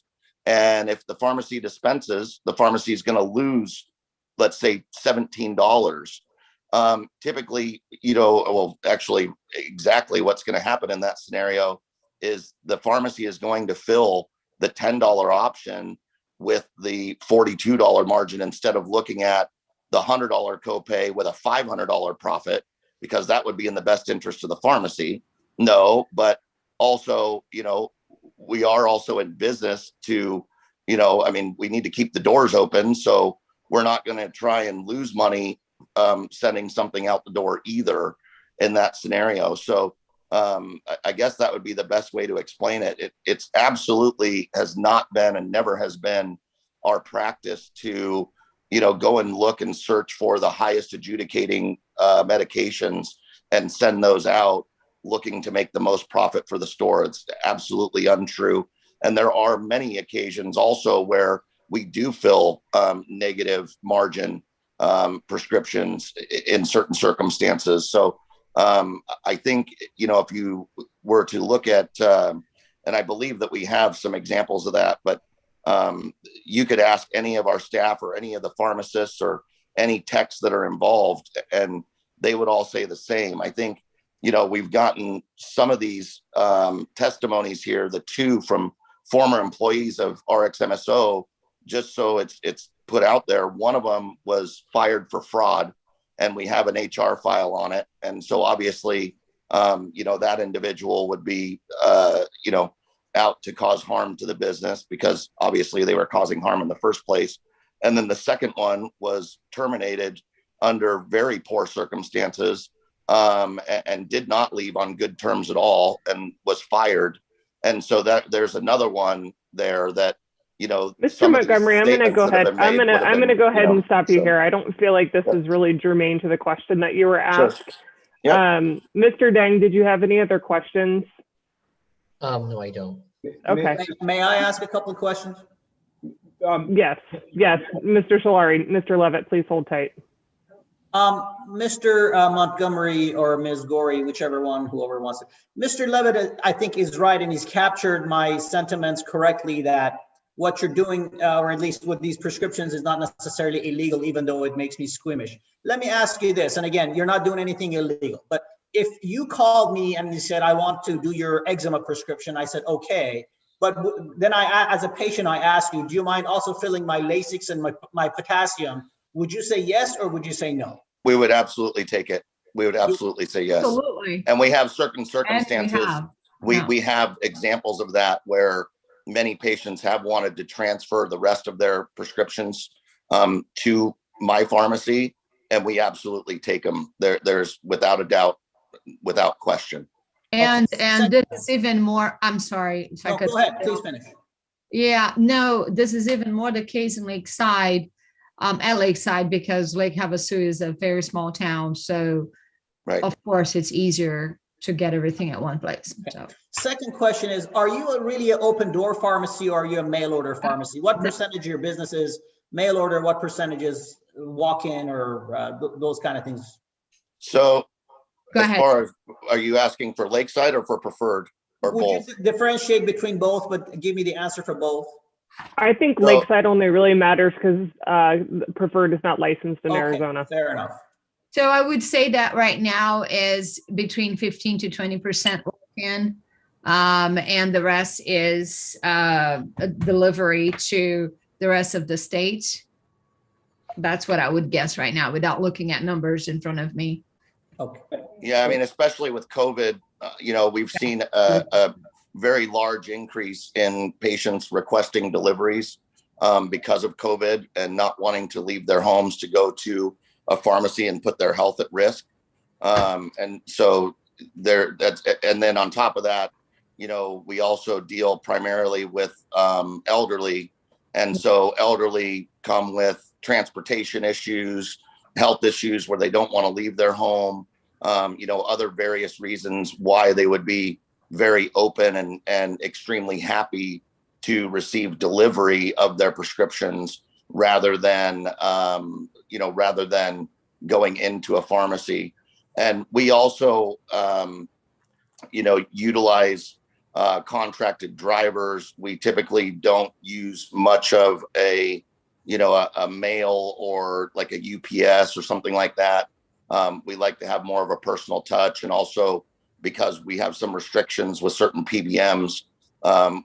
[SPEAKER 16] And if the pharmacy dispenses, the pharmacy is going to lose, let's say, $17. Typically, actually exactly what's going to happen in that scenario is the pharmacy is going to fill the $10 option with the $42 margin instead of looking at the $100 copay with a $500 profit, because that would be in the best interest of the pharmacy. No, but also, we are also in business to, we need to keep the doors open. So we're not going to try and lose money sending something out the door either in that scenario. So I guess that would be the best way to explain it. It's absolutely has not been and never has been our practice to, go and look and search for the highest adjudicating medications and send those out looking to make the most profit for the store. It's absolutely untrue. And there are many occasions also where we do fill negative margin prescriptions in certain circumstances. So I think, if you were to look at, and I believe that we have some examples of that, but you could ask any of our staff or any of the pharmacists or any techs that are involved, and they would all say the same. I think, we've gotten some of these testimonies here, the two from former employees of RxMSO, just so it's put out there. One of them was fired for fraud, and we have an HR file on it. And so obviously, that individual would be, out to cause harm to the business, because obviously they were causing harm in the first place. And then the second one was terminated under very poor circumstances, and did not leave on good terms at all, and was fired. And so that there's another one there that,
[SPEAKER 1] Mr. Montgomery, I'm going to go ahead. I'm going to go ahead and stop you here. I don't feel like this is really germane to the question that you were asked.
[SPEAKER 11] Sure. Yep.
[SPEAKER 1] Mr. Deng, did you have any other questions?
[SPEAKER 11] No, I don't.
[SPEAKER 1] Okay.
[SPEAKER 3] May I ask a couple of questions?
[SPEAKER 1] Yes, Mr. Solari, Mr. Levitt, please hold tight.
[SPEAKER 3] Mr. Montgomery or Ms. Gorey, whichever one, whoever wants it. Mr. Levitt, I think, is right, and he's captured my sentiments correctly that what you're doing, or at least with these prescriptions, is not necessarily illegal, even though it makes me squeamish. Let me ask you this, and again, you're not doing anything illegal, but if you called me and you said, I want to do your eczema prescription, I said, okay. But then as a patient, I ask you, do you mind also filling my Lasix and my potassium? Would you say yes, or would you say no?
[SPEAKER 16] We would absolutely take it. We would absolutely say yes.
[SPEAKER 17] Absolutely.
[SPEAKER 16] And we have certain circumstances.
[SPEAKER 17] We
[SPEAKER 16] have examples of that where many patients have wanted to transfer the rest of their prescriptions to my pharmacy, and we absolutely take them. There's without a doubt, without question.
[SPEAKER 17] And this is even more, I'm sorry if I could.
[SPEAKER 3] Go ahead, please finish.
[SPEAKER 17] Yeah, no, this is even more the case in Lakeside, at Lakeside, because Lake Havasu is a very small town. So of course it's easier to get everything at one place. So.
[SPEAKER 3] Second question is, are you really an open door pharmacy, or are you a mail order pharmacy? What percentage of your business is mail order? What percentage is walk-in, or those kind of things?
[SPEAKER 16] So
[SPEAKER 17] Go
[SPEAKER 16] as
[SPEAKER 17] ahead.
[SPEAKER 16] far as, are you asking for Lakeside or for Preferred, or
[SPEAKER 3] Would
[SPEAKER 16] both?
[SPEAKER 3] you differentiate between both, but give me the answer for both?
[SPEAKER 1] I think Lakeside only really matters because Preferred is not licensed in Arizona.
[SPEAKER 3] Fair enough.
[SPEAKER 17] So I would say that right now is between 15 to 20% in, and the rest is a delivery to the rest of the state. That's what I would guess right now without looking at numbers in front of me.
[SPEAKER 3] Okay.
[SPEAKER 16] Yeah, I mean, especially with COVID, we've seen a very large increase in patients requesting deliveries because of COVID and not wanting to leave their homes to go to a pharmacy and put their health at risk. And so and then on top of that, we also deal primarily with elderly. And so elderly come with transportation issues, health issues where they don't want to leave their home, other various reasons why they would be very open and extremely happy to receive delivery of their prescriptions rather than going into a pharmacy. And we also, utilize contracted drivers. We typically don't use much of a mail or like a UPS or something like that. We like to have more of a personal touch, and also because we have some restrictions with certain PBMs,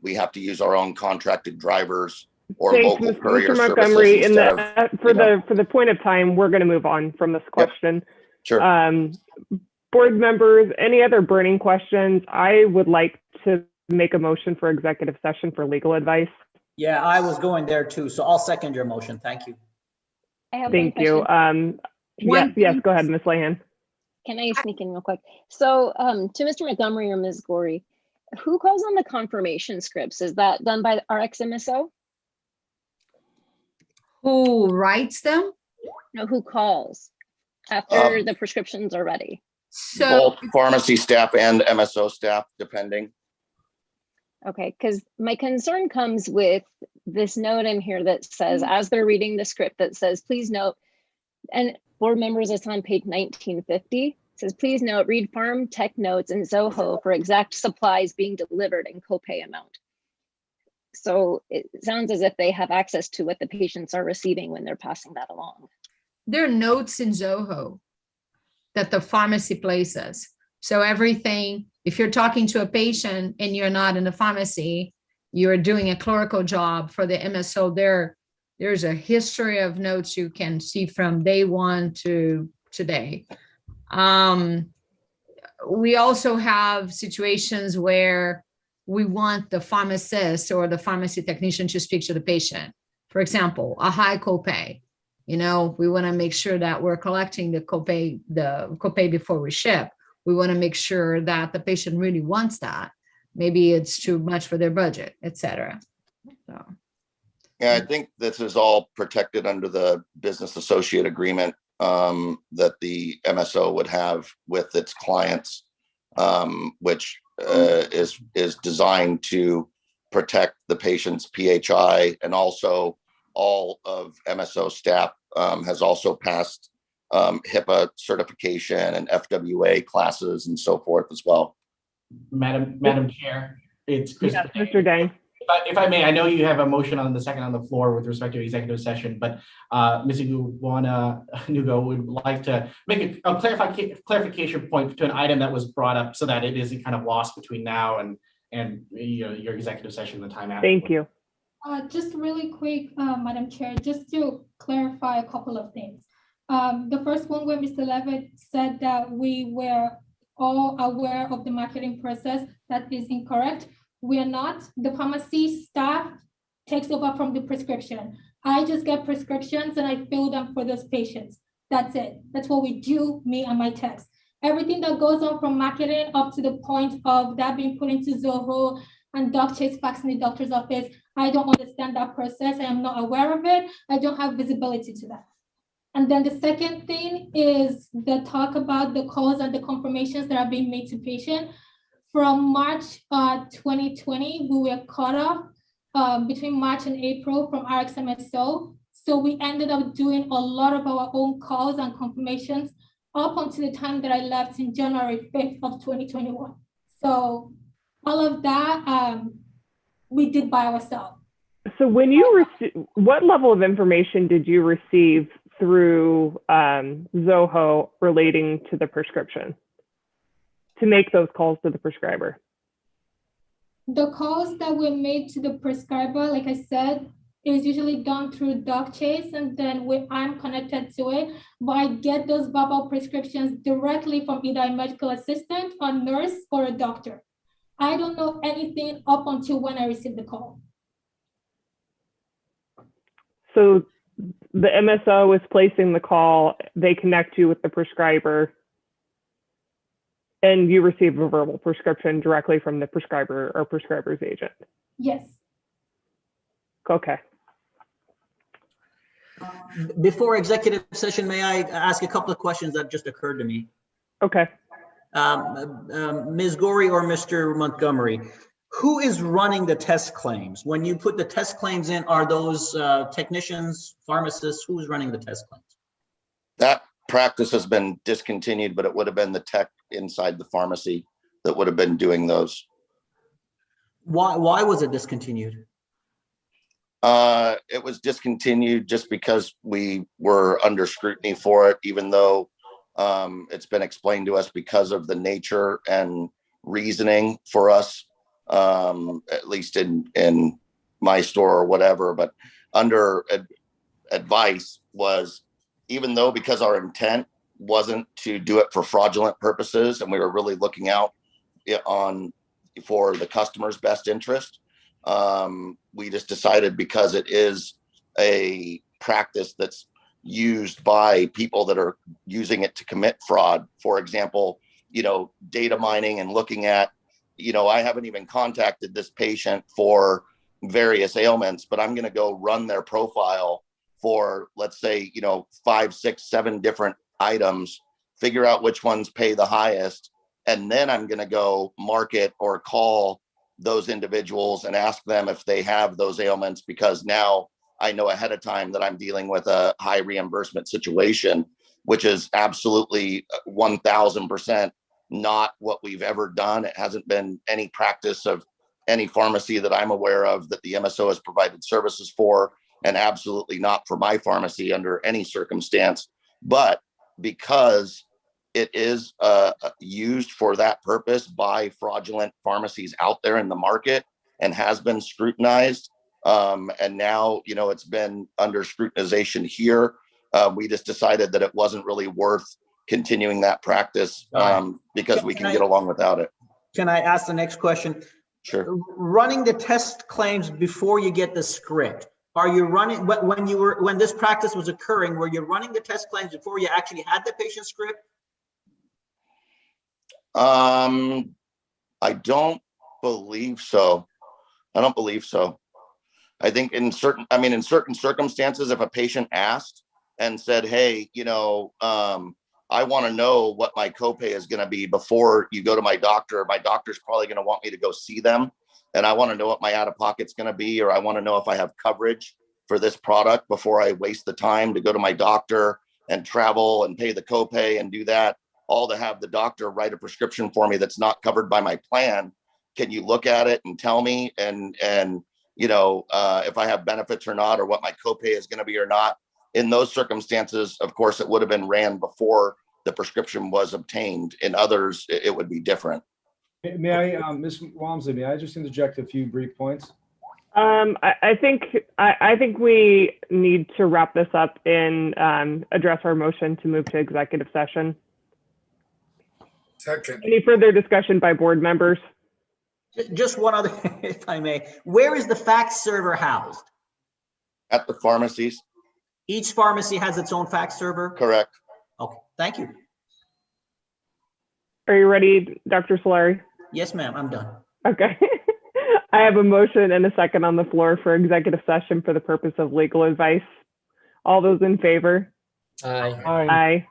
[SPEAKER 16] we have to use our own contracted drivers or local courier
[SPEAKER 1] Mr. Montgomery.
[SPEAKER 16] services
[SPEAKER 1] For the point of time, we're going to move on from this question.
[SPEAKER 16] Yep. Sure.
[SPEAKER 1] Board members, any other burning questions? I would like to make a motion for executive session for legal advice.
[SPEAKER 3] Yeah, I was going there too, so I'll second your motion. Thank you.
[SPEAKER 5] I have
[SPEAKER 1] Thank
[SPEAKER 5] one
[SPEAKER 1] you.
[SPEAKER 5] question.
[SPEAKER 1] Yes, go ahead, Ms. Lahan.
[SPEAKER 5] Can I sneak in real quick? So to Mr. Montgomery or Ms. Gorey, who calls on the confirmation scripts? Is that done by RxMSO?
[SPEAKER 17] Who writes them?
[SPEAKER 5] No, who calls after the prescriptions are ready?
[SPEAKER 17] So
[SPEAKER 16] both pharmacy staff and MSO staff, depending.
[SPEAKER 5] Okay, because my concern comes with this note in here that says, as they're reading the script that says, please note, and board members, it's on page 1950, it says, please note, read Pharm Tech notes in Zoho for exact supplies being delivered and copay amount. So it sounds as if they have access to what the patients are receiving when they're passing that along.
[SPEAKER 17] There are notes in Zoho that the pharmacy places. So everything, if you're talking to a patient and you're not in the pharmacy, you're doing a clerical job for the MSO, there's a history of notes you can see from day one to today. We also have situations where we want the pharmacist or the pharmacy technician to speak to the patient. For example, a high copay. We want to make sure that we're collecting the copay before we ship. We want to make sure that the patient really wants that. Maybe it's too much for their budget, et cetera. So.
[SPEAKER 16] Yeah, I think this is all protected under the business associate agreement that the MSO would have with its clients, which is designed to protect the patient's PHI, and also all of MSO staff has also passed HIPAA certification and FWA classes and so forth as well.
[SPEAKER 24] Madam Chair, it's Chris.
[SPEAKER 1] Yes, Mr. Dang.
[SPEAKER 24] If I may, I know you have a motion on the second on the floor with respect to executive session, but Ms. Nugo would like to make a clarification point to an item that was brought up so that it isn't kind of lost between now and your executive session, the time after.
[SPEAKER 1] Thank you.
[SPEAKER 14] Just really quick, Madam Chair, just to clarify a couple of things. The first one where Mr. Levitt said that we were all aware of the marketing process, that is incorrect. We are not. The pharmacy staff takes over from the prescription. I just get prescriptions and I fill them for those patients. That's it. That's what we do, me and my techs. Everything that goes on from marketing up to the point of that being put into Zoho and doc chase fax in the doctor's office, I don't understand that process. I am not aware of it. I don't have visibility to that. And then the second thing is the talk about the calls and the confirmations that are being made to patient. From March 2020, we were cut off between March and April from RxMSO. So we ended up doing a lot of our own calls and confirmations up until the time that I left in January 5th of 2021. So all of that we did by ourselves.
[SPEAKER 1] So when you what level of information did you receive through Zoho relating to the prescription to make those calls to the prescriber?
[SPEAKER 14] The calls that were made to the prescriber, like I said, is usually done through DocChase, and then I'm connected to it, but I get those verbal prescriptions directly from either a medical assistant, a nurse, or a doctor. I don't know anything up until when I receive the call.
[SPEAKER 1] So the MSO is placing the call, they connect you with the prescriber, and you receive a verbal prescription directly from the prescriber or prescriber's agent.
[SPEAKER 14] Yes.
[SPEAKER 1] Okay.
[SPEAKER 3] Before executive session, may I ask a couple of questions that just occurred to me?
[SPEAKER 1] Okay.
[SPEAKER 3] Ms. Gorey or Mr. Montgomery, who is running the test claims? When you put the test claims in, are those technicians, pharmacists? Who's running the test claims?
[SPEAKER 16] That practice has been discontinued, but it would have been the tech inside the pharmacy that would have been doing those.
[SPEAKER 3] Why was it discontinued?
[SPEAKER 16] It was discontinued just because we were under scrutiny for it, even though it's been explained to us because of the nature and reasoning for us, at least in my store or whatever, but under advice was, even though because our intent wasn't to do it for fraudulent purposes and we were really looking out for the customer's best interest, we just decided, because it is a practice that's used by people that are using it to commit fraud. For example, data mining and looking at, I haven't even contacted this patient for various ailments, but I'm going to go run their profile for, let's say, 5, 6, 7 different items, figure out which ones pay the highest. And then I'm going to go market or call those individuals and ask them if they have those ailments, because now I know ahead of time that I'm dealing with a high reimbursement situation, which is absolutely 1000% not what we've ever done. It hasn't been any practice of any pharmacy that I'm aware of that the MSO has provided services for, and absolutely not for my pharmacy under any circumstance. But because it is used for that purpose by fraudulent pharmacies out there in the market and has been scrutinized, and now it's been under scrutinization here, we just decided that it wasn't really worth continuing that practice, because we can get along without it.
[SPEAKER 3] Can I ask the next question?
[SPEAKER 16] Sure.
[SPEAKER 3] Running the test claims before you get the script, are you running, when this practice was occurring, were you running the test claims before you actually had the patient script?
[SPEAKER 16] I don't believe so. I think in certain circumstances, if a patient asked and said, hey, I want to know what my copay is going to be before you go to my doctor's probably going to want me to go see them. And I want to know what my out-of-pocket's going to be, or I want to know if I have coverage for this product before I waste the time to go to my doctor and travel and pay the copay and do that, all to have the doctor write a prescription for me that's not covered by my plan. Can you look at it and tell me and if I have benefits or not, or what my copay is going to be or not? In those circumstances, of course, it would have been ran before the prescription was obtained. In others, it would be different.
[SPEAKER 22] May I, Ms. Walmsley, may I just interject a few brief points?
[SPEAKER 1] I think we need to wrap this up and address our motion to move to executive session.
[SPEAKER 13] Second.
[SPEAKER 1] Any further discussion by board members?
[SPEAKER 3] Just one other, if I may. Where is the fax server housed?
[SPEAKER 16] At the pharmacies.
[SPEAKER 3] Each pharmacy has its own fax server?
[SPEAKER 16] Correct.
[SPEAKER 3] Okay, thank you.
[SPEAKER 1] Are you ready, Dr. Solari?
[SPEAKER 3] Yes, ma'am, I'm done.
[SPEAKER 1] Okay. I have a motion and a second on the floor for executive session for the purpose of legal advice. All those in favor?
[SPEAKER 11] Aye.
[SPEAKER 1] Aye.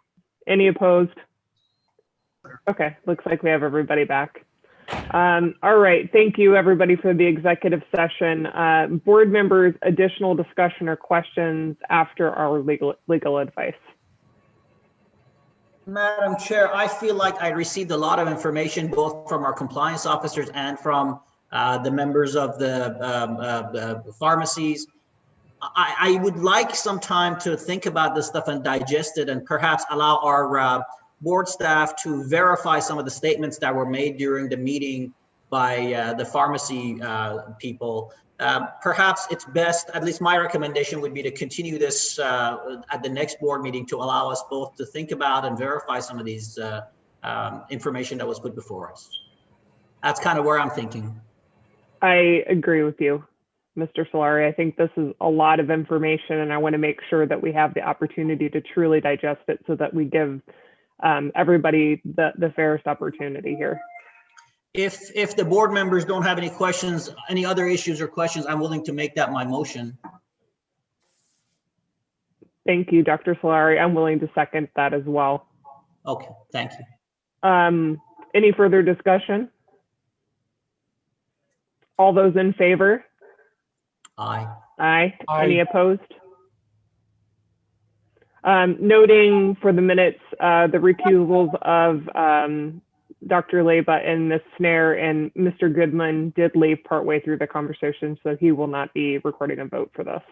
[SPEAKER 1] Any opposed? Okay, looks like we have everybody back. All right, thank you everybody for the executive session. Board members, additional discussion or questions after our legal advice?
[SPEAKER 3] Madam Chair, I feel like I received a lot of information, both from our compliance officers and from the members of the pharmacies. I would like some time to think about this stuff and digest it, and perhaps allow our board staff to verify some of the statements that were made during the meeting by the pharmacy people. Perhaps it's best, at least my recommendation would be to continue this at the next board meeting to allow us both to think about and verify some of these information that was put before us. That's kind of where I'm thinking.
[SPEAKER 1] I agree with you, Mr. Solari. I think this is a lot of information, and I want to make sure that we have the opportunity to truly digest it so that we give everybody the fairest opportunity here.
[SPEAKER 3] If the board members don't have any questions, any other issues or questions, I'm willing to make that my motion.
[SPEAKER 1] Thank you, Dr. Solari. I'm willing to second that as well.
[SPEAKER 3] Okay, thank you.
[SPEAKER 1] Any further discussion? All those in favor?
[SPEAKER 3] Aye.
[SPEAKER 1] Aye.
[SPEAKER 15] Aye.
[SPEAKER 1] Any opposed? Noting for the minutes, the recusals of Dr. Leba and Ms. Snare and Mr. Goodman did leave partway through the conversation, so he will not be recording a vote for this.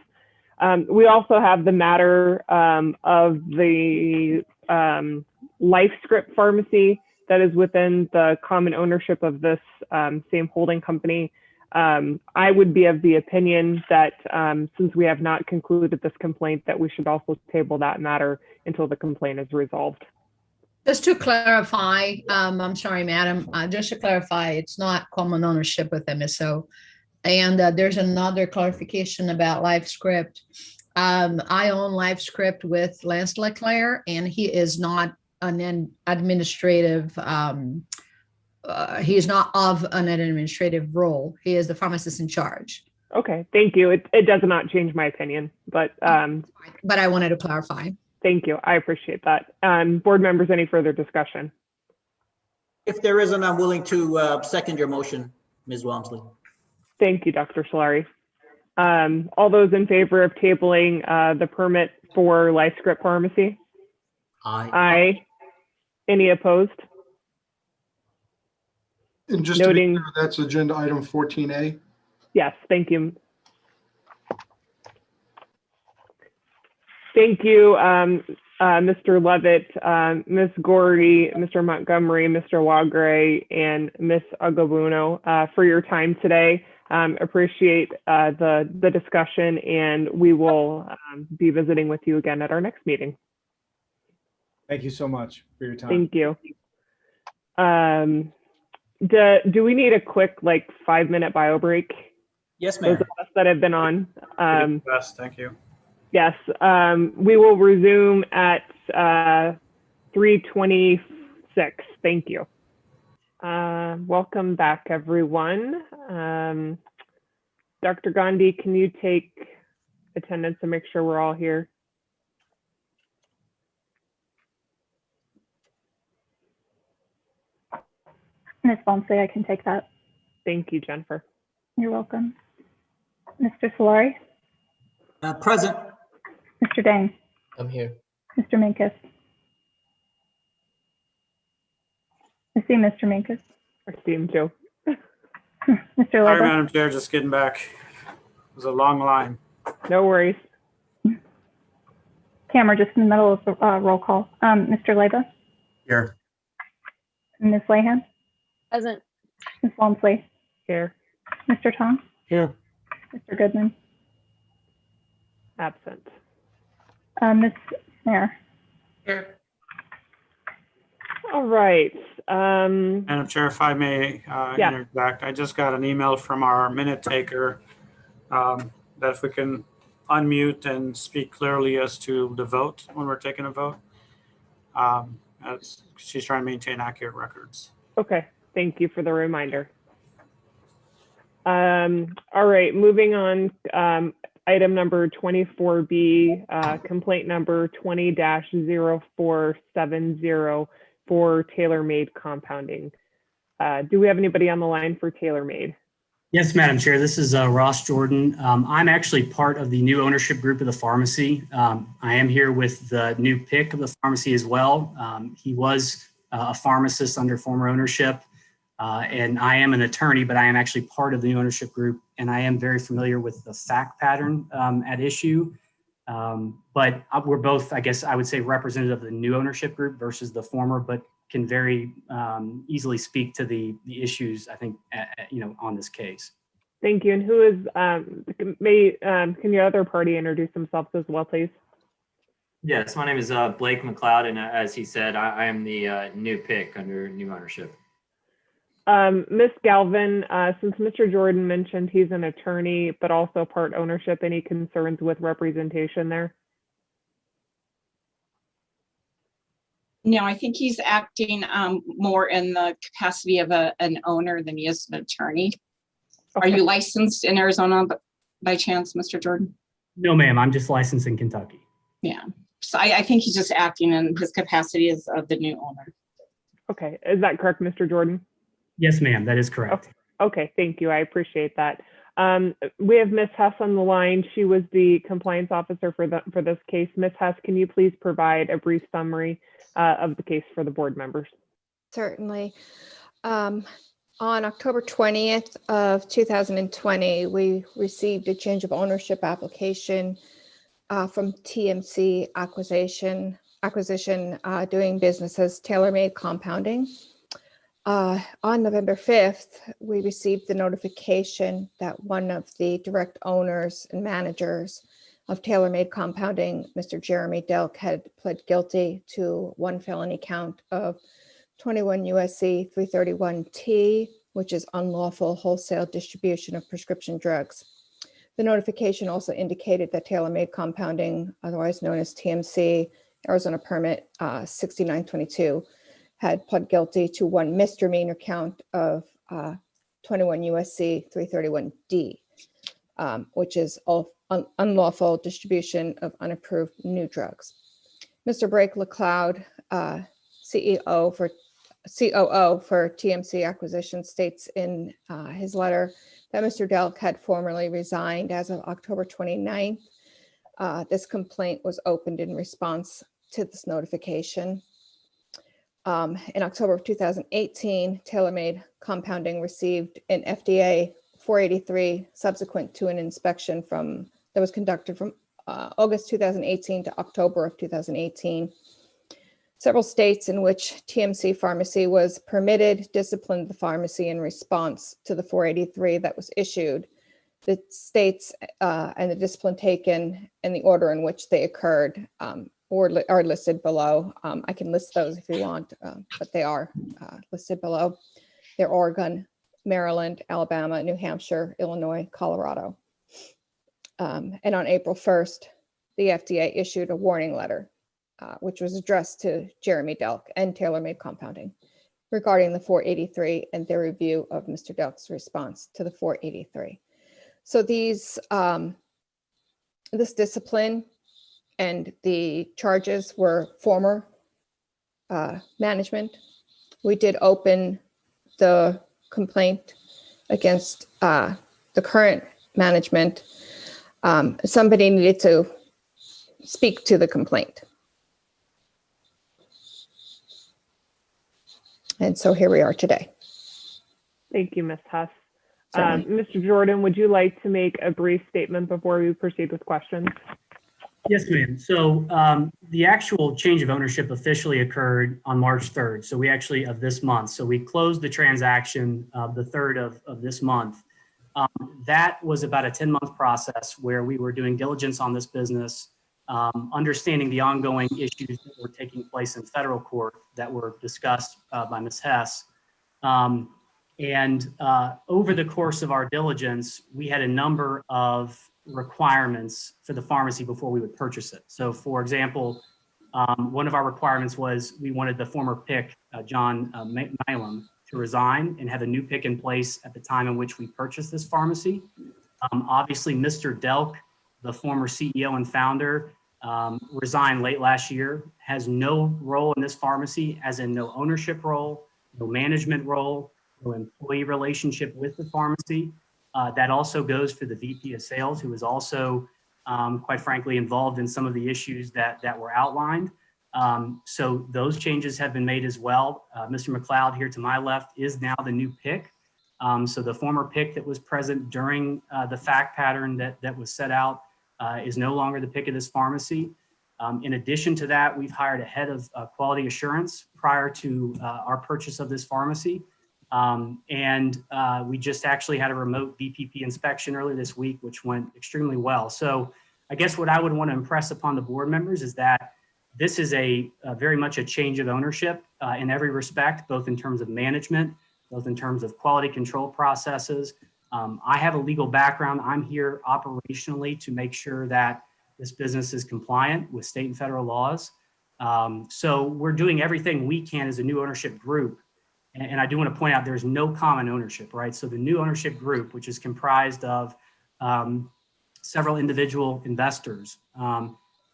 [SPEAKER 1] We also have the matter of the LifeScript pharmacy that is within the common ownership of this same holding company. I would be of the opinion that since we have not concluded this complaint, that we should also table that matter until the complaint is resolved.
[SPEAKER 17] Just to clarify, I'm sorry, madam, just to clarify, it's not common ownership with MSO. And there's another clarification about LifeScript. I own LifeScript with Lance Leclerc, and he is not an administrative, he is not of an administrative role. He is the pharmacist in charge.
[SPEAKER 1] Okay, thank you. It does not change my opinion, but
[SPEAKER 17] I wanted to clarify.
[SPEAKER 1] Thank you. I appreciate that. Board members, any further discussion?
[SPEAKER 3] If there isn't, I'm willing to second your motion, Ms. Walmsley.
[SPEAKER 1] Thank you, Dr. Solari. All those in favor of tabling the permit for LifeScript Pharmacy?
[SPEAKER 3] Aye.
[SPEAKER 1] Aye. Any opposed?
[SPEAKER 9] And just to be clear, that's agenda item 14A.
[SPEAKER 1] Yes, thank you. Thank you, Mr. Levitt, Ms. Gordy, Mr. Montgomery, Mr. Wagre, and Ms. Agabuno for your time today. Appreciate the discussion, and we will be visiting with you again at our next meeting.
[SPEAKER 22] Thank you so much for your time.
[SPEAKER 1] Thank you. Do we need a quick 5-minute bio break?
[SPEAKER 3] Yes, ma'am.
[SPEAKER 1] Those of us that have been on.
[SPEAKER 2] Best, thank you.
[SPEAKER 1] Yes, we will resume at 3:26. Thank you. Welcome back, everyone. Dr. Gandhi, can you take attendance and make sure we're all here?
[SPEAKER 18] Ms. Walmsley, I can take that.
[SPEAKER 1] Thank you, Jennifer.
[SPEAKER 18] You're welcome. Mr. Solari?
[SPEAKER 3] Present.
[SPEAKER 18] Mr. Dang?
[SPEAKER 11] I'm here.
[SPEAKER 18] Mr. Minkus? I see Mr. Minkus.
[SPEAKER 1] I see him too.
[SPEAKER 18] Mr.
[SPEAKER 2] Sorry,
[SPEAKER 18] Leba?
[SPEAKER 2] Madam Chair, just getting back. It was a long line.
[SPEAKER 1] No worries.
[SPEAKER 18] Camera just in the middle of the roll call. Mr. Leba?
[SPEAKER 7] Here.
[SPEAKER 18] Ms. Lahan?
[SPEAKER 5] Present.
[SPEAKER 18] Ms. Walmsley?
[SPEAKER 1] Here.
[SPEAKER 18] Mr. Tom?
[SPEAKER 15] Here.
[SPEAKER 18] Mr. Goodman?
[SPEAKER 1] Absent.
[SPEAKER 18] Ms. Snare?
[SPEAKER 8] Here.
[SPEAKER 1] All right.
[SPEAKER 2] Madam Chair, if I may interject, I just got an email from our minute taker that if we can unmute and speak clearly as to the vote when we're taking a vote, as she's trying to maintain accurate records.
[SPEAKER 1] Okay, thank you for the reminder. All right, moving on. Item number 24B, complaint number 20-0470 for tailor-made compounding. Do we have anybody on the line for tailor-made?
[SPEAKER 19] Yes, Madam Chair, this is Ross Jordan. I'm actually part of the new ownership group of the pharmacy. I am here with the new pick of the pharmacy as well. He was a pharmacist under former ownership. And I am an attorney, but I am actually part of the new ownership group, and I am very familiar with the fact pattern at issue. But we're both, I guess I would say, representative of the new ownership group versus the former, but can very easily speak to the issues, I think, on this case.
[SPEAKER 1] Thank you. And who is, can your other party introduce themselves as well, please?
[SPEAKER 4] Yes, my name is Blake McLeod, and as he said, I am the new pick under new ownership.
[SPEAKER 1] Ms. Galvin, since Mr. Jordan mentioned he's an attorney, but also part ownership, any concerns with representation there?
[SPEAKER 10] No, I think he's acting more in the capacity of an owner than he is an attorney. Okay. Are you licensed in Arizona by chance, Mr. Jordan?
[SPEAKER 19] No, ma'am. I'm just licensed in Kentucky.
[SPEAKER 10] Yeah. So I think he's just acting in his capacity as the new owner.
[SPEAKER 1] Okay. Is that correct, Mr. Jordan?
[SPEAKER 19] Yes, ma'am. That is correct.
[SPEAKER 1] Okay. Thank you. I appreciate that. We have Ms. Hess on the line. She was the compliance officer for this case. Ms. Hess, can you please provide a brief summary of the case for the board members?
[SPEAKER 21] Certainly. On October 20th of 2020, we received a change of ownership application from TMC Acquisition doing business as TaylorMade Compounding. On November 5th, we received the notification that one of the direct owners and managers of TaylorMade Compounding, Mr. Jeremy Delk, had pled guilty to one felony count of 21 U.S.C. 331T, which is unlawful wholesale distribution of prescription drugs. The notification also indicated that TaylorMade Compounding, otherwise known as TMC, Arizona Permit 6922, had pled guilty to one misdemeanor count of 21 U.S.C. 331D, which is unlawful distribution of unapproved new drugs. Mr. Blake McLeod, COO for TMC Acquisition, states in his letter that Mr. Delk had formally resigned as of October 29th. This complaint was opened in response to this notification. In October of 2018, TaylorMade Compounding received an FDA 483 subsequent to an inspection that was conducted from August 2018 to October of 2018. Several states in which TMC Pharmacy was permitted disciplined the pharmacy in response to the 483 that was issued. The states and the discipline taken and the order in which they occurred are listed below. I can list those if you want, but they are listed below. They're Oregon, Maryland, Alabama, New Hampshire, Illinois, Colorado. And on April 1st, the FDA issued a warning letter, which was addressed to Jeremy Delk and TaylorMade Compounding regarding the 483 and their review of Mr. Delk's response to the 483. So this discipline and the charges were former management. We did open the complaint against the current management. Somebody needed to speak to the complaint. And so here we are today.
[SPEAKER 1] Thank you, Ms. Hess. Mr. Jordan, would you like to make a brief statement before we proceed with questions?
[SPEAKER 19] Yes, ma'am. So the actual change of ownership officially occurred on March 3rd. So we actually, of this month. So we closed the transaction the 3rd of this month. That was about a 10-month process where we were doing diligence on this business, understanding the ongoing issues that were taking place in federal court that were discussed by Ms. Hess. And over the course of our diligence, we had a number of requirements for the pharmacy before we would purchase it. So for example, one of our requirements was we wanted the former pick, John Milam, to resign and have a new pick in place at the time in which we purchased this pharmacy. Obviously, Mr. Delk, the former CEO and founder, resigned late last year, has no role in this pharmacy, as in no ownership role, no management role, no employee relationship with the pharmacy. That also goes for the VP of sales, who is also, quite frankly, involved in some of the issues that were outlined. So those changes have been made as well. Mr. McLeod here to my left is now the new pick. So the former pick that was present during the fact pattern that was set out is no longer the pick of this pharmacy. In addition to that, we've hired a head of quality assurance prior to our purchase of this pharmacy. We just actually had a remote VPP inspection earlier this week, which went extremely well. So I guess what I would want to impress upon the board members is that this is a very much a change of ownership in every respect, both in terms of management, both in terms of quality control processes. I have a legal background. I'm here operationally to make sure that this business is compliant with state and federal laws. So we're doing everything we can as a new ownership group. And I do want to point out there's no common ownership, right? So the new ownership group, which is comprised of several individual investors,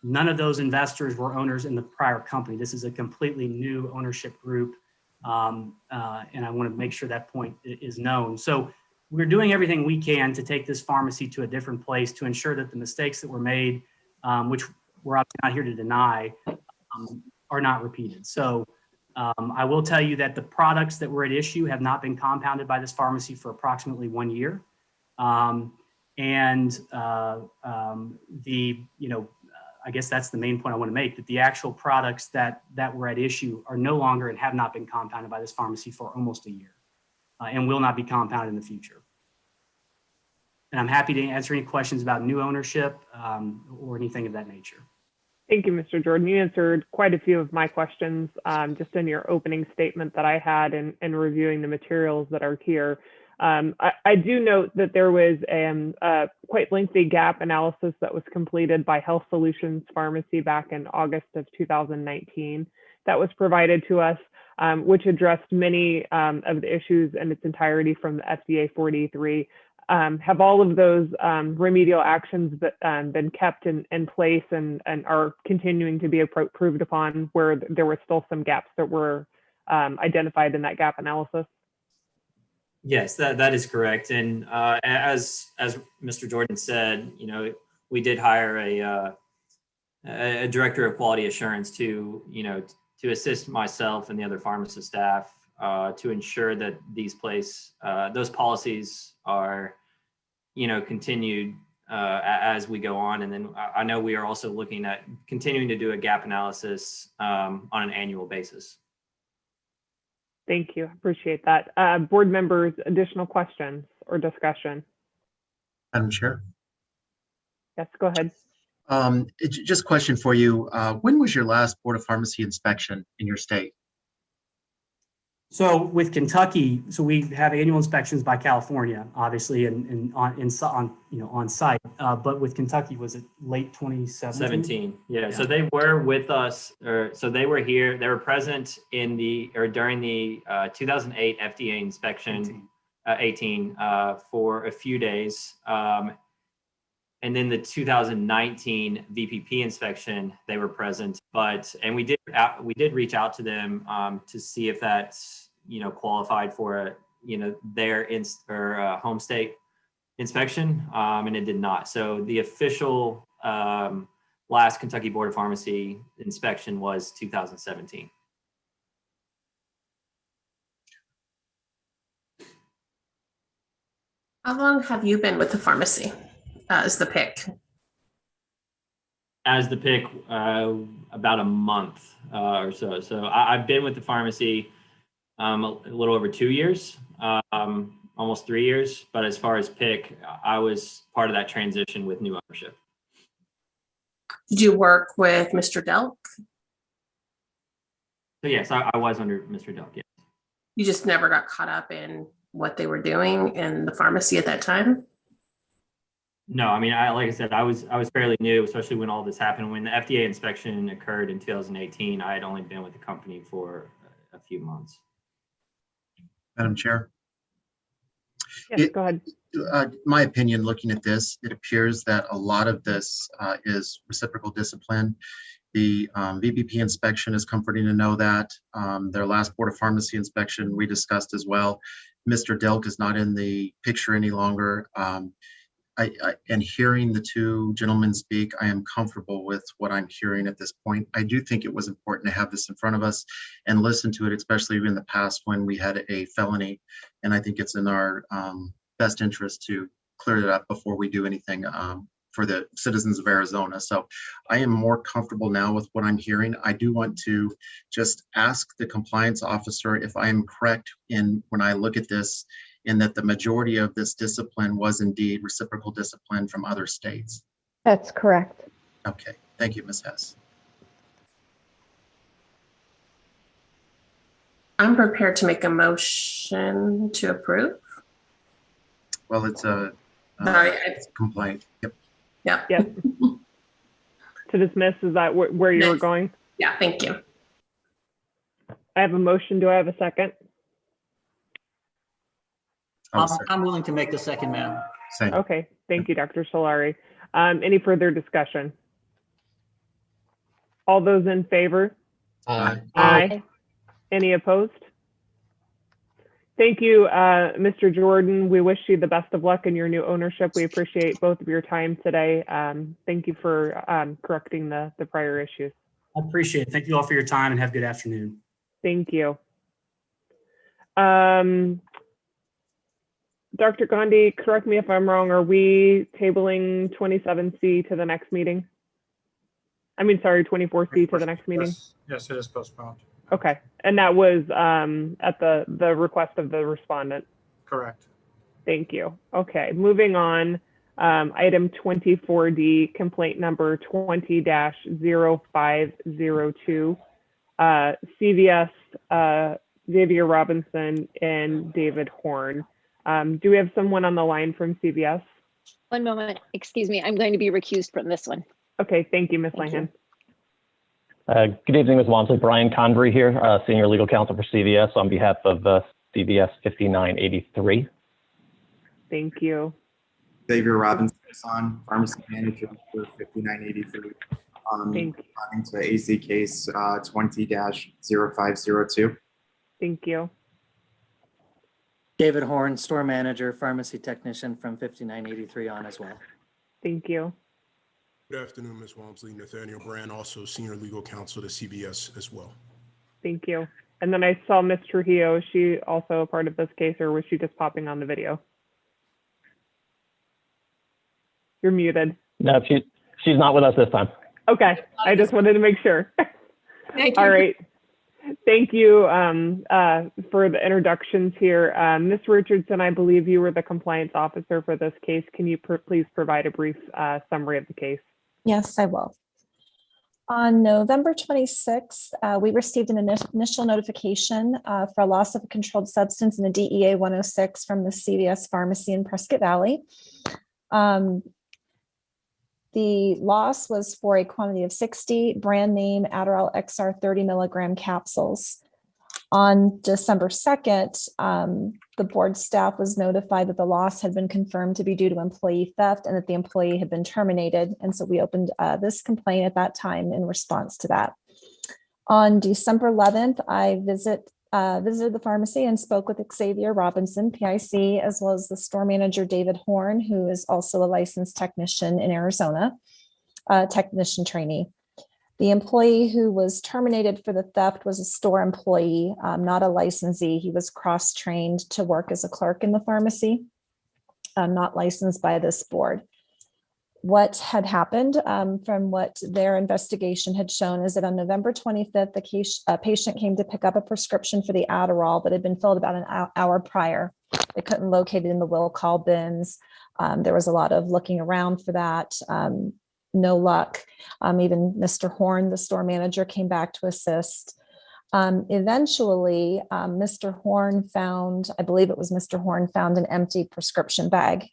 [SPEAKER 19] none of those investors were owners in the prior company. This is a completely new ownership group. And I want to make sure that point is known. So we're doing everything we can to take this pharmacy to a different place to ensure that the mistakes that were made, which we're obviously not here to deny, are not repeated. So I will tell you that the products that were at issue have not been compounded by this pharmacy for approximately 1 year. I guess that's the main point I want to make, that the actual products that were at issue are no longer and have not been compounded by this pharmacy for almost a year and will not be compounded in the future. And I'm happy to answer any questions about new ownership or anything of that nature.
[SPEAKER 1] Thank you, Mr. Jordan. You answered quite a few of my questions just in your opening statement that I had in reviewing the materials that are here. I do note that there was a quite lengthy gap analysis that was completed by Health Solutions Pharmacy back in August of 2019 that was provided to us, which addressed many of the issues in its entirety from the FDA 483. Have all of those remedial actions been kept in place and are continuing to be approved upon where there were still some gaps that were identified in that gap analysis?
[SPEAKER 4] Yes, that is correct. And as Mr. Jordan said, we did hire a director of quality assurance to assist myself and the other pharmacist staff to ensure that those policies are, continued as we go on. And then I know we are also looking at continuing to do a gap analysis on an annual basis.
[SPEAKER 1] Thank you. Appreciate that. Board members, additional questions or discussion?
[SPEAKER 7] Madam Chair.
[SPEAKER 1] Yes, go ahead.
[SPEAKER 7] Just a question for you. When was your last Board of Pharmacy inspection in your state?
[SPEAKER 19] So with Kentucky, so we have annual inspections by California, obviously, and on site. But with Kentucky, was it late 2017?
[SPEAKER 4] Yeah. So they were with us, so they were here. They were present during the 2008 FDA inspection, 18 for a few days, and then the 2019 VPP inspection, they were present. And we did reach out to them to see if that's qualified for their home state inspection, and it did not. So the official last Kentucky Board of Pharmacy inspection was 2017.
[SPEAKER 8] How long have you been with the pharmacy as the pick?
[SPEAKER 4] As the pick, about a month or so. So I've been with the pharmacy a little over 2 years, almost 3 years. But as far as pick, I was part of that transition with new ownership.
[SPEAKER 8] Did you work with Mr. Delk?
[SPEAKER 4] So yes, I was under Mr. Delk, yes.
[SPEAKER 8] You just never got caught up in what they were doing in the pharmacy at that time?
[SPEAKER 4] No, I mean, like I said, I was fairly new, especially when all this happened. When the FDA inspection occurred in 2018, I had only been with the company for a few months.
[SPEAKER 7] Madam Chair.
[SPEAKER 1] Yes, go ahead.
[SPEAKER 7] My opinion, looking at this, it appears that a lot of this is reciprocal discipline. The VPP inspection is comforting to know that. Their last Board of Pharmacy inspection we discussed as well. Mr. Delk is not in the picture any longer. and hearing the two gentlemen speak, I am comfortable with what I'm hearing at this point. I do think it was important to have this in front of us and listen to it, especially in the past when we had a felony. And I think it's in our best interest to clear it up before we do anything for the citizens of Arizona. So I am more comfortable now with what I'm hearing. I do want to just ask the compliance officer if I am correct in when I look at this, in that the majority of this discipline was indeed reciprocal discipline from other states.
[SPEAKER 21] That's correct.
[SPEAKER 7] Okay, thank you, Ms. Hess.
[SPEAKER 8] I'm prepared to make a motion to approve.
[SPEAKER 7] Well, it's a
[SPEAKER 8] Sorry,
[SPEAKER 7] complaint. Yep.
[SPEAKER 8] Yeah.
[SPEAKER 1] Yep. To dismiss, is that where you were going?
[SPEAKER 8] Yeah, thank you.
[SPEAKER 1] I have a motion. Do I have a second?
[SPEAKER 3] I'm willing to make the second, ma'am.
[SPEAKER 7] Same.
[SPEAKER 1] Okay, thank you, Dr. Solari. Any further discussion? All those in favor?
[SPEAKER 11] Aye.
[SPEAKER 1] Aye. Any opposed? Thank you, Mr. Jordan. We wish you the best of luck in your new ownership. We appreciate both of your time today. Thank you for correcting the prior issues.
[SPEAKER 19] I appreciate it. Thank you all for your time and have a good afternoon.
[SPEAKER 1] Thank you. Dr. Gandhi, correct me if I'm wrong, are we tabling 27C to the next meeting? I mean, sorry, 24C to the next meeting?
[SPEAKER 2] Yes, it is postponed.
[SPEAKER 1] Okay, and that was at the request of the respondent.
[SPEAKER 2] Correct.
[SPEAKER 1] Thank you. Okay, moving on. Item 24D, complaint number 20-0502. CVS, Xavier Robinson and David Horn. Do we have someone on the line from CVS?
[SPEAKER 5] One moment, excuse me, I'm going to be recused from this one.
[SPEAKER 1] Okay, thank you, Ms. Langham.
[SPEAKER 6] Good evening, Ms. Walmsley. Brian Condry here, Senior Legal Counsel for CVS on behalf of CVS 5983.
[SPEAKER 1] Thank you.
[SPEAKER 12] Xavier Robinson, son, Pharmacy Manager for 5983.
[SPEAKER 1] Thank you.
[SPEAKER 12] Responding to AC case 20-0502.
[SPEAKER 1] Thank you.
[SPEAKER 20] David Horn, Store Manager, Pharmacy Technician from 5983 on as well.
[SPEAKER 1] Thank you.
[SPEAKER 23] Good afternoon, Ms. Walmsley. Nathaniel Brand, also Senior Legal Counsel to CVS as well.
[SPEAKER 1] Thank you. And then I saw Ms. Trujillo. Is she also a part of this case, or was she just popping on the video? You're muted.
[SPEAKER 6] No, she's not with us this time.
[SPEAKER 1] Okay, I just wanted to make sure.
[SPEAKER 10] Thank you.
[SPEAKER 1] All right. Thank you for the introductions here. Ms. Richardson, I believe you were the compliance officer for this case. Can you please provide a brief summary of the case?
[SPEAKER 25] Yes, I will. On November 26th, we received an initial notification for a loss of a controlled substance in a DEA 106 from the CVS pharmacy in Prescott Valley. The loss was for a quantity of 60 brand name Adderall XR 30 milligram capsules. On December 2nd, the board staff was notified that the loss had been confirmed to be due to employee theft and that the employee had been terminated. And so we opened this complaint at that time in response to that. On December 11th, I visited the pharmacy and spoke with Xavier Robinson, PIC, as well as the store manager, David Horn, who is also a licensed technician in Arizona, technician trainee. The employee who was terminated for the theft was a store employee, not a licensee. He was cross-trained to work as a clerk in the pharmacy, not licensed by this board. What had happened from what their investigation had shown is that on November 25th, a patient came to pick up a prescription for the Adderall that had been filled about an hour prior. They couldn't locate it in the will call bins. There was a lot of looking around for that. No luck. Even Mr. Horn, the store manager, came back to assist. Eventually, Mr. Horn found, I believe it was Mr. Horn, found an empty prescription bag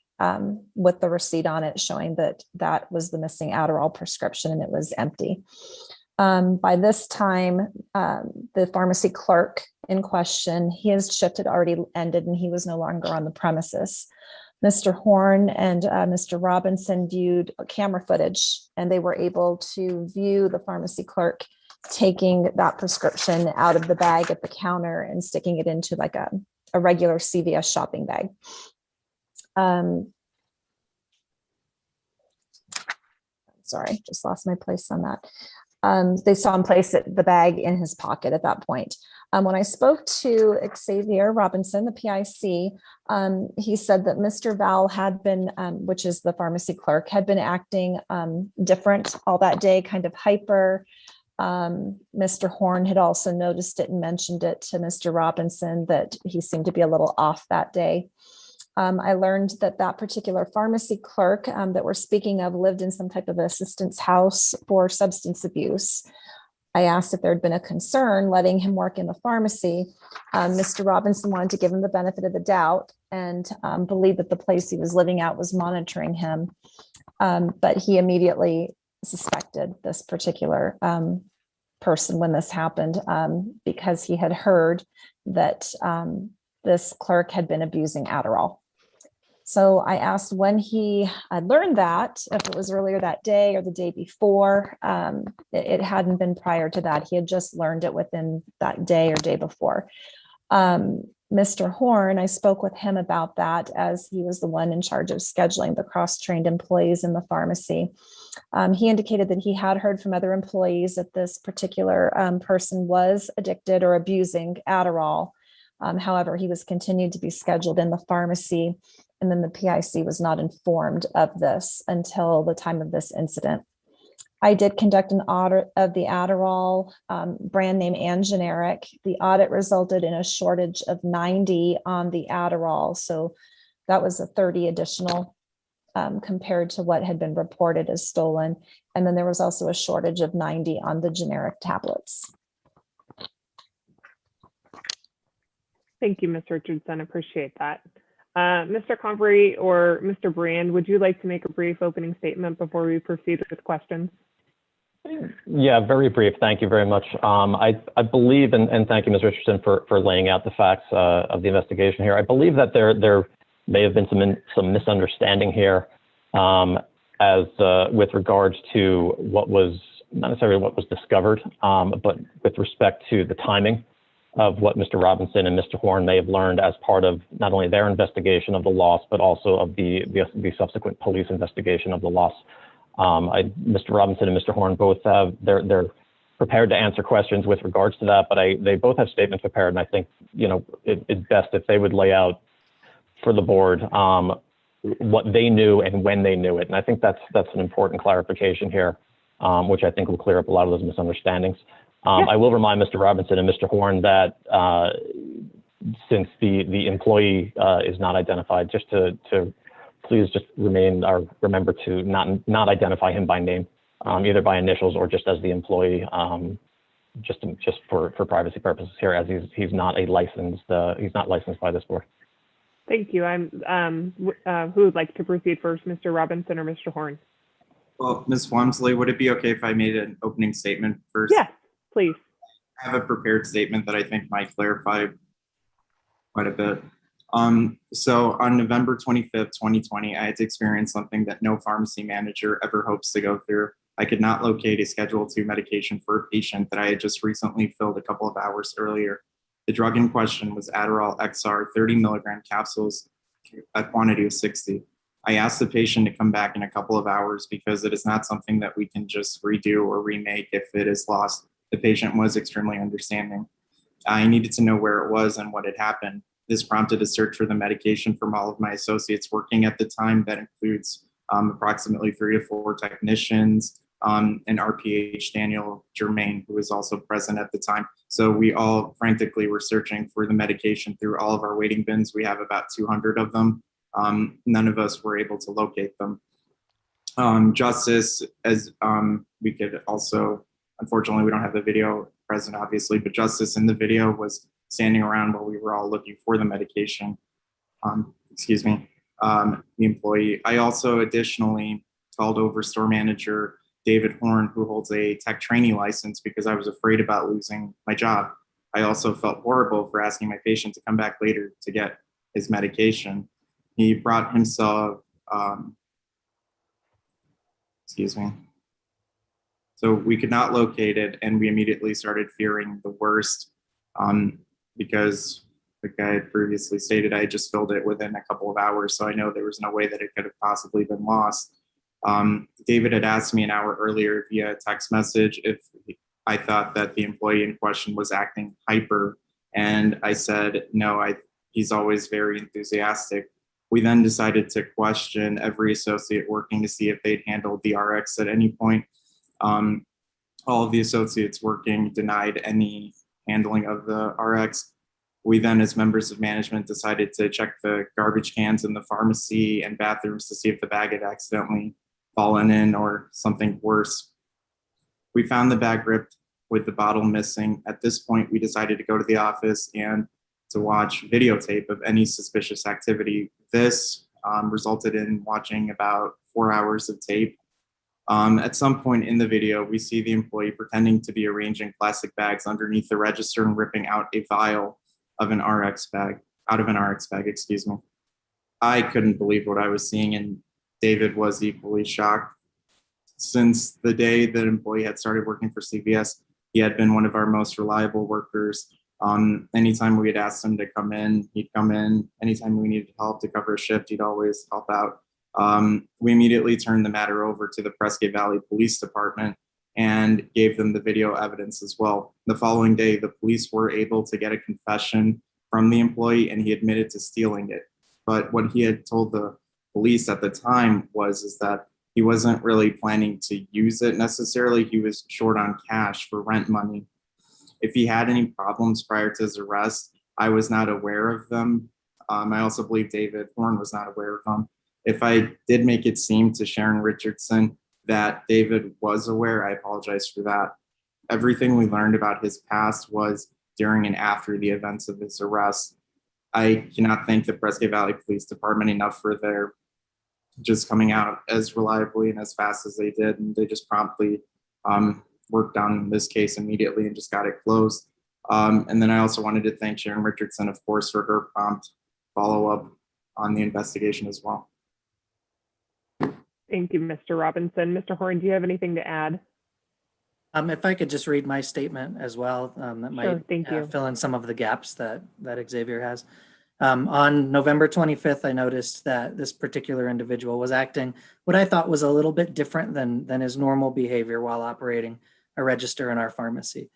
[SPEAKER 25] with the receipt on it showing that that was the missing Adderall prescription and it was empty. By this time, the pharmacy clerk in question, his shift had already ended and he was no longer on the premises. Mr. Horn and Mr. Robinson viewed camera footage and they were able to view the pharmacy clerk taking that prescription out of the bag at the counter and sticking it into like a regular CVS shopping bag. sorry, just lost my place on that. They saw him place the bag in his pocket at that point. When I spoke to Xavier Robinson, the PIC, he said that Mr. Val had been, which is the pharmacy clerk, had been acting different all that day, kind of hyper. Mr. Horn had also noticed it and mentioned it to Mr. Robinson that he seemed to be a little off that day. I learned that that particular pharmacy clerk that we're speaking of lived in some type of assistance house for substance abuse. I asked if there had been a concern letting him work in the pharmacy. Mr. Robinson wanted to give him the benefit of the doubt and believed that the place he was living at was monitoring him. But he immediately suspected this particular person when this happened because he had heard that this clerk had been abusing Adderall. So I asked when he had learned that, if it was earlier that day or the day before. It hadn't been prior to that. He had just learned it within that day or day before. Mr. Horn, I spoke with him about that as he was the one in charge of scheduling the cross-trained employees in the pharmacy. He indicated that he had heard from other employees that this particular person was addicted or abusing Adderall. However, he was continued to be scheduled in the pharmacy, and then the PIC was not informed of this until the time of this incident. I did conduct an audit of the Adderall, brand name and generic. The audit resulted in a shortage of 90 on the Adderall. So that was a 30 additional compared to what had been reported as stolen. And then there was also a shortage of 90 on the generic tablets.
[SPEAKER 1] Thank you, Ms. Richardson. Appreciate that. Mr. Convery or Mr. Brand, would you like to make a brief opening statement before we proceed with questions?
[SPEAKER 6] Yeah, very brief. Thank you very much. I believe, and thank you, Ms. Richardson, for laying out the facts of the investigation here. I believe that there may have been some misunderstanding here as with regards to what was, not necessarily what was discovered, but with respect to the timing of what Mr. Robinson and Mr. Horn may have learned as part of not only their investigation of the loss, but also of the subsequent police investigation of the loss. Mr. Robinson and Mr. Horn both have, they're prepared to answer questions with regards to that, but they both have statements prepared, and I think, you know, it's best if they would lay out for the board what they knew and when they knew it. And I think that's an important clarification here, which I think will clear up a lot of those misunderstandings. I will remind Mr. Robinson and Mr. Horn that since the employee is not identified, just to please just remember to not identify him by name, either by initials or just as the employee, just for privacy purposes here, as he's not licensed by this board.
[SPEAKER 1] Thank you. Who would like to proceed first, Mr. Robinson or Mr. Horn?
[SPEAKER 12] Well, Ms. Walmsley, would it be okay if I made an opening statement first?
[SPEAKER 1] Yes, please.
[SPEAKER 12] I have a prepared statement that I think might clarify quite a bit. So on November 25th, 2020, I had to experience something that no pharmacy manager ever hopes to go through. I could not locate a Schedule II medication for a patient that I had just recently filled a couple of hours earlier. The drug in question was Adderall XR 30 milligram capsules, a quantity of 60. I asked the patient to come back in a couple of hours because it is not something that we can just redo or remake if it is lost. The patient was extremely understanding. I needed to know where it was and what had happened. This prompted a search for the medication from all of my associates working at the time. That includes approximately 3 to 4 technicians, and RPH Daniel Germain, who was also present at the time. So we all frantically were searching for the medication through all of our waiting bins. We have about 200 of them. None of us were able to locate them. Justice, as we could also, unfortunately, we don't have the video present, obviously, but Justice in the video was standing around while we were all looking for the medication. The employee. I also additionally called over store manager David Horn, who holds a tech trainee license, because I was afraid about losing my job. I also felt horrible for asking my patient to come back later to get his medication. He brought himself, So we could not locate it, and we immediately started fearing the worst because, like I had previously stated, I had just filled it within a couple of hours, so I know there was no way that it could have possibly been lost. David had asked me an hour earlier via text message if I thought that the employee in question was acting hyper. And I said, no, he's always very enthusiastic. We then decided to question every associate working to see if they'd handled the RX at any point. All of the associates working denied any handling of the RX. We then, as members of management, decided to check the garbage cans in the pharmacy and bathrooms to see if the bag had accidentally fallen in or something worse. We found the bag ripped with the bottle missing. At this point, we decided to go to the office and to watch videotape of any suspicious activity. This resulted in watching about 4 hours of tape. At some point in the video, we see the employee pretending to be arranging plastic bags underneath the register and ripping out a vial of an RX bag, excuse me. I couldn't believe what I was seeing, and David was equally shocked. Since the day that employee had started working for CVS, he had been one of our most reliable workers. Anytime we had asked him to come in, he'd come in. Anytime we needed help to cover a shift, he'd always help out. We immediately turned the matter over to the Prescott Valley Police Department and gave them the video evidence as well. The following day, the police were able to get a confession from the employee, and he admitted to stealing it. But what he had told the police at the time is that he wasn't really planning to use it necessarily. He was short on cash for rent money. If he had any problems prior to his arrest, I was not aware of them. I also believe David Horn was not aware of them. If I did make it seem to Sharon Richardson that David was aware, I apologize for that. Everything we learned about his past was during and after the events of his arrest. I cannot thank the Prescott Valley Police Department enough for their just coming out as reliably and as fast as they did. And they just promptly worked on this case immediately and just got it closed. And then I also wanted to thank Sharon Richardson, of course, for her prompt follow-up on the investigation as well.
[SPEAKER 1] Thank you, Mr. Robinson. Mr. Horn, do you have anything to add?
[SPEAKER 20] If I could just read my statement as well, that might
[SPEAKER 1] thank you.
[SPEAKER 20] fill in some of the gaps that Xavier has. On November 25th, I noticed that this particular individual was acting what I thought was a little bit different than his normal behavior while operating a register in our pharmacy.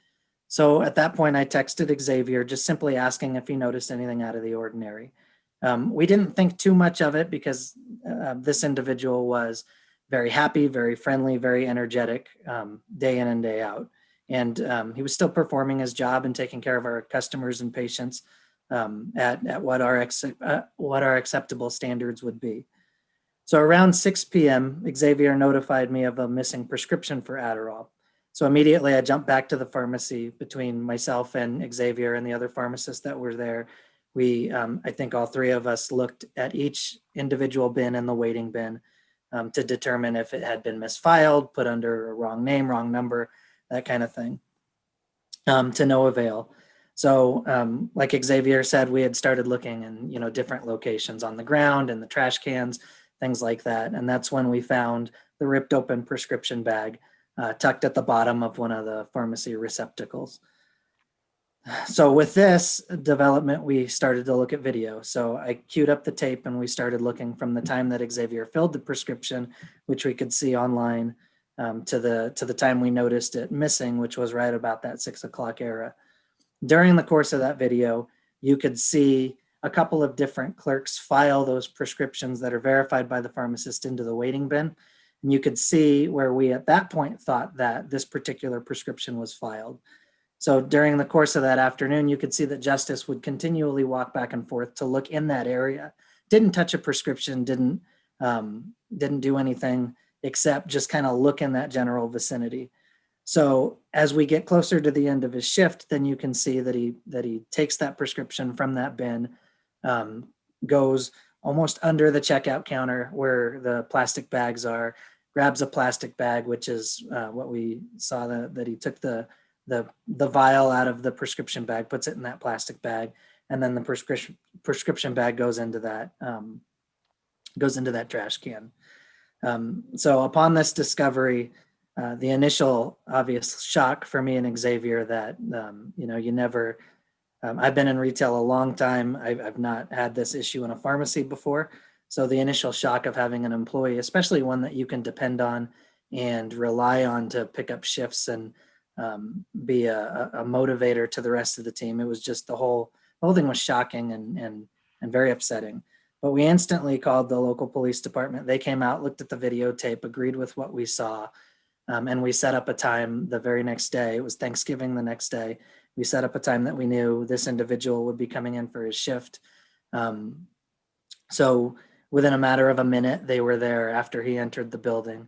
[SPEAKER 20] So at that point, I texted Xavier just simply asking if he noticed anything out of the ordinary. We didn't think too much of it because this individual was very happy, very friendly, very energetic, day in and day out. And he was still performing his job and taking care of our customers and patients at what our acceptable standards would be. So around 6 p.m., Xavier notified me of a missing prescription for Adderall. So immediately I jumped back to the pharmacy. Between myself and Xavier and the other pharmacists that were there, we, I think all three of us looked at each individual bin in the waiting bin to determine if it had been misfiled, put under a wrong name, wrong number, that kind of thing, to no avail. So like Xavier said, we had started looking in different locations on the ground and the trash cans, things like that. And that's when we found the ripped open prescription bag tucked at the bottom of one of the pharmacy receptacles. So with this development, we started to look at video. So I queued up the tape and we started looking from the time that Xavier filled the prescription, which we could see online, to the time we noticed it missing, which was right about that 6 o'clock era. During the course of that video, you could see a couple of different clerks file those prescriptions that are verified by the pharmacist into the waiting bin. And you could see where we at that point thought that this particular prescription was filed. So during the course of that afternoon, you could see that Justice would continually walk back and forth to look in that area. Didn't touch a prescription, didn't do anything except just kind of look in that general vicinity. So as we get closer to the end of his shift, then you can see that he takes that prescription from that bin, goes almost under the checkout counter where the plastic bags are, grabs a plastic bag, which is what we saw that he took the vial out of the prescription bag, puts it in that plastic bag, and then the prescription bag goes into that trash can. So upon this discovery, the initial obvious shock for me and Xavier that you never. I've been in retail a long time. I've not had this issue in a pharmacy before, So the initial shock of having an employee, especially one that you can depend on and rely on to pick up shifts and be a motivator to the rest of the team. It was just the whole thing was shocking and very upsetting. But we instantly called the local police department. They came out, looked at the videotape, agreed with what we saw, and we set up a time the very next day. It was Thanksgiving the next day. We set up a time that we knew this individual would be coming in for his shift. So within a matter of a minute, they were there after he entered the building,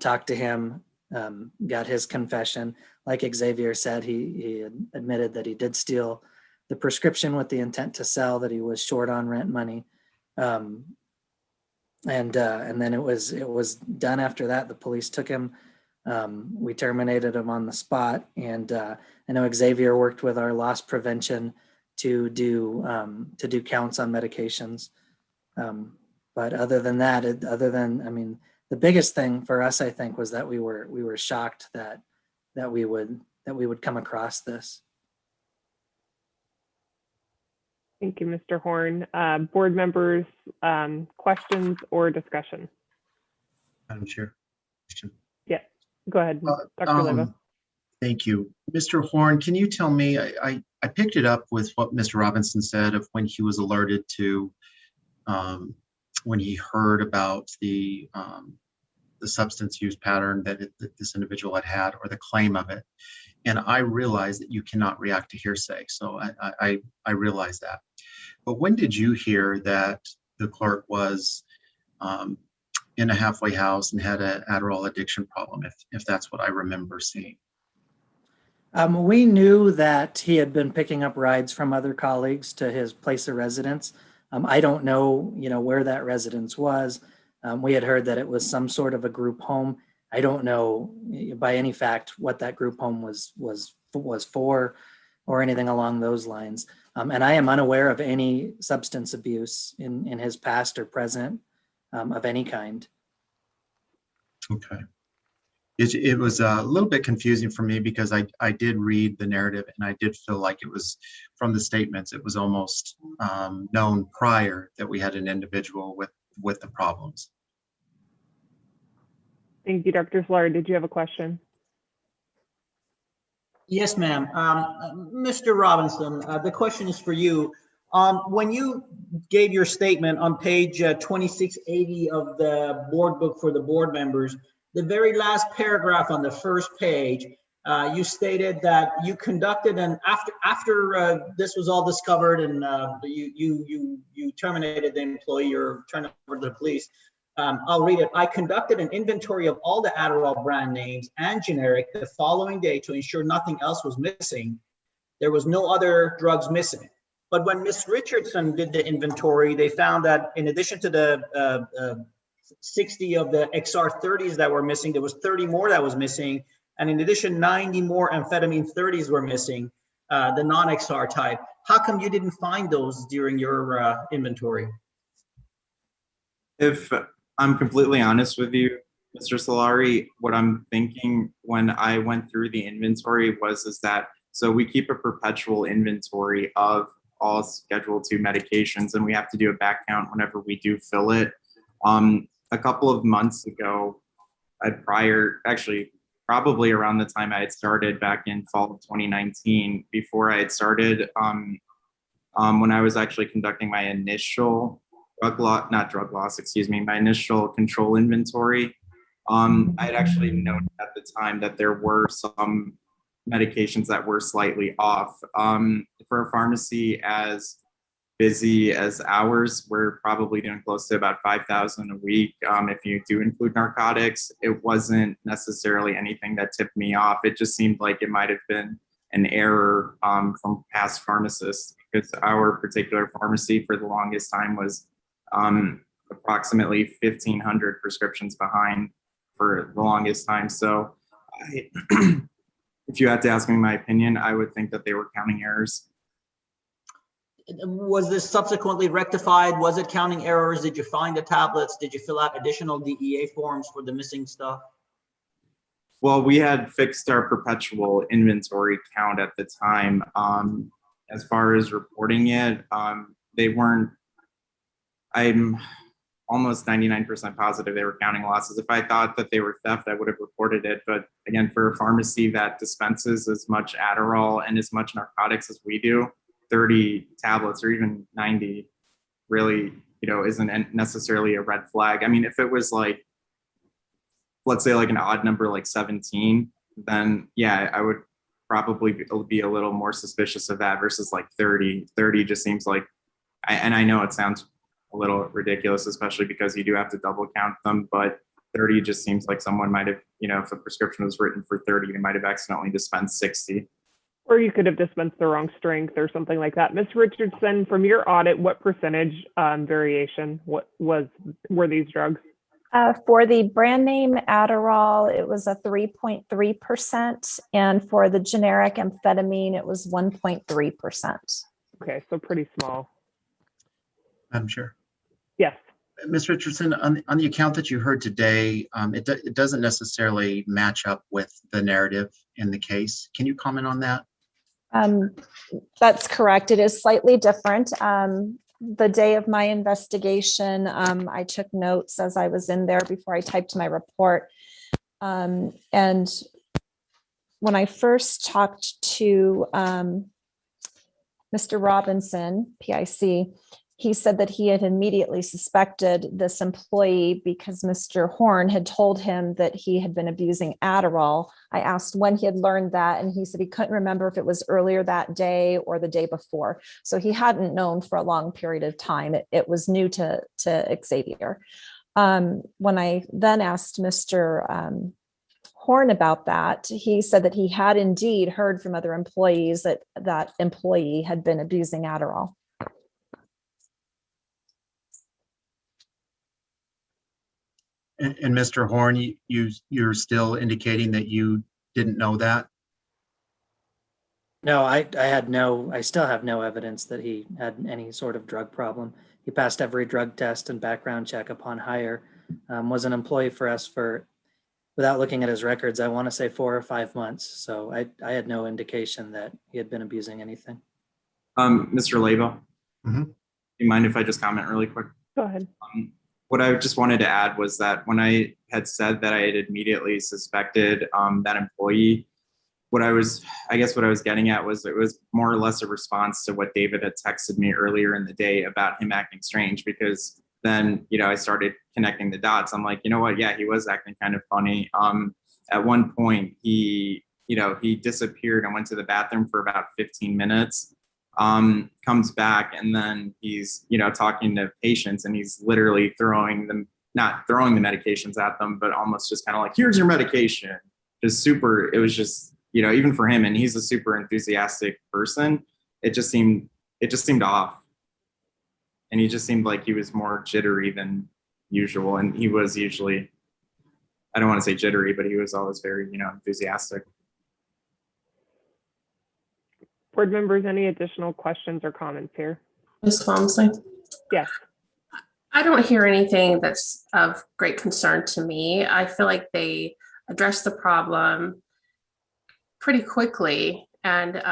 [SPEAKER 20] talked to him, got his confession. Like Xavier said, he admitted that he did steal the prescription with the intent to sell, that he was short on rent money. And then it was done after that. The police took him. We terminated him on the spot. And I know Xavier worked with our loss prevention to do counts on medications. But other than that, the biggest thing for us, I think, was that we were shocked that we would come across this.
[SPEAKER 1] Thank you, Mr. Horn. Board members, questions or discussion?
[SPEAKER 7] Madam Chair. Question.
[SPEAKER 1] Yeah, go ahead, Dr. Leva.
[SPEAKER 7] Thank you. Mr. Horn, can you tell me, I picked it up with what Mr. Robinson said of when he was alerted to, when he heard about the substance use pattern that this individual had or the claim of it. And I realize that you cannot react to hearsay. So I realize that. But when did you hear that the clerk was in a halfway house and had an Adderall addiction problem, if that's what I remember seeing?
[SPEAKER 20] We knew that he had been picking up rides from other colleagues to his place of residence. I don't know, where that residence was. We had heard that it was some sort of a group home. I don't know by any fact what that group home was for or anything along those lines. And I am unaware of any substance abuse in his past or present of any kind.
[SPEAKER 7] Okay. It was a little bit confusing for me because I did read the narrative and I did feel like it was, from the statements, it was almost known prior that we had an individual with the problems.
[SPEAKER 1] Thank you, Dr. Solar. Did you have a question?
[SPEAKER 13] Yes, ma'am. Mr. Robinson, the question is for you. When you gave your statement on page 2680 of the board book for the board members, the very last paragraph on the first page, you stated that you conducted after this was all discovered and you terminated the employee or turned over to the police. I'll read it. I conducted an inventory of all the Adderall brand names and generic the following day to ensure nothing else was missing. There was no other drugs missing. But when Ms. Richardson did the inventory, they found that in addition to the 60 of the XR30s that were missing, there was 30 more that was missing. And in addition, 90 more amphetamine 30s were missing, the non-XR type. How come you didn't find those during your inventory?
[SPEAKER 12] If I'm completely honest with you, Mr. Solari, what I'm thinking when I went through the inventory is that, so we keep a perpetual inventory of all Schedule II medications, and we have to do a back count whenever we do fill it. A couple of months ago, actually probably around the time I had started back in fall of 2019, before I had started, when I was actually conducting my initial my initial control inventory, I had actually noted at the time that there were some medications that were slightly off. For a pharmacy as busy as ours, we're probably doing close to about 5,000 a week. If you do include narcotics, it wasn't necessarily anything that tipped me off. It just seemed like it might have been an error from past pharmacists, because our particular pharmacy for the longest time was approximately 1,500 prescriptions behind for the longest time. So if you had to ask me my opinion, I would think that they were counting errors.
[SPEAKER 13] Was this subsequently rectified? Was it counting errors? Did you find the tablets? Did you fill out additional DEA forms for the missing stuff?
[SPEAKER 12] Well, we had fixed our perpetual inventory count at the time. As far as reporting it, they weren't, almost 99% positive they were counting losses. If I thought that they were theft, I would have reported it. But again, for a pharmacy that dispenses as much Adderall and as much narcotics as we do, 30 tablets or even 90 really, isn't necessarily a red flag. I mean, if it was like, let's say like an odd number, like 17, then yeah, I would probably be a little more suspicious of that versus like 30. 30 just seems like, and I know it sounds a little ridiculous, especially because you do have to double count them, but 30 just seems like someone might have, if a prescription was written for 30, they might have accidentally dispensed 60.
[SPEAKER 1] Or you could have dispensed the wrong strength or something like that. Ms. Richardson, from your audit, what percentage variation were these drugs?
[SPEAKER 25] For the brand name Adderall, it was a 3.3%, and for the generic amphetamine, it was 1.3%.
[SPEAKER 1] Okay, so pretty small.
[SPEAKER 7] Madam Chair.
[SPEAKER 1] Yes.
[SPEAKER 7] Ms. Richardson, on the account that you heard today, it doesn't necessarily match up with the narrative in the case. Can you comment on that?
[SPEAKER 25] That's correct. It is slightly different. The day of my investigation, I took notes as I was in there before I typed my report. And when I first talked to Mr. Robinson, PIC, he said that he had immediately suspected this employee because Mr. Horn had told him that he had been abusing Adderall. I asked when he had learned that, and he said he couldn't remember if it was earlier that day or the day before. So he hadn't known for a long period of time. It was new to Xavier. When I then asked Mr. Horn about that, he said that he had indeed heard from other employees that that employee had been abusing Adderall.
[SPEAKER 7] And Mr. Horn, you're still indicating that you didn't know that?
[SPEAKER 20] No, I still have no evidence that he had any sort of drug problem. He passed every drug test and background check upon hire, was an employee for us for, without looking at his records, I want to say 4 or 5 months. So I had no indication that he had been abusing anything.
[SPEAKER 12] Mr. Labo, do you mind if I just comment really quick?
[SPEAKER 1] Go ahead.
[SPEAKER 12] What I just wanted to add was that when I had said that I had immediately suspected that employee, what I was getting at was it was more or less a response to what David had texted me earlier in the day about him acting strange, because then, I started connecting the dots. I'm like, you know what? Yeah, he was acting kind of funny. At one point he disappeared and went to the bathroom for about 15 minutes. Comes back, and then he's, talking to patients, and he's literally not throwing the medications at them, but almost just kind of like, here's your medication. It was just, even for him, and he's a super enthusiastic person, it just seemed off. And he just seemed like he was more jittery than usual. And he was usually, I don't want to say jittery, but he was always very, enthusiastic.
[SPEAKER 1] Board members, any additional questions or comments here?
[SPEAKER 8] Ms. Walmsley?
[SPEAKER 1] Yes.
[SPEAKER 8] I don't hear anything that's of great concern to me. I feel like they addressed the problem pretty quickly and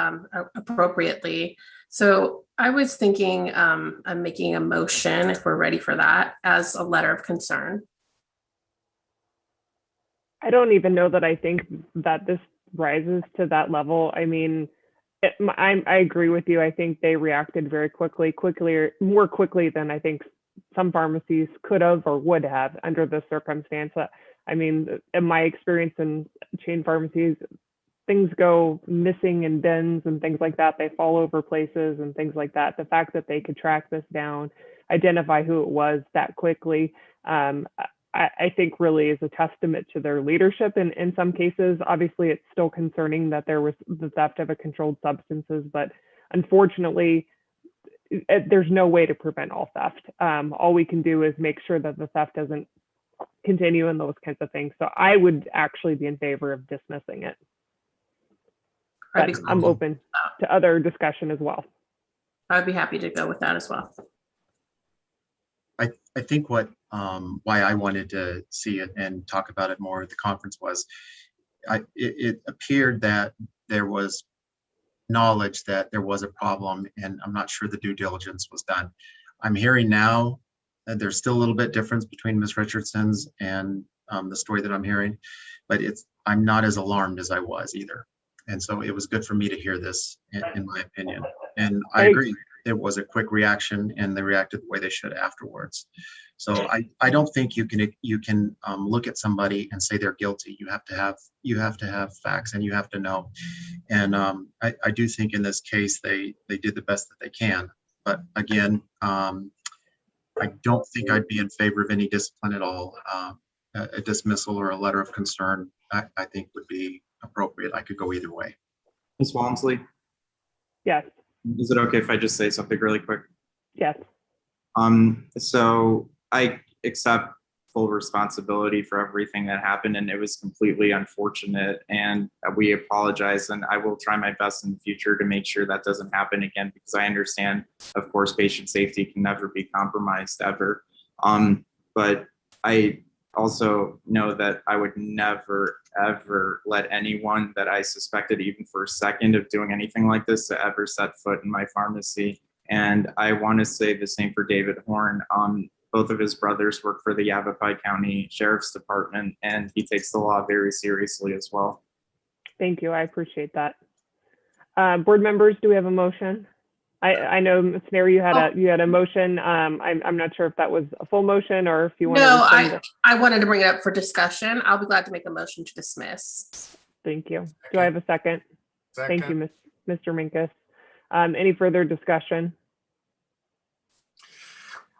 [SPEAKER 8] appropriately. So I was thinking of making a motion, if we're ready for that, as a letter of concern.
[SPEAKER 1] I don't even know that I think that this rises to that level. I mean, I agree with you. I think they reacted very more quickly than I think some pharmacies could have or would have under the circumstance. I mean, in my experience in chain pharmacies, things go missing in bins and things like that. They fall over places and things like that. The fact that they could track this down, identify who it was that quickly, I think really is a testament to their leadership. And in some cases, obviously, it's still concerning that there was the theft of a controlled substances, but unfortunately, there's no way to prevent all theft. All we can do is make sure that the theft doesn't continue and those kinds of things. So I would actually be in favor of dismissing it. But I'm open to other discussion as well.
[SPEAKER 8] I'd be happy to go with that as well.
[SPEAKER 7] I think why I wanted to see it and talk about it more at the conference was it appeared that there was knowledge that there was a problem, and I'm not sure the due diligence was done. I'm hearing now There's still a little bit difference between Ms. Richardson's and the story that I'm hearing, but I'm not as alarmed as I was either. And so it was good for me to hear this, in my opinion. And I agree, it was a quick reaction and they reacted the way they should afterwards. So I don't think you can look at somebody and say they're guilty. You have to have facts and you have to know. And I do think in this case they did the best that they can. But again, I don't think I'd be in favor of any discipline at all. A dismissal or a letter of concern, I think would be appropriate. I could go either way.
[SPEAKER 12] Ms. Walmsley,
[SPEAKER 1] Yes.
[SPEAKER 12] is it okay if I just say something really quick?
[SPEAKER 1] Yes.
[SPEAKER 12] So I accept full responsibility for everything that happened, and it was completely unfortunate, and we apologize, and I will try my best in the future to make sure that doesn't happen again, because I understand, of course, patient safety can never be compromised ever. But I also know that I would never, ever let anyone that I suspected even for a second of doing anything like this to ever set foot in my pharmacy. And I want to say the same for David Horn. Both of his brothers work for the Yavapai County Sheriff's Department, and he takes the law very seriously as well.
[SPEAKER 1] Thank you. I appreciate that. Board members, do we have a motion? I know, Ms. Nair, you had a motion. I'm not sure if that was a full motion or if you want
[SPEAKER 8] No,
[SPEAKER 1] to.
[SPEAKER 8] I wanted to bring it up for discussion. I'll be glad to make a motion to dismiss.
[SPEAKER 1] Thank you. Do I have a second? Thank you, Mr. Minkus. Any further discussion?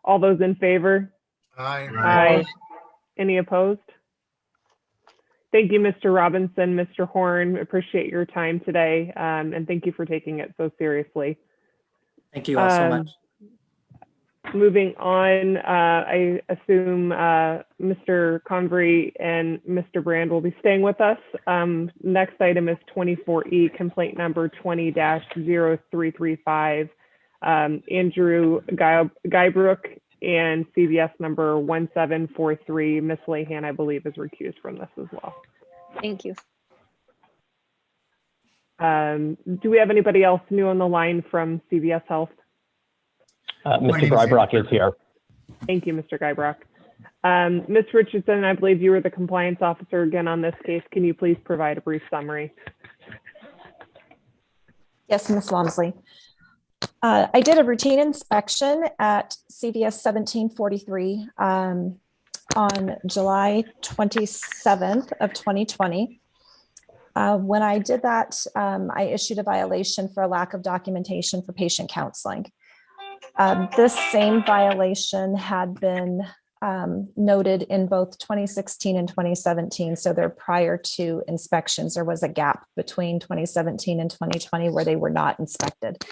[SPEAKER 1] All those in favor?
[SPEAKER 9] Aye.
[SPEAKER 1] Aye. Any opposed? Thank you, Mr. Robinson, Mr. Horn. Appreciate your time today, and thank you for taking it so seriously.
[SPEAKER 20] Thank you all so much.
[SPEAKER 1] Moving on, I assume Mr. Convery and Mr. Brand will be staying with us. Next item is 24E, complaint number 20-0335. Andrew Guybrook and CVS number 1743. Ms. Lehan, I believe, is recused from this as well.
[SPEAKER 5] Thank you.
[SPEAKER 1] Do we have anybody else new on the line from CVS Health?
[SPEAKER 6] Mr. Guybrook is here.
[SPEAKER 1] Thank you, Mr. Guybrook. Ms. Richardson, I believe you were the compliance officer again on this case. Can you please provide a brief summary?
[SPEAKER 25] Yes, Ms. Walmsley. I did a routine inspection at CVS 1743 on July 27th of 2020. When I did that, I issued a violation for a lack of documentation for patient counseling. This same violation had been noted in both 2016 and 2017. So they're prior to inspections. There was a gap between 2017 and 2020 where they were not inspected.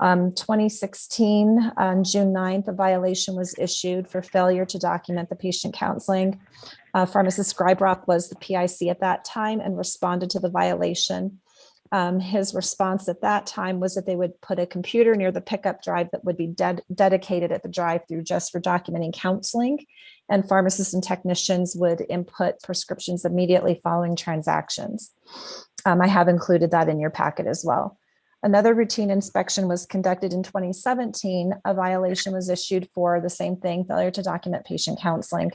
[SPEAKER 25] 2016, on June 9th, a violation was issued for failure to document the patient counseling. Pharmacist Guybrook was the PIC at that time and responded to the violation. His response at that time was that they would put a computer near the pickup drive that would be dedicated at the drive-through just for documenting counseling, and pharmacists and technicians would input prescriptions immediately following transactions. I have included that in your packet as well. Another routine inspection was conducted in 2017. A violation was issued for the same thing, failure to document patient counseling.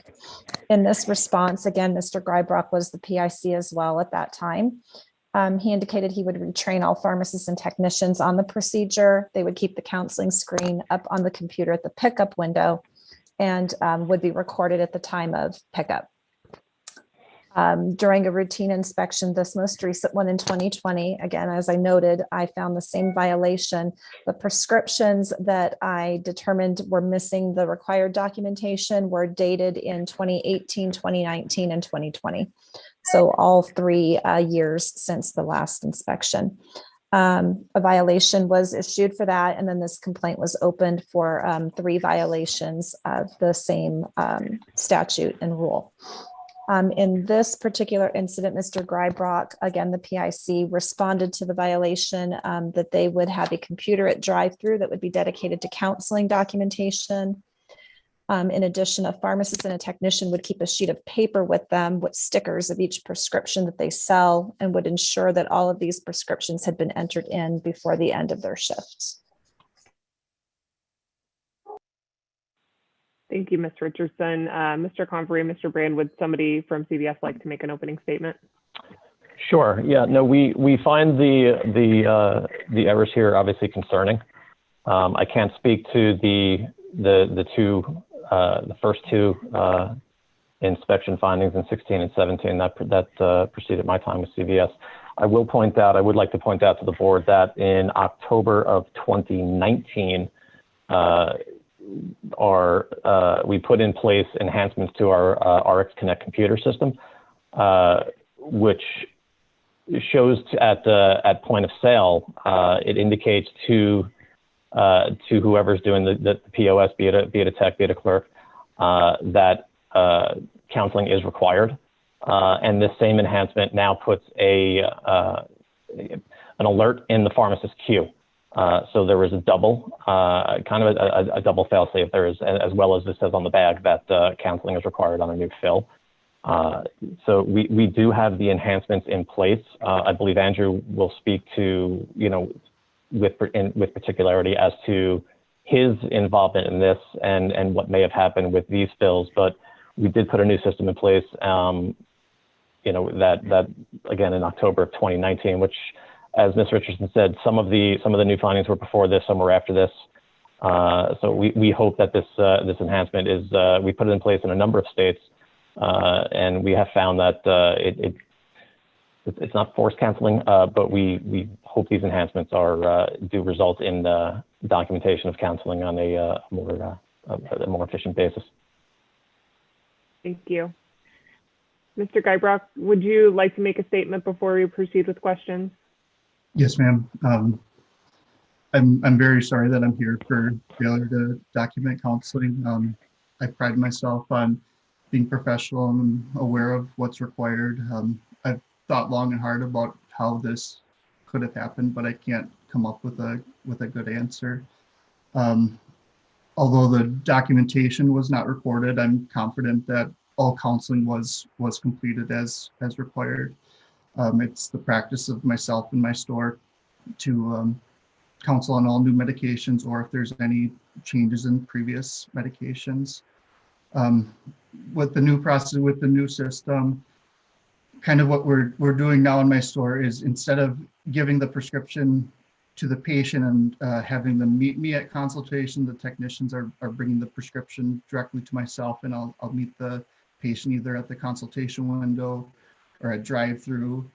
[SPEAKER 25] In this response, again, Mr. Guybrook was the PIC as well at that time. He indicated he would retrain all pharmacists and technicians on the procedure. They would keep the counseling screen up on the computer at the pickup window and would be recorded at the time of pickup. During a routine inspection, this most recent one in 2020, again, as I noted, I found the same violation. The prescriptions that I determined were missing the required documentation were dated in 2018, 2019, and 2020. So all 3 years since the last inspection. A violation was issued for that, and then this complaint was opened for 3 violations of the same statute and rule. In this particular incident, Mr. Guybrook, again, the PIC, responded to the violation that they would have a computer at drive-through that would be dedicated to counseling documentation. In addition, a pharmacist and a technician would keep a sheet of paper with them with stickers of each prescription that they sell and would ensure that all of these prescriptions had been entered in before the end of their shifts.
[SPEAKER 1] Thank you, Ms. Richardson. Mr. Convery, Mr. Brand, would somebody from CVS like to make an opening statement?
[SPEAKER 6] Sure. Yeah. No, we find the errors here obviously concerning. I can't speak to the first two inspection findings in 16 and 17 that preceded my time with CVS. I would like to point out to the board that in October of 2019, we put in place enhancements to our RX Connect computer system, which shows at point of sale, it indicates to whoever's doing the POS, be it a tech, be it a clerk, that counseling is required. And this same enhancement now puts an alert in the pharmacist queue. So there is a double, kind of a double fail-safe. There is, as well as it says on the bag, that counseling is required on a new fill. So we do have the enhancements in place. I believe Andrew will speak to, with particularity as to his involvement in this and what may have happened with these fills. But we did put a new system in place, that again in October of 2019, which, as Ms. Richardson said, some of the new findings were before this, some were after this. So we hope that this enhancement is, we put it in place in a number of states, and we have found that it's not forced counseling, but we hope these enhancements do result in the documentation of counseling on a more efficient basis.
[SPEAKER 1] Thank you. Mr. Guybrock, would you like to make a statement before we proceed with questions?
[SPEAKER 9] Yes, ma'am. I'm very sorry that I'm here for failure to document counseling. I pride myself on being professional and aware of what's required. I've thought long and hard about how this could have happened, but I can't come up with a good answer. Although the documentation was not recorded, I'm confident that all counseling was completed as required. It's the practice of myself and my store to counsel on all new medications, or if there's any changes in previous medications. With the new process, with the new system, kind of what we're doing now in my store is, instead of giving the prescription to the patient and having them meet me at consultation, the technicians are bringing the prescription directly to myself, and I'll meet the patient either at the consultation window or at drive-through.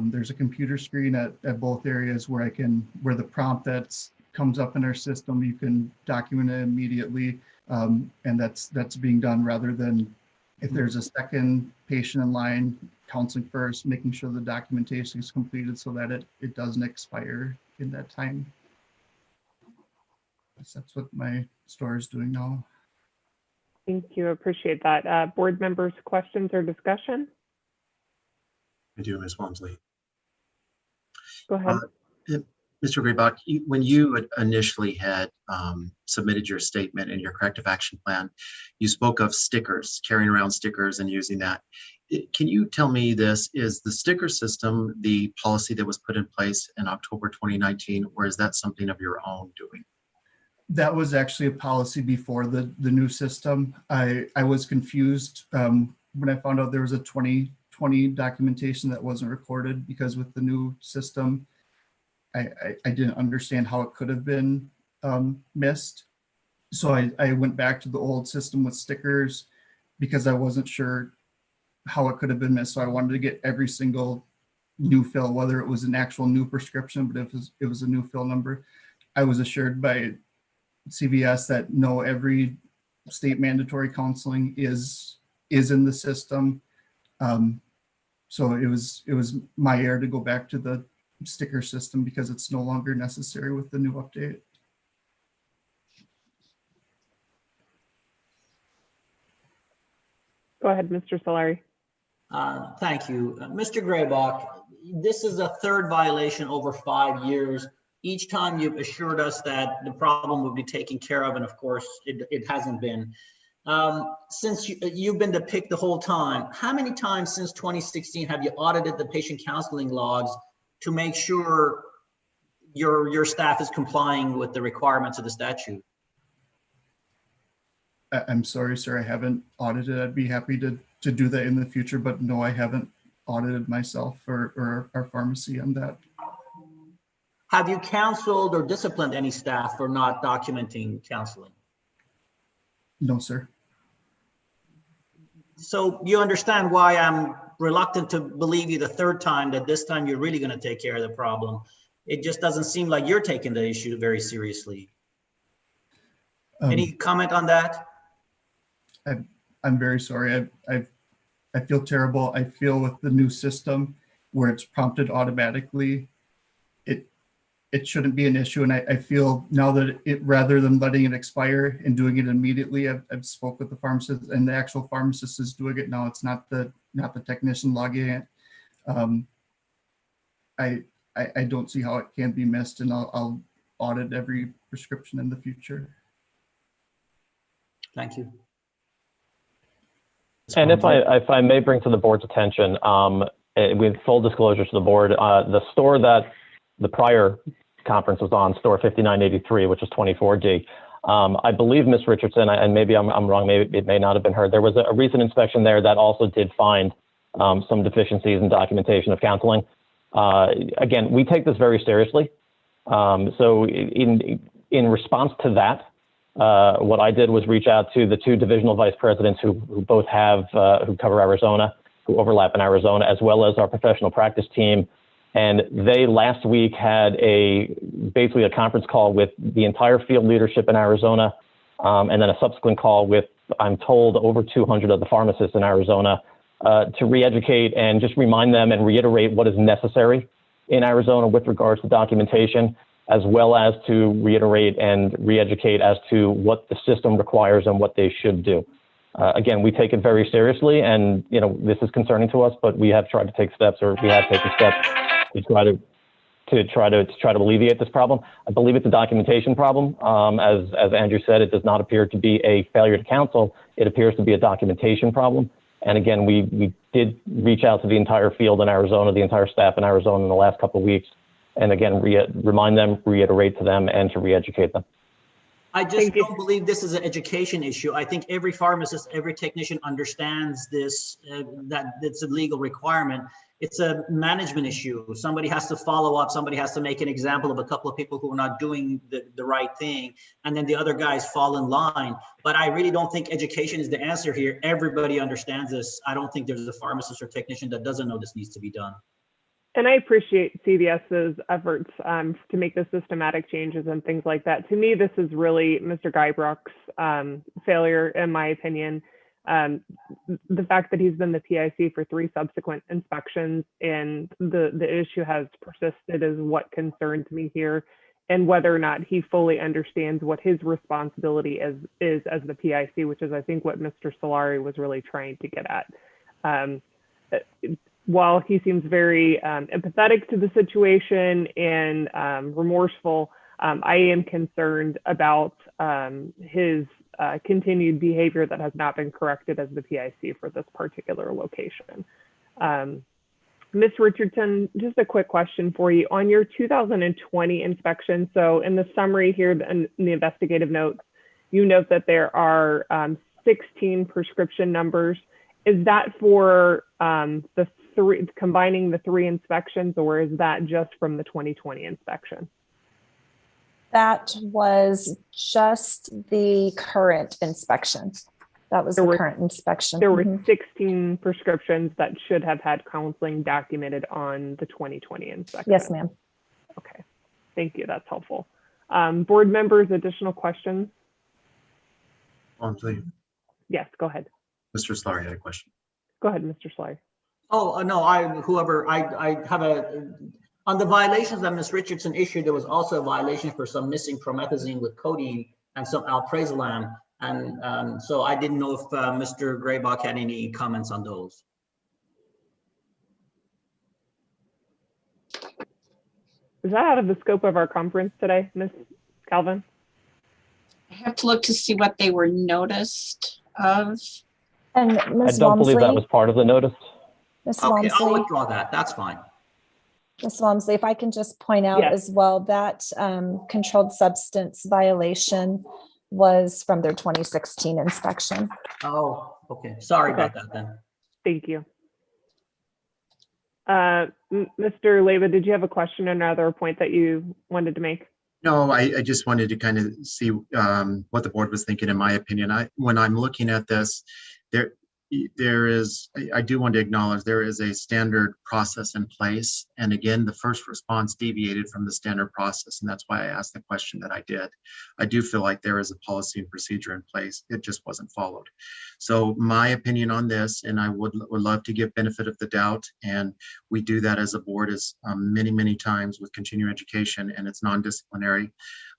[SPEAKER 9] There's a computer screen at both areas where where the prompt that comes up in our system, you can document it immediately, and that's being done rather than if there's a second patient in line, counseling first, making sure the documentation is completed so that it doesn't expire in that time. That's what my store is doing now.
[SPEAKER 1] Thank you. Appreciate that. Board members, questions or discussion?
[SPEAKER 7] I do, Ms. Walmsley.
[SPEAKER 1] Go ahead.
[SPEAKER 7] Mr. Graybock, when you initially had submitted your statement and your corrective action plan, you spoke of stickers, carrying around stickers and using that. Can you tell me this, is the sticker system the policy that was put in place in October 2019, or is that something of your own doing?
[SPEAKER 9] That was actually a policy before the new system. I was confused when I found out there was a 2020 documentation that wasn't recorded, because with the new system, I didn't understand how it could have been missed. So I went back to the old system with stickers because I wasn't sure how it could have been missed. So I wanted to get every single new fill, whether it was an actual new prescription, but if it was a new fill number. I was assured by CVS that no, every state mandatory counseling is in the system. So it was my error to go back to the sticker system because it's no longer necessary with the new update.
[SPEAKER 1] Go ahead, Mr. Solari.
[SPEAKER 13] Thank you. Mr. Graybock, this is a third violation over 5 years. Each time you've assured us that the problem will be taken care of, and of course it hasn't been. Since you've been the pick the whole time, how many times since 2016 have you audited the patient counseling logs to make sure your staff is complying with the requirements of the statute?
[SPEAKER 9] I'm sorry, sir, I haven't audited. I'd be happy to do that in the future, but no, I haven't audited myself or our pharmacy on that.
[SPEAKER 13] Have you counseled or disciplined any staff for not documenting counseling?
[SPEAKER 9] No, sir.
[SPEAKER 13] So you understand why I'm reluctant to believe you the third time that this time you're really going to take care of the problem. It just doesn't seem like you're taking the issue very seriously. Any comment on that?
[SPEAKER 9] I'm very sorry. I feel terrible. I feel with the new system where it's prompted automatically, it shouldn't be an issue. And I feel now that rather than letting it expire and doing it immediately, I've spoke with the pharmacist, and the actual pharmacist is doing it now. It's not the technician logging it. I don't see how it can be missed, and I'll audit every prescription in the future.
[SPEAKER 13] Thank you.
[SPEAKER 6] And if I may bring to the board's attention, with full disclosure to the board, the store that the prior conference was on, store 5983, which is 24D. I believe, Ms. Richardson, and maybe I'm wrong, maybe it may not have been her, there was a recent inspection there that also did find some deficiencies in documentation of counseling. Again, we take this very seriously. So in response to that, what I did was reach out to the two divisional vice presidents who both have, who cover Arizona, who overlap in Arizona, as well as our professional practice team. And they last week had basically a conference call with the entire field leadership in Arizona, and then a subsequent call with, I'm told, over 200 of the pharmacists in Arizona to re-educate and just remind them and reiterate what is necessary in Arizona with regards to documentation, as well as to reiterate and re-educate as to what the system requires and what they should do. Again, we take it very seriously, and this is concerning to us, but we have tried to take steps, or we have taken steps to try to alleviate this problem. I believe it's a documentation problem. As Andrew said, it does not appear to be a failure to counsel. It appears to be a documentation problem. And again, we did reach out to the entire field in Arizona, the entire staff in Arizona in the last couple of weeks, and again, remind them, reiterate to them, and to re-educate them.
[SPEAKER 13] I just don't believe this is an education issue. I think every pharmacist, every technician understands this, that it's a legal requirement. It's a management issue. Somebody has to follow up. Somebody has to make an example of a couple of people who are not doing the right thing. And then the other guys fall in line. But I really don't think education is the answer here. Everybody understands this. I don't think there's a pharmacist or technician that doesn't know this needs to be done.
[SPEAKER 1] And I appreciate CVS's efforts to make the systematic changes and things like that. To me, this is really Mr. Guybrock's failure, in my opinion. The fact that he's been the PIC for 3 subsequent inspections and the issue has persisted is what concerns me here, and whether or not he fully understands what his responsibility is as the PIC, which is, I think, what Mr. Solari was really trying to get at. While he seems very empathetic to the situation and remorseful, I am concerned about his continued behavior that has not been corrected as the PIC for this particular location. Ms. Richardson, just a quick question for you. On your 2020 inspection, so in the summary here in the investigative notes, you note that there are 16 prescription numbers. Is that for combining the 3 inspections, or is that just from the 2020 inspection?
[SPEAKER 25] That was just the current inspection. That was the current inspection.
[SPEAKER 1] There were 16 prescriptions that should have had counseling documented on the 2020 inspection.
[SPEAKER 25] Yes, ma'am.
[SPEAKER 1] Okay, thank you. That's helpful. Board members, additional questions?
[SPEAKER 7] Please.
[SPEAKER 1] Yes, go ahead.
[SPEAKER 7] Mr. Solari had a question.
[SPEAKER 1] Go ahead, Mr. Slyer.
[SPEAKER 13] Oh, no, I have on the violations that Ms. Richardson issued, there was also a violation for some missing promethazine with codeine and some alprazolam. And so I didn't know if Mr. Graybach had any comments on those.
[SPEAKER 1] Is that out of the scope of our conference today, Ms. Calvin?
[SPEAKER 10] I have to look to see what they were noticed of.
[SPEAKER 25] And
[SPEAKER 6] I
[SPEAKER 25] Ms.
[SPEAKER 6] don't believe that was part of the notice.
[SPEAKER 25] Ms.
[SPEAKER 13] Okay,
[SPEAKER 25] Walmsley,
[SPEAKER 13] I'll withdraw that. That's fine.
[SPEAKER 25] Ms. Walmsley, if I can just point out as well that controlled substance violation was from their 2016 inspection.
[SPEAKER 13] Oh, okay. Sorry
[SPEAKER 1] Okay.
[SPEAKER 13] about that then.
[SPEAKER 1] Thank you. Mr. Leyva, did you have a question or another point that you wanted to make?
[SPEAKER 7] No, I just wanted to kind of see what the board was thinking, in my opinion. When I'm looking at this, I do want to acknowledge there is a standard process in place. And again, the first response deviated from the standard process. And that's why I asked the question that I did. I do feel like there is a policy and procedure in place. It just wasn't followed. So my opinion on this, and I would love to give benefit of the doubt. And we do that as a board is many, many times with continuing education, and it's non-disciplinary,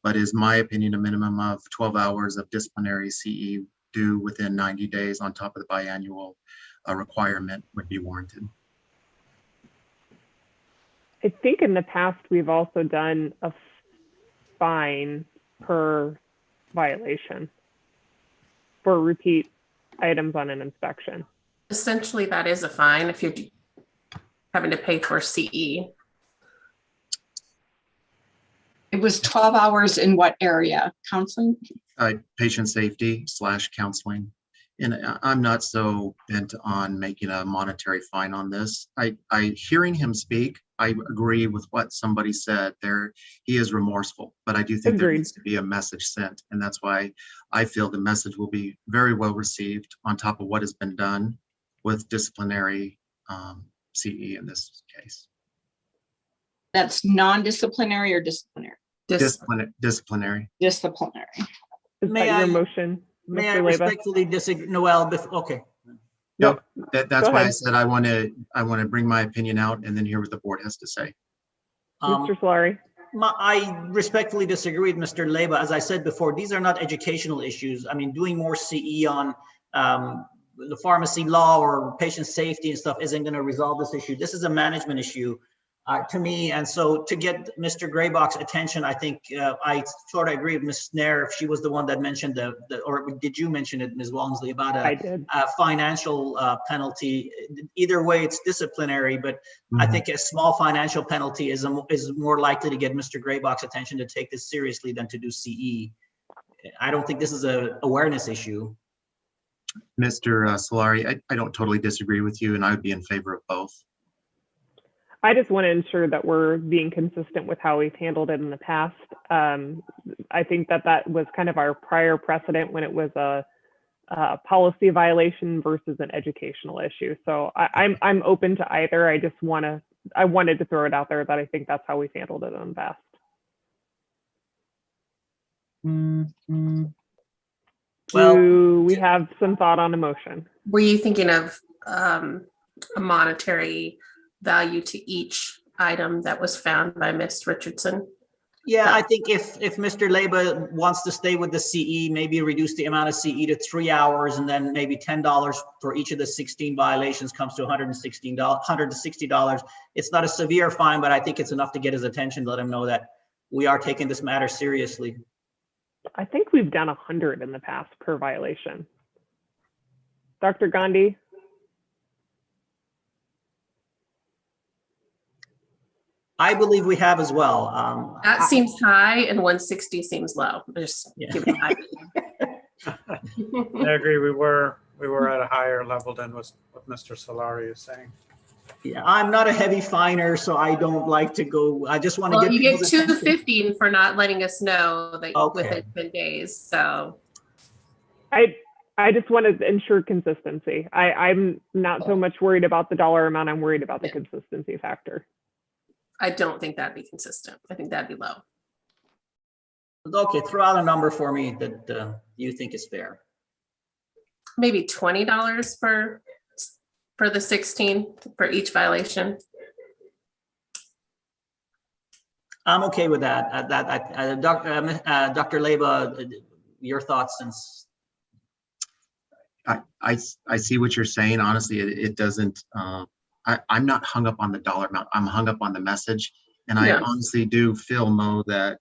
[SPEAKER 7] but is my opinion, a minimum of 12 hours of disciplinary CE due within 90 days on top of the biannual requirement would be warranted.
[SPEAKER 1] I think in the past, we've also done a fine per violation for repeat items on an inspection.
[SPEAKER 8] Essentially, that is a fine if you're having to pay for CE.
[SPEAKER 10] It was 12 hours in what area? Counseling?
[SPEAKER 7] Patient safety / counseling. And I'm not so bent on making a monetary fine on this. Hearing him speak, I agree with what somebody said there. He is remorseful, but I do think there needs to be a message sent. And that's why I feel the message will be very well received on top of what has been done with disciplinary CE in this case.
[SPEAKER 10] That's non-disciplinary or disciplinary?
[SPEAKER 7] Disciplinary.
[SPEAKER 10] Disciplinary.
[SPEAKER 1] Is
[SPEAKER 13] May
[SPEAKER 1] that your
[SPEAKER 13] I-
[SPEAKER 1] motion,
[SPEAKER 13] May
[SPEAKER 1] Mr.
[SPEAKER 13] I
[SPEAKER 1] Leyva?
[SPEAKER 13] respectfully disagree? Noel, okay.
[SPEAKER 7] Yep, that's
[SPEAKER 1] Go
[SPEAKER 7] why I
[SPEAKER 1] ahead.
[SPEAKER 7] said I want to bring my opinion out and then hear what the board has to say.
[SPEAKER 1] Mr. Solari?
[SPEAKER 13] I respectfully disagree with Mr. Leyva. As I said before, these are not educational issues. I mean, doing more CE on the pharmacy law or patient safety and stuff isn't going to resolve this issue. This is a management issue to me. And so to get Mr. Graybach's attention, I think I sort of agree with Ms. Snare if she was the one that mentioned or did you mention it, Ms. Walmsley, about a financial penalty. Either way, it's disciplinary, but I think a small financial penalty is more likely to get Mr. Graybach's attention to take this seriously than to do CE. I don't think this is an awareness issue.
[SPEAKER 7] Mr. Solari, I don't totally disagree with you, and I would be in favor of both.
[SPEAKER 1] I just want to ensure that we're being consistent with how we've handled it in the past. I think that was kind of our prior precedent when it was a policy violation versus an educational issue. So I'm open to either. I wanted to throw it out there that I think that's how we've handled it in the past.
[SPEAKER 13] Well,
[SPEAKER 1] do we have some thought on a motion?
[SPEAKER 8] Were you thinking of a monetary value to each item that was found by Ms. Richardson?
[SPEAKER 13] Yeah, I think if Mr. Leyva wants to stay with the CE, maybe reduce the amount of CE to 3 hours, and then maybe $10 for each of the 16 violations comes to $160. It's not a severe fine, but I think it's enough to get his attention, let him know that we are taking this matter seriously.
[SPEAKER 1] I think we've done 100 in the past per violation. Dr. Gandhi?
[SPEAKER 13] I believe we have as well.
[SPEAKER 8] That seems high and 160 seems low. Just give it
[SPEAKER 2] I agree. We were at a higher level than what Mr. Solari is saying.
[SPEAKER 13] Yeah, I'm not a heavy finer, so I don't like to go. I just want to get.
[SPEAKER 8] You get
[SPEAKER 13] people's attention.
[SPEAKER 8] 250 for not letting us know that within 10 days. So
[SPEAKER 1] I just want to ensure consistency. I'm not so much worried about the dollar amount. I'm worried about the consistency factor.
[SPEAKER 8] I don't think that'd be consistent. I think that'd be low.
[SPEAKER 13] Okay, throw out a number for me that you think is fair.
[SPEAKER 8] Maybe $20 for the 16 for each violation.
[SPEAKER 13] I'm okay with that. Dr. Leyva, your thoughts since.
[SPEAKER 7] I see what you're saying. Honestly, it doesn't. I'm not hung up on the dollar amount. I'm hung up on the message. And I honestly do feel, Mo, that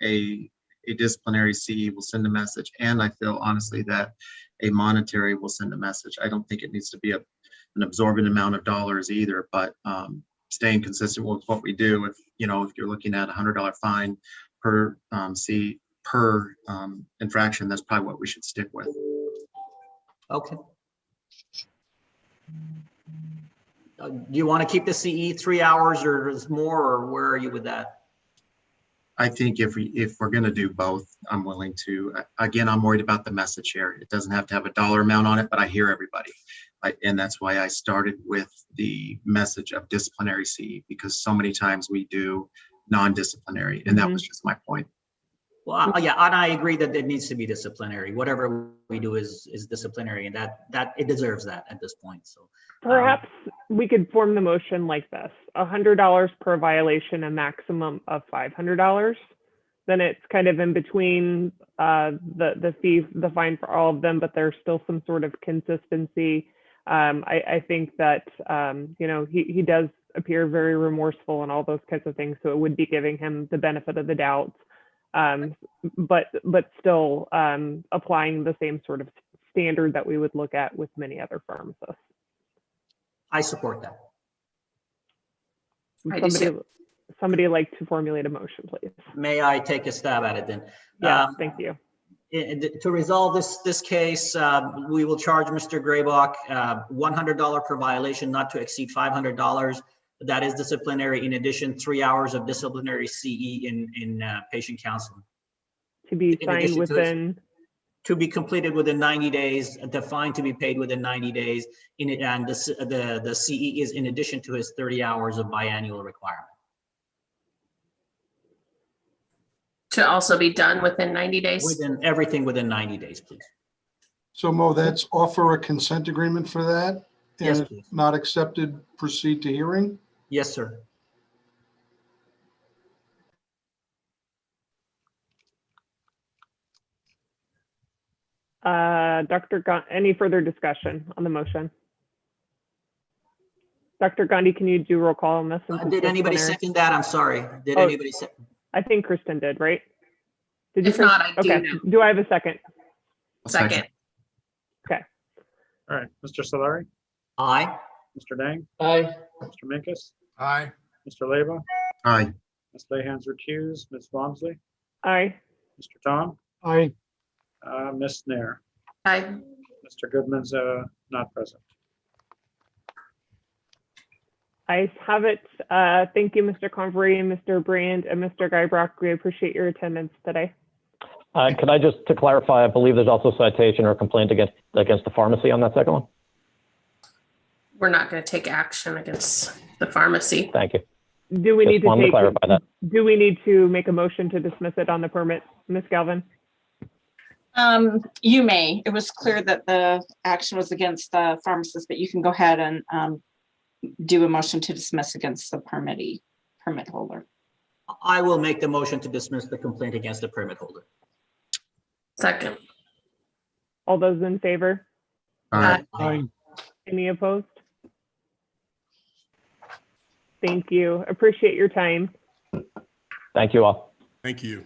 [SPEAKER 7] a disciplinary CE will send a message. And I feel honestly that a monetary will send a message. I don't think it needs to be an absorbent amount of dollars either, but staying consistent with what we do. If you're looking at $100 fine per CE per infraction, that's probably what we should stick with.
[SPEAKER 13] Okay. Do you want to keep the CE 3 hours or is more, or where are you with that?
[SPEAKER 7] I think if we're going to do both, I'm willing to. Again, I'm worried about the message here. It doesn't have to have a dollar amount on it, but I hear everybody. And that's why I started with the message of disciplinary CE, because so many times we do non-disciplinary, and that was just my point.
[SPEAKER 13] Well, yeah, and I agree that it needs to be disciplinary. Whatever we do is disciplinary, and that it deserves that at this point. So
[SPEAKER 1] perhaps we could form the motion like this: $100 per violation, a maximum of $500. Then it's kind of in between the fee, the fine for all of them, but there's still some sort of consistency. I think that you know, he does appear very remorseful and all those kinds of things, so it would be giving him the benefit of the doubt. But still applying the same sort of standard that we would look at with many other pharmacists.
[SPEAKER 13] I support that.
[SPEAKER 1] Somebody like to formulate a motion, please.
[SPEAKER 13] May I take a stab at it then?
[SPEAKER 1] Yeah, thank you.
[SPEAKER 13] To resolve this case, we will charge Mr. Graybach $100 per violation, not to exceed $500. That is disciplinary. In addition, 3 hours of disciplinary CE in patient counseling.
[SPEAKER 1] To be signed within.
[SPEAKER 13] To be completed within 90 days, the fine to be paid within 90 days. And the CE is in addition to his 30 hours of biannual requirement.
[SPEAKER 8] To also be done within 90 days?
[SPEAKER 13] Everything within 90 days, please.
[SPEAKER 14] So Mo, that's offer a consent agreement for that?
[SPEAKER 13] Yes,
[SPEAKER 14] and
[SPEAKER 13] please.
[SPEAKER 14] Not accepted, proceed to hearing?
[SPEAKER 13] Yes, sir.
[SPEAKER 1] Any further discussion on the motion? Dr. Gandhi, can you do roll call on this?
[SPEAKER 13] Did anybody second that? I'm sorry. Did anybody second?
[SPEAKER 1] I think Kristen did, right? Did
[SPEAKER 8] If not, I do
[SPEAKER 1] okay.
[SPEAKER 8] now.
[SPEAKER 1] Do I have a second?
[SPEAKER 8] Second.
[SPEAKER 1] Okay.
[SPEAKER 2] All right, Mr. Solari?
[SPEAKER 13] Aye.
[SPEAKER 2] Mr. Dang?
[SPEAKER 11] Aye.
[SPEAKER 2] Mr. Minkus?
[SPEAKER 23] Aye.
[SPEAKER 2] Mr. Leyba?
[SPEAKER 7] Aye.
[SPEAKER 2] Ms. Lehan's recused. Ms. Walmsley?
[SPEAKER 1] Aye.
[SPEAKER 2] Mr. Tom?
[SPEAKER 15] Aye.
[SPEAKER 2] Ms. Nair?
[SPEAKER 8] Aye.
[SPEAKER 2] Mr. Goodman's not present.
[SPEAKER 1] I have it. Thank you, Mr. Convery, Mr. Brand, and Mr. Guybrock. We appreciate your attendance today.
[SPEAKER 6] Could I just, to clarify, I believe there's also citation or complaint against the pharmacy on that second one?
[SPEAKER 8] We're not going to take action against the pharmacy.
[SPEAKER 6] Thank you.
[SPEAKER 1] Do we need to
[SPEAKER 6] clarify that.
[SPEAKER 1] Do we need to make a motion to dismiss it on the permit, Ms. Galvin?
[SPEAKER 10] You may. It was clear that the action was against the pharmacist, but you can go ahead and do a motion to dismiss against the permit holder.
[SPEAKER 13] I will make the motion to dismiss the complaint against the permit holder.
[SPEAKER 8] Second.
[SPEAKER 1] All those in favor?
[SPEAKER 13] Aye.
[SPEAKER 15] Aye.
[SPEAKER 1] Any opposed? Thank you. Appreciate your time.
[SPEAKER 6] Thank you all.
[SPEAKER 23] Thank you.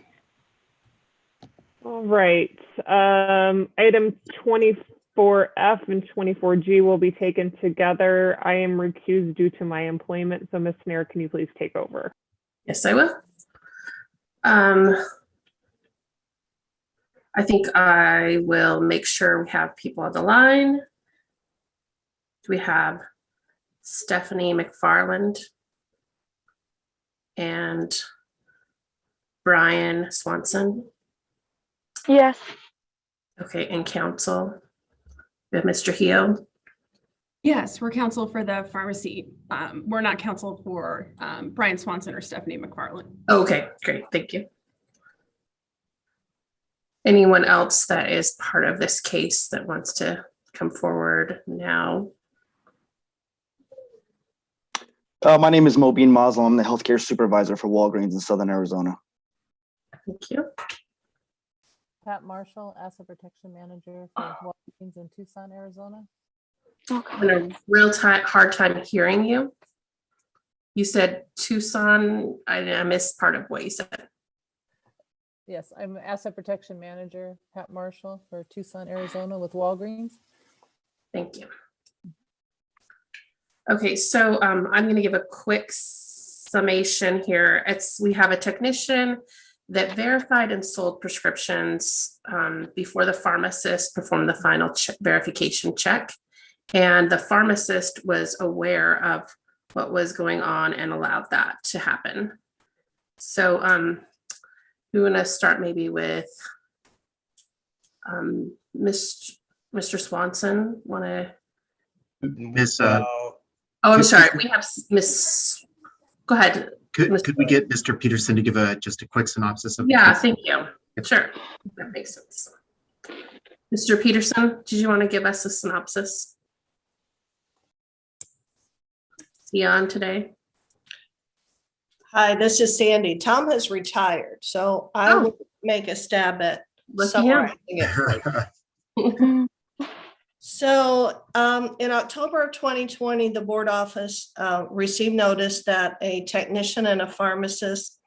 [SPEAKER 1] All right. Item 24F and 24G will be taken together. I am recused due to my employment. So Ms. Nair, can you please take over?
[SPEAKER 8] Yes, I will. I think I will make sure we have people on the line. Do we have Stephanie McFarland and Brian Swanson?
[SPEAKER 21] Yes.
[SPEAKER 8] Okay, and counsel, we have Mr. Hio.
[SPEAKER 16] Yes, we're counsel for the pharmacy. We're not counsel for Brian Swanson or Stephanie McFarland.
[SPEAKER 8] Okay, great, thank you. Anyone else that is part of this case that wants to come forward now?
[SPEAKER 17] My name is Mobeen Maslem. I'm the healthcare supervisor for Walgreens in Southern Arizona.
[SPEAKER 8] Thank you.
[SPEAKER 22] Pat Marshall, Asset Protection Manager for Walgreens in Tucson, Arizona.
[SPEAKER 8] I'm having a real hard time hearing you. You said Tucson. I missed part of what you said.
[SPEAKER 22] Yes, I'm Asset Protection Manager, Pat Marshall for Tucson, Arizona with Walgreens.
[SPEAKER 8] Thank you. Okay, so I'm going to give a quick summation here. We have a technician that verified and sold prescriptions before the pharmacist performed the final verification check. And the pharmacist was aware of what was going on and allowed that to happen. So we want to start maybe with Mr. Swanson. Want to?
[SPEAKER 7] Miss,
[SPEAKER 8] Oh, I'm sorry. We have Miss. Go ahead.
[SPEAKER 7] Could we get Mr. Peterson to give just a quick synopsis of the
[SPEAKER 8] Yeah,
[SPEAKER 7] case?
[SPEAKER 8] thank you. Sure, that makes sense. Mr. Peterson, did you want to give us a synopsis? Is he on today?
[SPEAKER 3] Hi, this is Sandy. Tom has retired, so I will make a stab at summarizing it for you. So in October of 2020, the board office received notice that a technician and a pharmacist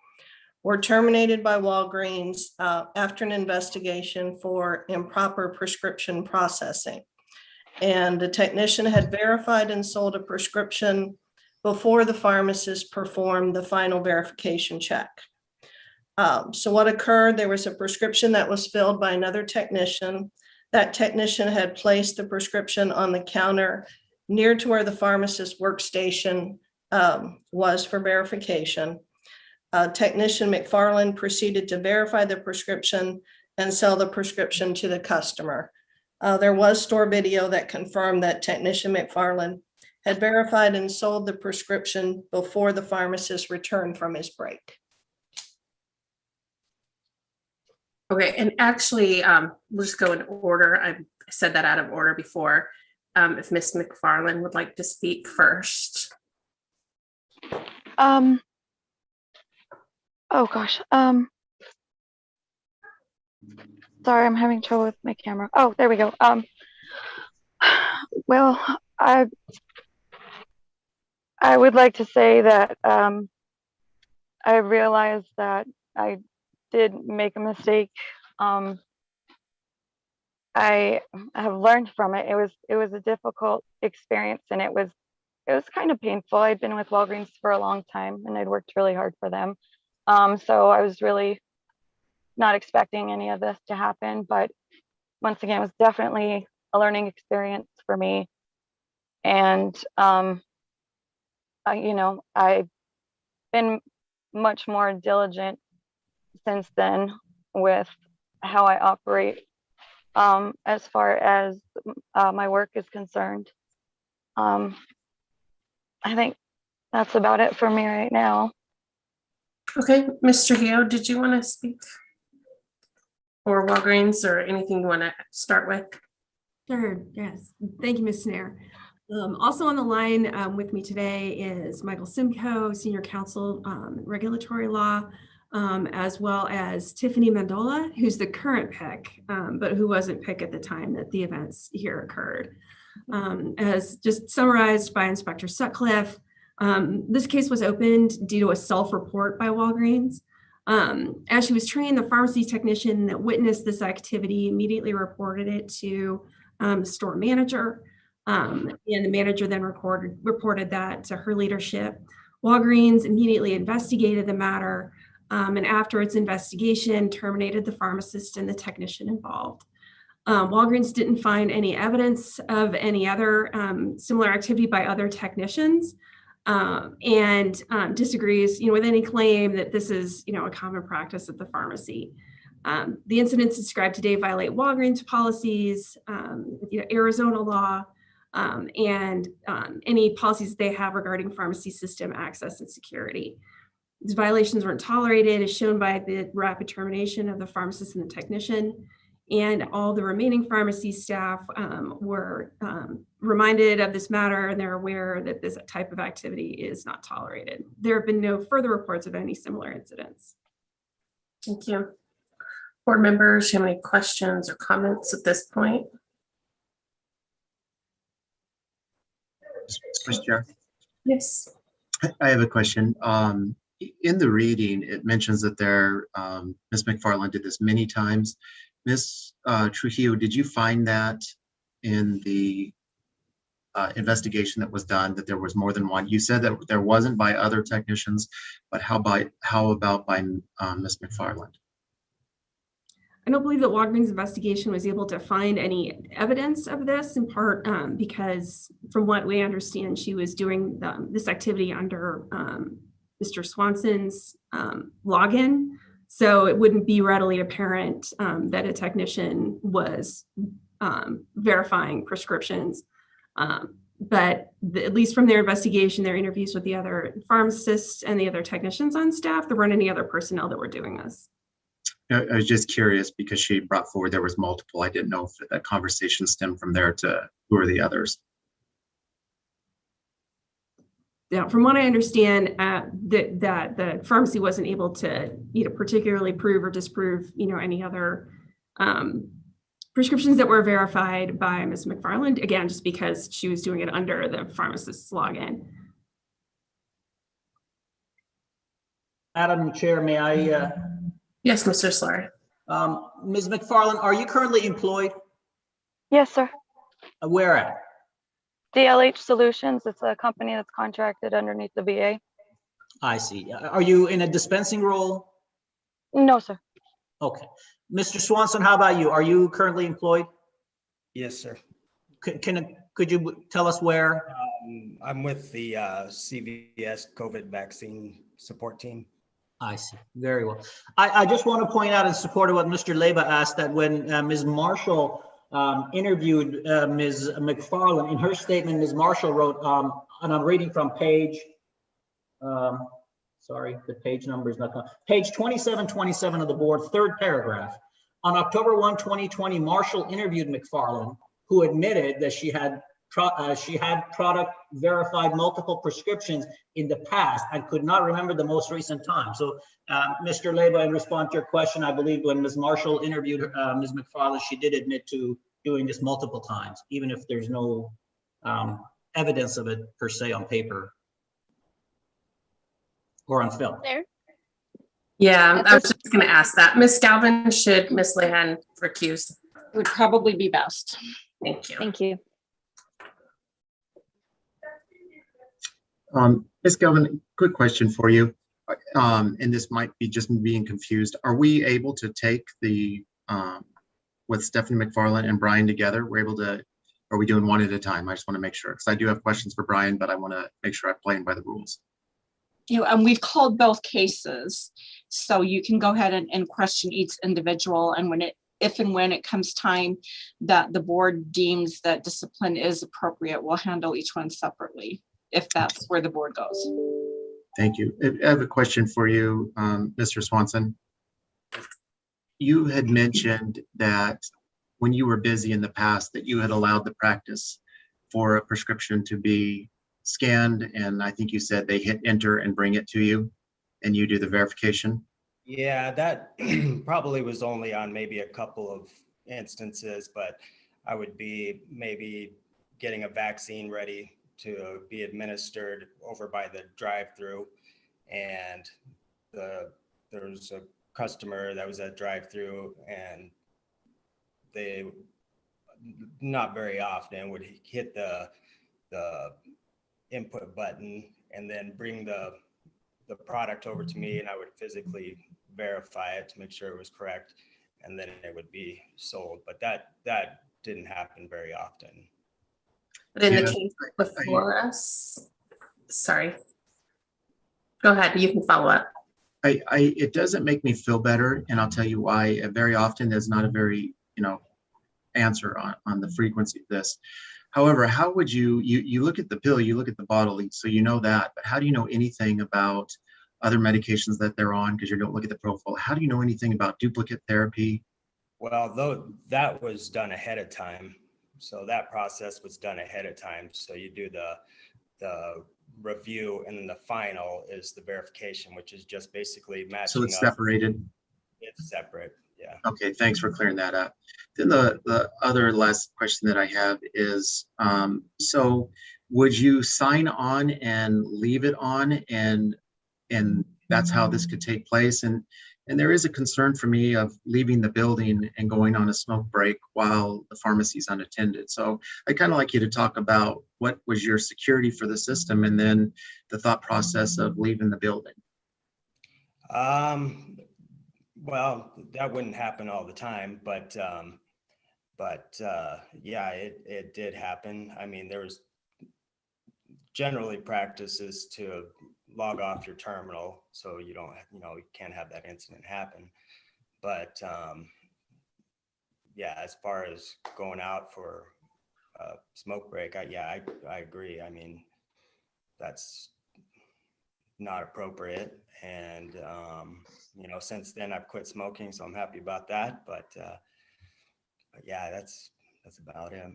[SPEAKER 3] were terminated by Walgreens after an investigation for improper prescription processing. And the technician had verified and sold a prescription before the pharmacist performed the final verification check. So what occurred, there was a prescription that was filled by another technician. That technician had placed the prescription on the counter near to where the pharmacist workstation was for verification. Technician McFarland proceeded to verify the prescription and sell the prescription to the customer. There was store video that confirmed that technician McFarland had verified and sold the prescription before the pharmacist returned from his break.
[SPEAKER 8] Okay, and actually, we'll just go in order. I said that out of order before. If Ms. McFarland would like to speak first.
[SPEAKER 4] Oh gosh. Sorry, I'm having trouble with my camera. Oh, there we go. Well, I would like to say that I realized that I did make a mistake. I have learned from it. It was a difficult experience, and it was kind of painful. I'd been with Walgreens for a long time, and I'd worked really hard for them. So I was really not expecting any of this to happen, but once again, it was definitely a learning experience for me. And you know, I've been much more diligent since then with how I operate as far as my work is concerned. I think that's about it for me right now.
[SPEAKER 8] Okay, Mr. Hio, did you want to speak? Or Walgreens, or anything you want to start with?
[SPEAKER 16] Sure, yes. Thank you, Ms. Snare. Also on the line with me today is Michael Simcoe, Senior Counsel, Regulatory Law, as well as Tiffany Mendola, who's the current PIC, but who wasn't PIC at the time that the events here occurred. As just summarized by Inspector Sutcliffe, this case was opened due to a self-report by Walgreens. As she was trained, the pharmacy technician that witnessed this activity immediately reported it to the store manager. And the manager then reported that to her leadership. Walgreens immediately investigated the matter, and after its investigation, terminated the pharmacist and the technician involved. Walgreens didn't find any evidence of any other similar activity by other technicians, and disagrees, with any claim that this is, a common practice at the pharmacy. The incidents described today violate Walgreens policies, Arizona law, and any policies they have regarding pharmacy system access and security. These violations weren't tolerated, as shown by the rapid termination of the pharmacist and the technician, and all the remaining pharmacy staff were reminded of this matter, and they're aware that this type of activity is not tolerated. There have been no further reports of any similar incidents.
[SPEAKER 8] Thank you. Board members, do you have any questions or comments at this point?
[SPEAKER 7] Mr. Chair?
[SPEAKER 8] Yes.
[SPEAKER 7] I have a question. In the reading, it mentions that Ms. McFarland did this many times. Ms. Trujillo, did you find that in the investigation that was done, that there was more than one. You said that there wasn't by other technicians, but how about by Ms. McFarland?
[SPEAKER 16] I don't believe that Walgreens investigation was able to find any evidence of this, in part because from what we understand, she was doing this activity under Mr. Swanson's login. So it wouldn't be readily apparent that a technician was verifying prescriptions. But at least from their investigation, their interviews with the other pharmacists and the other technicians on staff, there weren't any other personnel that were doing this.
[SPEAKER 7] I was just curious because she brought forward there was multiple. I didn't know if that conversation stemmed from there to who are the others.
[SPEAKER 16] Yeah, from what I understand, that the pharmacy wasn't able to, particularly prove or disprove, any other prescriptions that were verified by Ms. McFarland. Again, just because she was doing it under the pharmacist's login.
[SPEAKER 13] Madam Chair, may I?
[SPEAKER 8] Yes, Mr. Slurry.
[SPEAKER 13] Ms. McFarland, are you currently employed?
[SPEAKER 4] Yes, sir.
[SPEAKER 13] Where at?
[SPEAKER 4] DLH Solutions. It's a company that's contracted underneath the VA.
[SPEAKER 13] I see. Are you in a dispensing role?
[SPEAKER 4] No, sir.
[SPEAKER 13] Okay. Mr. Swanson, how about you? Are you currently employed?
[SPEAKER 12] Yes, sir.
[SPEAKER 13] Could you tell us where?
[SPEAKER 12] I'm with the CVS COVID vaccine support team.
[SPEAKER 13] I see. Very well. I just want to point out in support of what Mr. Leyba asked, that when Ms. Marshall interviewed Ms. McFarland, in her statement, Ms. Marshall wrote, and I'm reading from page, sorry, the page number is not coming. Page 2727 of the board, third paragraph. On October 1, 2020, Marshall interviewed McFarland, who admitted that she had product verified multiple prescriptions in the past and could not remember the most recent time. So Mr. Leyba, in response to your question, I believe when Ms. Marshall interviewed Ms. McFarland, she did admit to doing this multiple times, even if there's no evidence of it per se on paper or on film.
[SPEAKER 5] There.
[SPEAKER 8] Yeah, I was just going to ask that. Ms. Galvin, should Ms. Lehan recuse?
[SPEAKER 10] It would probably be best.
[SPEAKER 8] Thank you.
[SPEAKER 5] Thank you.
[SPEAKER 7] Ms. Galvin, quick question for you. And this might be just me being confused. Are we able to take the, with Stephanie McFarland and Brian together? We're able to, or are we doing one at a time? I just want to make sure, because I do have questions for Brian, but I want to make sure I'm playing by the rules.
[SPEAKER 10] And we've called both cases. So you can go ahead and question each individual, and if and when it comes time that the board deems that discipline is appropriate, we'll handle each one separately, if that's where the board goes.
[SPEAKER 7] Thank you. I have a question for you, Mr. Swanson. You had mentioned that when you were busy in the past that you had allowed the practice for a prescription to be scanned, and I think you said they hit enter and bring it to you and you do the verification.
[SPEAKER 12] Yeah, that probably was only on maybe a couple of instances, but I would be maybe getting a vaccine ready to be administered over by the drive-through, and there was a customer that was at drive-through, and they not very often would hit the input button and then bring the product over to me, and I would physically verify it to make sure it was correct, and then it would be sold. But that didn't happen very often.
[SPEAKER 8] But in the case before us, sorry, go ahead, you can follow up.
[SPEAKER 7] It doesn't make me feel better, and I'll tell you why. Very often there's not a very answer on the frequency of this. However, how would you look at the pill, you look at the bottle, so you know that, but how do you know anything about other medications that they're on, because you don't look at the profile? How do you know anything about duplicate therapy?
[SPEAKER 12] Well, though that was done ahead of time. So that process was done ahead of time. So you do the review, and then the final is the verification, which is just basically matching.
[SPEAKER 7] So it's separated?
[SPEAKER 12] It's separate, yeah.
[SPEAKER 7] Okay, thanks for clearing that up. Then the other last question that I have is, so would you sign on and leave it on, and that's how this could take place? And And there is a concern for me of leaving the building and going on a smoke break while the pharmacy is unattended. So I'd kind of like you to talk about what was your security for the system and then the thought process of leaving the building.
[SPEAKER 12] Well, that wouldn't happen all the time, but yeah, it did happen. I mean, there was generally practices to log off your terminal so you don't, you can't have that incident happen. But yeah, as far as going out for a smoke break, I agree. I mean, that's not appropriate. And since then I've quit smoking, so I'm happy about that. But yeah, that's about it.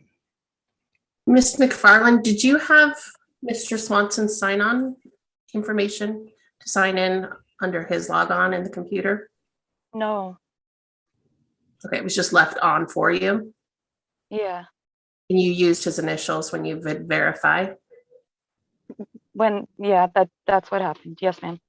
[SPEAKER 8] Ms. McFarland, did you have Mr. Swanson's sign-on information to sign in under his logon in the computer?
[SPEAKER 4] No.
[SPEAKER 8] Okay, it was just left on for you?
[SPEAKER 4] Yeah.
[SPEAKER 8] And you used his initials when you verify?
[SPEAKER 4] Yeah, that's what happened. Yes, ma'am.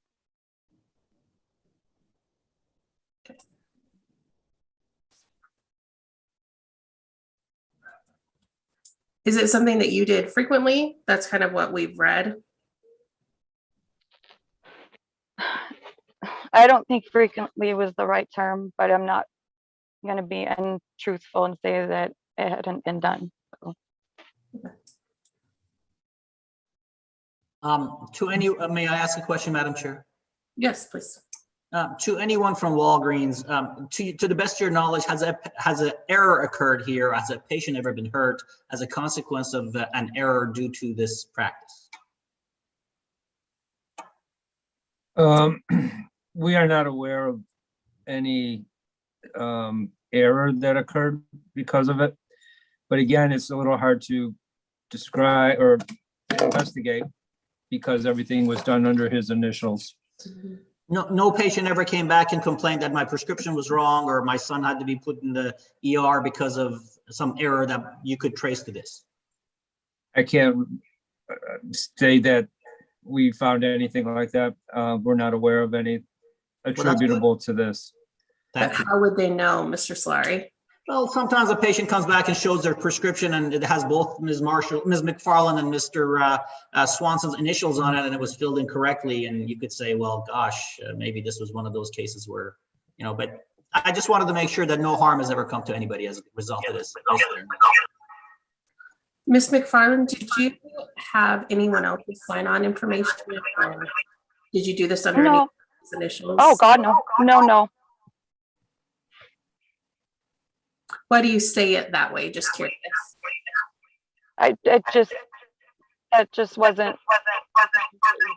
[SPEAKER 8] Is it something that you did frequently? That's kind of what we've read.
[SPEAKER 4] I don't think frequently was the right term, but I'm not going to be untruthful and say that it hadn't been done. So.
[SPEAKER 13] May I ask a question, Madam Chair?
[SPEAKER 8] Yes, please.
[SPEAKER 13] To anyone from Walgreens, to the best of your knowledge, has an error occurred here? Has a patient ever been hurt as a consequence of an error due to this practice?
[SPEAKER 9] We are not aware of any error that occurred because of it. But again, it's a little hard to describe or investigate because everything was done under his initials.
[SPEAKER 13] No patient ever came back and complained that my prescription was wrong or my son had to be put in the ER because of some error that you could trace to this?
[SPEAKER 9] I can't say that we found anything like that. We're not aware of any attributable to this.
[SPEAKER 8] How would they know, Mr. Solari?
[SPEAKER 13] Well, sometimes a patient comes back and shows their prescription and it has both Ms. McFarland and Mr. Swanson's initials on it and it was filled in correctly. And you could say, well, gosh, maybe this was one of those cases where, but I just wanted to make sure that no harm has ever come to anybody as a result of this.
[SPEAKER 8] Ms. McFarland, did you have anyone else's sign-on information? Or did you do this under any initials?
[SPEAKER 4] Oh God, no, no.
[SPEAKER 8] Why do you say it that way? Just curious.
[SPEAKER 4] That just wasn't.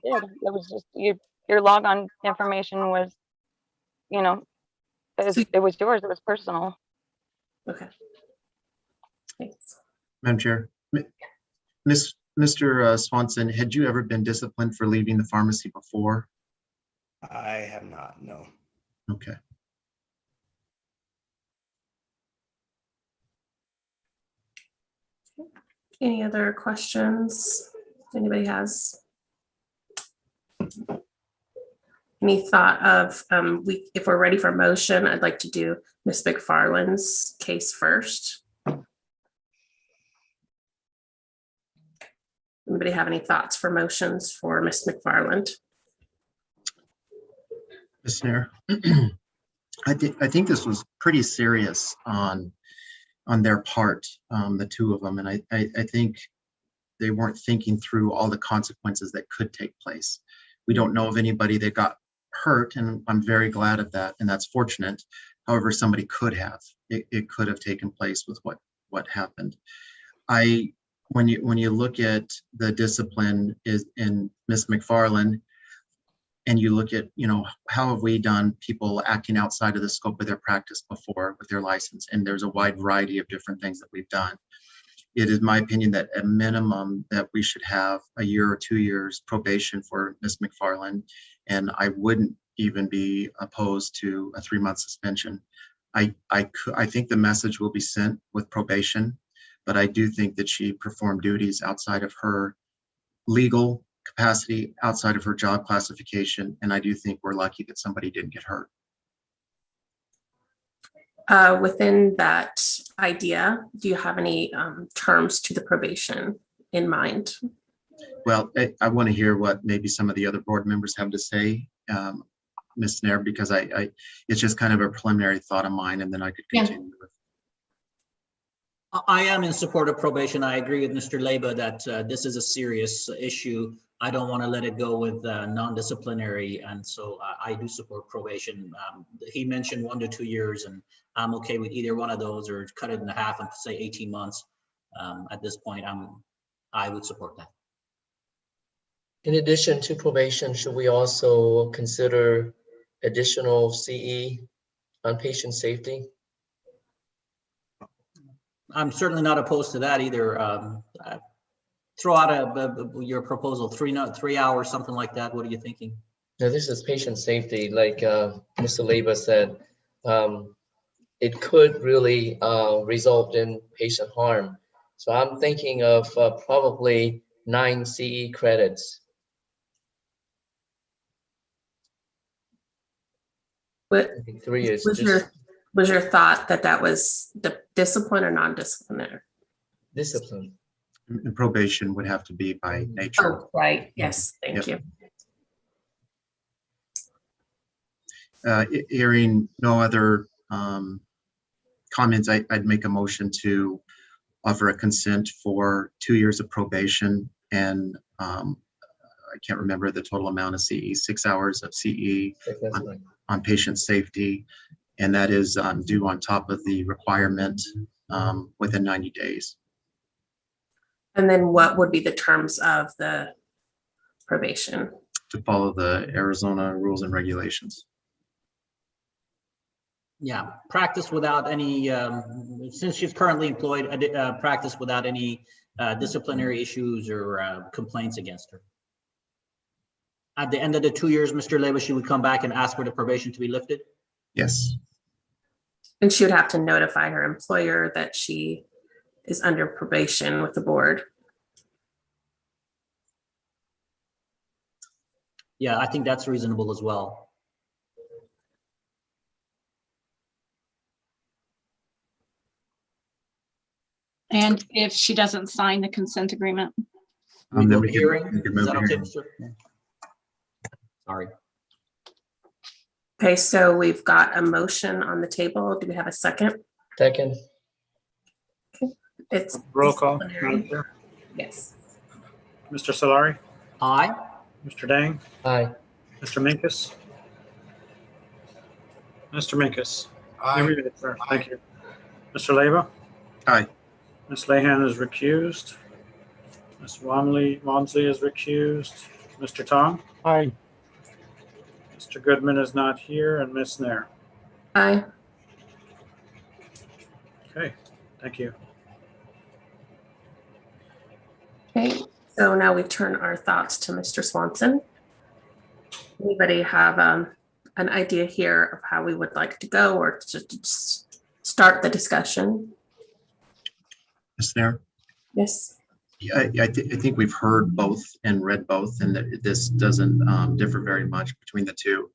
[SPEAKER 4] It was just your logon information was, it was yours. It was personal.
[SPEAKER 8] Okay. Thanks.
[SPEAKER 7] Madam Chair, Mr. Swanson, had you ever been disciplined for leaving the pharmacy before?
[SPEAKER 12] I have not, no.
[SPEAKER 7] Okay.
[SPEAKER 8] Any other questions anybody has? Any thought of, if we're ready for motion, I'd like to do Ms. McFarland's case first. Anybody have any thoughts for motions for Ms. McFarland?
[SPEAKER 7] Ms. Nair, I think this was pretty serious on their part, the two of them. And I think they weren't thinking through all the consequences that could take place. We don't know of anybody that got hurt, and I'm very glad of that, and that's fortunate. However, somebody could have. It could have taken place with what happened. When you look at the discipline is in Ms. McFarland, and you look at, how have we done people acting outside of the scope of their practice before with their license? And there's a wide variety of different things that we've done. It is my opinion that at minimum that we should have a year or 2 years probation for Ms. McFarland. And I wouldn't even be opposed to a 3-month suspension. I think the message will be sent with probation, but I do think that she performed duties outside of her legal capacity, outside of her job classification, and I do think we're lucky that somebody didn't get hurt.
[SPEAKER 8] Within that idea, do you have any terms to the probation in mind?
[SPEAKER 7] Well, I want to hear what maybe some of the other board members have to say, Ms. Nair, because it's just kind of a preliminary thought of mine, and then I could continue with.
[SPEAKER 13] I am in support of probation. I agree with Mr. Leba that this is a serious issue. I don't want to let it go with non-disciplinary, and so I do support probation. He mentioned 1 to 2 years, and I'm okay with either one of those, or cut it in half and say 18 months. At this point, I would support that.
[SPEAKER 11] In addition to probation, should we also consider additional CE on patient safety?
[SPEAKER 13] I'm certainly not opposed to that either. Throw out your proposal, 3 hours, something like that. What are you thinking?
[SPEAKER 11] Now, this is patient safety, like Mr. Leba said. It could really result in patient harm. So I'm thinking of probably 9 CE credits.
[SPEAKER 8] What
[SPEAKER 11] I think 3 is
[SPEAKER 8] was your thought that was the discipline or non-disciplinary?
[SPEAKER 11] Discipline.
[SPEAKER 7] And probation would have to be by nature.
[SPEAKER 8] Oh, right. Yes, thank you.
[SPEAKER 7] Hearing no other comments, I'd make a motion to offer a consent for 2 years of probation, and I can't remember the total amount of CE, 6 hours of CE on patient safety, and that is due on top of the requirement within 90 days.
[SPEAKER 8] And then what would be the terms of the probation?
[SPEAKER 7] To follow the Arizona rules and regulations.
[SPEAKER 13] Yeah, practice without any, since she's currently employed, practice without any disciplinary issues or complaints against her. At the end of the 2 years, Mr. Leba, she would come back and ask for the probation to be lifted?
[SPEAKER 7] Yes.
[SPEAKER 8] And she would have to notify her employer that she is under probation with the board.
[SPEAKER 13] Yeah, I think that's reasonable as well.
[SPEAKER 10] And if she doesn't sign the consent agreement?
[SPEAKER 7] Then we
[SPEAKER 13] Hearing,
[SPEAKER 7] can
[SPEAKER 13] is
[SPEAKER 7] move
[SPEAKER 13] that okay,
[SPEAKER 7] hearing.
[SPEAKER 13] Mr.? Sorry.
[SPEAKER 8] Okay, so we've got a motion on the table. Do we have a second?
[SPEAKER 11] Second.
[SPEAKER 8] It's
[SPEAKER 2] Roll call, Madam Chair.
[SPEAKER 8] Yes.
[SPEAKER 2] Mr. Solari?
[SPEAKER 13] Aye.
[SPEAKER 2] Mr. Dang?
[SPEAKER 11] Aye.
[SPEAKER 2] Mr. Minkus? Mr. Minkus?
[SPEAKER 23] Aye.
[SPEAKER 2] You're muted, sir. Thank you. Mr. Leba?
[SPEAKER 7] Aye.
[SPEAKER 2] Ms. Lehan is recused. Ms. Walmsley is recused. Mr. Tong?
[SPEAKER 15] Aye.
[SPEAKER 2] Mr. Goodman is not here, and Ms. Nair.
[SPEAKER 8] Aye.
[SPEAKER 2] Okay, thank you.
[SPEAKER 8] Okay, so now we turn our thoughts to Mr. Swanson. Anybody have an idea here of how we would like to go or to start the discussion?
[SPEAKER 7] Ms. Nair?
[SPEAKER 8] Yes.
[SPEAKER 7] Yeah, I think we've heard both and read both, and that this doesn't differ very much between the two.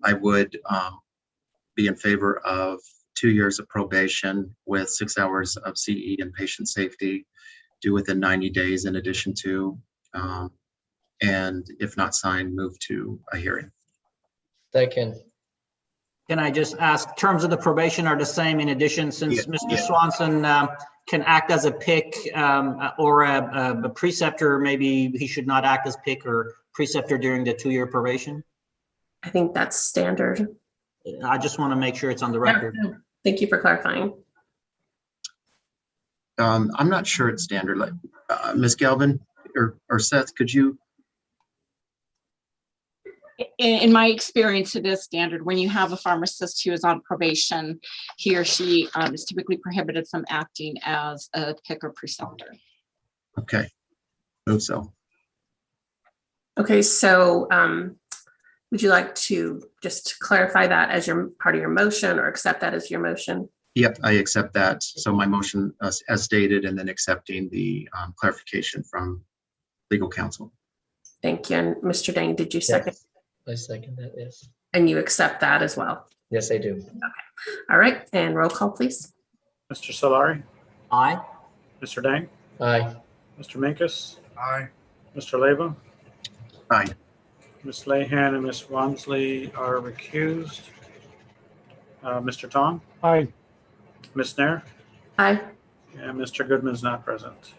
[SPEAKER 7] I would be in favor of 2 years of probation with 6 hours of CE and patient safety due within 90 days in addition to, and if not signed, move to a hearing.
[SPEAKER 11] Second.
[SPEAKER 13] Can I just ask, terms of the probation are the same in addition, since Mr. Swanson can act as a pick or a preceptor, maybe he should not act as pick or preceptor during the 2 year probation?
[SPEAKER 8] I think that's standard.
[SPEAKER 13] I just want to make sure it's on the record.
[SPEAKER 8] Yeah, thank you for clarifying.
[SPEAKER 7] I'm not sure it's standard, like Ms. Galvin or Seth, could you?
[SPEAKER 10] In my experience, it is standard. When you have a pharmacist who is on probation, he or she is typically prohibited from acting as a pick or preceptor.
[SPEAKER 7] Okay, hope so.
[SPEAKER 8] Okay, so would you like to just clarify that as your part of your motion or accept that as your motion?
[SPEAKER 7] Yep, I accept that. So my motion as stated, and then accepting the clarification from legal counsel.
[SPEAKER 8] Thank you. And Mr. Dang, did you second?
[SPEAKER 11] Yes, I second that, yes.
[SPEAKER 8] And you accept that as well?
[SPEAKER 11] Yes, I do.
[SPEAKER 8] All right, and roll call, please.
[SPEAKER 2] Mr. Solari?
[SPEAKER 13] Aye.
[SPEAKER 2] Mr. Dang?
[SPEAKER 11] Aye.
[SPEAKER 2] Mr. Minkus?
[SPEAKER 23] Aye.
[SPEAKER 2] Mr. Leyva?
[SPEAKER 7] Aye.
[SPEAKER 2] Ms. Lehan and Ms. Walmsley are recused. Mr. Tong?
[SPEAKER 15] Aye.
[SPEAKER 2] Ms. Nair?
[SPEAKER 8] Aye.
[SPEAKER 2] And Mr. Goodman's not present.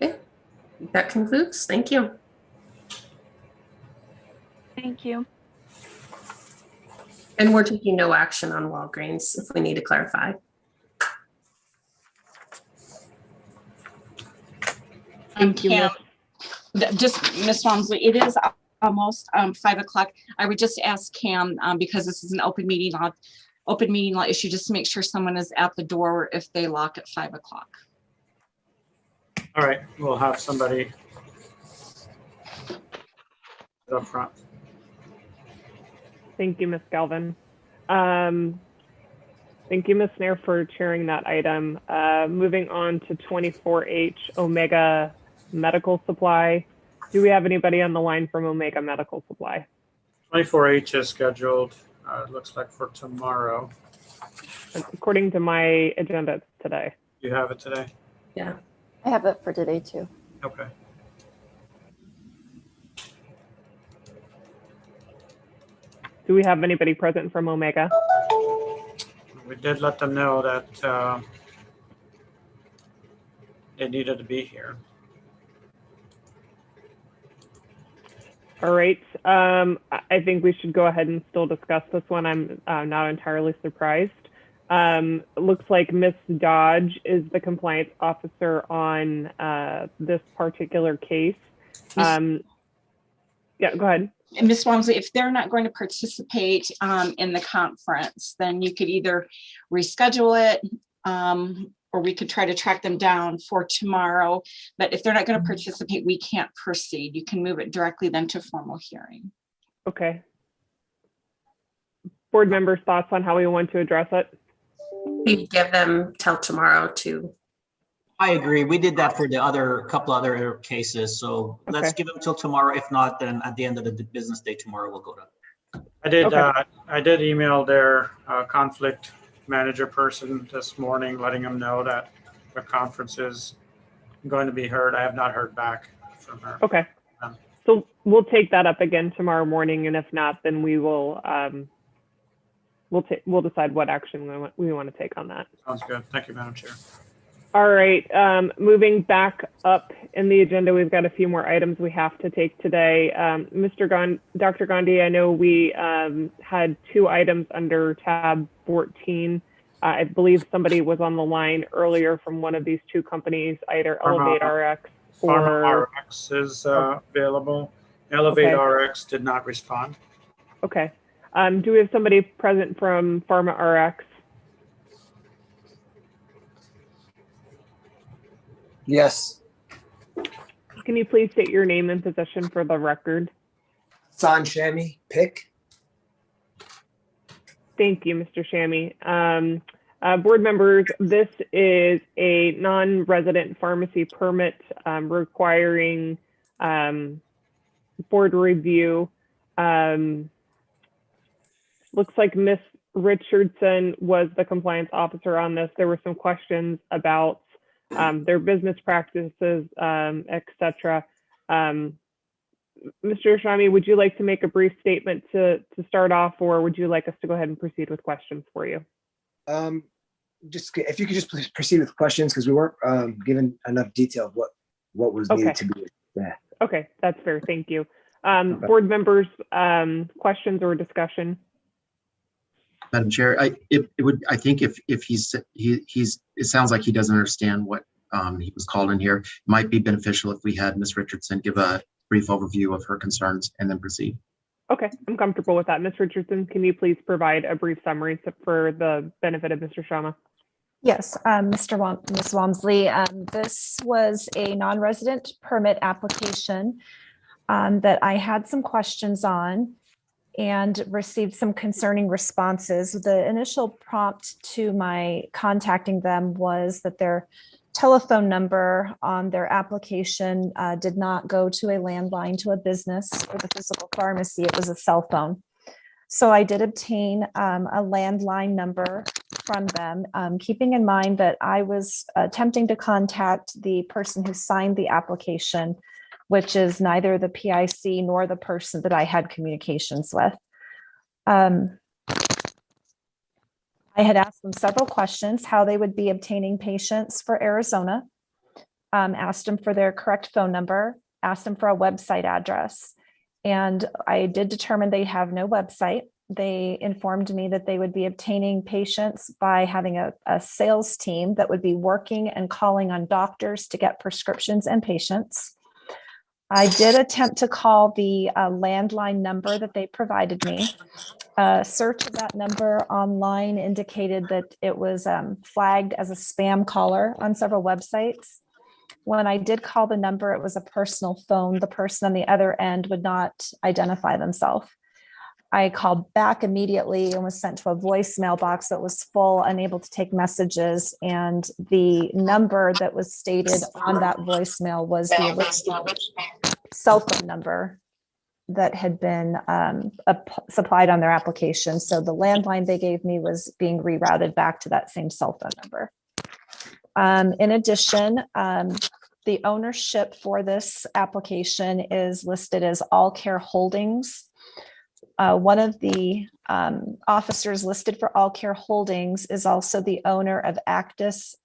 [SPEAKER 8] Okay, that concludes. Thank you.
[SPEAKER 4] Thank you.
[SPEAKER 8] And we're taking no action on Walgreens if we need to clarify.
[SPEAKER 10] Thank you. Just Ms. Walmsley, it is almost 5 o'clock. I would just ask Cam, because this is an open meeting law issue, just to make sure someone is at the door if they lock at 5 o'clock.
[SPEAKER 2] All right, we'll have somebody up front.
[SPEAKER 1] Thank you, Ms. Galvin. Thank you, Ms. Nair, for chairing that item. Moving on to 24H, Omega Medical Supply. Do we have anybody on the line from Omega Medical Supply?
[SPEAKER 2] 24H is scheduled, it looks like for tomorrow.
[SPEAKER 1] According to my agenda, it's today.
[SPEAKER 2] You have it today?
[SPEAKER 8] Yeah.
[SPEAKER 18] I have it for today too.
[SPEAKER 2] Okay.
[SPEAKER 1] Do we have anybody present from Omega?
[SPEAKER 2] We did let them know that they needed to be here.
[SPEAKER 1] All right. I think we should go ahead and still discuss this one. I'm not entirely surprised. It looks like Ms. Dodge is the compliance officer on this particular case. Yeah, go ahead.
[SPEAKER 10] And Ms. Walmsley, if they're not going to participate in the conference, then you could either reschedule it or we could try to track them down for tomorrow. But if they're not going to participate, we can't proceed. You can move it directly then to formal hearing.
[SPEAKER 1] Okay. Board members' thoughts on how we want to address it?
[SPEAKER 8] We give them till tomorrow to.
[SPEAKER 13] I agree. We did that for the couple other cases. So let's give them till tomorrow. If not, then at the end of the business day tomorrow, we'll go to.
[SPEAKER 2] I did email their conflict manager person this morning, letting them know that the conference is going to be heard. I have not heard back from her.
[SPEAKER 1] Okay. So we'll take that up again tomorrow morning, and if not, then we will we'll decide what action we want to take on that.
[SPEAKER 2] Sounds good. Thank you, Madam Chair.
[SPEAKER 1] All right, moving back up in the agenda, we've got a few more items we have to take today. Dr. Gandhi, I know we had 2 items under tab 14. I believe somebody was on the line earlier from one of these 2 companies, either Elevate RX or
[SPEAKER 2] Pharma RX is available. Elevate RX did not respond.
[SPEAKER 1] Okay. Do we have somebody present from Pharma RX?
[SPEAKER 19] Yes.
[SPEAKER 1] Can you please state your name and position for the record?
[SPEAKER 19] San Shami, PIC.
[SPEAKER 1] Thank you, Mr. Shami. Board members, this is a non-resident pharmacy permit requiring board review. Looks like Ms. Richardson was the compliance officer on this. There were some questions about their business practices, et cetera. Mr. Shami, would you like to make a brief statement to start off, or would you like us to go ahead and proceed with questions for you?
[SPEAKER 19] Just if you could just please proceed with questions, because we weren't given enough detail of what was needed to be there.
[SPEAKER 1] Okay, that's fair. Thank you. Board members, questions or discussion?
[SPEAKER 7] Madam Chair, I think if it sounds like he doesn't understand what he was called in here. It might be beneficial if we had Ms. Richardson give a brief overview of her concerns and then proceed.
[SPEAKER 1] Okay, I'm comfortable with that. Ms. Richardson, can you please provide a brief summary for the benefit of Mr. Sharma?
[SPEAKER 20] Yes, Ms. Walmsley, this was a non-resident permit application that I had some questions on and received some concerning responses. The initial prompt to my contacting them was that their telephone number on their application did not go to a landline to a business or the physical pharmacy. It was a cell phone. So I did obtain a landline number from them, keeping in mind that I was attempting to contact the person who signed the application, which is neither the PIC nor the person that I had communications with. I had asked them several questions, how they would be obtaining patients for Arizona, asked them for their correct phone number, asked them for a website address. And I did determine they have no website. They informed me that they would be obtaining patients by having a sales team that would be working and calling on doctors to get prescriptions and patients. I did attempt to call the landline number that they provided me. Search of that number online indicated that it was flagged as a spam caller on several websites. When I did call the number, it was a personal phone. The person on the other end would not identify themselves. I called back immediately and was sent to a voicemail box that was full, unable to take messages. And the number that was stated on that voicemail was the cell phone number that had been supplied on their application. So the landline they gave me was being rerouted back to that same cell phone number. In addition, the ownership for this application is listed as All Care Holdings. One of the officers listed for All Care Holdings is also the owner of Acutus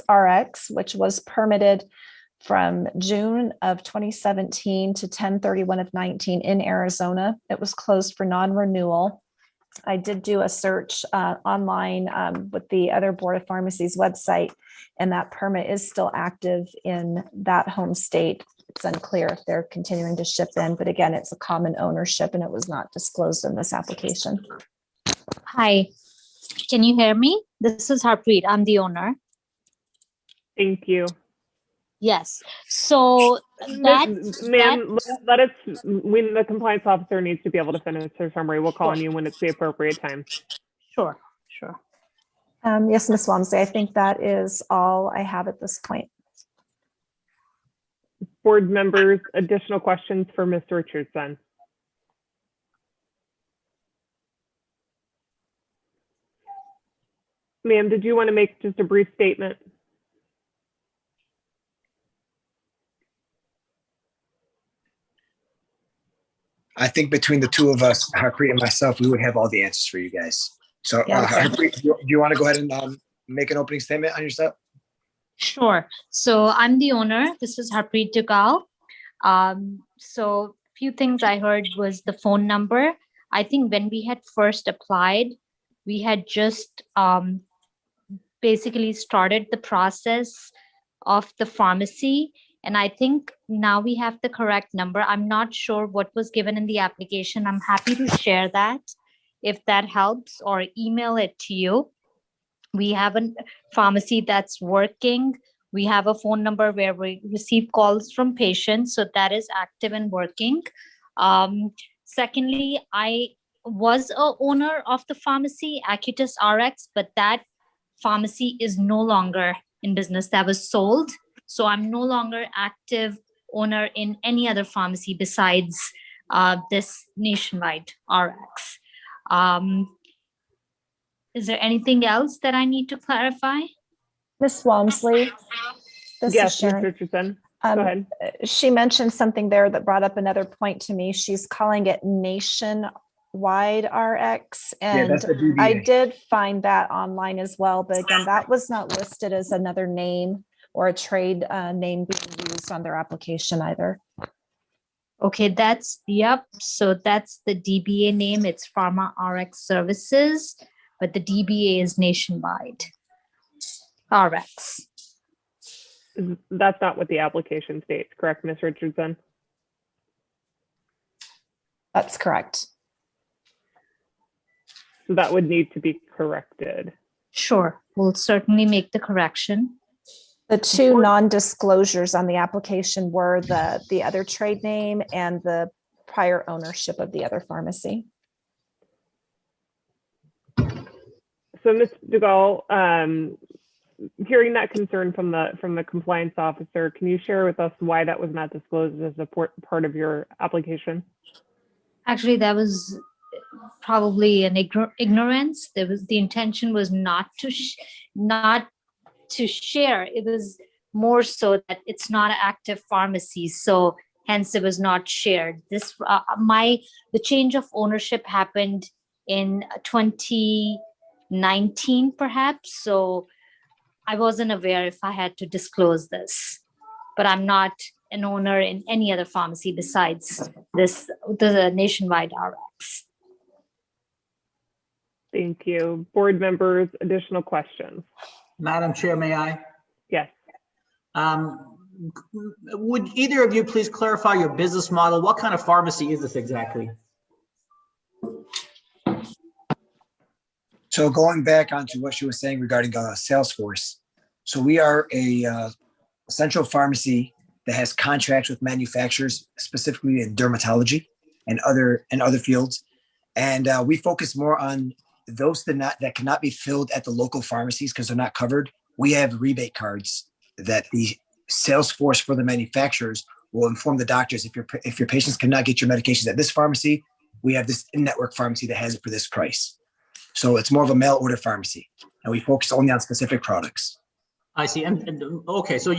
[SPEAKER 20] RX, which was permitted from June of 2017 to 10/31 of 19 in Arizona. It was closed for non-renewal. I did do a search online with the other Board of Pharmacy's website, and that permit is still active in that home state. It's unclear if they're continuing to ship in, but again, it's a common ownership and it was not disclosed in this application.
[SPEAKER 6] Hi, can you hear me? This is Harpreet. I'm the owner.
[SPEAKER 1] Thank you.
[SPEAKER 6] Yes. So
[SPEAKER 1] Ma'am, let us, when the compliance officer needs to be able to finish their summary, we'll call on you when it's the appropriate time.
[SPEAKER 6] Sure, sure.
[SPEAKER 20] Yes, Ms. Walmsley, I think that is all I have at this point.
[SPEAKER 1] Board members, additional questions for Ms. Richardson? Ma'am, did you want to make just a brief statement?
[SPEAKER 19] I think between the two of us, Harpreet and myself, we would have all the answers for you guys. So Harpreet, do you want to go ahead and make an opening statement on yourself?
[SPEAKER 6] Sure. So I'm the owner. This is Harpreet Dugal. So few things I heard was the phone number. I think when we had first applied, we had just basically started the process of the pharmacy. And I think now we have the correct number. I'm not sure what was given in the application. I'm happy to share that if that helps, or email it to you. We have a pharmacy that's working. We have a phone number where we receive calls from patients. So that is active and working. Secondly, I was a owner of the pharmacy, Acutus RX, but that pharmacy is no longer in business. That was sold. So I'm no longer active owner in any other pharmacy besides this Nationwide RX. Is there anything else that I need to clarify?
[SPEAKER 20] Ms. Walmsley, this
[SPEAKER 1] yes,
[SPEAKER 20] is Sharon.
[SPEAKER 1] Ms. Richardson. Go ahead.
[SPEAKER 20] She mentioned something there that brought up another point to me. She's calling it Nationwide RX, and
[SPEAKER 19] that's the DBA.
[SPEAKER 20] I did find that online as well, but again, that was not listed as another name or a trade name being used on their application either.
[SPEAKER 6] Okay, yep. So that's the DBA name. It's Pharma RX Services, but the DBA is Nationwide RX.
[SPEAKER 1] That's not what the application states, correct, Ms. Richardson?
[SPEAKER 20] That's correct.
[SPEAKER 1] So that would need to be corrected.
[SPEAKER 6] Sure, we'll certainly make the correction.
[SPEAKER 20] The two non-disclosures on the application were the other trade name and the prior ownership of the other pharmacy.
[SPEAKER 1] So Ms. Dugal, hearing that concern from the compliance officer, can you share with us why that was not disclosed as a part of your application?
[SPEAKER 6] Actually, that was probably an ignorance. The intention was not to share. It was more so that it's not an active pharmacy, so hence it was not shared. The change of ownership happened in 2019 perhaps, so I wasn't aware if I had to disclose this, but I'm not an owner in any other pharmacy besides the Nationwide RX.
[SPEAKER 1] Thank you. Board members, additional questions?
[SPEAKER 13] Madam Chair, may I?
[SPEAKER 1] Yes.
[SPEAKER 13] Would either of you please clarify your business model? What kind of pharmacy is this exactly?
[SPEAKER 19] So going back onto what she was saying regarding Salesforce. So we are a central pharmacy that has contracts with manufacturers, specifically in dermatology and other fields. And we focus more on those that cannot be filled at the local pharmacies because they're not covered. We have rebate cards that the sales force for the manufacturers will inform the doctors if your patients cannot get your medications at this pharmacy, we have this in-network pharmacy that has it for this price. So it's more of a mail order pharmacy, and we focus only on specific products.
[SPEAKER 13] I see. And okay, so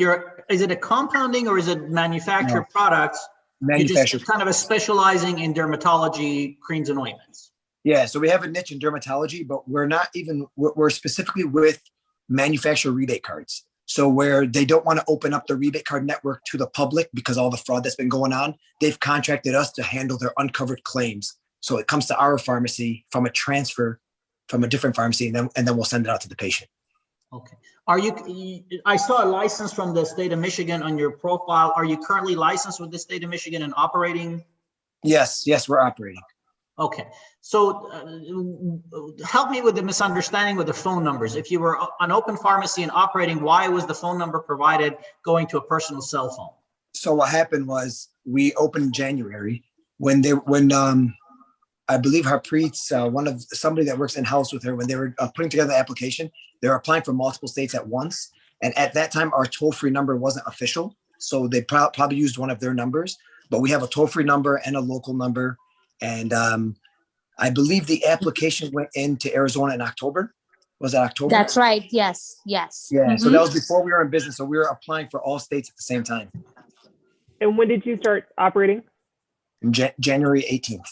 [SPEAKER 13] is it a compounding or is it manufactured products?
[SPEAKER 19] Manufactured.
[SPEAKER 13] You're just kind of a specializing in dermatology creams and ointments.
[SPEAKER 19] Yeah, so we have a niche in dermatology, but we're specifically with manufacturer rebate cards. So where they don't want to open up the rebate card network to the public because all the fraud that's been going on, they've contracted us to handle their uncovered claims. So it comes to our pharmacy from a transfer from a different pharmacy, and then we'll send it out to the patient.
[SPEAKER 13] Okay. I saw a license from the state of Michigan on your profile. Are you currently licensed with the state of Michigan and operating?
[SPEAKER 19] Yes, we're operating.
[SPEAKER 13] Okay. So help me with the misunderstanding with the phone numbers. If you were an open pharmacy and operating, why was the phone number provided going to a personal cell phone?
[SPEAKER 19] So what happened was we opened in January when I believe Harpreet's somebody that works in-house with her, when they were putting together the application, they were applying for multiple states at once. And at that time, our toll-free number wasn't official. So they probably used one of their numbers, but we have a toll-free number and a local number. And I believe the application went into Arizona in October. Was that October?
[SPEAKER 6] That's right. Yes.
[SPEAKER 19] Yeah.
[SPEAKER 6] Mm-hmm.
[SPEAKER 19] So that was before we were in business. So we were applying for all states at the same time.
[SPEAKER 1] And when did you start operating?
[SPEAKER 19] January 18th.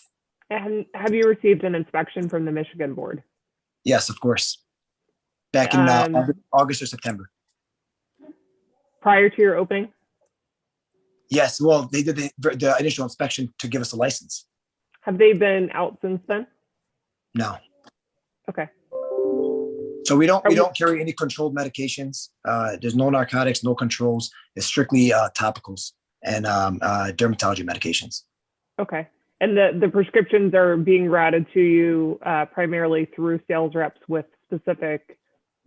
[SPEAKER 1] And have you received an inspection from the Michigan board?
[SPEAKER 19] Yes, of course. Back in August or September.
[SPEAKER 1] Prior to your opening?
[SPEAKER 19] Yes. Well, they did the initial inspection to give us a license.
[SPEAKER 1] Have they been out since then?
[SPEAKER 19] No.
[SPEAKER 1] Okay.
[SPEAKER 19] So we don't carry any controlled medications. There's no narcotics, no controls. It's strictly topicals and dermatology medications.
[SPEAKER 1] Okay. And the prescriptions are being routed to you primarily through sales reps with specific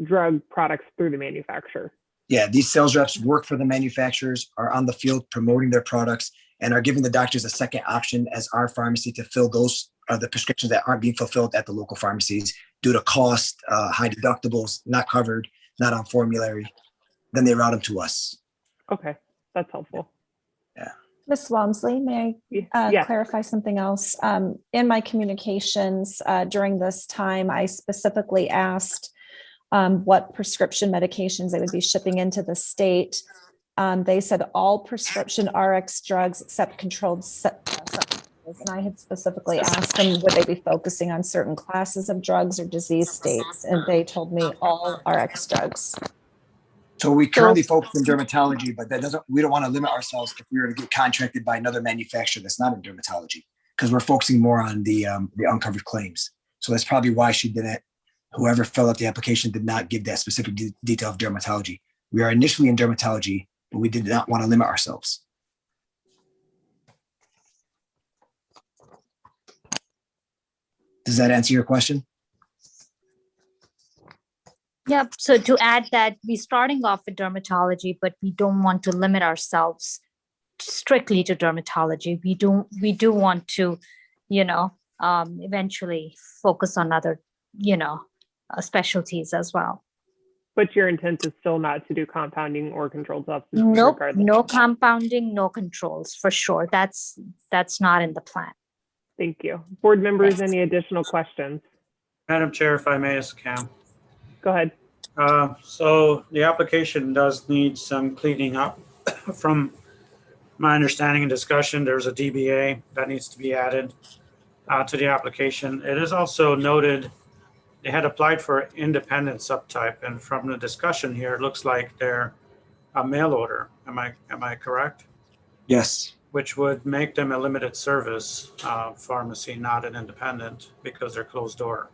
[SPEAKER 1] drug products through the manufacturer.
[SPEAKER 19] Yeah, these sales reps work for the manufacturers, are on the field promoting their products, and are giving the doctors a second option as our pharmacy to fill those the prescriptions that aren't being fulfilled at the local pharmacies due to cost, high deductibles, not covered, not on formulary. Then they route them to us.
[SPEAKER 1] Okay, that's helpful.
[SPEAKER 19] Yeah.
[SPEAKER 20] Ms. Walmsley, may I clarify something else? In my communications during this time, I specifically asked what prescription medications they would be shipping into the state. They said all prescription RX drugs except controlled substances. And I had specifically asked them, would they be focusing on certain classes of drugs or disease states? And they told me all RX drugs.
[SPEAKER 19] So we currently focus in dermatology, but we don't want to limit ourselves if we were to get contracted by another manufacturer that's not in dermatology, because we're focusing more on the uncovered claims. So that's probably why whoever filled out the application did not give that specific detail of dermatology. We are initially in dermatology, but we did not want to limit ourselves. Does that answer your question?
[SPEAKER 6] Yep. So to add that, we're starting off with dermatology, but we don't want to limit ourselves strictly to dermatology. We do want to, eventually focus on other, specialties as well.
[SPEAKER 1] But your intent is still not to do compounding or controlled substances?
[SPEAKER 6] Nope,
[SPEAKER 1] regardless.
[SPEAKER 6] no compounding, no controls for sure. That's not in the plan.
[SPEAKER 1] Thank you. Board members, any additional questions?
[SPEAKER 2] Madam Chair, if I may, as Cam.
[SPEAKER 1] Go ahead.
[SPEAKER 2] So the application does need some cleaning up. From my understanding and discussion, there's a DBA that needs to be added to the application. It is also noted they had applied for independent subtype, and from the discussion here, it looks like they're a mail order. Am I correct?
[SPEAKER 19] Yes.
[SPEAKER 2] Which would make them a limited service pharmacy, not an independent, because they're closed door.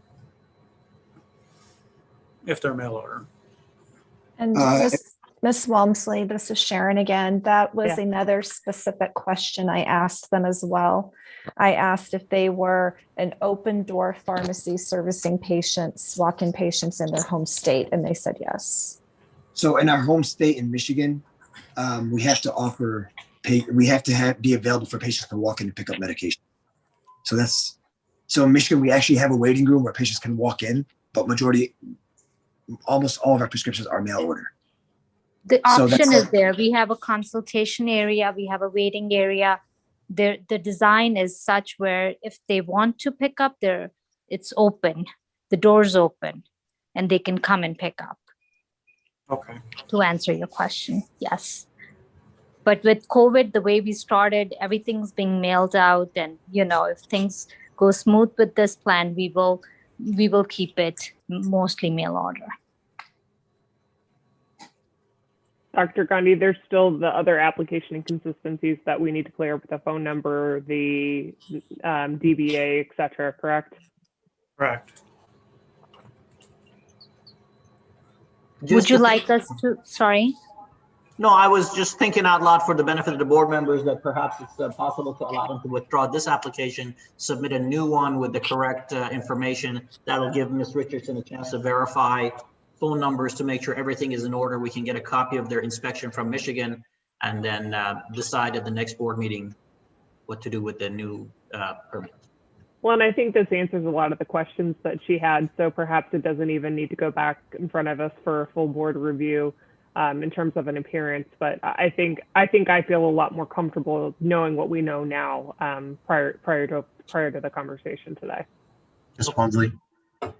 [SPEAKER 2] If they're mail order.
[SPEAKER 20] And Ms. Walmsley, this is Sharon again. That was another specific question I asked them as well. I asked if they were an open door pharmacy servicing patients, walk-in patients in their home state, and they said yes.
[SPEAKER 19] So in our home state in Michigan, we have to be available for patients to walk in and pick up medication. So in Michigan, we actually have a waiting room where patients can walk in, but almost all of our prescriptions are mail order.
[SPEAKER 6] The option is there. We have a consultation area. We have a waiting area. The design is such where if they want to pick up, it's open. The door's open and they can come and pick up.
[SPEAKER 2] Okay.
[SPEAKER 6] To answer your question, yes. But with COVID, the way we started, everything's being mailed out. And, if things go smooth with this plan, we will keep it mostly mail order.
[SPEAKER 1] Dr. Gandhi, there's still the other application inconsistencies that we need to clear up with the phone number, the DBA, et cetera, correct?
[SPEAKER 2] Correct.
[SPEAKER 6] Would you like us to, sorry?
[SPEAKER 13] No, I was just thinking out loud for the benefit of the board members that perhaps it's possible to allow them to withdraw this application, submit a new one with the correct information. That'll give Ms. Richardson a chance to verify phone numbers to make sure everything is in order. We can get a copy of their inspection from Michigan and then decide at the next board meeting what to do with the new permit.
[SPEAKER 1] Well, and I think this answers a lot of the questions that she had. So perhaps it doesn't even need to go back in front of us for a full board review in terms of an appearance. But I think I feel a lot more comfortable knowing what we know now prior to the conversation today.
[SPEAKER 7] Ms. Walmsley?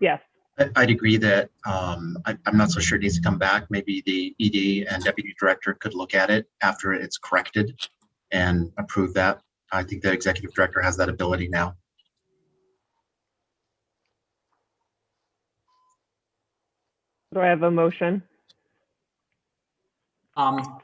[SPEAKER 1] Yes.
[SPEAKER 7] I'd agree that I'm not so sure it needs to come back. Maybe the ED and deputy director could look at it after it's corrected and approve that. I think the executive director has that ability now.
[SPEAKER 1] Do I have a motion?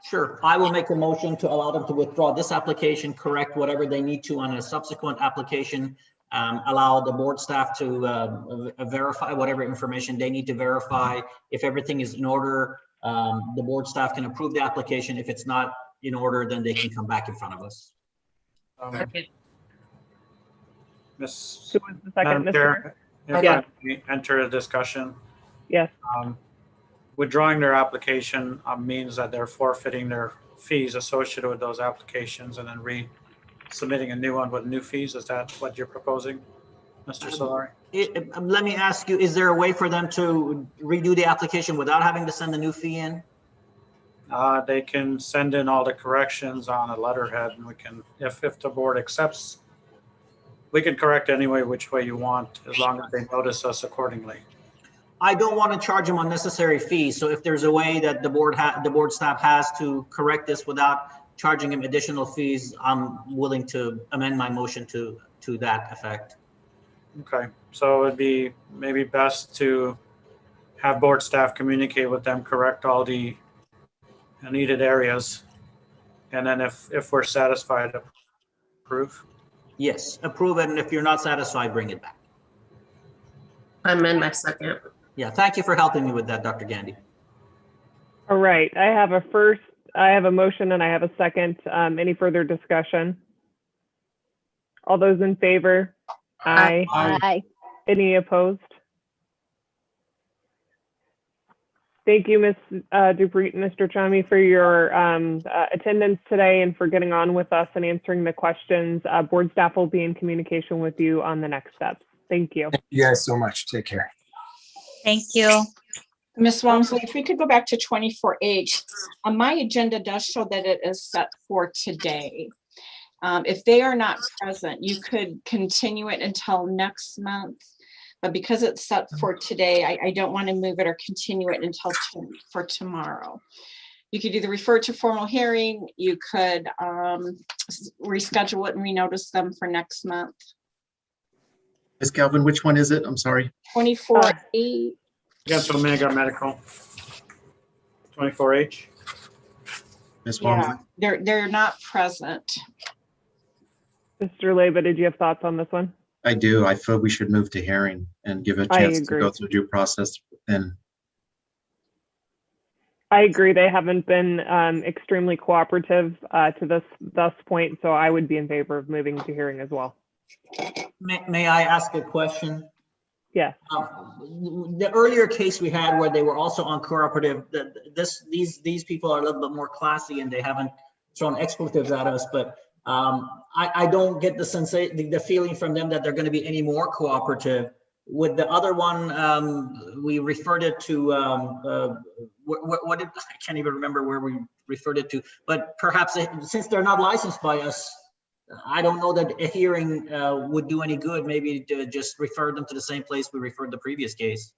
[SPEAKER 13] Sure. I will make a motion to allow them to withdraw this application, correct whatever they need to on a subsequent application, allow the board staff to verify whatever information they need to verify. If everything is in order, the board staff can approve the application. If it's not in order, then they can come back in front of us.
[SPEAKER 2] Madam Chair, if I may enter a discussion.
[SPEAKER 1] Yes.
[SPEAKER 2] Withdrawing their application means that they're forfeiting their fees associated with those applications and then resubmitting a new one with new fees. Is that what you're proposing, Mr. Solari?
[SPEAKER 13] Let me ask you, is there a way for them to redo the application without having to send a new fee in?
[SPEAKER 2] They can send in all the corrections on a letterhead and we can, if the board accepts, we can correct any way, which way you want, as long as they notice us accordingly.
[SPEAKER 13] I don't want to charge them unnecessary fees. So if there's a way that the board staff has to correct this without charging him additional fees, I'm willing to amend my motion to that effect.
[SPEAKER 2] Okay, so it'd be maybe best to have board staff communicate with them, correct all the needed areas, and then if we're satisfied, approve.
[SPEAKER 13] Yes, approve it, and if you're not satisfied, bring it back.
[SPEAKER 8] I amend my second.
[SPEAKER 13] Yeah, thank you for helping me with that, Dr. Gandhi.
[SPEAKER 1] All right, I have a motion and I have a second. Any further discussion? All those in favor? Aye.
[SPEAKER 5] Aye.
[SPEAKER 1] Any opposed? Thank you, Ms. Dupreet and Mr. Chami, for your attendance today and for getting on with us and answering the questions. Board staff will be in communication with you on the next steps. Thank you.
[SPEAKER 19] Thank you guys so much. Take care.
[SPEAKER 6] Thank you.
[SPEAKER 10] Ms. Walmsley, if we could go back to 24H, my agenda does show that it is set for today. If they are not present, you could continue it until next month. But because it's set for today, I don't want to move it or continue it until for tomorrow. You could either refer to formal hearing, you could reschedule it and renotice them for next month.
[SPEAKER 7] Ms. Galvin, which one is it? I'm sorry.
[SPEAKER 10] 24H.
[SPEAKER 2] Against Omega Medical. 24H.
[SPEAKER 7] Ms.
[SPEAKER 10] Yeah, they're not present.
[SPEAKER 1] Mr. Leyba, did you have thoughts on this one?
[SPEAKER 7] I do. I feel we should move to hearing and give a
[SPEAKER 1] I
[SPEAKER 7] chance to
[SPEAKER 1] agree.
[SPEAKER 7] go through due process. And
[SPEAKER 1] I agree. They haven't been extremely cooperative to thus point, so I would be in favor of moving to hearing as well.
[SPEAKER 13] May I ask a question?
[SPEAKER 1] Yes.
[SPEAKER 13] The earlier case we had where they were also uncooperative, these people are a little bit more classy and they haven't thrown expletives at us, but I don't get the feeling from them that they're going to be any more cooperative. With the other one, we referred it to, what did, I can't even remember where we referred it to, but perhaps since they're not licensed by us, I don't know that a hearing would do any good. Maybe to just refer them to the same place we referred the previous case.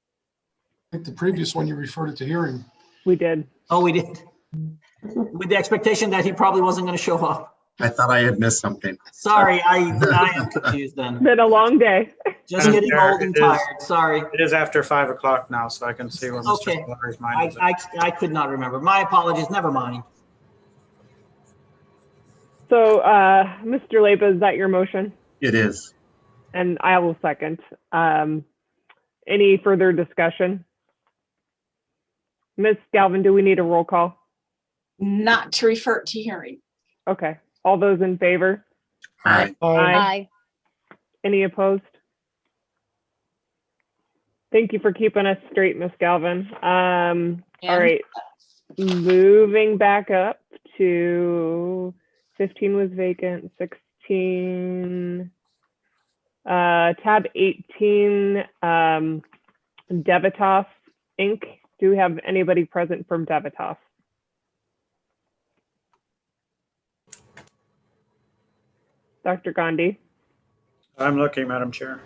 [SPEAKER 23] I think the previous one you referred it to hearing.
[SPEAKER 1] We did.
[SPEAKER 13] Oh, we did. With the expectation that he probably wasn't going to show up.
[SPEAKER 7] I thought I had missed something.
[SPEAKER 13] Sorry, I am confused then.
[SPEAKER 1] It's been a long day.
[SPEAKER 13] Just getting old and tired. Sorry.
[SPEAKER 2] It is after 5 o'clock now, so I can see where Mr. Fuller's mind is.
[SPEAKER 13] I could not remember. My apologies. Never mind.
[SPEAKER 1] So, Mr. Leyba, is that your motion?
[SPEAKER 7] it is.
[SPEAKER 1] And I will second. Any further discussion? Ms. Galvin, do we need a roll call?
[SPEAKER 10] Not to refer it to hearing.
[SPEAKER 1] Okay. All those in favor?
[SPEAKER 7] Aye.
[SPEAKER 5] Aye.
[SPEAKER 1] Any opposed? Thank you for keeping us straight, Ms. Galvin. All right. Moving back up to 15 was vacant, 16, tab 18, Devitas Inc. Do we have anybody present from Devitas? Dr. Gandhi?
[SPEAKER 2] I'm looking, Madam Chair.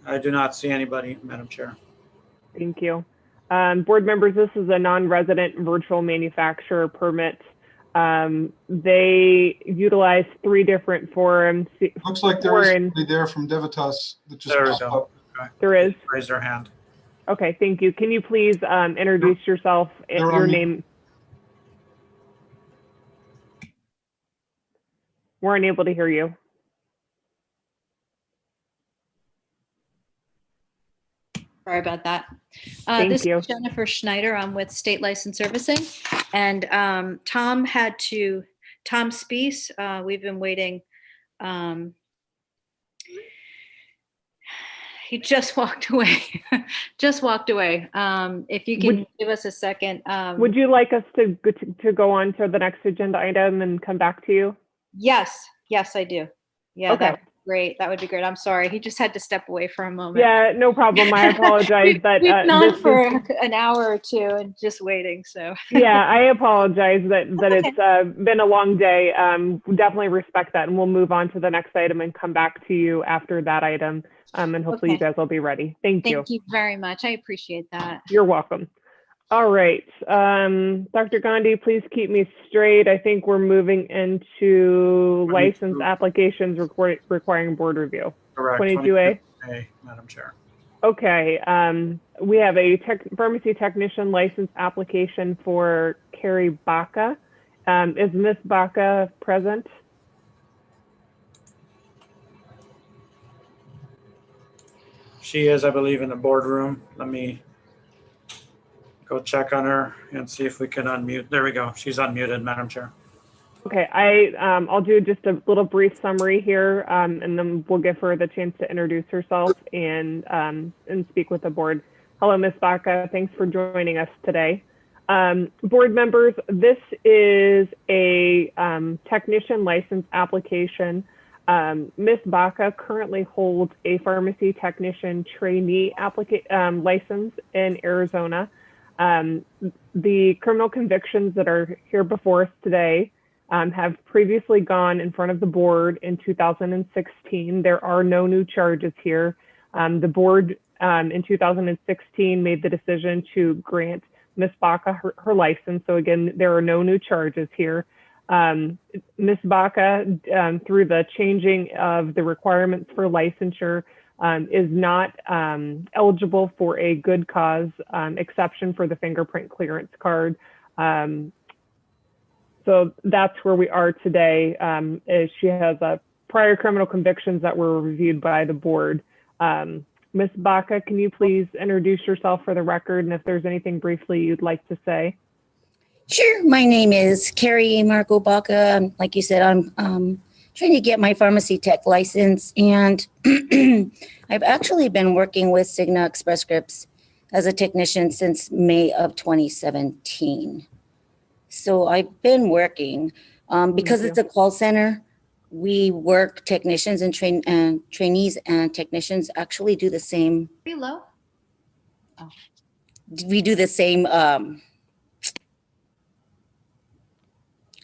[SPEAKER 2] I do not see anybody, Madam Chair.
[SPEAKER 1] Thank you. Board members, this is a non-resident virtual manufacturer permit. They utilize 3 different forums.
[SPEAKER 23] Looks like there is somebody there from Devitas that just
[SPEAKER 2] There we
[SPEAKER 23] popped
[SPEAKER 2] go.
[SPEAKER 23] up.
[SPEAKER 2] Okay.
[SPEAKER 1] There is?
[SPEAKER 2] Raise their hand.
[SPEAKER 1] Okay, thank you. Can you please introduce yourself and
[SPEAKER 23] They're
[SPEAKER 1] your
[SPEAKER 23] on mute.
[SPEAKER 1] name? We're unable to hear you.
[SPEAKER 14] Sorry about that.
[SPEAKER 1] Thank
[SPEAKER 14] This
[SPEAKER 1] you.
[SPEAKER 14] is Jennifer Schneider. I'm with State License Servicing. And Tom Spies, we've been waiting. He just walked away. Just walked away. If you can give us a second.
[SPEAKER 1] Would you like us to go on to the next agenda item and come back to you?
[SPEAKER 14] Yes, I do. Yeah,
[SPEAKER 1] Okay.
[SPEAKER 14] that would be great. That would be great. I'm sorry. He just had to step away for a moment.
[SPEAKER 1] Yeah, no problem. I apologize that
[SPEAKER 14] We've been on
[SPEAKER 1] this
[SPEAKER 14] for
[SPEAKER 1] is-
[SPEAKER 14] an hour or two and just waiting. So
[SPEAKER 1] yeah, I apologize that it's been a long day. Definitely respect that, and we'll move on to the next item and come back to you after that item. And hopefully you
[SPEAKER 14] Okay.
[SPEAKER 1] guys will be ready. Thank you.
[SPEAKER 14] Thank you very much. I appreciate that.
[SPEAKER 1] You're welcome. All right, Dr. Gandhi, please keep me straight. I think we're moving into license applications requiring board review.
[SPEAKER 2] Correct.
[SPEAKER 1] 22A.
[SPEAKER 2] 22A, Madam Chair.
[SPEAKER 1] Okay, we have a pharmacy technician license application for Carrie Baca. Is Ms. Baca present?
[SPEAKER 2] She is, I believe, in the boardroom. Let me go check on her and see if we can unmute. There we go. She's unmuted, Madam Chair.
[SPEAKER 1] Okay, I'll do just a little brief summary here, and then we'll give her the chance to introduce herself and speak with the board. Hello, Ms. Baca. Thanks for joining us today. Board members, this is a technician license application Ms. Baca currently holds a pharmacy technician trainee license in Arizona. The criminal convictions that are here before us today have previously gone in front of the board in 2016. There are no new charges here. The board in 2016 made the decision to grant Ms. Baca her license. So again, there are no new charges here. Ms. Baca, through the changing of the requirements for licensure, is not eligible for a good cause exception for the fingerprint clearance card. So that's where we are today. Is she has prior criminal convictions that were reviewed by the board. Ms. Baca, can you please introduce yourself for the record, and if there's anything briefly you'd like to say?
[SPEAKER 17] Sure. My name is Carrie Marco Baca. Like you said, I'm trying to get my pharmacy tech license, and I've actually been working with Cigna Express Scripts as a technician since May of 2017. So I've been working because it's a call center. We work technicians and trainees and technicians actually do the same.
[SPEAKER 6] Pretty low.
[SPEAKER 17] We do the same.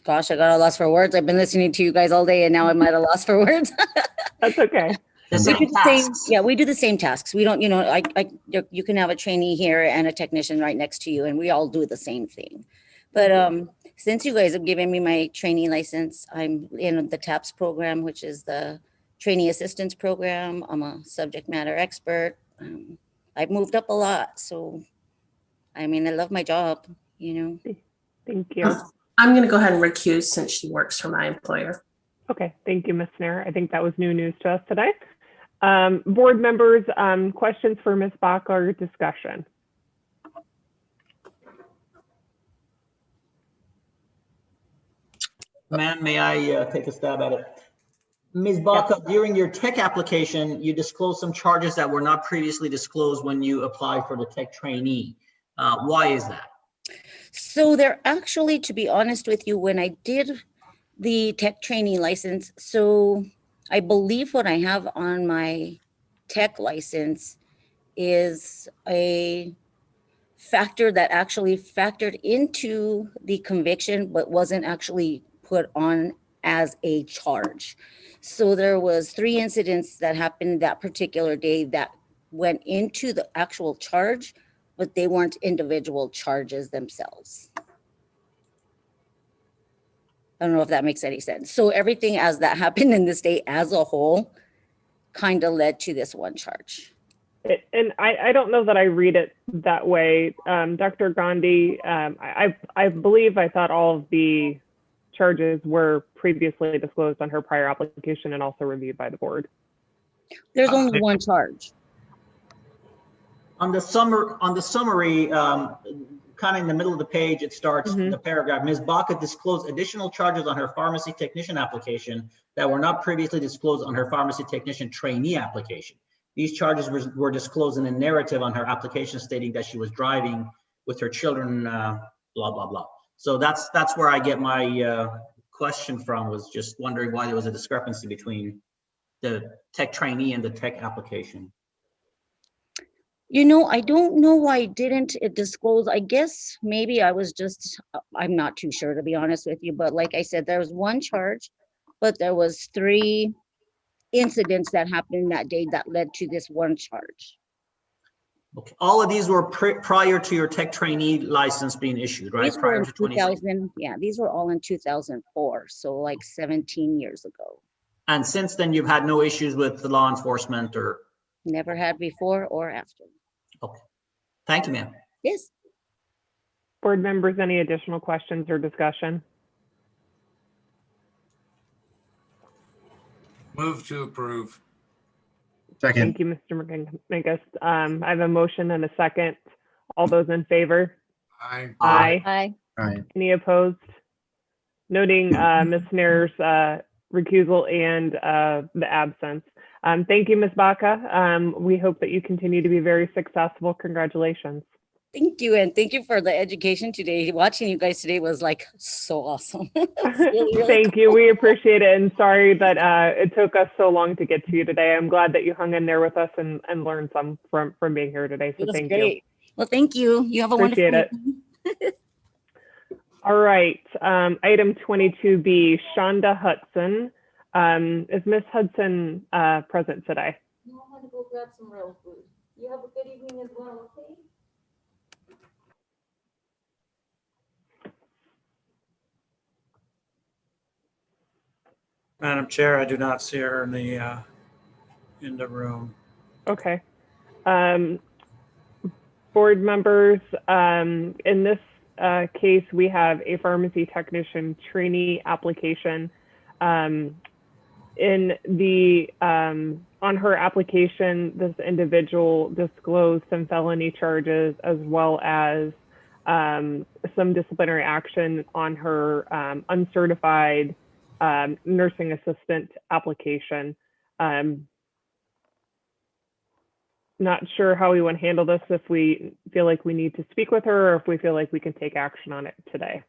[SPEAKER 17] Gosh, I got a loss for words. I've been listening to you guys all day, and now I'm at a loss for words.
[SPEAKER 1] That's okay.
[SPEAKER 17] We do the same, yeah, we do the same tasks. We don't, you know, you can have a trainee here and a technician right next to you, and we all do the same thing. But since you guys have given me my trainee license, I'm in the TAPS program, which is the trainee assistance program. I'm a subject matter expert. I've moved up a lot, so I mean, I love my job, you know.
[SPEAKER 1] Thank you.
[SPEAKER 8] I'm going to go ahead and recuse since she works for my employer.
[SPEAKER 1] Okay, thank you, Ms. Nair. I think that was new news to us today. Board members, questions for Ms. Baca or discussion?
[SPEAKER 13] Ma'am, may I take a stab at it? Ms. Baca, during your tech application, you disclosed some charges that were not previously disclosed when you applied for the tech trainee. Why is that?
[SPEAKER 17] So they're actually, to be honest with you, when I did the tech trainee license, so I believe what I have on my tech license is a factor that actually factored into the conviction, but wasn't actually put on as a charge. So there was 3 incidents that happened that particular day that went into the actual charge, but they weren't individual charges themselves. I don't know if that makes any sense. So everything as that happened in the state as a whole kind of led to this one charge.
[SPEAKER 1] And I don't know that I read it that way. Dr. Gandhi, I believe I thought all of the charges were previously disclosed on her prior application and also reviewed by the board.
[SPEAKER 17] There's only one charge.
[SPEAKER 13] On the summary, kind of in the middle of the page, it starts the paragraph. Ms. Baca disclosed additional charges on her pharmacy technician application that were not previously disclosed on her pharmacy technician trainee application. These charges were disclosed in a narrative on her application stating that she was driving with her children, blah, blah, blah. So that's where I get my question from, was just wondering why there was a discrepancy between the tech trainee and the tech application.
[SPEAKER 17] You know, I don't know why didn't it disclose. I guess maybe I was just, I'm not too sure, to be honest with you. But like I said, there was one charge, but there was 3 incidents that happened that day that led to this one charge.
[SPEAKER 13] Okay. All of these were prior to your tech trainee license being issued, right?
[SPEAKER 17] These were in 2000, yeah, these were all in 2004. So like 17 years ago.
[SPEAKER 13] And since then, you've had no issues with the law enforcement or?
[SPEAKER 17] Never had before or after.
[SPEAKER 13] Okay. Thank you, ma'am.
[SPEAKER 17] Yes.
[SPEAKER 1] Board members, any additional questions or discussion?
[SPEAKER 21] Move to approve.
[SPEAKER 7] Second.
[SPEAKER 1] Thank you, Mr. McGinnis. I have a motion and a second. All those in favor?
[SPEAKER 21] Aye.
[SPEAKER 1] Aye.
[SPEAKER 18] Aye.
[SPEAKER 7] Aye.
[SPEAKER 1] Any opposed? Noting Ms. Nair's recusal and the absence. Thank you, Ms. Baca. We hope that you continue to be very successful. Congratulations.
[SPEAKER 17] Thank you, and thank you for the education today. Watching you guys today was like so awesome. It's really, really
[SPEAKER 1] Thank you. We appreciate it. And sorry that it took us so long to get to you today. I'm glad that you hung in there with us and learned some from being here today. So
[SPEAKER 17] It was
[SPEAKER 1] thank
[SPEAKER 17] great.
[SPEAKER 1] you.
[SPEAKER 17] Well, thank you. You have a
[SPEAKER 1] Appreciate
[SPEAKER 17] wonderful
[SPEAKER 1] it.
[SPEAKER 17] evening.
[SPEAKER 1] All right. Item 22B, Shonda Hudson. Is Miss Hudson present today?
[SPEAKER 17] No, I'm gonna go grab some real food. You have a good evening as well, okay?
[SPEAKER 2] Madam Chair, I do not see her in the room.
[SPEAKER 1] Okay. Board members, in this case, we have a pharmacy technician trainee application. On her application, this individual disclosed some felony charges as well as some disciplinary action on her uncertified nursing assistant application. Not sure how we want to handle this, if we feel like we need to speak with her or if we feel like we can take action on it today.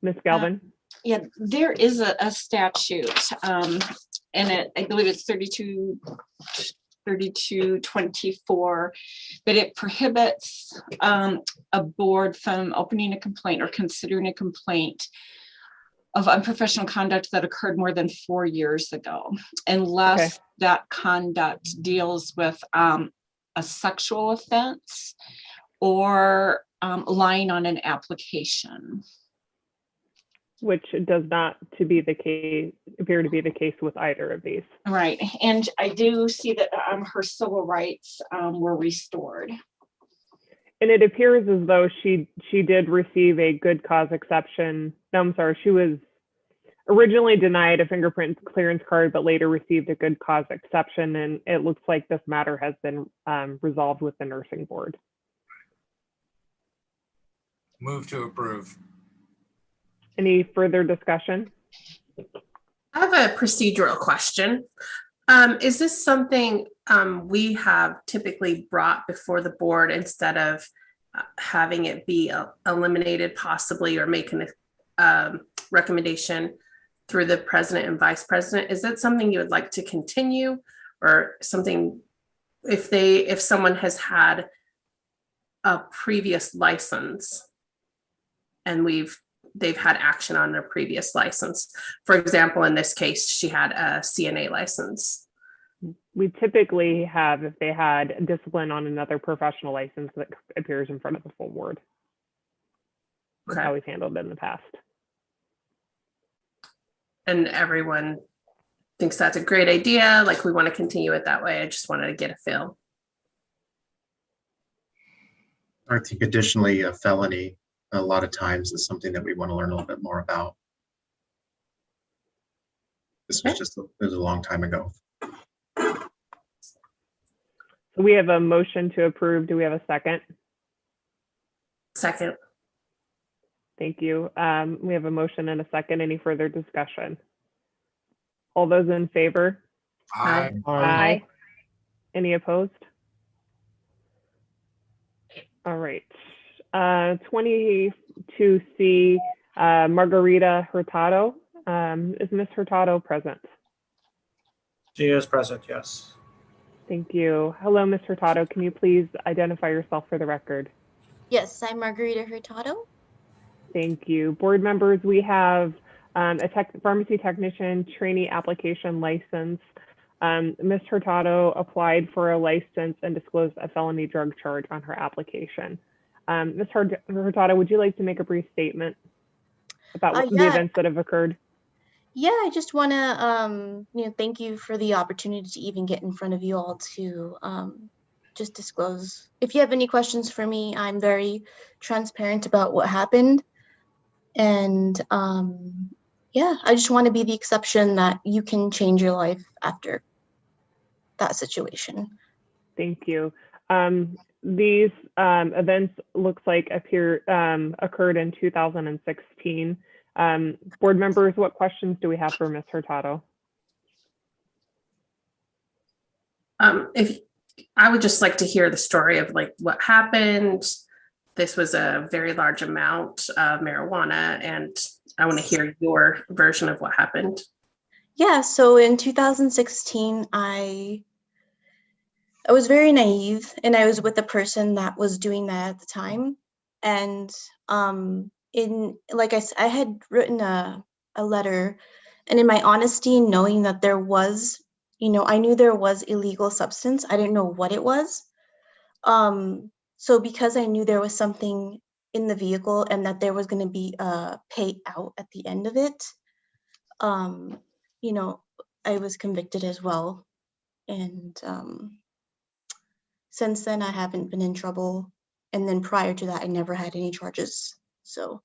[SPEAKER 1] Ms. Galvin?
[SPEAKER 10] Yeah, there is a statute, and I believe it's 3224, but it prohibits a board from opening a complaint or considering a complaint of unprofessional conduct that occurred more than 4 years ago, unless that conduct deals with a sexual offense or lying on an application.
[SPEAKER 1] Which does not appear to be the case with either of these.
[SPEAKER 10] Right, and I do see that her civil rights were restored.
[SPEAKER 1] And it appears as though she did receive a good cause exception. No, I'm sorry, she was originally denied a fingerprint clearance card, but later received a good cause exception. And it looks like this matter has been resolved with the nursing board.
[SPEAKER 23] Move to approve.
[SPEAKER 1] Any further discussion?
[SPEAKER 8] I have a procedural question. Is this something we have typically brought before the board instead of having it be eliminated possibly, or making a recommendation through the president and vice president? Is that something you would like to continue, or something if someone has had a previous license and they've had action on their previous license? For example, in this case, she had a CNA license.
[SPEAKER 1] We typically have, if they had discipline on another professional license that appears in front of the full board. That's how we've handled it in the past.
[SPEAKER 8] And everyone thinks that's a great idea. Like, we want to continue it that way. I just wanted to get a feel.
[SPEAKER 7] I think additionally, a felony a lot of times is something that we want to learn a little bit more about. This was it was a long time ago.
[SPEAKER 1] We have a motion to approve. Do we have a second?
[SPEAKER 8] Second.
[SPEAKER 1] Thank you. We have a motion and a second. Any further discussion? All those in favor?
[SPEAKER 23] Aye.
[SPEAKER 1] Aye. Any opposed? All right. 22C, Margarita Hurtado. Is Ms. Hurtado present?
[SPEAKER 2] She is present, yes.
[SPEAKER 1] Thank you. Hello, Ms. Hurtado. Can you please identify yourself for the record?
[SPEAKER 3] Yes, I'm Margarita Hurtado.
[SPEAKER 1] Thank you. Board members, we have a pharmacy technician trainee application license. Ms. Hurtado applied for a license and disclosed a felony drug charge on her application. Ms. Hurtado, would you like to make a brief statement about the events that have occurred?
[SPEAKER 3] Yeah, I just want to, thank you for the opportunity to even get in front of you all to just disclose. If you have any questions for me, I'm very transparent about what happened. And yeah, I just want to be the exception that you can change your life after that situation.
[SPEAKER 1] Thank you. These events looks like occurred in 2016. Board members, what questions do we have for Ms. Hurtado?
[SPEAKER 8] I would just like to hear the story of like what happened. This was a very large amount of marijuana, and I want to hear your version of what happened.
[SPEAKER 3] Yeah, so in 2016, I was very naive, and I was with a person that was doing that at the time. And I had written a letter, and in my honesty, knowing that there was, I knew there was illegal substance. I didn't know what it was. So because I knew there was something in the vehicle and that there was going to be a payout at the end of it, I was convicted as well. And since then, I haven't been in trouble. And then prior to that, I never had any charges. So.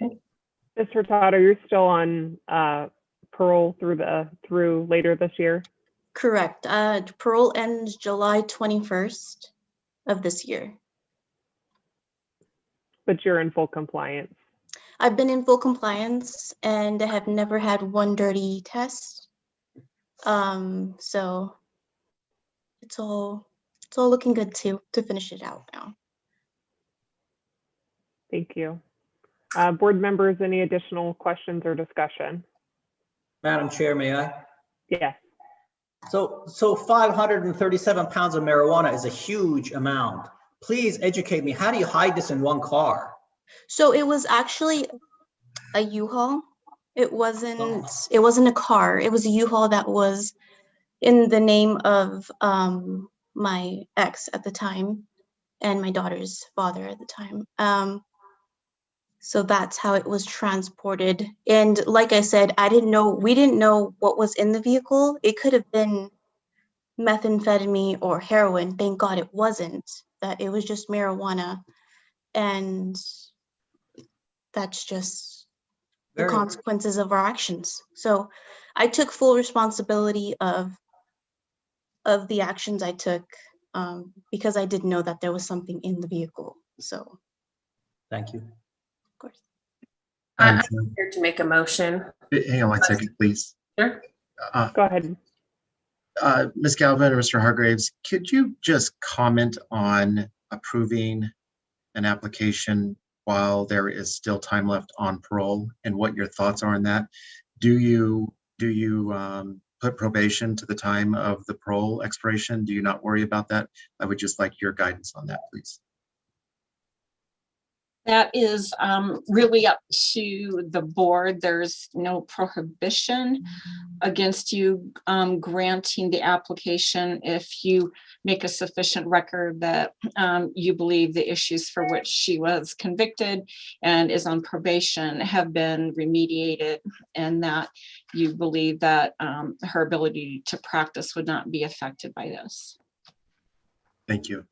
[SPEAKER 8] Okay.
[SPEAKER 1] Ms. Hurtado, you're still on parole through later this year?
[SPEAKER 3] Correct. Parole ends July 21st of this year.
[SPEAKER 1] But you're in full compliance?
[SPEAKER 3] I've been in full compliance, and I have never had one dirty test. So it's all looking good to finish it out now.
[SPEAKER 1] Thank you. Board members, any additional questions or discussion?
[SPEAKER 13] Madam Chair, may I?
[SPEAKER 1] Yes.
[SPEAKER 13] So 537 pounds of marijuana is a huge amount. Please educate me. How do you hide this in one car?
[SPEAKER 3] So it was actually a U-Haul. It wasn't a car. It was a U-Haul that was in the name of my ex at the time and my daughter's father at the time. So that's how it was transported. And like I said, we didn't know what was in the vehicle. It could have been methamphetamine or heroin. Thank God it wasn't. That it was just marijuana. And that's just the consequences of our actions. So I took full responsibility of the actions I took because I didn't know that there was something in the vehicle. So.
[SPEAKER 13] Thank you.
[SPEAKER 3] Of course.
[SPEAKER 8] I'm here to make a motion.
[SPEAKER 7] Hang on one second, please.
[SPEAKER 8] Sure.
[SPEAKER 1] Go ahead.
[SPEAKER 7] Ms. Galvin or Mr. Hargraves, could you just comment on approving an application while there is still time left on parole and what your thoughts are on that? Do you put probation to the time of the parole expiration? Do you not worry about that? I would just like your guidance on that, please.
[SPEAKER 10] That is really up to the board. There's no prohibition against you granting the application if you make a sufficient record that you believe the issues for which she was convicted and is on probation have been remediated, and that you believe that her ability to practice would not be affected by this.
[SPEAKER 7] Thank you.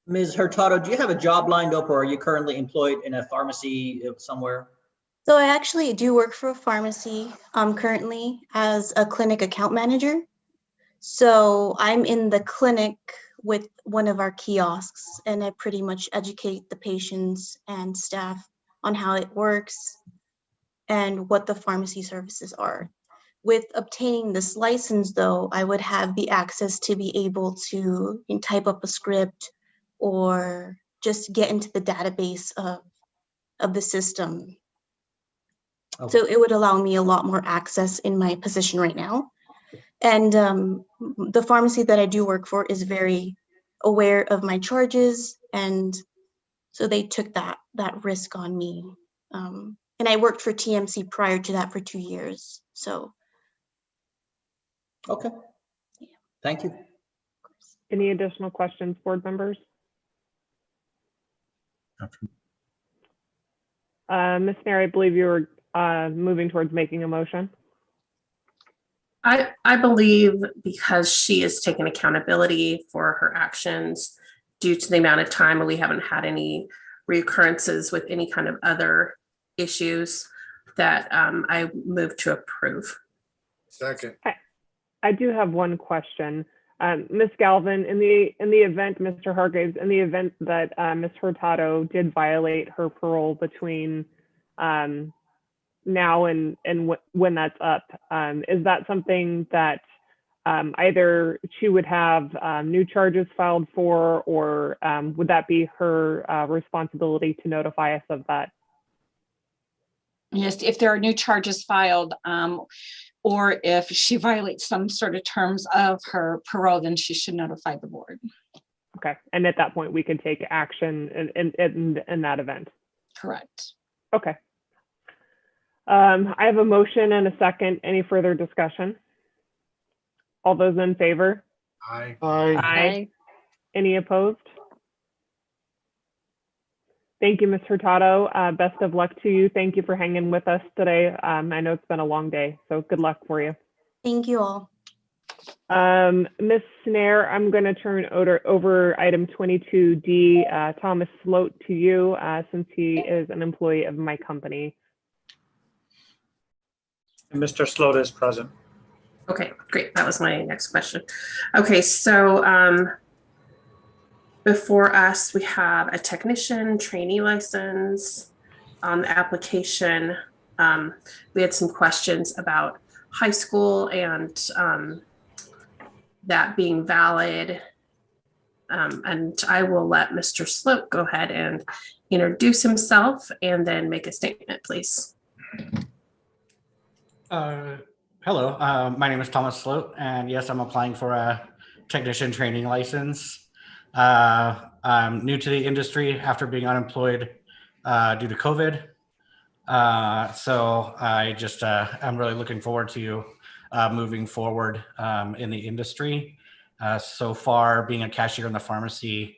[SPEAKER 13] Ms. Hurtado, do you have a job lined up, or are you currently employed in a pharmacy somewhere?
[SPEAKER 3] So I actually do work for a pharmacy currently as a clinic account manager. So I'm in the clinic with one of our kiosks, and I pretty much educate the patients and staff on how it works and what the pharmacy services are. With obtaining this license, though, I would have the access to be able to type up a script or just get into the database of the system. Okay. So it would allow me a lot more access in my position right now. And the pharmacy that I do work for is very aware of my charges. And so they took that risk on me. And I worked for TMC prior to that for 2 years. So.
[SPEAKER 13] Okay. Yeah. Thank you.
[SPEAKER 1] Any additional questions, board members? Ms. Nair, I believe you were moving towards making a motion.
[SPEAKER 8] I believe because she is taking accountability for her actions due to the amount of time, and we haven't had any recurrences with any kind of other issues, that I move to approve.
[SPEAKER 23] Second.
[SPEAKER 1] I do have one question. Ms. Galvin, in the event, Mr. Hargraves, in the event that Ms. Hurtado did violate her parole between now and when that's up. Is that something that either she would have new charges filed for, or would that be her responsibility to notify us of that?
[SPEAKER 10] Yes, if there are new charges filed, or if she violates some sort of terms of her parole, then she should notify the board.
[SPEAKER 1] Okay, and at that point we can take action in that event.
[SPEAKER 10] Correct.
[SPEAKER 1] Okay. I have a motion and a second. Any further discussion? All those in favor?
[SPEAKER 23] Aye.
[SPEAKER 1] Aye. Any opposed? Thank you, Ms. Hurtado. Best of luck to you. Thank you for hanging with us today. I know it's been a long day, so good luck for you.
[SPEAKER 3] Thank you all.
[SPEAKER 1] Ms. Snare, I'm going to turn over item 22D, Thomas Sloat, to you, since he is an employee of my company.
[SPEAKER 2] And Mr. Sloat is present.
[SPEAKER 8] Okay, great. That was my next question. Okay, so before us, we have a technician trainee license on the application. We had some questions about high school and that being valid. And I will let Mr. Sloat go ahead and introduce himself and then make a statement, please.
[SPEAKER 9] Hello, my name is Thomas Sloat, and yes, I'm applying for a technician training license. I'm new to the industry after being unemployed due to COVID. So I just, I'm really looking forward to moving forward in the industry. So far, being a cashier in the pharmacy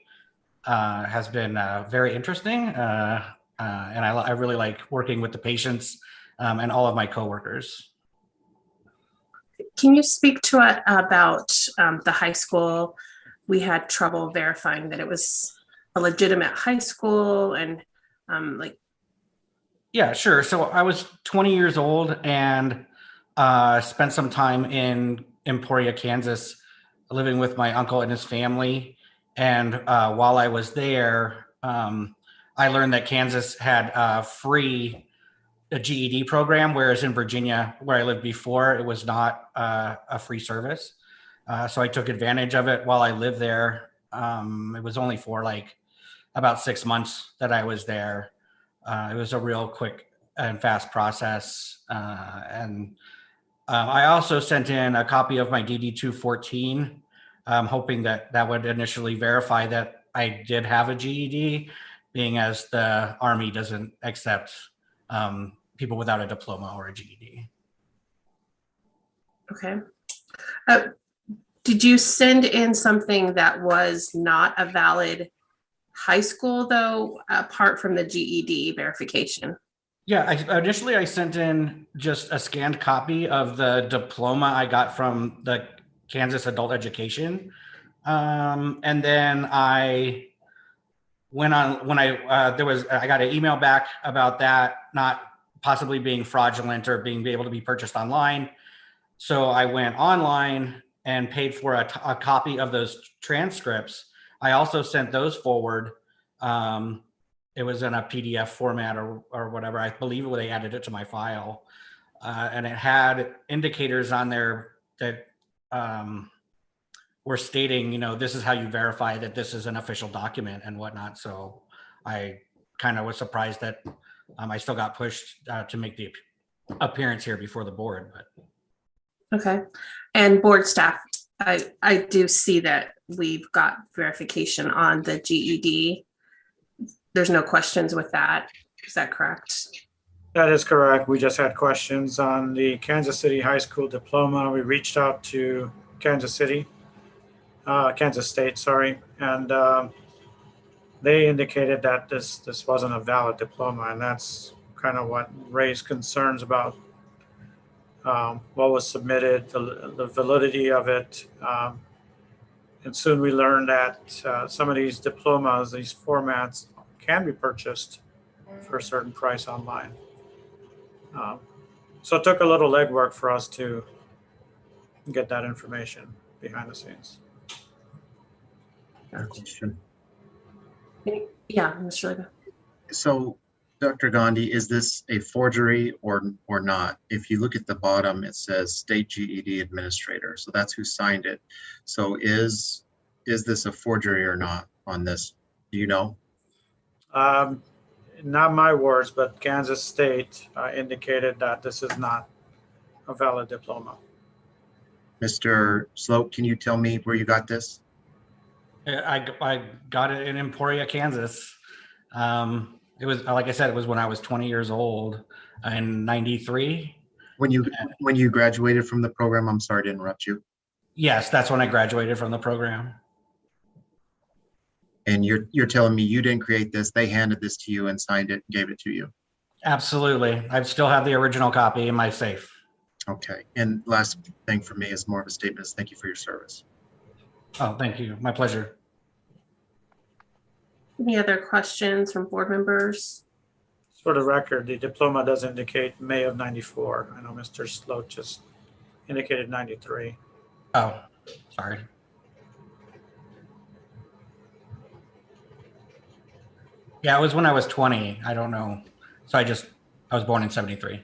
[SPEAKER 9] has been very interesting. And I really like working with the patients and all of my coworkers.
[SPEAKER 8] Can you speak to it about the high school? We had trouble verifying that it was a legitimate high school and like.
[SPEAKER 9] Yeah, sure. So I was 20 years old and spent some time in Emporia, Kansas, living with my uncle and his family. And while I was there, I learned that Kansas had free a GED program, whereas in Virginia, where I lived before, it was not a free service. So I took advantage of it while I lived there. It was only for like about 6 months that I was there. It was a real quick and fast process. And I also sent in a copy of my DD 214, hoping that that would initially verify that I did have a GED, being as the Army doesn't accept people without a diploma or a GED.
[SPEAKER 8] Okay. Did you send in something that was not a valid high school though, apart from the GED verification?
[SPEAKER 9] Yeah, initially I sent in just a scanned copy of the diploma I got from the Kansas Adult Education. And then I went on, when I got an email back about that not possibly being fraudulent or being able to be purchased online. So I went online and paid for a copy of those transcripts. I also sent those forward. It was in a PDF format or whatever. I believe they added it to my file. And it had indicators on there that were stating, this is how you verify that this is an official document and whatnot. So I kind of was surprised that I still got pushed to make the appearance here before the board. But.
[SPEAKER 8] Okay. And board staff, I do see that we've got verification on the GED. There's no questions with that. Is that correct?
[SPEAKER 2] That is correct. We just had questions on the Kansas City High School diploma. We reached out to Kansas State, sorry, and they indicated that this wasn't a valid diploma, and that's kind of what raised concerns about what was submitted, the validity of it. And soon we learned that some of these diplomas, these formats, can be purchased for a certain price online. So it took a little legwork for us to get that information behind the scenes.
[SPEAKER 7] Question.
[SPEAKER 8] Yeah, Mr. Lega.
[SPEAKER 7] So Dr. Gandhi, is this a forgery or not? If you look at the bottom, it says State GED Administrator. So that's who signed it. So is this a forgery or not on this? Do you know?
[SPEAKER 2] Not my words, but Kansas State indicated that this is not a valid diploma.
[SPEAKER 7] Mr. Sloat, can you tell me where you got this?
[SPEAKER 9] I got it in Emporia, Kansas. It was, like I said, it was when I was 20 years old in 93.
[SPEAKER 7] When you graduated from the program, I'm sorry to interrupt you.
[SPEAKER 9] Yes, that's when I graduated from the program.
[SPEAKER 7] And you're telling me you didn't create this, they handed this to you and signed it, gave it to you.
[SPEAKER 9] Absolutely. I still have the original copy in my safe.
[SPEAKER 7] Okay. And last thing for me is more of a statement is thank you for your service.
[SPEAKER 9] Oh, thank you. My pleasure.
[SPEAKER 8] Any other questions from board members?
[SPEAKER 2] For the record, the diploma does indicate May of 94. I know Mr. Sloat just indicated 93.
[SPEAKER 9] Oh, sorry. Yeah, it was when I was 20. I don't know. So I was born in 73.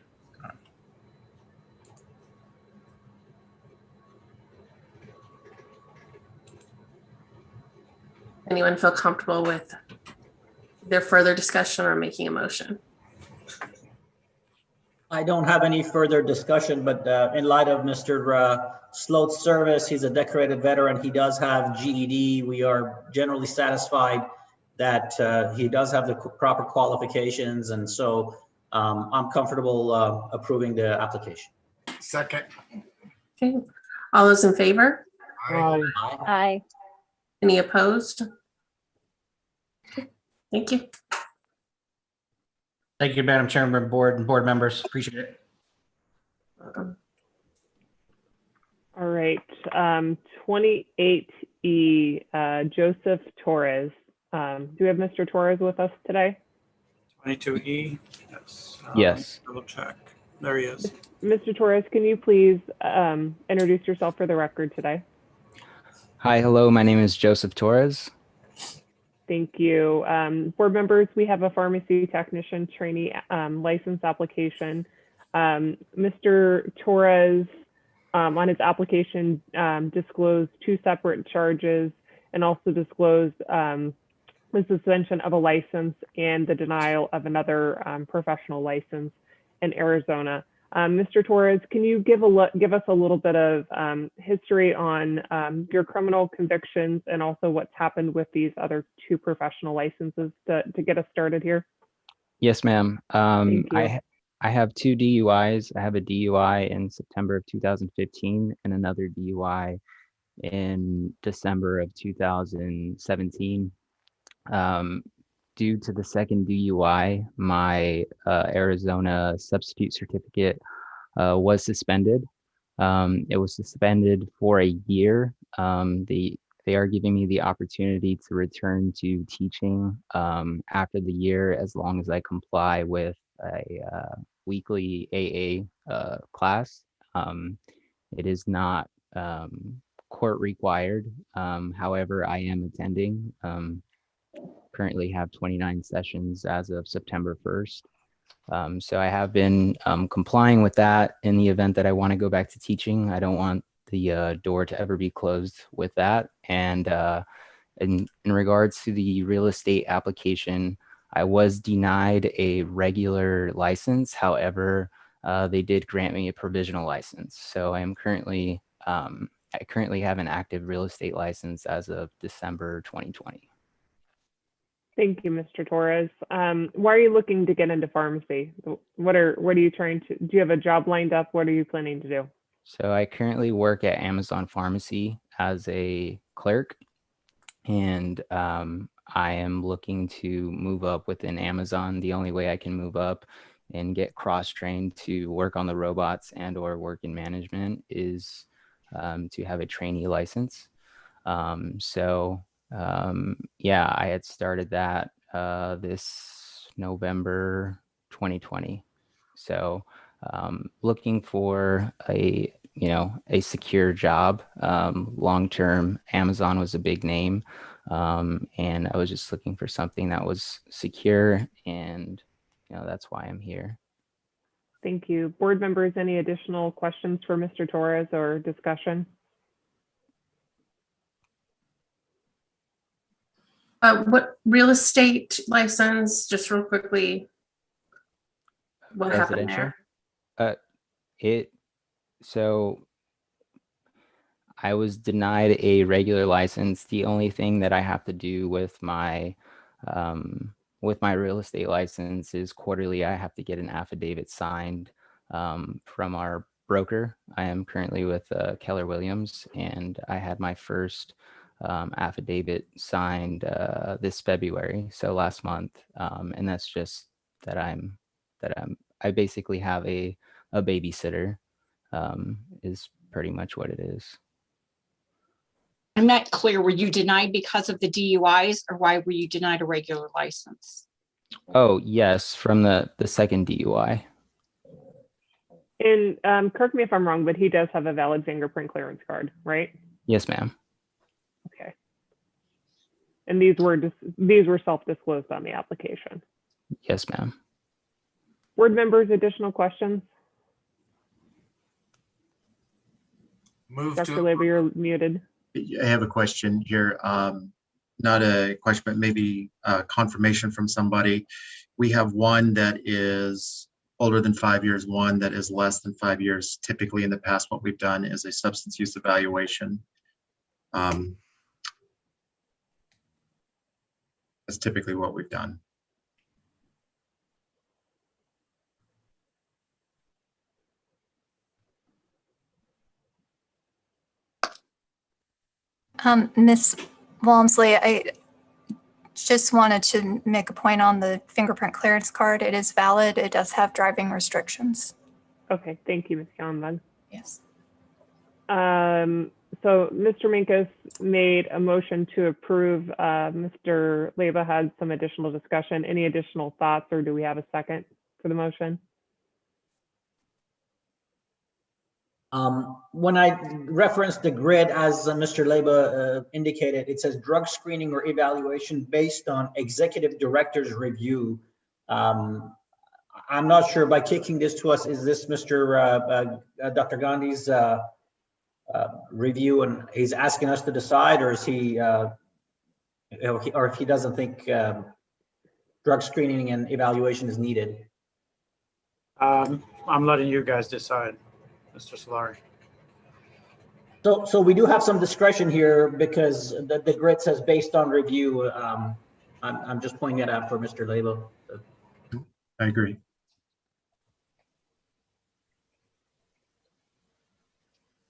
[SPEAKER 8] Anyone feel comfortable with their further discussion or making a motion?
[SPEAKER 13] I don't have any further discussion, but in light of Mr. Sloat's service, he's a decorated veteran. He does have GED. We are generally satisfied that he does have the proper qualifications. And so I'm comfortable approving the application.
[SPEAKER 23] Second.
[SPEAKER 8] Okay. All those in favor?
[SPEAKER 15] Aye.
[SPEAKER 5] Aye.
[SPEAKER 8] Any opposed? Okay. Thank you.
[SPEAKER 9] Thank you, Madam Chairman, board and board members. Appreciate it.
[SPEAKER 1] All right, 28E, Joseph Torres. Do we have Mr. Torres with us today?
[SPEAKER 2] 22E, yes.
[SPEAKER 12] Yes.
[SPEAKER 2] Double check. There he is.
[SPEAKER 1] Mr. Torres, can you please introduce yourself for the record today?
[SPEAKER 12] Hi, hello. My name is Joseph Torres.
[SPEAKER 1] Thank you. Board members, we have a pharmacy technician trainee license application. Mr. Torres, on his application, disclosed 2 separate charges and also disclosed the suspension of a license and the denial of another professional license in Arizona. Mr. Torres, can you give us a little bit of history on your criminal convictions and also what's happened with these other 2 professional licenses to get us started here?
[SPEAKER 12] Yes, ma'am.
[SPEAKER 1] Thank you.
[SPEAKER 12] I have 2 DUIs. I have a DUI in September of 2015 and another DUI in December of 2017. Due to the second DUI, my Arizona substitute certificate was suspended. It was suspended for a year. They are giving me the opportunity to return to teaching after the year as long as I comply with a weekly AA class. It is not court required. However, I am attending. Currently have 29 sessions as of September 1st. So I have been complying with that in the event that I want to go back to teaching. I don't want the door to ever be closed with that. And in regards to the real estate application, I was denied a regular license. However, they did grant me a provisional license. So I am currently, I currently have an active real estate license as of December 2020.
[SPEAKER 1] Thank you, Mr. Torres. Why are you looking to get into pharmacy? What are you trying to, do you have a job lined up? What are you planning to do?
[SPEAKER 12] So I currently work at Amazon Pharmacy as a clerk, and I am looking to move up within Amazon. The only way I can move up and get cross-trained to work on the robots and or work in management is to have a trainee license. Yeah, I had started that this November 2020. So looking for a secure job. Long-term, Amazon was a big name. And I was just looking for something that was secure and that's why I'm here.
[SPEAKER 1] Thank you. Board members, any additional questions for Mr. Torres or discussion?
[SPEAKER 8] What real estate license, just real quickly? What happened
[SPEAKER 12] Residential.
[SPEAKER 8] there?
[SPEAKER 12] So I was denied a regular license. The only thing that I have to do with my real estate license is quarterly. I have to get an affidavit signed from our broker. I am currently with Keller Williams, and I had my first affidavit signed this February, so last month, and that's just that I basically have a babysitter, is pretty much what it is.
[SPEAKER 10] I'm not clear. Were you denied because of the DUIs, or why were you denied a regular license?
[SPEAKER 12] Oh yes, from the second DUI.
[SPEAKER 1] And correct me if I'm wrong, but he does have a valid fingerprint clearance card, right?
[SPEAKER 12] Yes, ma'am.
[SPEAKER 1] Okay. And these were self-disclosed on the application.
[SPEAKER 12] Yes, ma'am.
[SPEAKER 1] Board members, additional questions? Dr. Labor, you're muted.
[SPEAKER 7] I have a question here. Not a question, but maybe confirmation from somebody. We have one that is older than 5 years, one that is less than 5 years. Typically in the past, what we've done is a substance use evaluation. That's typically what we've done.
[SPEAKER 11] Ms. Walmsley, I just wanted to make a point on the fingerprint clearance card. It is valid. It does have driving restrictions.
[SPEAKER 1] Okay, thank you, Ms. Kallenbach.
[SPEAKER 11] Yes.
[SPEAKER 1] So Mr. Minkus made a motion to approve. Mr. Leyva had some additional discussion. Any additional thoughts, or do we have a second for the motion?
[SPEAKER 13] When I referenced the grid, as Mr. Leyva indicated, it says drug screening or evaluation based on executive director's review. I'm not sure, by kicking this to us, is this Dr. Gandhi's review, and he's asking us to decide, or is he, or if he doesn't think drug screening and evaluation is needed?
[SPEAKER 2] I'm letting you guys decide, Mr. Solari.
[SPEAKER 13] So we do have some discretion here, because the grid says based on review. I'm just pointing that out for Mr. Leyva.
[SPEAKER 7] I agree.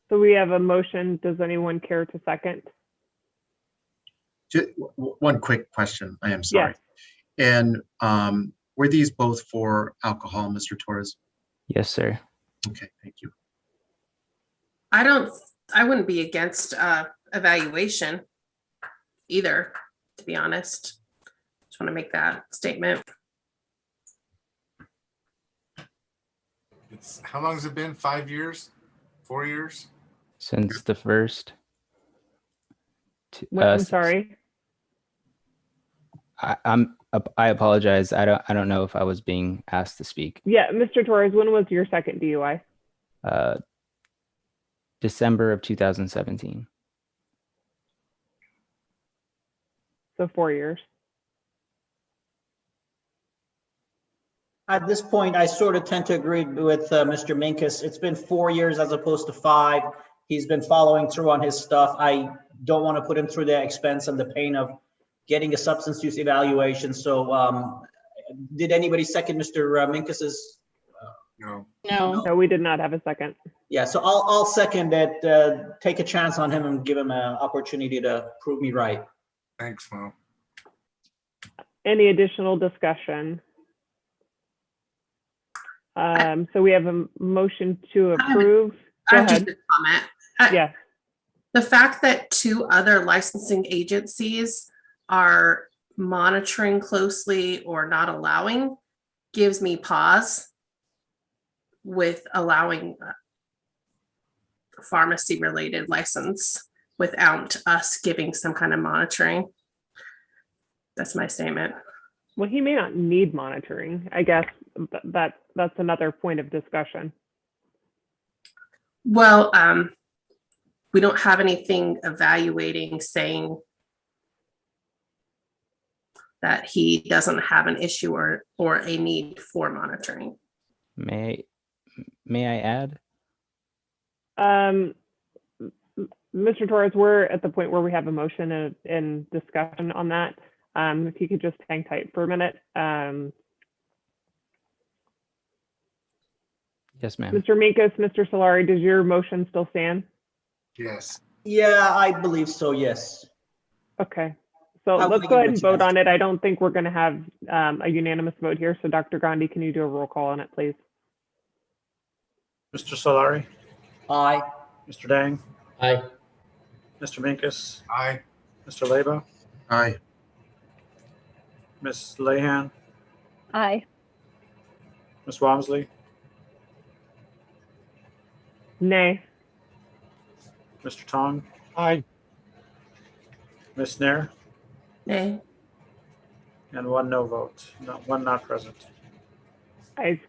[SPEAKER 1] So we have a motion. Does anyone care to second?
[SPEAKER 7] Just one quick question. I am sorry.
[SPEAKER 1] Yes.
[SPEAKER 7] And were these both for alcohol, Mr. Torres?
[SPEAKER 12] Yes, sir.
[SPEAKER 7] Okay, thank you.
[SPEAKER 8] I wouldn't be against evaluation either, to be honest. Just want to make that statement.
[SPEAKER 16] How long has it been? 5 years? 4 years?
[SPEAKER 12] Since the first.
[SPEAKER 1] I'm sorry.
[SPEAKER 12] I apologize. I don't know if I was being asked to speak.
[SPEAKER 1] Yeah, Mr. Torres, when was your second DUI?
[SPEAKER 12] December of 2017.
[SPEAKER 1] So 4 years.
[SPEAKER 13] At this point, I sort of tend to agree with Mr. Minkus. It's been 4 years as opposed to 5. He's been following through on his stuff. I don't want to put him through the expense and the pain of getting a substance use evaluation. So did anybody second Mr. Minkus's?
[SPEAKER 16] No.
[SPEAKER 1] No, we did not have a second.
[SPEAKER 13] Yeah, so I'll second that. Take a chance on him and give him an opportunity to prove me right.
[SPEAKER 16] Thanks, Mo.
[SPEAKER 1] Any additional discussion? So we have a motion to approve. Go
[SPEAKER 8] I have just
[SPEAKER 1] ahead.
[SPEAKER 8] a comment.
[SPEAKER 1] Yeah.
[SPEAKER 8] The fact that 2 other licensing agencies are monitoring closely or not allowing gives me pause with allowing pharmacy related license without us giving some kind of monitoring. That's my statement.
[SPEAKER 1] Well, he may not need monitoring. I guess that's another point of discussion.
[SPEAKER 8] Well, we don't have anything evaluating saying that he doesn't have an issue or a need for monitoring.
[SPEAKER 12] May I add?
[SPEAKER 1] Mr. Torres, we're at the point where we have a motion and discussion on that. If you could just hang tight for a minute.
[SPEAKER 12] Yes, ma'am.
[SPEAKER 1] Mr. Minkus, Mr. Solari, does your motion still stand?
[SPEAKER 16] Yes.
[SPEAKER 13] Yeah, I believe so, yes.
[SPEAKER 1] Okay, so
[SPEAKER 13] How
[SPEAKER 1] let's
[SPEAKER 13] can I
[SPEAKER 1] go
[SPEAKER 13] get
[SPEAKER 1] ahead and
[SPEAKER 13] what you
[SPEAKER 1] vote
[SPEAKER 13] asked?
[SPEAKER 1] on it. I don't think we're going to have a unanimous vote here. So Dr. Gandhi, can you do a roll call on it, please?
[SPEAKER 2] Mr. Solari,
[SPEAKER 13] Aye.
[SPEAKER 2] Mr. Dang,
[SPEAKER 4] Aye.
[SPEAKER 2] Mr. Minkus,
[SPEAKER 16] Aye.
[SPEAKER 2] Mr. Leba,
[SPEAKER 7] Aye.
[SPEAKER 2] Ms. Lehan,
[SPEAKER 5] Aye.
[SPEAKER 2] Ms. Walmsley,
[SPEAKER 1] Nay.
[SPEAKER 2] Mr. Tong,
[SPEAKER 15] Aye.
[SPEAKER 2] Ms. Nair,
[SPEAKER 8] Nay.
[SPEAKER 2] and one no vote, one not present.
[SPEAKER 1] I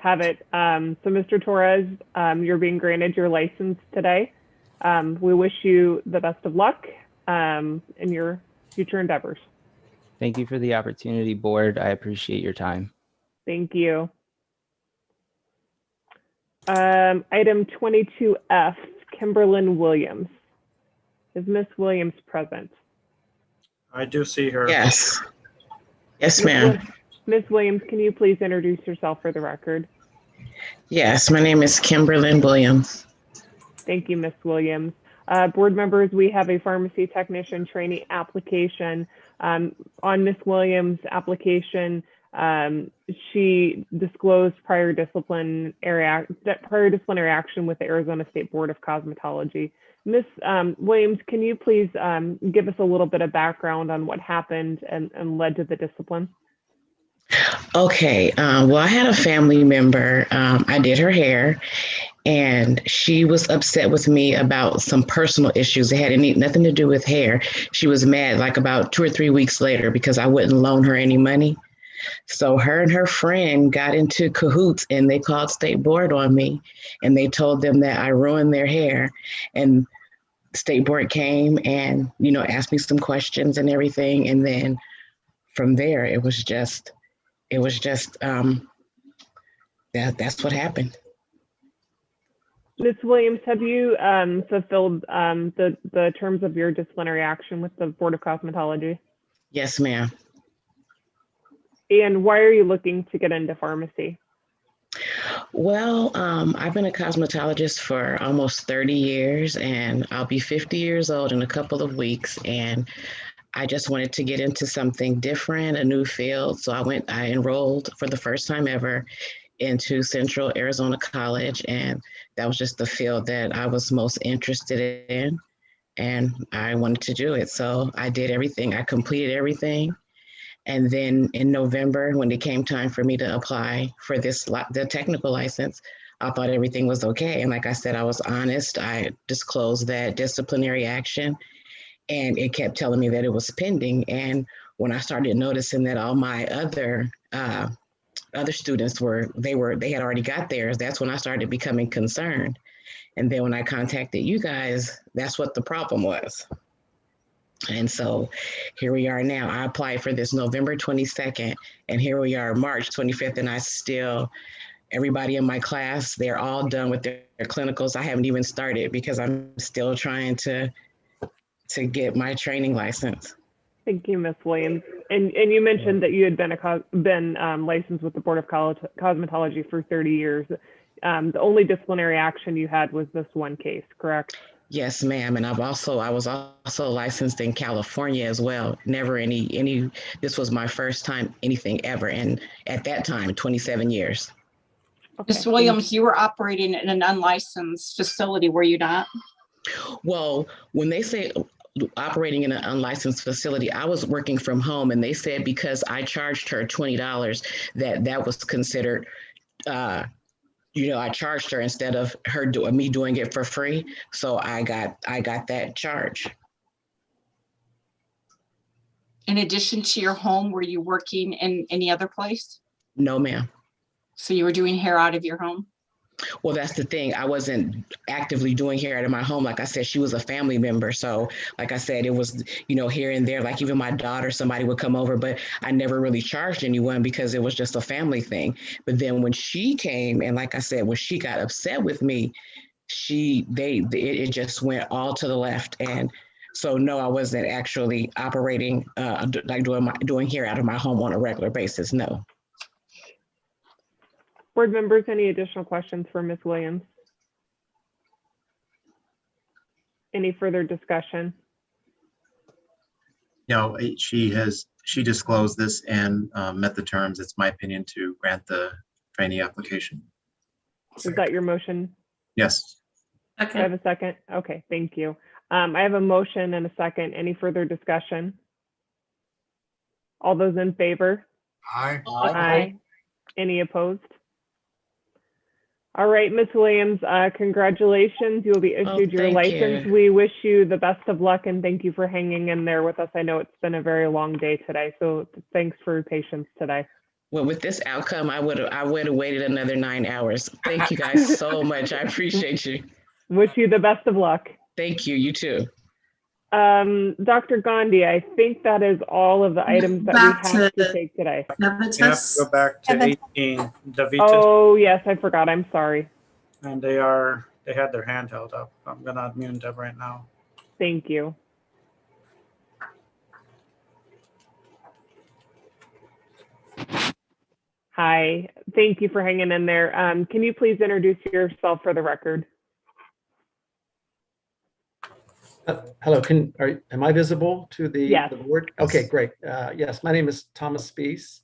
[SPEAKER 1] have it. So Mr. Torres, you're being granted your license today. We wish you the best of luck in your future endeavors.
[SPEAKER 12] Thank you for the opportunity, board. I appreciate your time.
[SPEAKER 1] Thank you. Item 22F, Kimberlyn Williams. Is Miss Williams present?
[SPEAKER 2] I do see her.
[SPEAKER 20] Yes. Yes, ma'am.
[SPEAKER 1] Ms. Williams, can you please introduce yourself for the record?
[SPEAKER 20] Yes, my name is Kimberlyn Williams.
[SPEAKER 1] Thank you, Ms. Williams. Board members, we have a pharmacy technician trainee application. On Ms. Williams' application, she disclosed prior disciplinary action with the Arizona State Board of Cosmetology. Ms. Williams, can you please give us a little bit of background on what happened and led to the discipline?
[SPEAKER 20] Okay, well, I had a family member, I did her hair, and she was upset with me about some personal issues. It had nothing to do with hair. She was mad like about 2 or 3 weeks later because I wouldn't loan her any money. So her and her friend got into cahoots and they called state board on me and they told them that I ruined their hair. And state board came and, asked me some questions and everything. And then from there, that's what happened.
[SPEAKER 1] Ms. Williams, have you fulfilled the terms of your disciplinary action with the Board of Cosmetology?
[SPEAKER 20] Yes, ma'am.
[SPEAKER 1] And why are you looking to get into pharmacy?
[SPEAKER 20] Well, I've been a cosmetologist for almost 30 years and I'll be 50 years old in a couple of weeks. And I just wanted to get into something different, a new field. So I enrolled for the first time ever into Central Arizona College. And that was just the field that I was most interested in. And I wanted to do it. So I did everything. I completed everything. And then in November, when it came time for me to apply for the technical license, I thought everything was okay. And like I said, I was honest. I disclosed that disciplinary action and it kept telling me that it was pending. And when I started noticing that all my other students they had already got theirs, that's when I started becoming concerned. And then when I contacted you guys, that's what the problem was. And so here we are now. I applied for this November 22nd, and here we are March 25th, and everybody in my class, they're all done with their clinicals. I haven't even started because I'm still trying to get my training license.
[SPEAKER 1] Thank you, Ms. Williams. And you mentioned that you had been licensed with the Board of Cosmetology for 30 years. The only disciplinary action you had was this one case, correct?
[SPEAKER 20] Yes, ma'am. And I was also licensed in California as well. Never this was my first time anything ever. And at that time, 27 years.
[SPEAKER 10] Ms. Williams, you were operating in an unlicensed facility, were you not?
[SPEAKER 20] Well, when they say operating in an unlicensed facility, I was working from home, and they said because I charged her $20 that was considered I charged her instead of me doing it for free. So I got that charge.
[SPEAKER 10] In addition to your home, were you working in any other place?
[SPEAKER 20] No, ma'am.
[SPEAKER 10] So you were doing hair out of your home?
[SPEAKER 20] Well, that's the thing. I wasn't actively doing hair out of my home. Like I said, she was a family member. So like I said, it was, here and there, like even my daughter, somebody would come over, but I never really charged anyone because it was just a family thing. But then when she came, and like I said, when she got upset with me, it just went all to the left. And so no, I wasn't actually operating, like doing hair out of my home on a regular basis. No.
[SPEAKER 1] Board members, any additional questions for Ms. Williams? Any further discussion?
[SPEAKER 7] She disclosed this and met the terms. It's my opinion to grant the trainee application.
[SPEAKER 1] Is that your motion?
[SPEAKER 7] Yes.
[SPEAKER 1] Do I have a second? Okay, thank you. I have a motion and a second. Any further discussion? All those in favor?
[SPEAKER 16] Aye.
[SPEAKER 1] Aye. Any opposed? All right, Ms. Williams, congratulations. You will be issued your
[SPEAKER 20] thank
[SPEAKER 1] license.
[SPEAKER 20] you.
[SPEAKER 1] We wish you the best of luck and thank you for hanging in there with us. I know it's been a very long day today, so thanks for your patience today.
[SPEAKER 20] Well, with this outcome, I would have waited another 9 hours. Thank you guys so much. I appreciate you.
[SPEAKER 1] Wish you the best of luck.
[SPEAKER 20] Thank you. You too.
[SPEAKER 1] Dr. Gandhi, I think that is all of the items that we have to take today.
[SPEAKER 2] You have to go back to 18, Davitas,
[SPEAKER 1] Oh, yes, I forgot. I'm sorry.
[SPEAKER 2] and they had their hand held up. I'm gonna unmute them right now.
[SPEAKER 1] Thank you. Hi, thank you for hanging in there. Can you please introduce yourself for the record?
[SPEAKER 4] Hello, am I visible to the,
[SPEAKER 1] Yes.
[SPEAKER 4] the board? Okay, great. Yes, my name is Thomas Spies,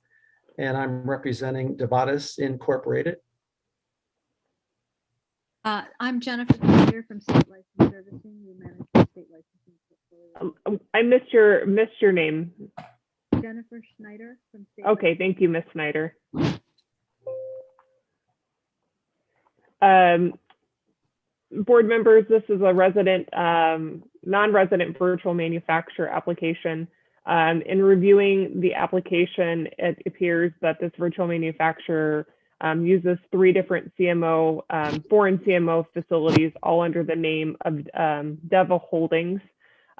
[SPEAKER 4] and I'm representing Devatas Incorporated.
[SPEAKER 14] I'm Jennifer Snyder from State License Servicing. We manage the state licensing portfolio.
[SPEAKER 1] I missed your name.
[SPEAKER 14] Jennifer Schneider from State.
[SPEAKER 1] Okay, thank you, Ms. Snyder. Board members, this is a resident, non-resident virtual manufacturer application. In reviewing the application, it appears that this virtual manufacturer uses 3 different CMO, foreign CMO facilities, all under the name of Deva Holdings.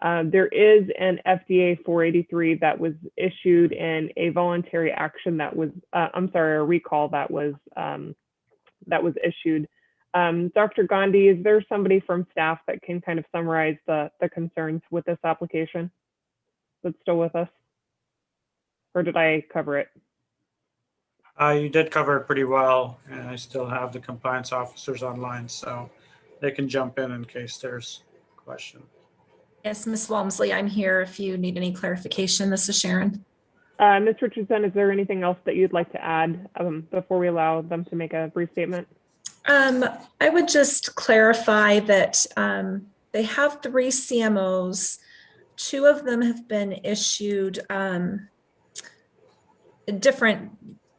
[SPEAKER 1] There is an FDA 483 that was issued and a voluntary action that was, a recall that was issued. Dr. Gandhi, is there somebody from staff that can kind of summarize the concerns with this application that's still with us? Or did I cover it?
[SPEAKER 2] You did cover it pretty well, and I still have the compliance officers online, so they can jump in case there's a question.
[SPEAKER 19] Yes, Ms. Walmsley, I'm here if you need any clarification. This is Sharon.
[SPEAKER 1] Ms. Richardson, is there anything else that you'd like to add before we allow them to make a brief statement?
[SPEAKER 19] I would just clarify that they have 3 CMOs. 2 of them have been issued different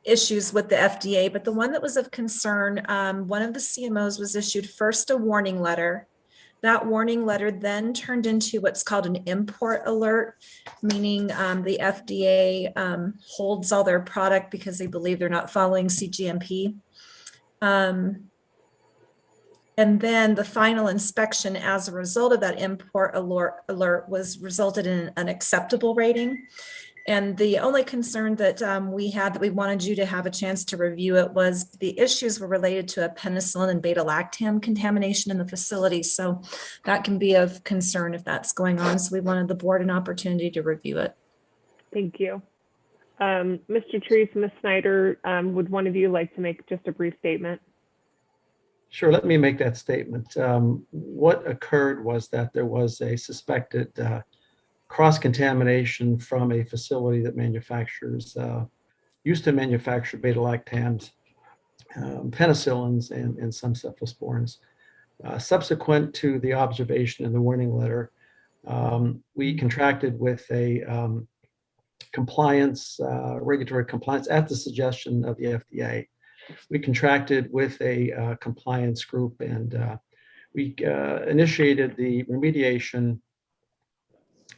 [SPEAKER 19] issues with the FDA, but the one that was of concern, one of the CMOs was issued first a warning letter. That warning letter then turned into what's called an import alert, meaning the FDA holds all their product because they believe they're not following CGMP. And then the final inspection as a result of that import alert was resulted in an unacceptable rating. And the only concern that we had that we wanted you to have a chance to review it was the issues were related to a penicillin and beta-lactam contamination in the facility. So that can be of concern if that's going on. So we wanted the board an opportunity to review it.
[SPEAKER 1] Thank you. Mr. Treese, Ms. Snyder, would one of you like to make just a brief statement?
[SPEAKER 4] Sure, let me make that statement. What occurred was that there was a suspected cross-contamination from a facility that used to manufacture beta-lactams, penicillins, and some cephalosporins. Subsequent to the observation in the warning letter, we contracted with a regulatory compliance at the suggestion of the FDA. We contracted with a compliance group, and we initiated the remediation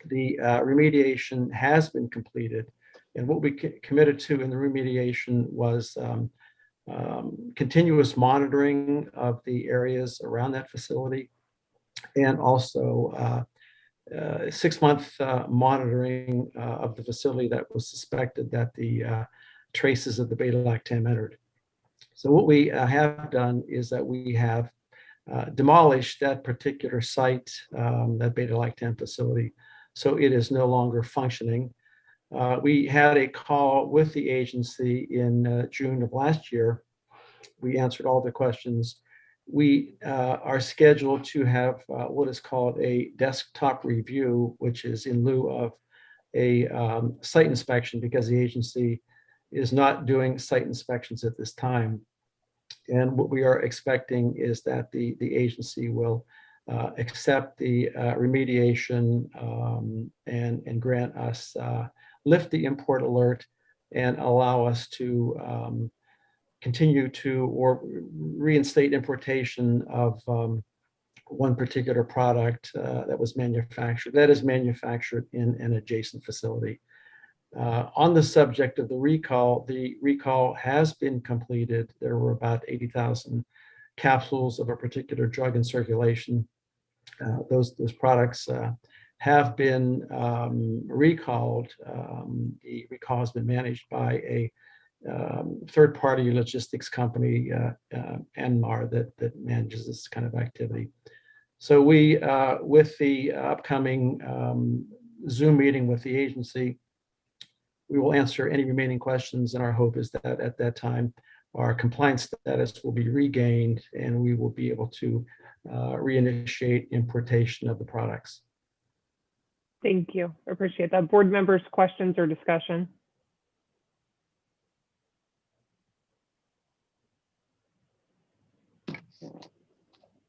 [SPEAKER 4] The remediation has been completed. And what we committed to in the remediation was continuous monitoring of the areas around that facility, and also 6-month monitoring of the facility that was suspected that the traces of the beta-lactam entered. So what we have done is that we have demolished that particular site, that beta-lactam facility, so it is no longer functioning. We had a call with the agency in June of last year. We answered all the questions. We are scheduled to have what is called a desktop review, which is in lieu of a site inspection, because the agency is not doing site inspections at this time. And what we are expecting is that the agency will accept the remediation and grant us, lift the import alert and allow us to continue to or reinstate importation of one particular product that was manufactured, that is manufactured in an adjacent facility. On the subject of the recall has been completed. There were about 80,000 capsules of a particular drug in circulation. Those products have been recalled. The recall has been managed by a third-party logistics company, Enmar, that manages this kind of activity. So we, with the upcoming Zoom meeting with the agency, we will answer any remaining questions, and our hope is that at that time, our compliance status will be regained and we will be able to reinitiate importation of the products.
[SPEAKER 1] Thank you. I appreciate that. Board members, questions or discussion?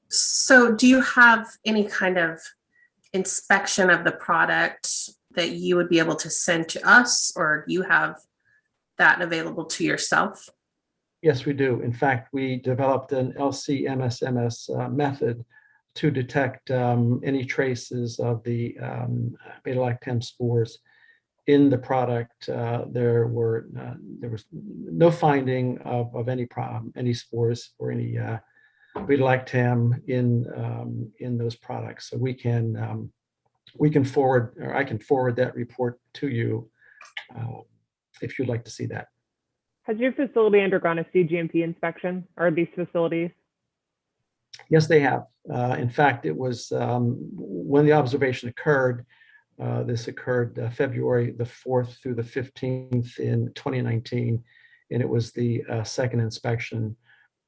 [SPEAKER 8] So do you have any kind of inspection of the product that you would be able to send to us, or do you have that available to yourself?
[SPEAKER 4] Yes, we do. In fact, we developed an LC-MSMS method to detect any traces of the beta-lactam spores in the product. There was no finding of any spores or any beta-lactam in those products. So we can forward, or I can forward that report to you if you'd like to see that.
[SPEAKER 1] Has your facility undergone a CGMP inspection? Are these facilities?
[SPEAKER 4] Yes, they have. In fact, it was when the observation occurred, this occurred February the 4th through the 15th in 2019, and it was the second inspection.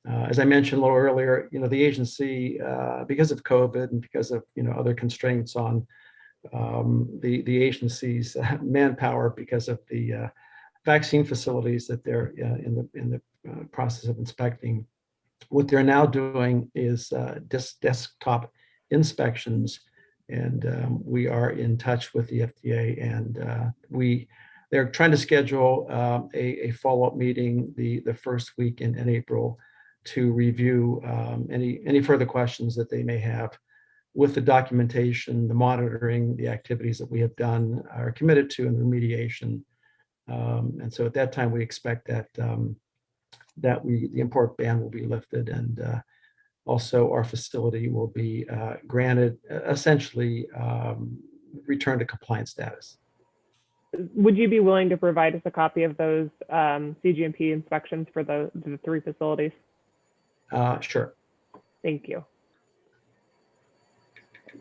[SPEAKER 4] As I mentioned a little earlier, the agency, because of COVID and because of other constraints on the agency's manpower, because of the vaccine facilities that they're in the process of inspecting, what they're now doing is desktop inspections, and we are in touch with the FDA, and they're trying to schedule a follow-up meeting the first week in April to review any further questions that they may have with the documentation, the monitoring, the activities that we have done, are committed to, and remediation. And so at that time, we expect that the import ban will be lifted, and also our facility will be granted essentially return to compliance status.
[SPEAKER 1] Would you be willing to provide us a copy of those CGMP inspections for the 3 facilities?
[SPEAKER 4] Sure.
[SPEAKER 1] Thank you.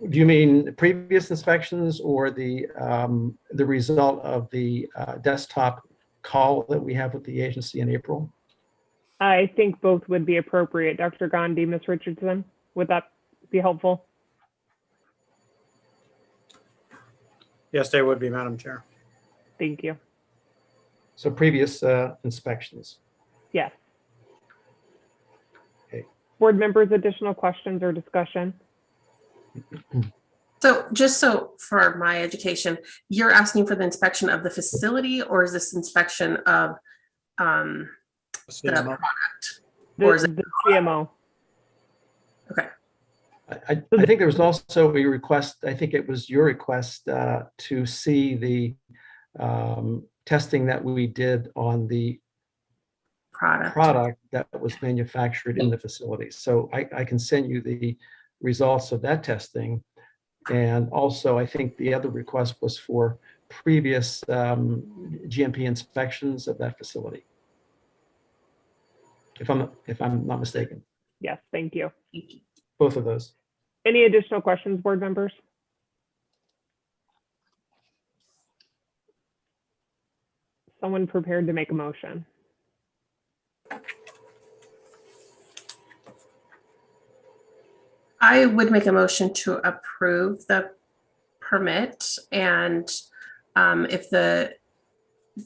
[SPEAKER 4] Do you mean previous inspections or the result of the desktop call that we have with the agency in April?
[SPEAKER 1] I think both would be appropriate. Dr. Gandhi, Ms. Richardson, would that be helpful?
[SPEAKER 2] Yes, they would be, Madam Chair.
[SPEAKER 1] Thank you.
[SPEAKER 4] So previous inspections.
[SPEAKER 1] Yes.
[SPEAKER 4] Okay.
[SPEAKER 1] Board members, additional questions or discussion?
[SPEAKER 8] So just so for my education, you're asking for the inspection of the facility, or is this inspection of the product? Or is it
[SPEAKER 1] the CMO?
[SPEAKER 8] Okay.
[SPEAKER 4] I think there was also a request, I think it was your request to see the testing that we did on the product that was manufactured in the facility. So I can send you the results of that testing. And also, I think the other request was for previous GMP inspections of that facility, if I'm not mistaken.
[SPEAKER 1] Yes, thank you.
[SPEAKER 4] Both of those.
[SPEAKER 1] Any additional questions, board members? Someone prepared to make a motion?
[SPEAKER 8] I would make a motion to approve the permit, and if the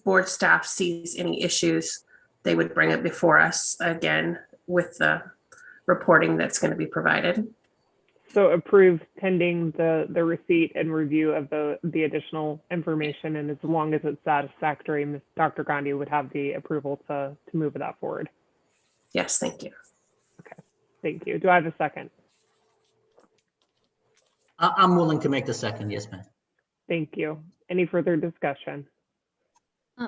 [SPEAKER 8] board staff sees any issues, they would bring it before us again with the reporting that's going to be provided.
[SPEAKER 1] So approved pending the receipt and review of the additional information, and as long as it's satisfactory, Dr. Gandhi would have the approval to move that forward.
[SPEAKER 8] Yes, thank you.
[SPEAKER 1] Okay, thank you. Do I have a second?
[SPEAKER 13] I'm willing to make the second. Yes, ma'am.
[SPEAKER 1] Thank you. Any further discussion?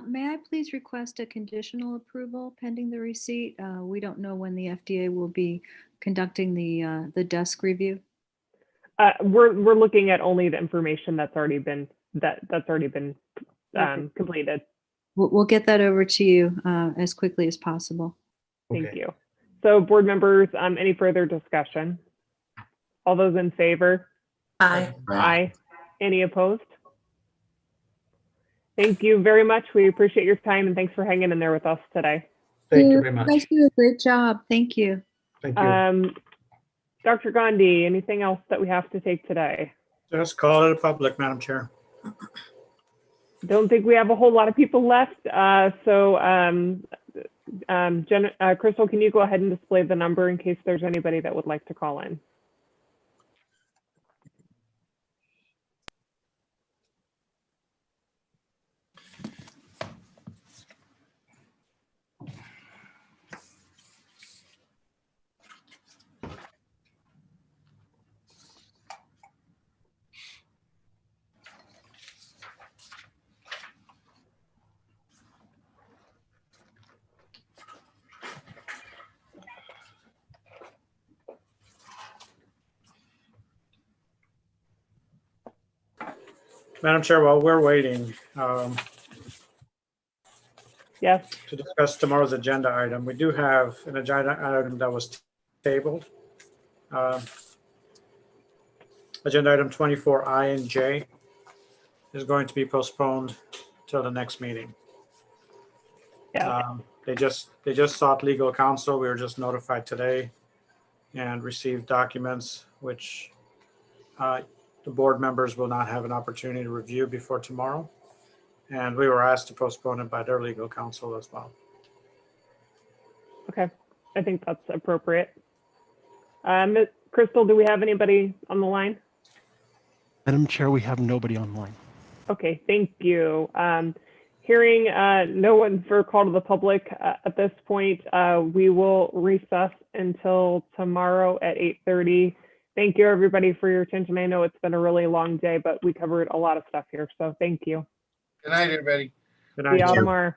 [SPEAKER 6] May I please request a conditional approval pending the receipt? We don't know when the FDA will be conducting the desk review.
[SPEAKER 1] We're looking at only the information that's already been completed.
[SPEAKER 6] We'll get that over to you as quickly as possible.
[SPEAKER 1] Thank you. So board members, any further discussion? All those in favor?
[SPEAKER 8] Aye.
[SPEAKER 1] Aye. Any opposed? Thank you very much. We appreciate your time and thanks for hanging in there with us today.
[SPEAKER 4] Thank you very much.
[SPEAKER 6] You guys do a great job. Thank you.
[SPEAKER 4] Thank you.
[SPEAKER 1] Dr. Gandhi, anything else that we have to take today?
[SPEAKER 2] Just call it a public, Madam Chair.
[SPEAKER 1] Don't think we have a whole lot of people left. Crystal, can you go ahead and display the number in case there's anybody that would like to call in?
[SPEAKER 2] Madam Chair, while we're waiting
[SPEAKER 1] yes,
[SPEAKER 2] to discuss tomorrow's agenda item, we do have an agenda item that was tabled. Agenda item 24I and J is going to be postponed till the next meeting.
[SPEAKER 1] Yeah.
[SPEAKER 2] They just sought legal counsel. We were just notified today and received documents which the board members will not have an opportunity to review before tomorrow. And we were asked to postpone it by their legal counsel as well.
[SPEAKER 1] Okay, I think that's appropriate. Crystal, do we have anybody on the line?
[SPEAKER 21] Madam Chair, we have nobody online.
[SPEAKER 1] Okay, thank you. Hearing no one for call to the public at this point, we will recess until tomorrow at 8:30. Thank you, everybody, for your attention. I know it's been a really long day, but we covered a lot of stuff here, so thank you.
[SPEAKER 16] Good night, everybody.
[SPEAKER 2] Good
[SPEAKER 1] See
[SPEAKER 2] night.
[SPEAKER 1] y'all tomorrow.